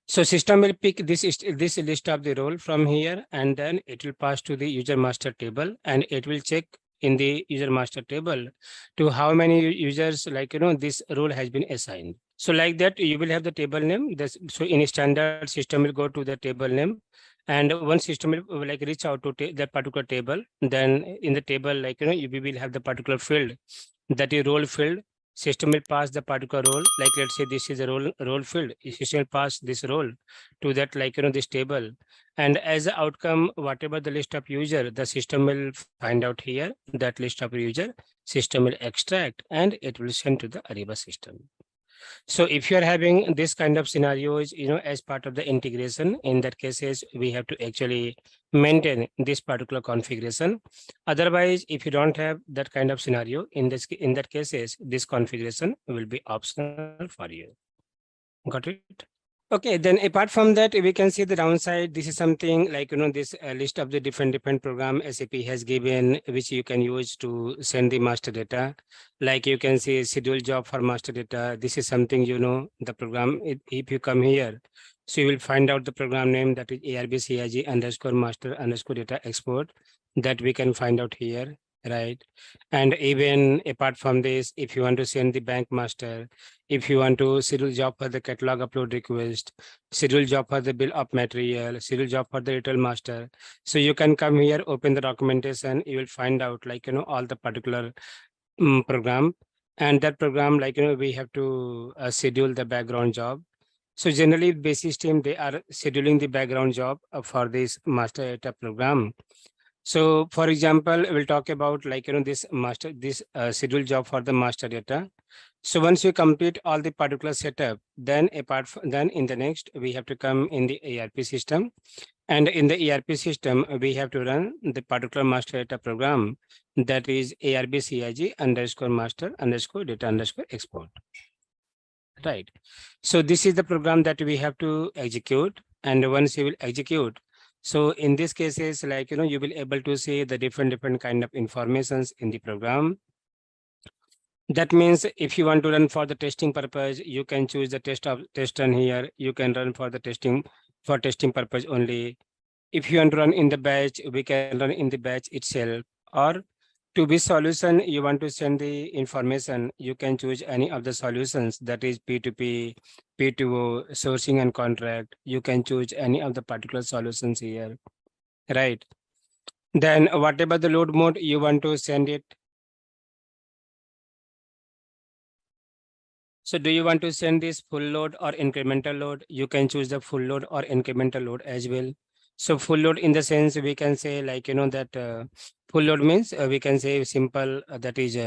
So system will pick this list of the role from here, and then it will pass to the user master table, and it will check in the user master table to how many users this role has been assigned. So like that, you will have the table name. So in a standard system will go to the table name, and one system will reach out to that particular table. Then in the table, we will have the particular field, that is role field. System will pass the particular role, like let's say this is a role field. System will pass this role to that this table, and as an outcome, whatever the list of user, the system will find out here that list of user. System will extract and it will send to the Ariba system. So if you are having this kind of scenarios, as part of the integration, in that cases, we have to actually maintain this particular configuration. Otherwise, if you don't have that kind of scenario, in that cases, this configuration will be optional for you. Got it? Okay, then apart from that, we can see the downside. This is something like, this list of the different program SAP has given, which you can use to send the master data. Like you can see schedule job for master data. This is something, the program, if you come here, so you will find out the program name, that is ARB CIG underscore master underscore data export, that we can find out here, right? And even apart from this, if you want to send the bank master, if you want to schedule job for the catalog upload request, schedule job for the bill of material, schedule job for the retail master. So you can come here, open the documentation, you will find out all the particular program. And that program, we have to schedule the background job. So generally basis team, they are scheduling the background job for this master data program. So for example, we'll talk about this schedule job for the master data. So once you complete all the particular setup, then then in the next, we have to come in the ERP system. And in the ERP system, we have to run the particular master data program, that is ARB CIG underscore master underscore data underscore export. Right. So this is the program that we have to execute. And once you will execute, so in these cases, you will able to see the different kind of informations in the program. That means if you want to run for the testing purpose, you can choose the test run here. You can run for the testing purpose only. If you want to run in the batch, we can run in the batch itself. Or to be solution, you want to send the information, you can choose any of the solutions, that is P2P, P2O, sourcing and contract. You can choose any of the particular solutions here, right? Then whatever the load mode you want to send it. So do you want to send this full load or incremental load? You can choose the full load or incremental load as well. So full load in the sense we can say like, that full load means we can say simple, that is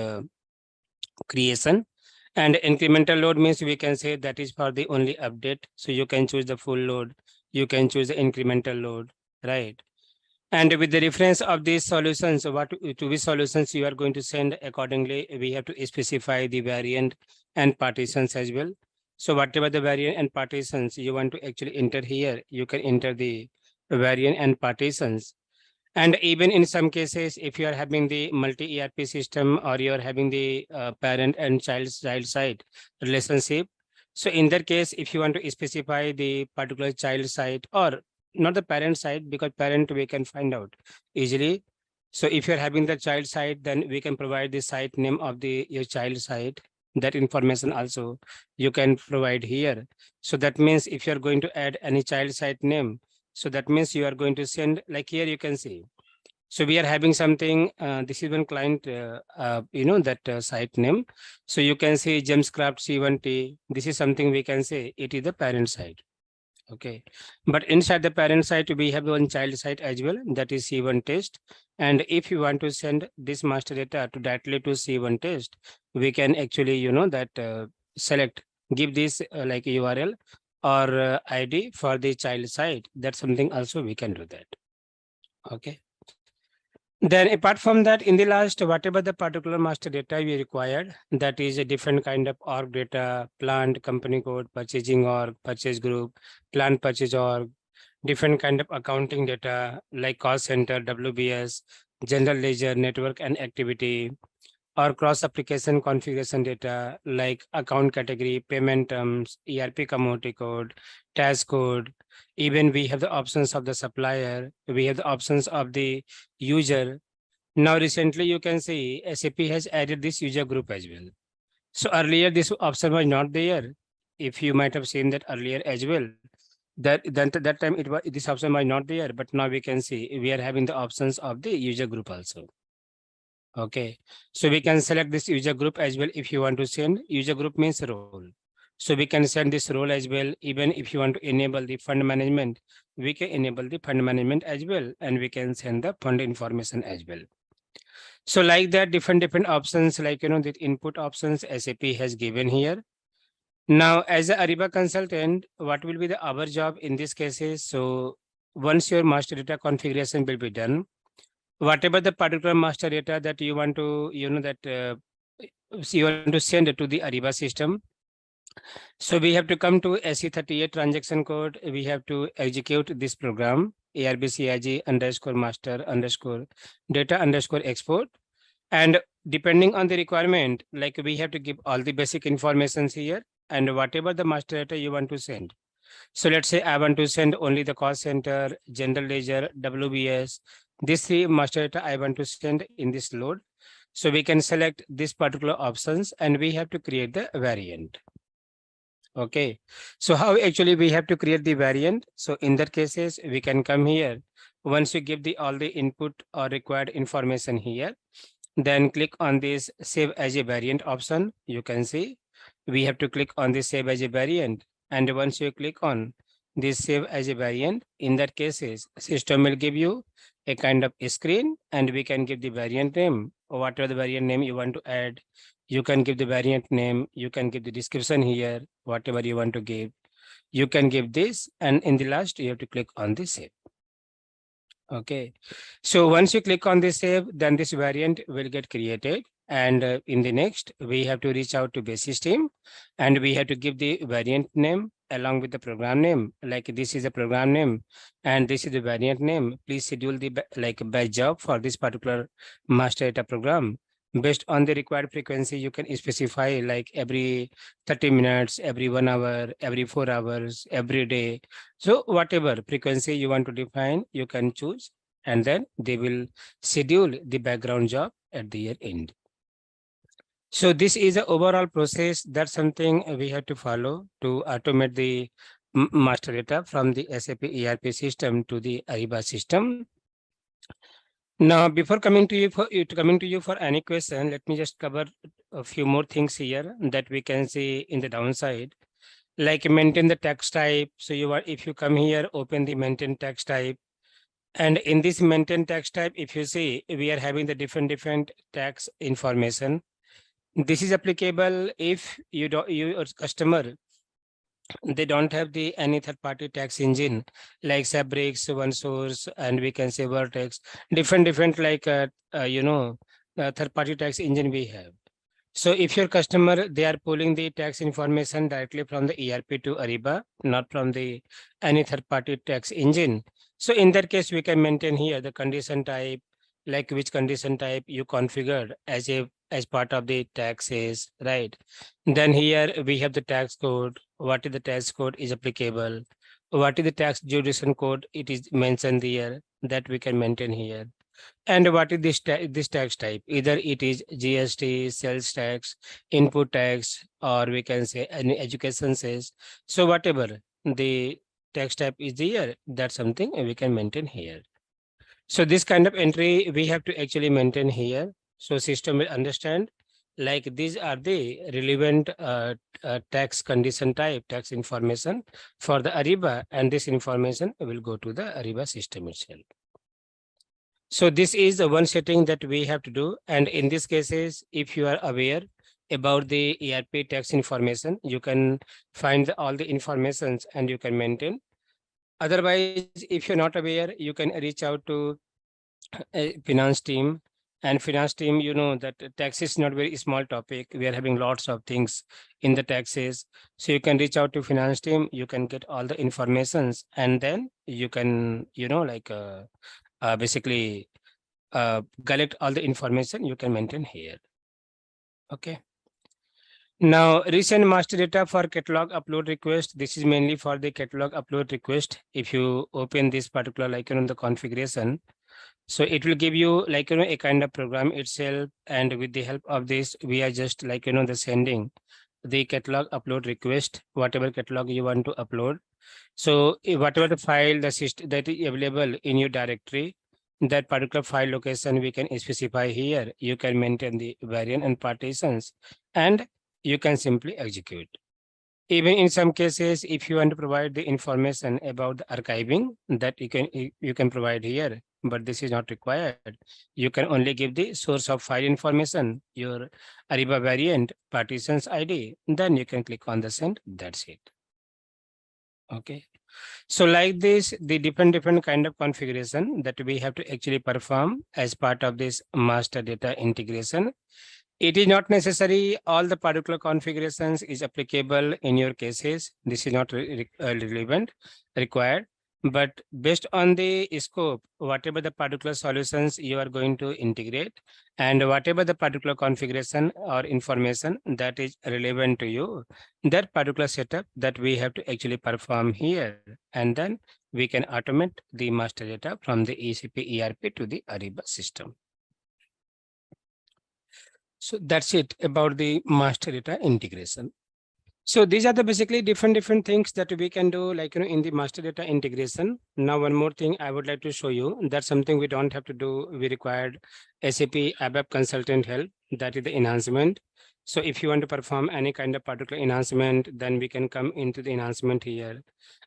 creation. And incremental load means we can say that is for the only update. So you can choose the full load, you can choose the incremental load, right? And with the reference of these solutions, what to be solutions you are going to send accordingly, we have to specify the variant and partitions as well. So whatever the variant and partitions you want to actually enter here, you can enter the variant and partitions. And even in some cases, if you are having the multi ERP system or you are having the parent and child side relationship, so in that case, if you want to specify the particular child side or not the parent side, because parent we can find out easily. So if you're having the child side, then we can provide the site name of the your child side. That information also you can provide here. So that means if you're going to add any child site name, so that means you are going to send, like here you can see. So we are having something, this is one client, that site name. So you can see Gemscraft C1T. This is something we can say it is the parent site. Okay. But inside the parent site, we have one child site as well, that is C1 test. And if you want to send this master data to directly to C1 test, we can actually, select, give this like URL or ID for the child site. That's something also we can do that. Okay. Then apart from that, in the last, whatever the particular master data we required, that is a different kind of org data, plant, company code, purchasing org, purchase group, plant purchase org, different kind of accounting data like cost center, WBS, general ledger, network and activity, or cross application configuration data like account category, payment terms, ERP commodity code, task code. Even we have the options of the supplier, we have the options of the user. Now recently you can see SAP has added this user group as well. So earlier this option was not there. If you might have seen that earlier as well, that time it was, this option was not there, but now we can see we are having the options of the user group also. Okay, so we can select this user group as well. If you want to send, user group means role. So we can send this role as well. Even if you want to enable the fund management, we can enable the fund management as well. And we can send the fund information as well. So like that, different options, like, the input options SAP has given here. Now, as a Ariba consultant, what will be the our job in this cases? So once your master data configuration will be done, whatever the particular master data that you want to, you want to send to the Ariba system. So we have to come to SE38 transaction code. We have to execute this program, ARB CIG underscore master underscore data underscore export. And depending on the requirement, like we have to give all the basic informations here and whatever the master data you want to send. So let's say I want to send only the cost center, general ledger, WBS. These three master data I want to send in this load. So we can select this particular options and we have to create the variant. Okay, so how actually we have to create the variant? So in that cases, we can come here. Once you give the all the input or required information here, then click on this save as a variant option. You can see we have to click on this save as a variant. And once you click on this save as a variant, in that cases, system will give you a kind of a screen and we can give the variant name or whatever the variant name you want to add. You can give the variant name, you can give the description here, whatever you want to give. You can give this, and in the last, you have to click on the save. Okay, so once you click on the save, then this variant will get created. And in the next, we have to reach out to basis team and we have to give the variant name along with the program name. Like this is the program name and this is the variant name. Please schedule the like batch job for this particular master data program. Based on the required frequency, you can specify like every 30 minutes, every 1 hour, every 4 hours, every day. So whatever frequency you want to define, you can choose, and then they will schedule the background job at the year end. So this is an overall process. That's something we have to follow to automate the master data from the SAP ERP system to the Ariba system. Now, before coming to you for any question, let me just cover a few more things here that we can see in the downside, like maintain the text type. So if you come here, open the maintain text type, and in this maintain text type, if you see, we are having the different tax information. This is applicable if your customer, they don't have the any third party tax engine like Sabrix, OneSource, and we can say Vertex, different like third party tax engine we have. So if your customer, they are pulling the tax information directly from the ERP to Ariba, not from the any third party tax engine. So in that case, we can maintain here the condition type, like which condition type you configured as part of the taxes, right? Then here we have the tax code. What is the tax code is applicable? What is the tax jurisdiction code? It is mentioned here that we can maintain here. And what is this tax type? Either it is GST, sales tax, input tax, or we can say any education says. So whatever the tax type is here, that's something we can maintain here. So this kind of entry we have to actually maintain here. So system will understand like these are the relevant tax condition type, tax information for the Ariba, and this information will go to the Ariba system itself. So this is the one setting that we have to do. And in these cases, if you are aware about the ERP tax information, you can find all the informations and you can maintain. Otherwise, if you're not aware, you can reach out to a finance team. And finance team, you know that tax is not very small topic. We are having lots of things in the taxes. So you can reach out to finance team, you can get all the informations, and then you can, basically collect all the information you can maintain here. Okay. Now, recent master data for catalog upload request. This is mainly for the catalog upload request. If you open this particular, the configuration, so it will give you a kind of program itself. And with the help of this, we are just the sending the catalog upload request, whatever catalog you want to upload. So whatever the file that is available in your directory, that particular file location we can specify here. You can maintain the variant and partitions, and you can simply execute. Even in some cases, if you want to provide the information about the archiving, that you can provide here, but this is not required. You can only give the source of file information, your Ariba variant, partitions ID, then you can click on the send. That's it. Okay. So like this, the different kind of configuration that we have to actually perform as part of this master data integration. It is not necessary all the particular configurations is applicable in your cases. This is not relevant, required. But based on the scope, whatever the particular solutions you are going to integrate, and whatever the particular configuration or information that is relevant to you, that particular setup that we have to actually perform here, and then we can automate the master data from the SAP ERP to the Ariba system. So that's it about the master data integration. So these are the basically different things that we can do in the master data integration. Now, one more thing I would like to show you, that's something we don't have to do. We required SAP ABAP consultant help, that is the enhancement. So if you want to perform any kind of particular enhancement, then we can come into the enhancement here.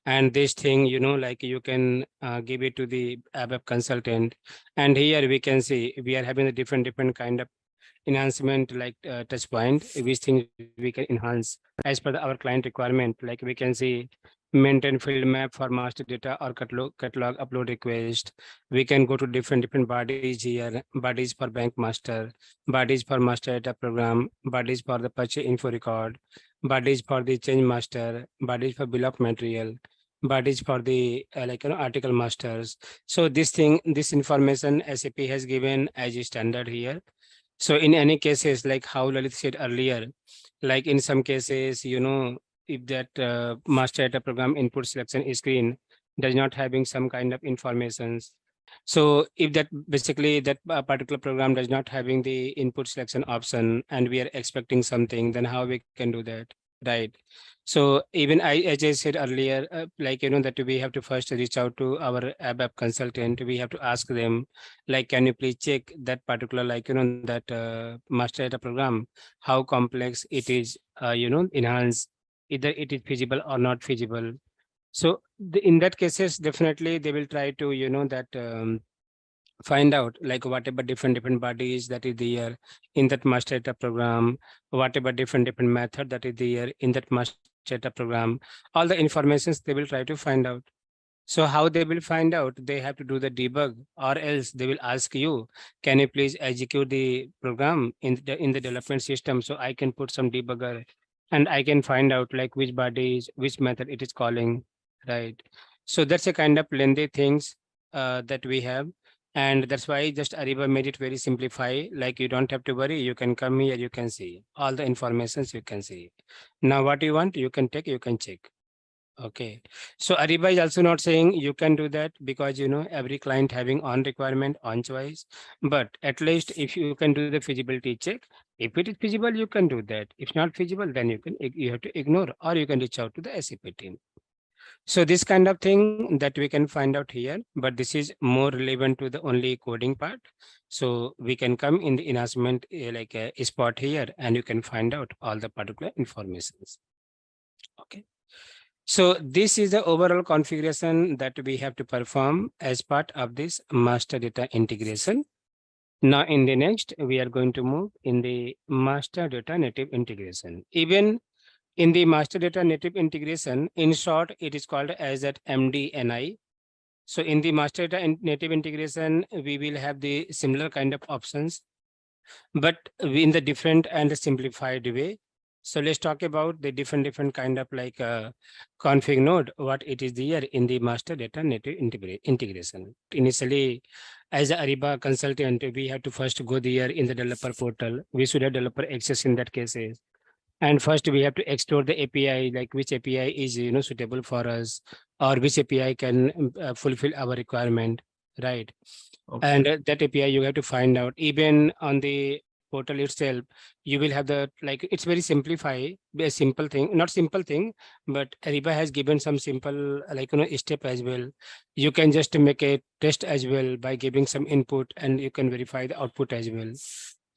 And this thing, you can give it to the ABAP consultant. And here we can see we are having a different kind of enhancement touch point, which things we can enhance as per our client requirement. Like we can see maintain field map for master data or catalog upload request. We can go to different bodies here, bodies for bank master, bodies for master data program, bodies for the purchase info record, bodies for the change master, bodies for bill of material, bodies for the article masters. So this information SAP has given as a standard here. So in any cases, like how Lalit said earlier, like in some cases, if that master data program input selection screen does not having some kind of informations. So if that basically that particular program does not having the input selection option and we are expecting something, then how we can do that, right? So even as I said earlier, like, that we have to first reach out to our ABAP consultant. We have to ask them, like, can you please check that particular, like, that master data program, how complex it is, enhance, either it is feasible or not feasible. So in that cases, definitely they will try to, that find out like whatever different bodies that is there in that master data program, whatever different method that is there in that master data program, all the informations they will try to find out. So how they will find out? They have to do the debug, or else they will ask you, can you please execute the program in the development system so I can put some debugger and I can find out like which bodies, which method it is calling, right? So that's a kind of lengthy things that we have. And that's why just Ariba made it very simplify. Like you don't have to worry. You can come here, you can see all the informations you can see. Now what you want, you can take, you can check. Okay. So Ariba is also not saying you can do that because every client having on requirement, on choice. But at least if you can do the feasibility check, if it is feasible, you can do that. If not feasible, then you have to ignore or you can reach out to the SAP team. So this kind of thing that we can find out here, but this is more relevant to the only coding part. So we can come in the enhancement like a spot here and you can find out all the particular informations. Okay. So this is the overall configuration that we have to perform as part of this master data integration. Now in the next, we are going to move in the master data native integration. Even in the master data native integration, in short, it is called as that MDNI. So in the master data native integration, we will have the similar kind of options, but in the different and simplified way. So let's talk about the different kind of like config node, what it is there in the master data native integration. Initially, as a Ariba consultant, we have to first go there in the developer portal. We should have developer access in that cases. And first we have to explore the API, like which API is suitable for us, or which API can fulfill our requirement, right?
Okay.
And that API you have to find out. Even on the portal itself, you will have the like it's very simplify a simple thing, not simple thing, but Ariba has given some simple like step as well. You can just make a test as well by giving some input, and you can verify the output as well.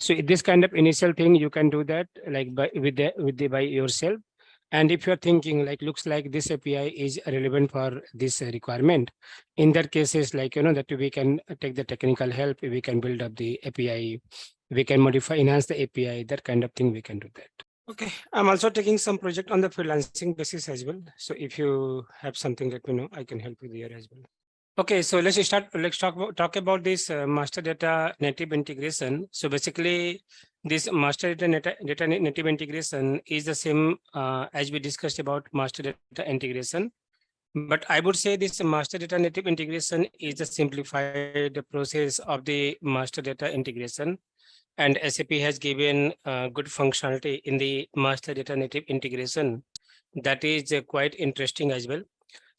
So this kind of initial thing you can do that like by yourself. And if you're thinking like looks like this API is relevant for this requirement, in that cases like that we can take the technical help, we can build up the API, we can modify, enhance the API, that kind of thing we can do that. Okay, I'm also taking some project on the freelancing basis as well. So if you have something, let me know. I can help you there as well. Okay, so let's start. Let's talk about this master data native integration. So basically, this master data native integration is the same as we discussed about master data integration. But I would say this master data native integration is the simplified process of the master data integration. And SAP has given good functionality in the master data native integration. That is quite interesting as well.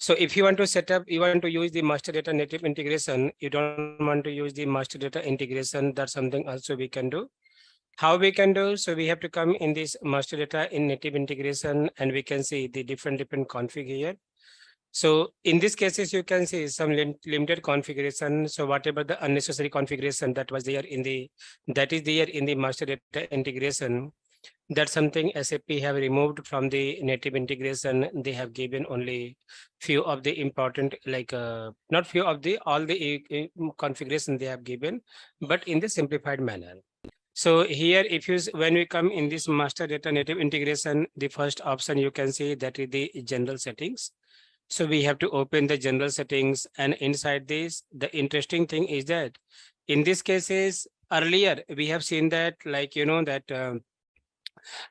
So if you want to set up, you want to use the master data native integration, you don't want to use the master data integration, that's something also we can do. How we can do? So we have to come in this master data in native integration and we can see the different config here. So in these cases, you can see some limited configuration. So whatever the unnecessary configuration that was there that is there in the master data integration, that's something SAP have removed from the native integration. They have given only few of the important, like not few of the all the configuration they have given, but in the simplified manner. So here, when we come in this master data native integration, the first option you can see that is the general settings. So we have to open the general settings, and inside this, the interesting thing is that in these cases, earlier we have seen that like that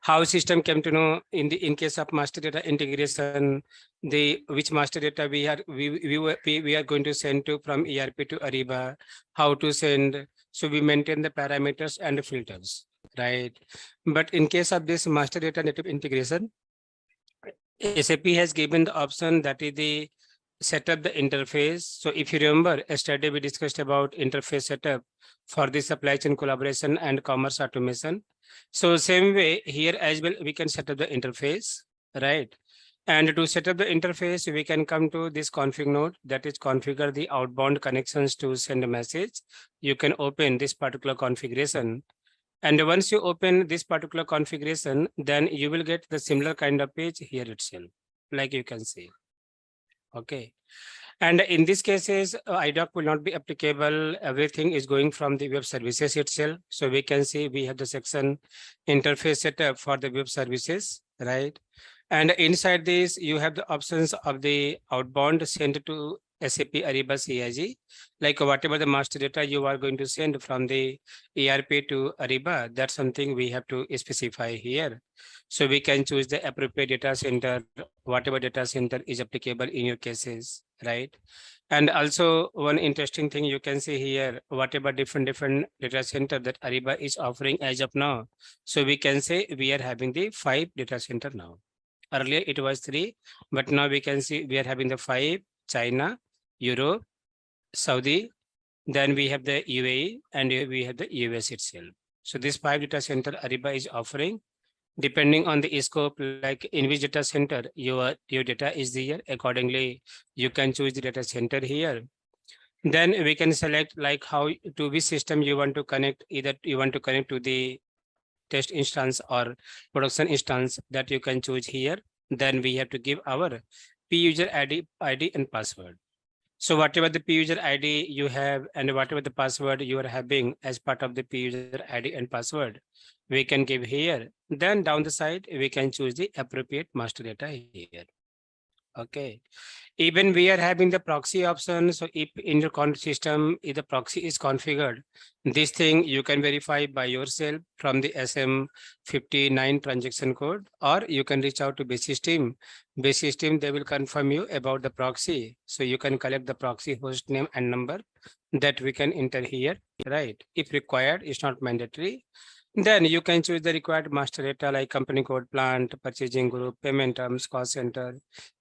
how system came to know in case of master data integration, the which master data we are going to send to from ERP to Ariba, how to send. So we maintain the parameters and filters, right? But in case of this master data native integration, SAP has given the option that is the set up the interface. So if you remember, yesterday we discussed about interface setup for the supply chain collaboration and commerce automation. So same way here as well, we can set up the interface, right? And to set up the interface, we can come to this config node, that is configure the outbound connections to send a message. You can open this particular configuration. And once you open this particular configuration, then you will get the similar kind of page here itself, like you can see. Okay. And in these cases, IDOC will not be applicable. Everything is going from the web services itself. So we can see we have the section interface setup for the web services, right? And inside this, you have the options of the outbound sent to SAP Ariba CIG, like whatever the master data you are going to send from the ERP to Ariba, that's something we have to specify here. So we can choose the appropriate data center, whatever data center is applicable in your cases, right? And also one interesting thing you can see here, whatever different data center that Ariba is offering as of now. So we can say we are having the 5 data center now. Earlier it was 3, but now we can see we are having the 5, China, Europe, Saudi, then we have the UAE, and we have the US itself. So this 5 data center Ariba is offering, depending on the scope, like in which data center your data is there. Accordingly, you can choose the data center here. Then we can select like how to which system you want to connect. Either you want to connect to the test instance or production instance, that you can choose here. Then we have to give our P user ID and password. So whatever the P user ID you have and whatever the password you are having as part of the P user ID and password, we can give here. Then down the side, we can choose the appropriate master data here. Okay. Even we are having the proxy option. So if in your system, if the proxy is configured, this thing you can verify by yourself from the SM59 transaction code, or you can reach out to basis team. Basis team, they will confirm you about the proxy. So you can collect the proxy host name and number that we can enter here, right? If required, it's not mandatory. Then you can choose the required master data like company code, plant, purchasing group, payment terms, cost center,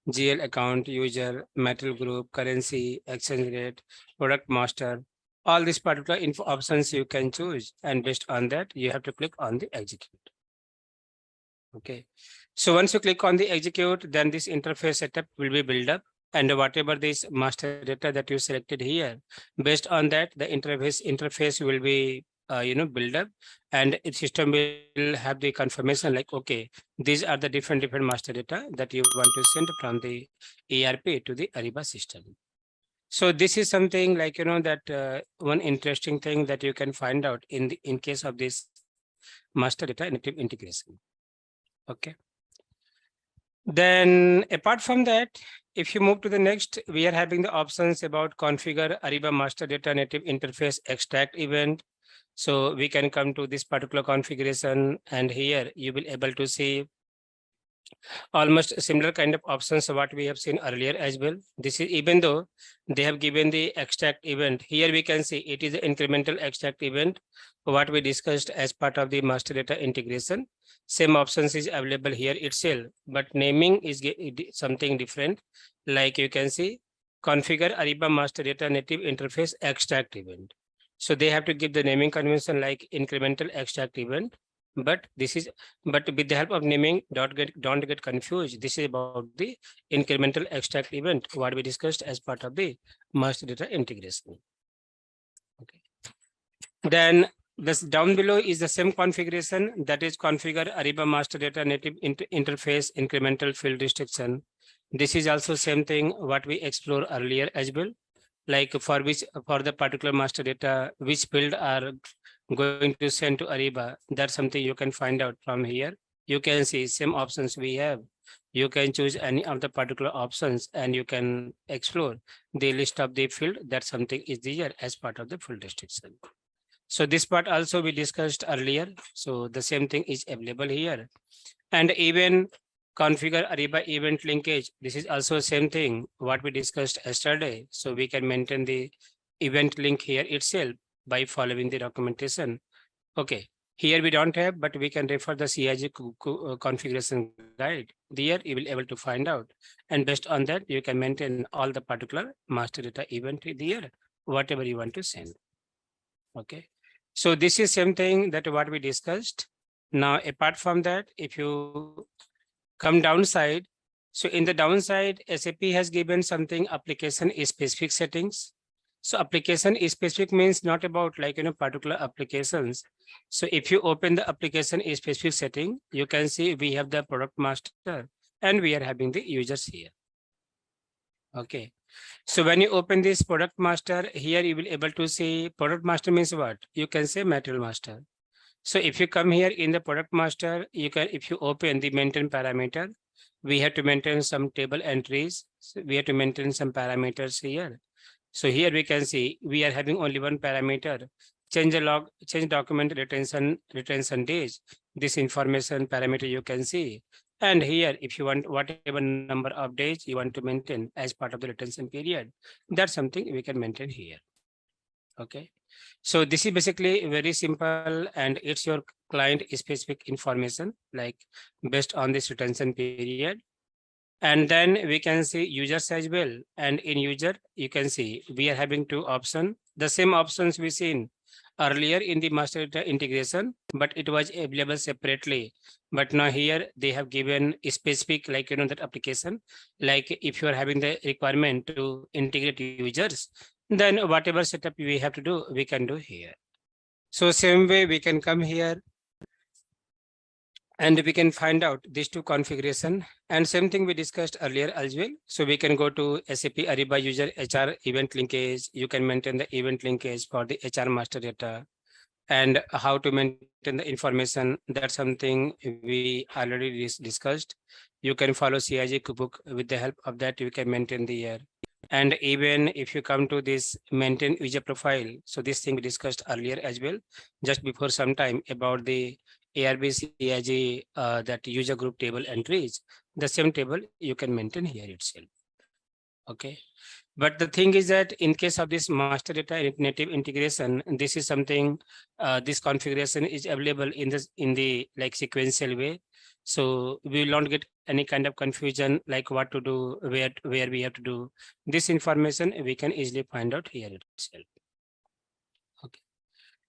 GL account, user, metal group, currency, exchange rate, product master. All these particular info options you can choose. And based on that, you have to click on the execute. Okay. So once you click on the execute, then this interface setup will be built up. And whatever this master data that you selected here, based on that, the interface will be build up, and its system will have the confirmation like, okay, these are the different master data that you want to send from the ERP to the Ariba system. So this is something like, that one interesting thing that you can find out in case of this master data native integration. Okay. Then apart from that, if you move to the next, we are having the options about configure Ariba master data native interface extract event. So we can come to this particular configuration, and here you will able to see almost similar kind of options of what we have seen earlier as well. This is even though they have given the extract event, here we can see it is the incremental extract event, what we discussed as part of the master data integration. Same options is available here itself, but naming is something different. Like you can see, configure Ariba master data native interface extract event. So they have to give the naming convention like incremental extract event. But with the help of naming, don't get confused. This is about the incremental extract event, what we discussed as part of the master data integration. Okay. Then this down below is the same configuration, that is configure Ariba master data native interface incremental field restriction. This is also same thing what we explored earlier as well. Like for the particular master data, which field are going to send to Ariba, that's something you can find out from here. You can see same options we have. You can choose any of the particular options and you can explore the list of the field. That something is there as part of the field restriction. So this part also we discussed earlier. So the same thing is available here. And even configure Ariba event linkage. This is also same thing what we discussed yesterday. So we can maintain the event link here itself by following the documentation. Okay. Here we don't have, but we can refer the CIG configuration guide. There you will able to find out. And based on that, you can maintain all the particular master data event there, whatever you want to send. Okay. So this is same thing that what we discussed. Now, apart from that, if you come downside, so in the downside, SAP has given something application specific settings. So application specific means not about like, particular applications. So if you open the application specific setting, you can see we have the product master and we are having the users here. Okay. So when you open this product master here, you will able to see product master means what? You can say material master. So if you come here in the product master, you can, if you open the maintain parameter, we have to maintain some table entries. So we have to maintain some parameters here. So here we can see we are having only one parameter, change the log, change document retention days. This information parameter you can see. And here, if you want whatever number of days you want to maintain as part of the retention period, that's something we can maintain here. Okay. So this is basically very simple and it's your client specific information like based on this retention period. And then we can see users as well. And in user, you can see we are having two options. The same options we seen earlier in the master data integration, but it was available separately. But now here they have given a specific like, that application. Like if you are having the requirement to integrate users, then whatever setup we have to do, we can do here. So same way we can come here and we can find out these two configuration and same thing we discussed earlier as well. So we can go to SAP Ariba user HR event linkage. You can maintain the event linkage for the HR master data and how to maintain the information. That's something we already discussed. You can follow CIG book with the help of that. You can maintain the year. And even if you come to this maintain user profile, so this thing we discussed earlier as well, just before some time about the ARB CIG, that user group table entries, the same table you can maintain here itself. Okay. But the thing is that in case of this master data native integration, this is something, this configuration is available in the like sequential way. So we will not get any kind of confusion like what to do, where we have to do. This information we can easily find out here itself. Okay.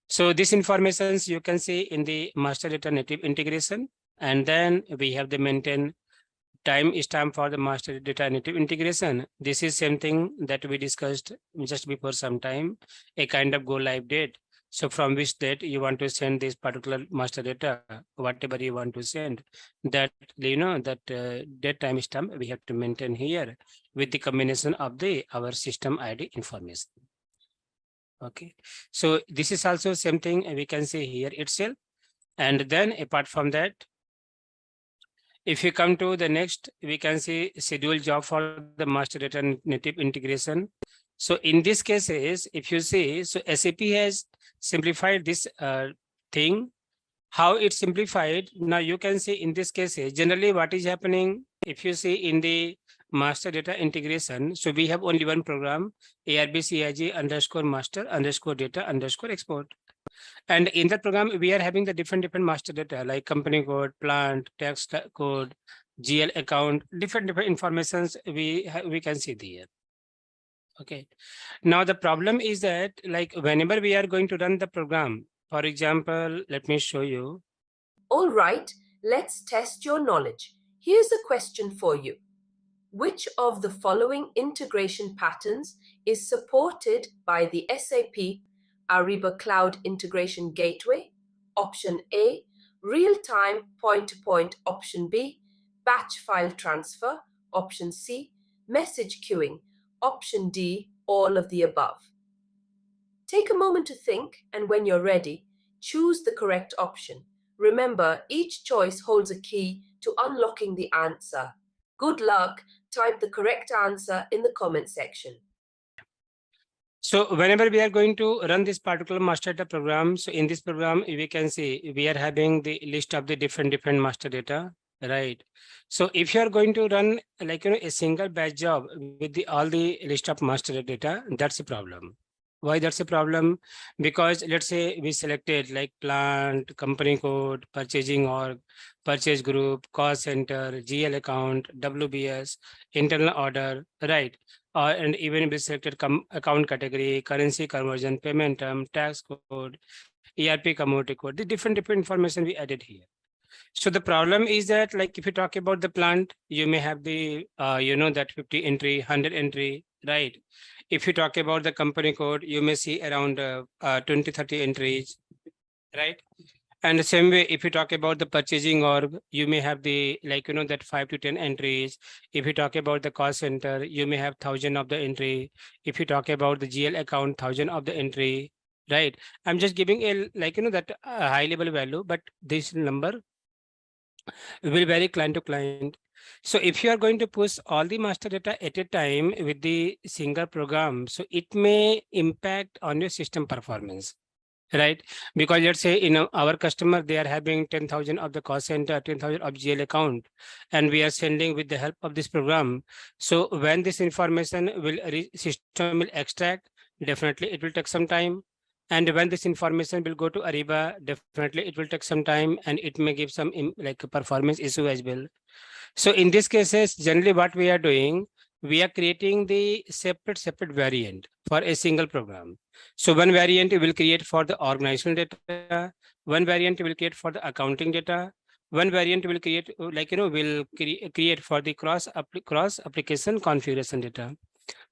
So this informations you can see in the master data native integration, and then we have the maintain time stamp for the master data native integration. This is same thing that we discussed just before some time, a kind of go live date. So from which date you want to send this particular master data, whatever you want to send, that date time stamp we have to maintain here with the combination of the our system ID information. Okay, so this is also same thing we can see here itself. And then apart from that, if you come to the next, we can see schedule job for the master data native integration. So in these cases, if you see, so SAP has simplified this thing. How it's simplified, now you can see in this case, generally what is happening, if you see in the master data integration, so we have only one program, ARB underscore master underscore data underscore export. And in that program, we are having the different master data like company code, plant, tax code, GL account, different informations we can see there. Okay. Now the problem is that like whenever we are going to run the program, for example, let me show you.
All right, let's test your knowledge. Here's a question for you. Which of the following integration patterns is supported by the SAP Ariba Cloud Integration Gateway? Option A, real-time point-to-point. Option B, batch file transfer. Option C, message queuing. Option D, all of the above. Take a moment to think, and when you're ready, choose the correct option. Remember, each choice holds a key to unlocking the answer. Good luck. Type the correct answer in the comment section.
So whenever we are going to run this particular master data program, so in this program, we can see we are having the list of the different master data, right? So if you are going to run like, a single batch job with all the list of master data, that's a problem. Why that's a problem? Because let's say we selected like plant, company code, purchasing org, purchase group, cost center, GL account, WBS, internal order, right? And even we selected account category, currency conversion, payment term, tax code, ERP commodity code, the different information we added here. So the problem is that, like, if you talk about the plant, you may have the, that 50 entry, 100 entry, right? If you talk about the company code, you may see around 20, 30 entries, right? And the same way, if you talk about the purchasing org, you may have the, like, that 5 to 10 entries. If you talk about the cost center, you may have 1,000 of the entry. If you talk about the GL account, 1,000 of the entry, right? I'm just giving a, like, that high level value, but this number will vary client to client. So if you are going to push all the master data at a time with the single program, so it may impact on your system performance, right? Because let's say our customer, they are having 10,000 of the cost center, 10,000 of GL account, and we are sending with the help of this program. So when this information system will extract, definitely it will take some time. And when this information will go to Ariba, definitely it will take some time, and it may give some like a performance issue as well. So in these cases, generally what we are doing, we are creating the separate variant for a single program. So one variant will create for the organizational data, one variant will create for the accounting data, one variant will create will create for the cross application configuration data.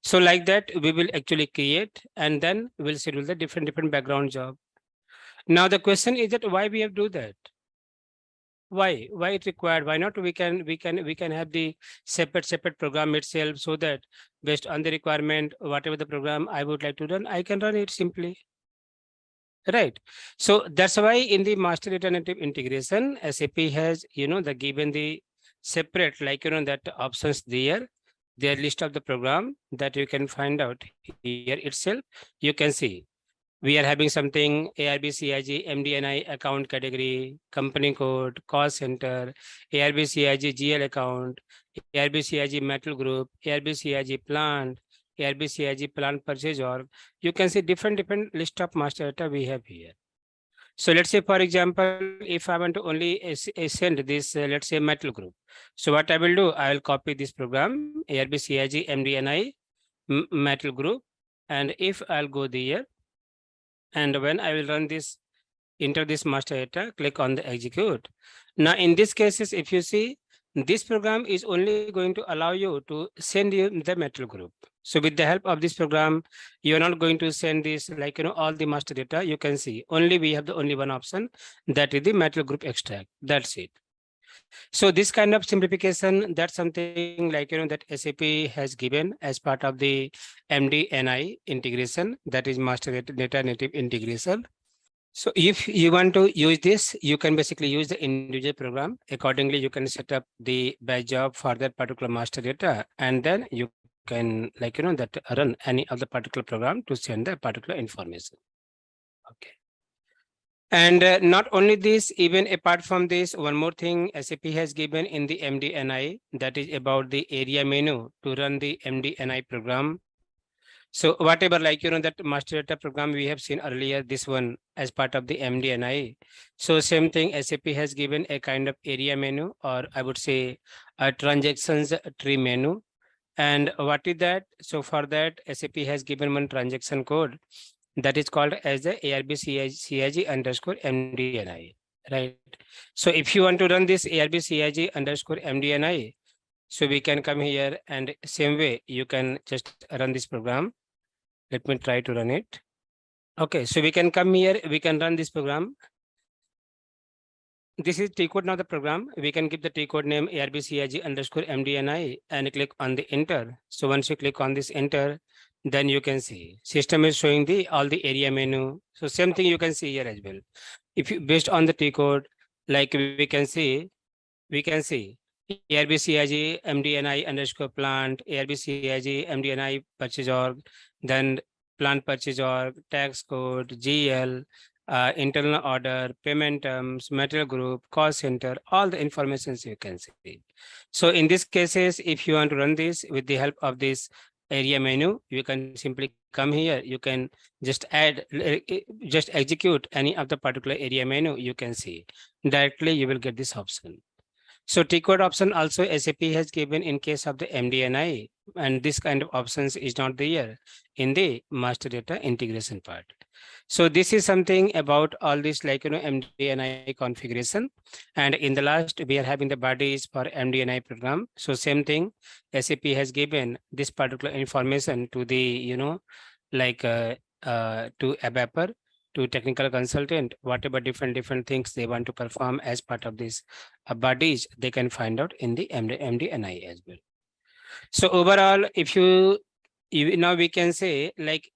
So like that, we will actually create, and then we'll schedule the different background job. Now the question is that why we have do that? Why it required? Why not we can have the separate program itself, so that based on the requirement, whatever the program I would like to run, I can run it simply, right? So that's why in the master data native integration, SAP has the given the separate, like that options there, their list of the program that you can find out here itself. You can see we are having something ARB CIG MDNI account category, company code, cost center, ARB CIG GL account, ARB CIG metal group, ARB CIG plant, ARB CIG plant purchase org. You can see different list of master data we have here. So let's say, for example, if I want to only send this, let's say metal group. So what I will do, I will copy this program, ARB CIG MDNI metal group. And if I'll go there, and when I will run this, enter this master data, click on the execute. Now, in these cases, if you see, this program is only going to allow you to send you the metal group. So with the help of this program, you're not going to send this like, all the master data. You can see only we have the only one option, that is the metal group extract. That's it. So this kind of simplification, that's something like, that SAP has given as part of the MDNI integration, that is master data native integration. So if you want to use this, you can basically use the individual program. Accordingly, you can set up the batch job for that particular master data, and then you can, like, that run any of the particular program to send the particular information. Okay. And not only this, even apart from this, one more thing SAP has given in the MDNI, that is about the area menu to run the MDNI program. So whatever, like, that master data program we have seen earlier, this one as part of the MDNI. So same thing, SAP has given a kind of area menu, or I would say a transactions tree menu. And what is that? So for that, SAP has given one transaction code that is called as the ARB CIG underscore MDNI, right? So if you want to run this ARB CIG underscore MDNI, so we can come here, and same way you can just run this program. Let me try to run it. Okay, so we can come here, we can run this program. This is T code now the program. We can give the T code name ARBCIG underscore MDNI and click on the enter. So once you click on this enter, then you can see system is showing the all the area menu. So same thing you can see here as well. If you based on the T code, like we can see ARBCIG MDNI underscore plant, ARBCIG MDNI purchase org, then plant purchase org, tax code, GL, internal order, payment terms, material group, cost center, all the informations you can see. So in these cases, if you want to run this with the help of this area menu, you can simply come here. You can just just execute any of the particular area menu. You can see directly you will get this option. So T-code option also SAP has given in case of the MDNI, and this kind of options is not there in the master data integration part. So this is something about all this like, MDNI configuration. And in the last, we are having the bodies for MDNI program. So same thing, SAP has given this particular information to the, like to ABAPer, to technical consultant, whatever different things they want to perform as part of this bodies, they can find out in the MDNI as well. So overall, if you now we can say like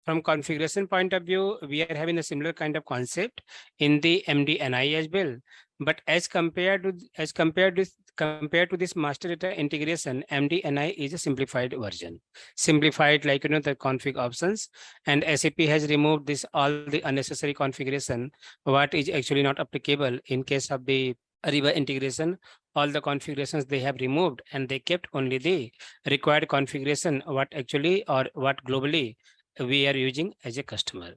from configuration point of view, we are having a similar kind of concept in the MDNI as well. But as compared to this master data integration, MDNI is a simplified version. Simplified like the config options, and SAP has removed this all the unnecessary configuration, what is actually not applicable in case of the Ariba integration. All the configurations they have removed, and they kept only the required configuration what actually or what globally we are using as a customer.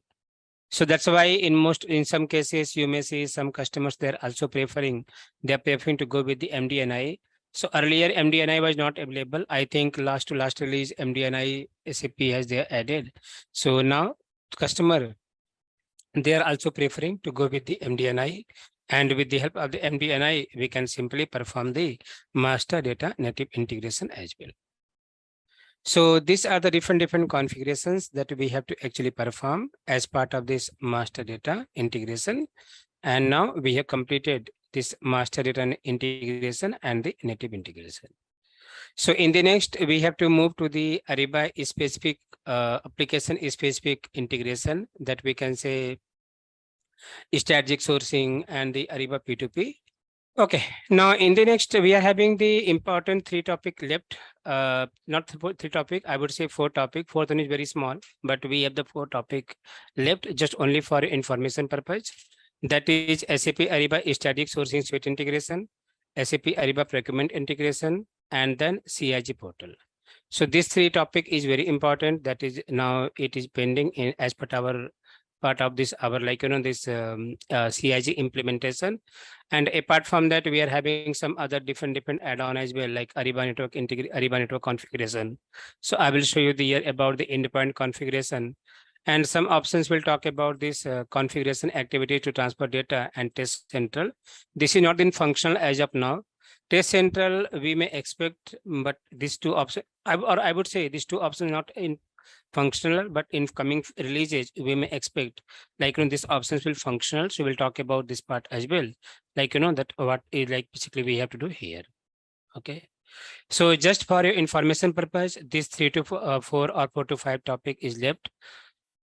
So that's why in some cases you may see some customers they're also preferring to go with the MDNI. So earlier MDNI was not available. I think last to last release MDNI SAP has they added. So now customer they are also preferring to go with the MDNI, and with the help of the MDNI we can simply perform the master data native integration as well. So these are the different configurations that we have to actually perform as part of this master data integration. And now we have completed this master data integration and the native integration. So in the next, we have to move to the Ariba specific application specific integration, that we can say strategic sourcing and the Ariba P2P. Okay, now in the next, we are having the important 3 topic left. Not 3 topic, I would say 4 topic. 4th one is very small, but we have the 4 topic left just only for information purpose. That is SAP Ariba Static Sourcing Suite Integration, SAP Ariba Procurement Integration, and then CIG Portal. So this 3 topic is very important. That is now it is pending in as per our part of this our this CIG implementation. And apart from that, we are having some other different add-on as well, like Ariba Network configuration. So I will show you the here about the endpoint configuration, and some options will talk about this configuration activity to transfer data and test central. This is not in functional as of now. Test central we may expect, but these 2 options, I would say these 2 options not in functional, but in coming releases we may expect like these options will functional. So we'll talk about this part as well, like that what is like basically we have to do here. Okay, so just for your information purpose, this 3 to 4 or 4 to 5 topic is left.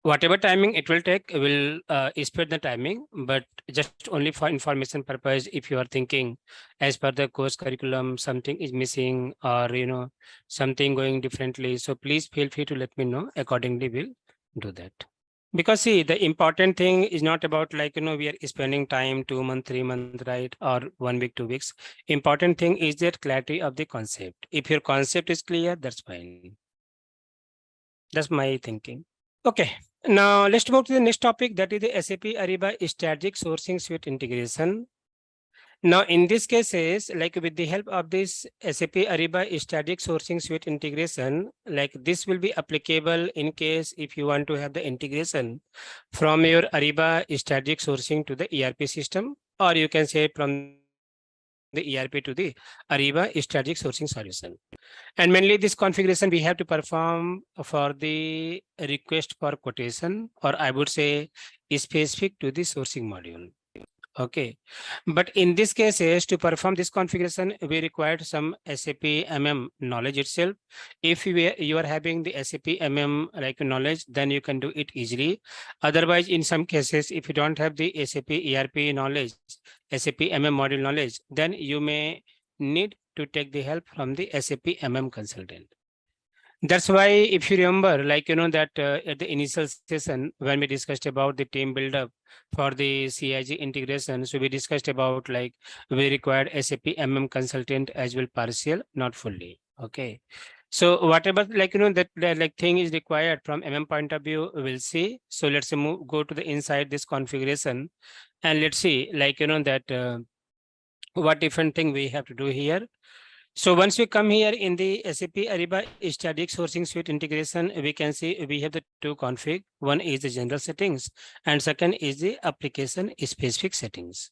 Whatever timing it will take, will spread the timing, but just only for information purpose. If you are thinking as per the course curriculum something is missing, or something going differently, so please feel free to let me know. Accordingly we'll do that. Because see, the important thing is not about like we are spending time 2 months 3 months, right, or 1 week 2 weeks. Important thing is that clarity of the concept. If your concept is clear, that's fine. That's my thinking. Okay, now let's move to the next topic, that is the SAP Ariba Strategic Sourcing Suite Integration. Now, in these cases, like with the help of this SAP Ariba Strategic Sourcing Suite Integration, like this will be applicable in case if you want to have the integration from your Ariba Strategic Sourcing to the ERP system, or you can say from the ERP to the Ariba Strategic Sourcing Solution. And mainly this configuration we have to perform for the request for quotation, or I would say specific to the sourcing module. Okay, but in this cases to perform this configuration, we required some SAP MM knowledge itself. If you are having the SAP MM like knowledge, then you can do it easily. Otherwise, in some cases, if you don't have the SAP ERP knowledge, SAP MM module knowledge, then you may need to take the help from the SAP MM consultant. That's why, if you remember, like, that at the initial session, when we discussed about the team build-up for the CIG integration, so we discussed about like we required SAP consultant as well, partial, not fully. Okay. So whatever, like, that like thing is required from point of view, we'll see. So let's move, go to the inside this configuration, and let's see, like, that what different thing we have to do here. So once we come here in the SAP Ariba Static Sourcing Suite integration, we can see we have the two config. One is the general settings, and second is the application specific settings.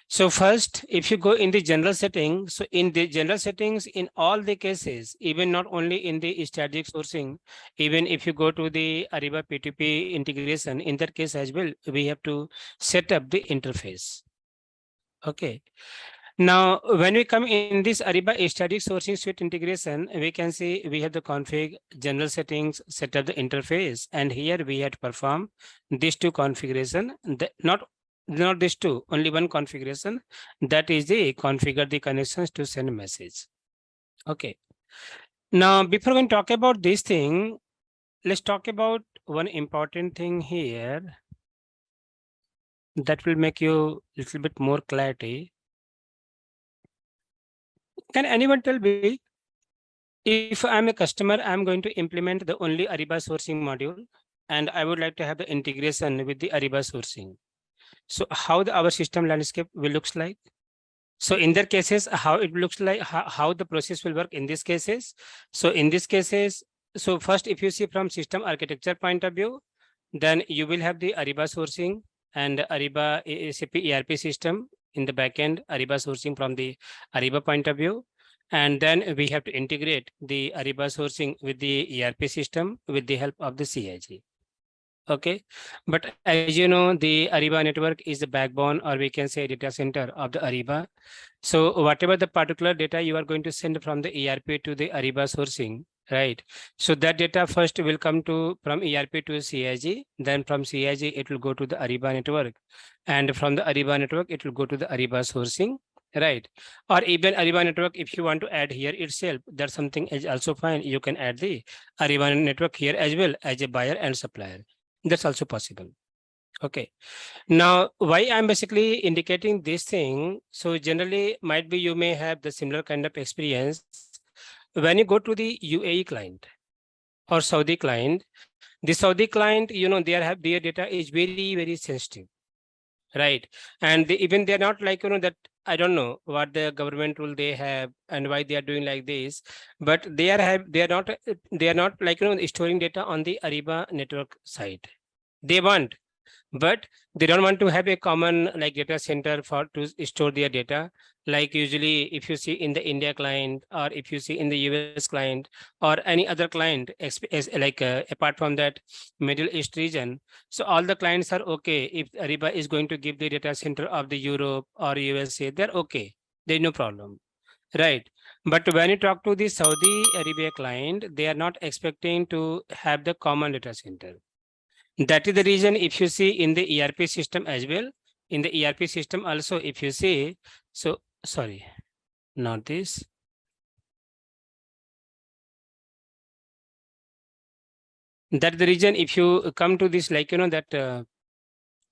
So first, if you go in the general settings, so in the general settings, in all the cases, even not only in the static sourcing, even if you go to the Ariba P2P integration, in that case as well, we have to set up the interface. Okay. Now, when we come in this Ariba Static Sourcing Suite integration, we can see we have the config, general settings, set up the interface, and here we have to perform these two configuration. Not these two, only one configuration. That is the configure the connections to send message. Okay. Now, before we talk about this thing, let's talk about one important thing here that will make you a little bit more clarity. Can anyone tell me, if I'm a customer, I'm going to implement the only Ariba sourcing module, and I would like to have the integration with the Ariba sourcing. So how our system landscape will looks like? So in their cases, how it looks like, how the process will work in these cases. So in these cases, so first, if you see from system architecture point of view, then you will have the Ariba sourcing and Ariba SAP ERP system in the backend, Ariba sourcing from the Ariba point of view. And then we have to integrate the Ariba sourcing with the ERP system with the help of the CIG. Okay. But as you know, the Ariba network is the backbone, or we can say data center of the Ariba. So whatever the particular data you are going to send from the ERP to the Ariba sourcing, right? So that data first will come to from ERP to CIG, then from CIG it will go to the Ariba network, and from the Ariba network it will go to the Ariba sourcing, right? Or even Ariba network, if you want to add here itself, that's something is also fine. You can add the Ariba network here as well as a buyer and supplier. That's also possible. Okay. Now, why I'm basically indicating this thing? So generally, might be you may have the similar kind of experience. When you go to the UAE client or Saudi client, the Saudi client, their data is very, very sensitive, right? And even they're not like, that I don't know what the government rule they have and why they are doing like this, but they are not like, storing data on the Ariba network side. They want, but they don't want to have a common like data center for to store their data. Like usually if you see in the India client, or if you see in the US client, or any other client, apart from that Middle East region. So all the clients are okay. If Ariba is going to give the data center of the Europe or USA, they're okay. There's no problem. Right. But when you talk to the Saudi Arabia client, they are not expecting to have the common data center. That is the reason, if you see in the ERP system as well, in the ERP system also, if you see, so sorry, not this. That is the reason, if you come to this, like, that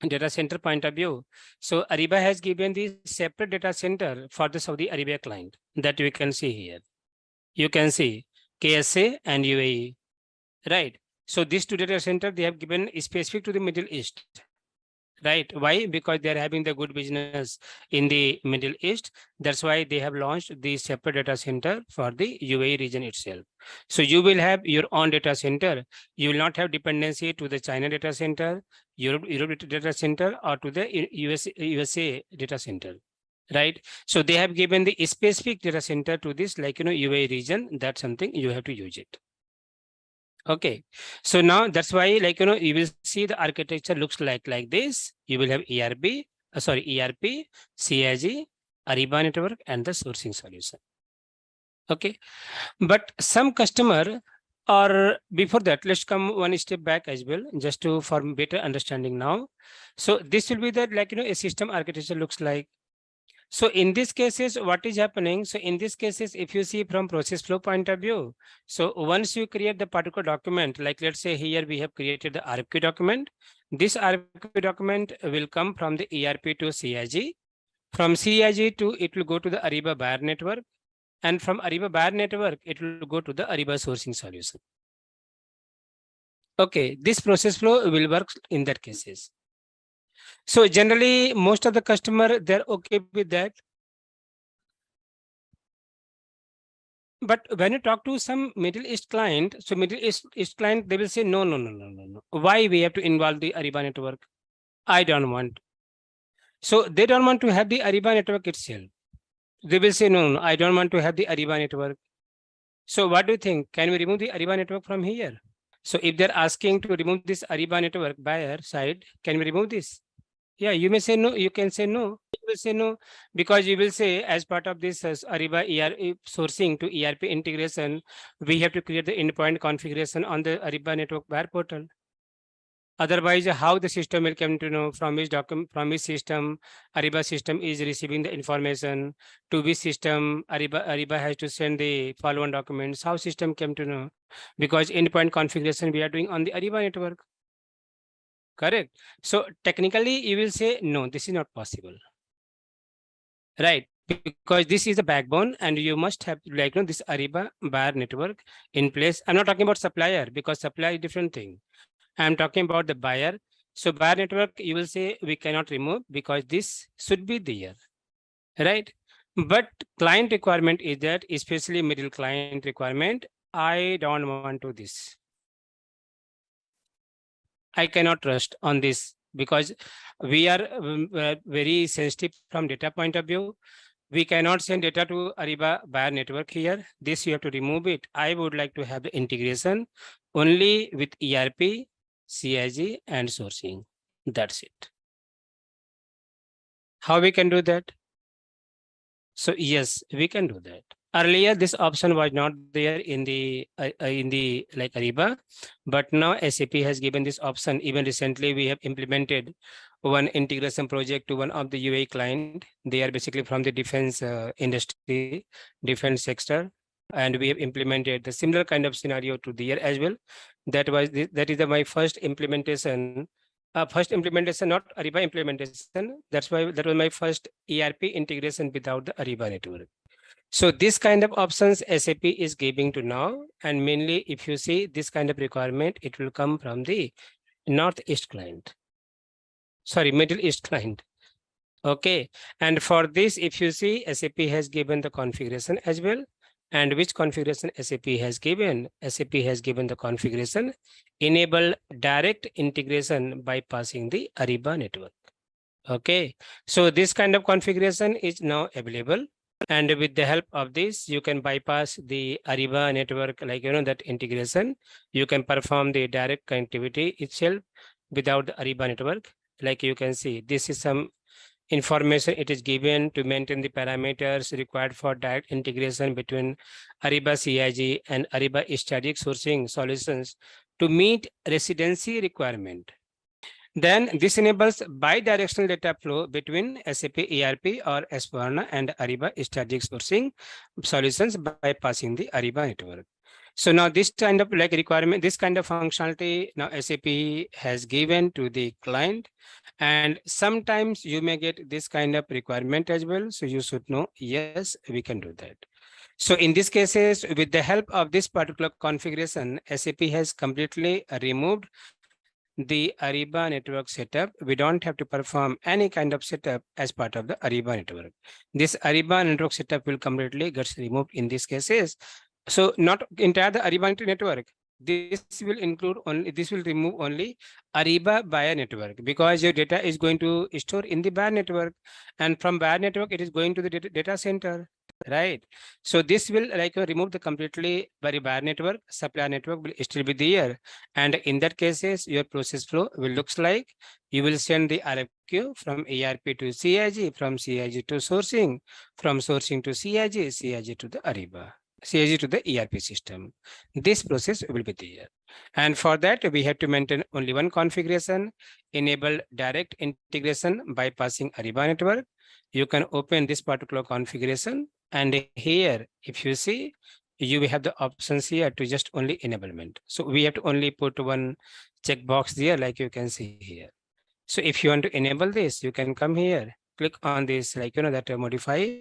data center point of view. So Ariba has given the separate data center for the Saudi Arabia client that we can see here. You can see KSA and UAE, right? So these two data center, they have given specific to the Middle East. Right. Why? Because they're having the good business in the Middle East. That's why they have launched the separate data center for the UAE region itself. So you will have your own data center. You will not have dependency to the China data center, Europe data center, or to the USA data center. Right. So they have given the specific data center to this, like, UAE region. That's something you have to use it. Okay, so now that's why, like, you will see the architecture looks like this. You will have ERP, CIG, Ariba network, and the sourcing solution. Okay, but some customer, or before that, let's come one step back as well, just to for better understanding now. So this will be that, like, a system architecture looks like. So in these cases, what is happening? So in these cases, if you see from process flow point of view, so once you create the particular document, like let's say here we have created the RFQ document. This RFQ document will come from the ERP to CIG. From CIG to it will go to the Ariba buyer network. And from Ariba buyer network, it will go to the Ariba sourcing solution. Okay, this process flow will work in that cases. So generally, most of the customer, they're okay with that. But when you talk to some Middle East client, so Middle East client, they will say, no, no, no, no, no, no. Why we have to involve the Ariba network? I don't want. So they don't want to have the Ariba network itself. They will say, no, no, I don't want to have the Ariba network. So what do you think? Can we remove the Ariba network from here? So if they're asking to remove this Ariba network buyer side, can we remove this? Yeah, you may say no, you can say no. You will say no, because you will say as part of this Ariba ERP sourcing to ERP integration, we have to create the endpoint configuration on the Ariba network buyer portal. Otherwise, how the system will come to know from which document, from which system Ariba system is receiving the information, to which system Ariba has to send the follow-on documents, how system came to know, because endpoint configuration we are doing on the Ariba network. Correct. So technically you will say, no, this is not possible. Right. Because this is the backbone and you must have like this Ariba buyer network in place. I'm not talking about supplier because supplier is different thing. I'm talking about the buyer. So buyer network, you will say we cannot remove because this should be there. Right. But client requirement is that, especially middle client requirement, I don't want to this. I cannot trust on this because we are very sensitive from data point of view. We cannot send data to Ariba buyer network here. This you have to remove it. I would like to have the integration only with ERP, CIG, and sourcing. That's it. How we can do that? So yes, we can do that. Earlier, this option was not there in the like Ariba, but now SAP has given this option. Even recently, we have implemented one integration project to one of the UAE client. They are basically from the defense industry, defense sector, and we have implemented the similar kind of scenario to there as well. That is my first implementation. First implementation, not Ariba implementation. That's why that was my first ERP integration without the Ariba network. So this kind of options SAP is giving to now, and mainly if you see this kind of requirement, it will come from the Northeast client. Sorry, Middle East client. Okay, and for this, if you see, SAP has given the configuration as well. And which configuration SAP has given? SAP has given the configuration enable direct integration by passing the Ariba network. Okay, so this kind of configuration is now available. And with the help of this, you can bypass the Ariba network, like, that integration. You can perform the direct connectivity itself without the Ariba network. Like you can see, this is some information it is given to maintain the parameters required for direct integration between Ariba CIG and Ariba static sourcing solutions to meet residency requirement. Then this enables bi-directional data flow between SAP ERP or S/4HANA and Ariba static sourcing solutions by passing the Ariba network. So now this kind of like requirement, this kind of functionality now SAP has given to the client, and sometimes you may get this kind of requirement as well. So you should know, yes, we can do that. So in these cases, with the help of this particular configuration, SAP has completely removed the Ariba network setup. We don't have to perform any kind of setup as part of the Ariba network. This Ariba network setup will completely get removed in these cases. So not entire the Ariba network. This will include only, this will remove only Ariba buyer network, because your data is going to store in the buyer network, and from buyer network, it is going to the data center. Right. So this will like remove the completely buyer network, supplier network will still be there. And in that cases, your process flow will looks like you will send the RFQ from ERP to CIG, from CIG to sourcing, from sourcing to CIG, CIG to the Ariba. CIG to the ERP system. This process will be there. And for that, we have to maintain only one configuration, enable direct integration by passing Ariba network. You can open this particular configuration. And here, if you see, you have the options here to just only enablement. So we have to only put one checkbox there, like you can see here. So if you want to enable this, you can come here, click on this, like, that modify.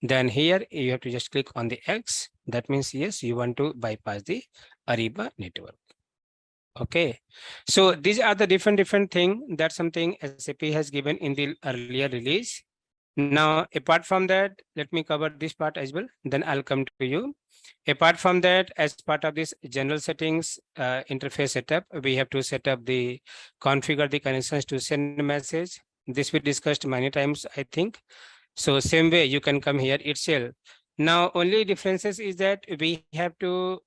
Then here you have to just click on the X. That means, yes, you want to bypass the Ariba network. Okay. So these are the different thing. That's something SAP has given in the earlier release. Now, apart from that, let me cover this part as well. Then I'll come to you. Apart from that, as part of this general settings interface setup, we have to set up the configure the connections to send a message. This we discussed many times, I think. So same way you can come here itself. Now, only differences is that we have to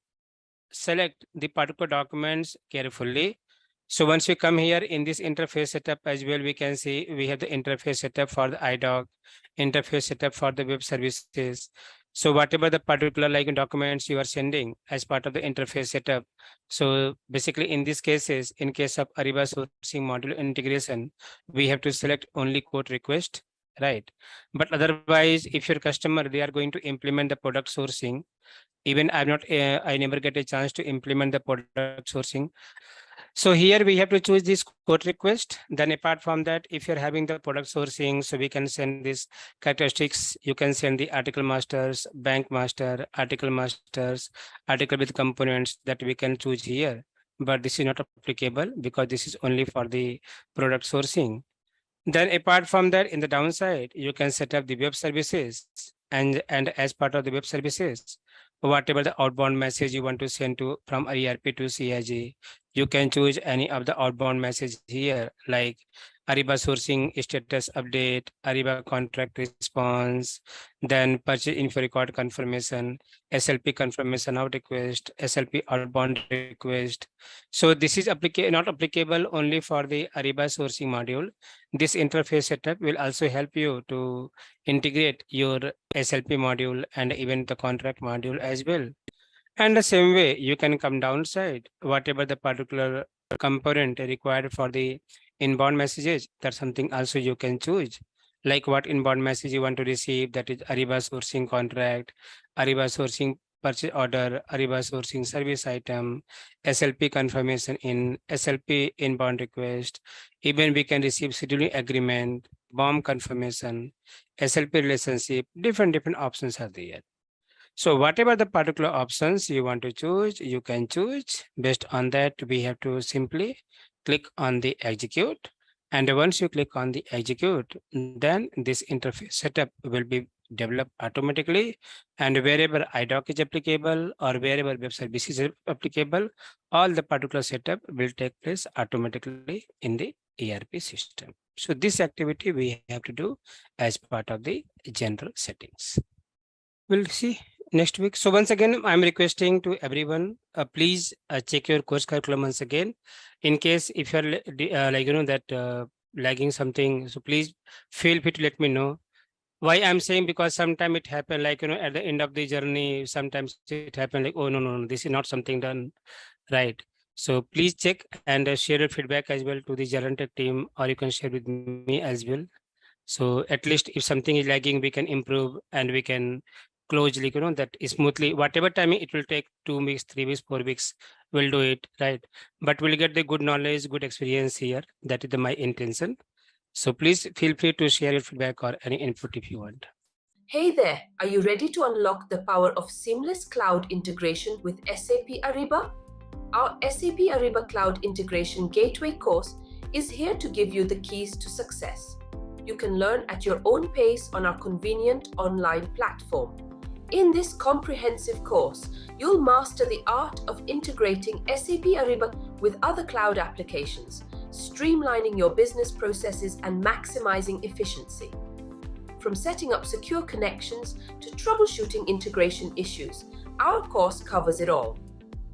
select the particular documents carefully. So once we come here in this interface setup as well, we can see we have the interface setup for the iDoc, interface setup for the web services. So whatever the particular like documents you are sending as part of the interface setup. So basically in these cases, in case of Ariba sourcing module integration, we have to select only quote request, right? But otherwise, if your customer, they are going to implement the product sourcing, even I never get a chance to implement the product sourcing. So here we have to choose this quote request. Then apart from that, if you're having the product sourcing, so we can send this characteristics. You can send the article masters, bank master, article masters, article with components that we can choose here. But this is not applicable because this is only for the product sourcing. Then apart from that, in the downside, you can set up the web services, and as part of the web services, whatever the outbound message you want to send to from ERP to CIG, you can choose any of the outbound message here, like Ariba sourcing status update, Ariba contract response, then purchase info record confirmation, SLP confirmation out request, SLP outbound request. So this is not applicable only for the Ariba sourcing module. This interface setup will also help you to integrate your SLP module and even the contract module as well. And the same way, you can come downside, whatever the particular component required for the inbound messages, that's something also you can choose. Like what inbound message you want to receive, that is Ariba sourcing contract, Ariba sourcing purchase order, Ariba sourcing service item, SLP confirmation in SLP inbound request. Even we can receive scheduling agreement, BOM confirmation, SLP relationship, different options are there. So whatever the particular options you want to choose, you can choose. Based on that, we have to simply click on the execute. And once you click on the execute, then this interface setup will be developed automatically. And wherever iDoc is applicable or wherever web services is applicable, all the particular setup will take place automatically in the ERP system. So this activity we have to do as part of the general settings. We'll see next week. So once again, I'm requesting to everyone, please check your course curriculum once again. In case if you're lagging something, so please feel free to let me know. Why I'm saying, because sometimes it happened at the end of the journey, sometimes it happened like, oh, no, this is not something done right. So please check and share your feedback as well to the ZaranTech team, or you can share with me as well. So at least if something is lagging, we can improve and we can closely, that smoothly, whatever time it will take, 2 weeks, 3 weeks, 4 weeks, we'll do it, right? But we'll get the good knowledge, good experience here. That is my intention. So please feel free to share your feedback or any input if you want.
Hey there, are you ready to unlock the power of seamless cloud integration with SAP Ariba? Our SAP Ariba Cloud Integration Gateway course is here to give you the keys to success. You can learn at your own pace on our convenient online platform. In this comprehensive course, you'll master the art of integrating SAP Ariba with other cloud applications, streamlining your business processes and maximizing efficiency. From setting up secure connections to troubleshooting integration issues, our course covers it all.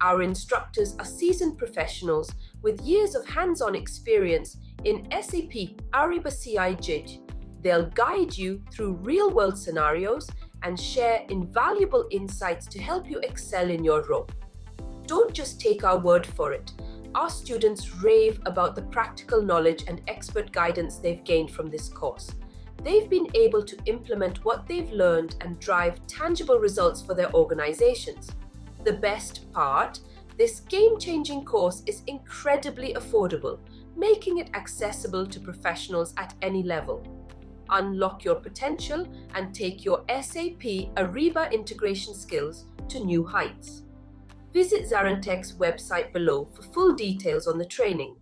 Our instructors are seasoned professionals with years of hands-on experience in SAP Ariba CIG. They'll guide you through real-world scenarios and share invaluable insights to help you excel in your role. Don't just take our word for it. Our students rave about the practical knowledge and expert guidance they've gained from this course. They've been able to implement what they've learned and drive tangible results for their organizations. The best part, this game-changing course is incredibly affordable, making it accessible to professionals at any level. Unlock your potential and take your SAP Ariba integration skills to new heights. Visit ZaranTech's website below for full details on the training.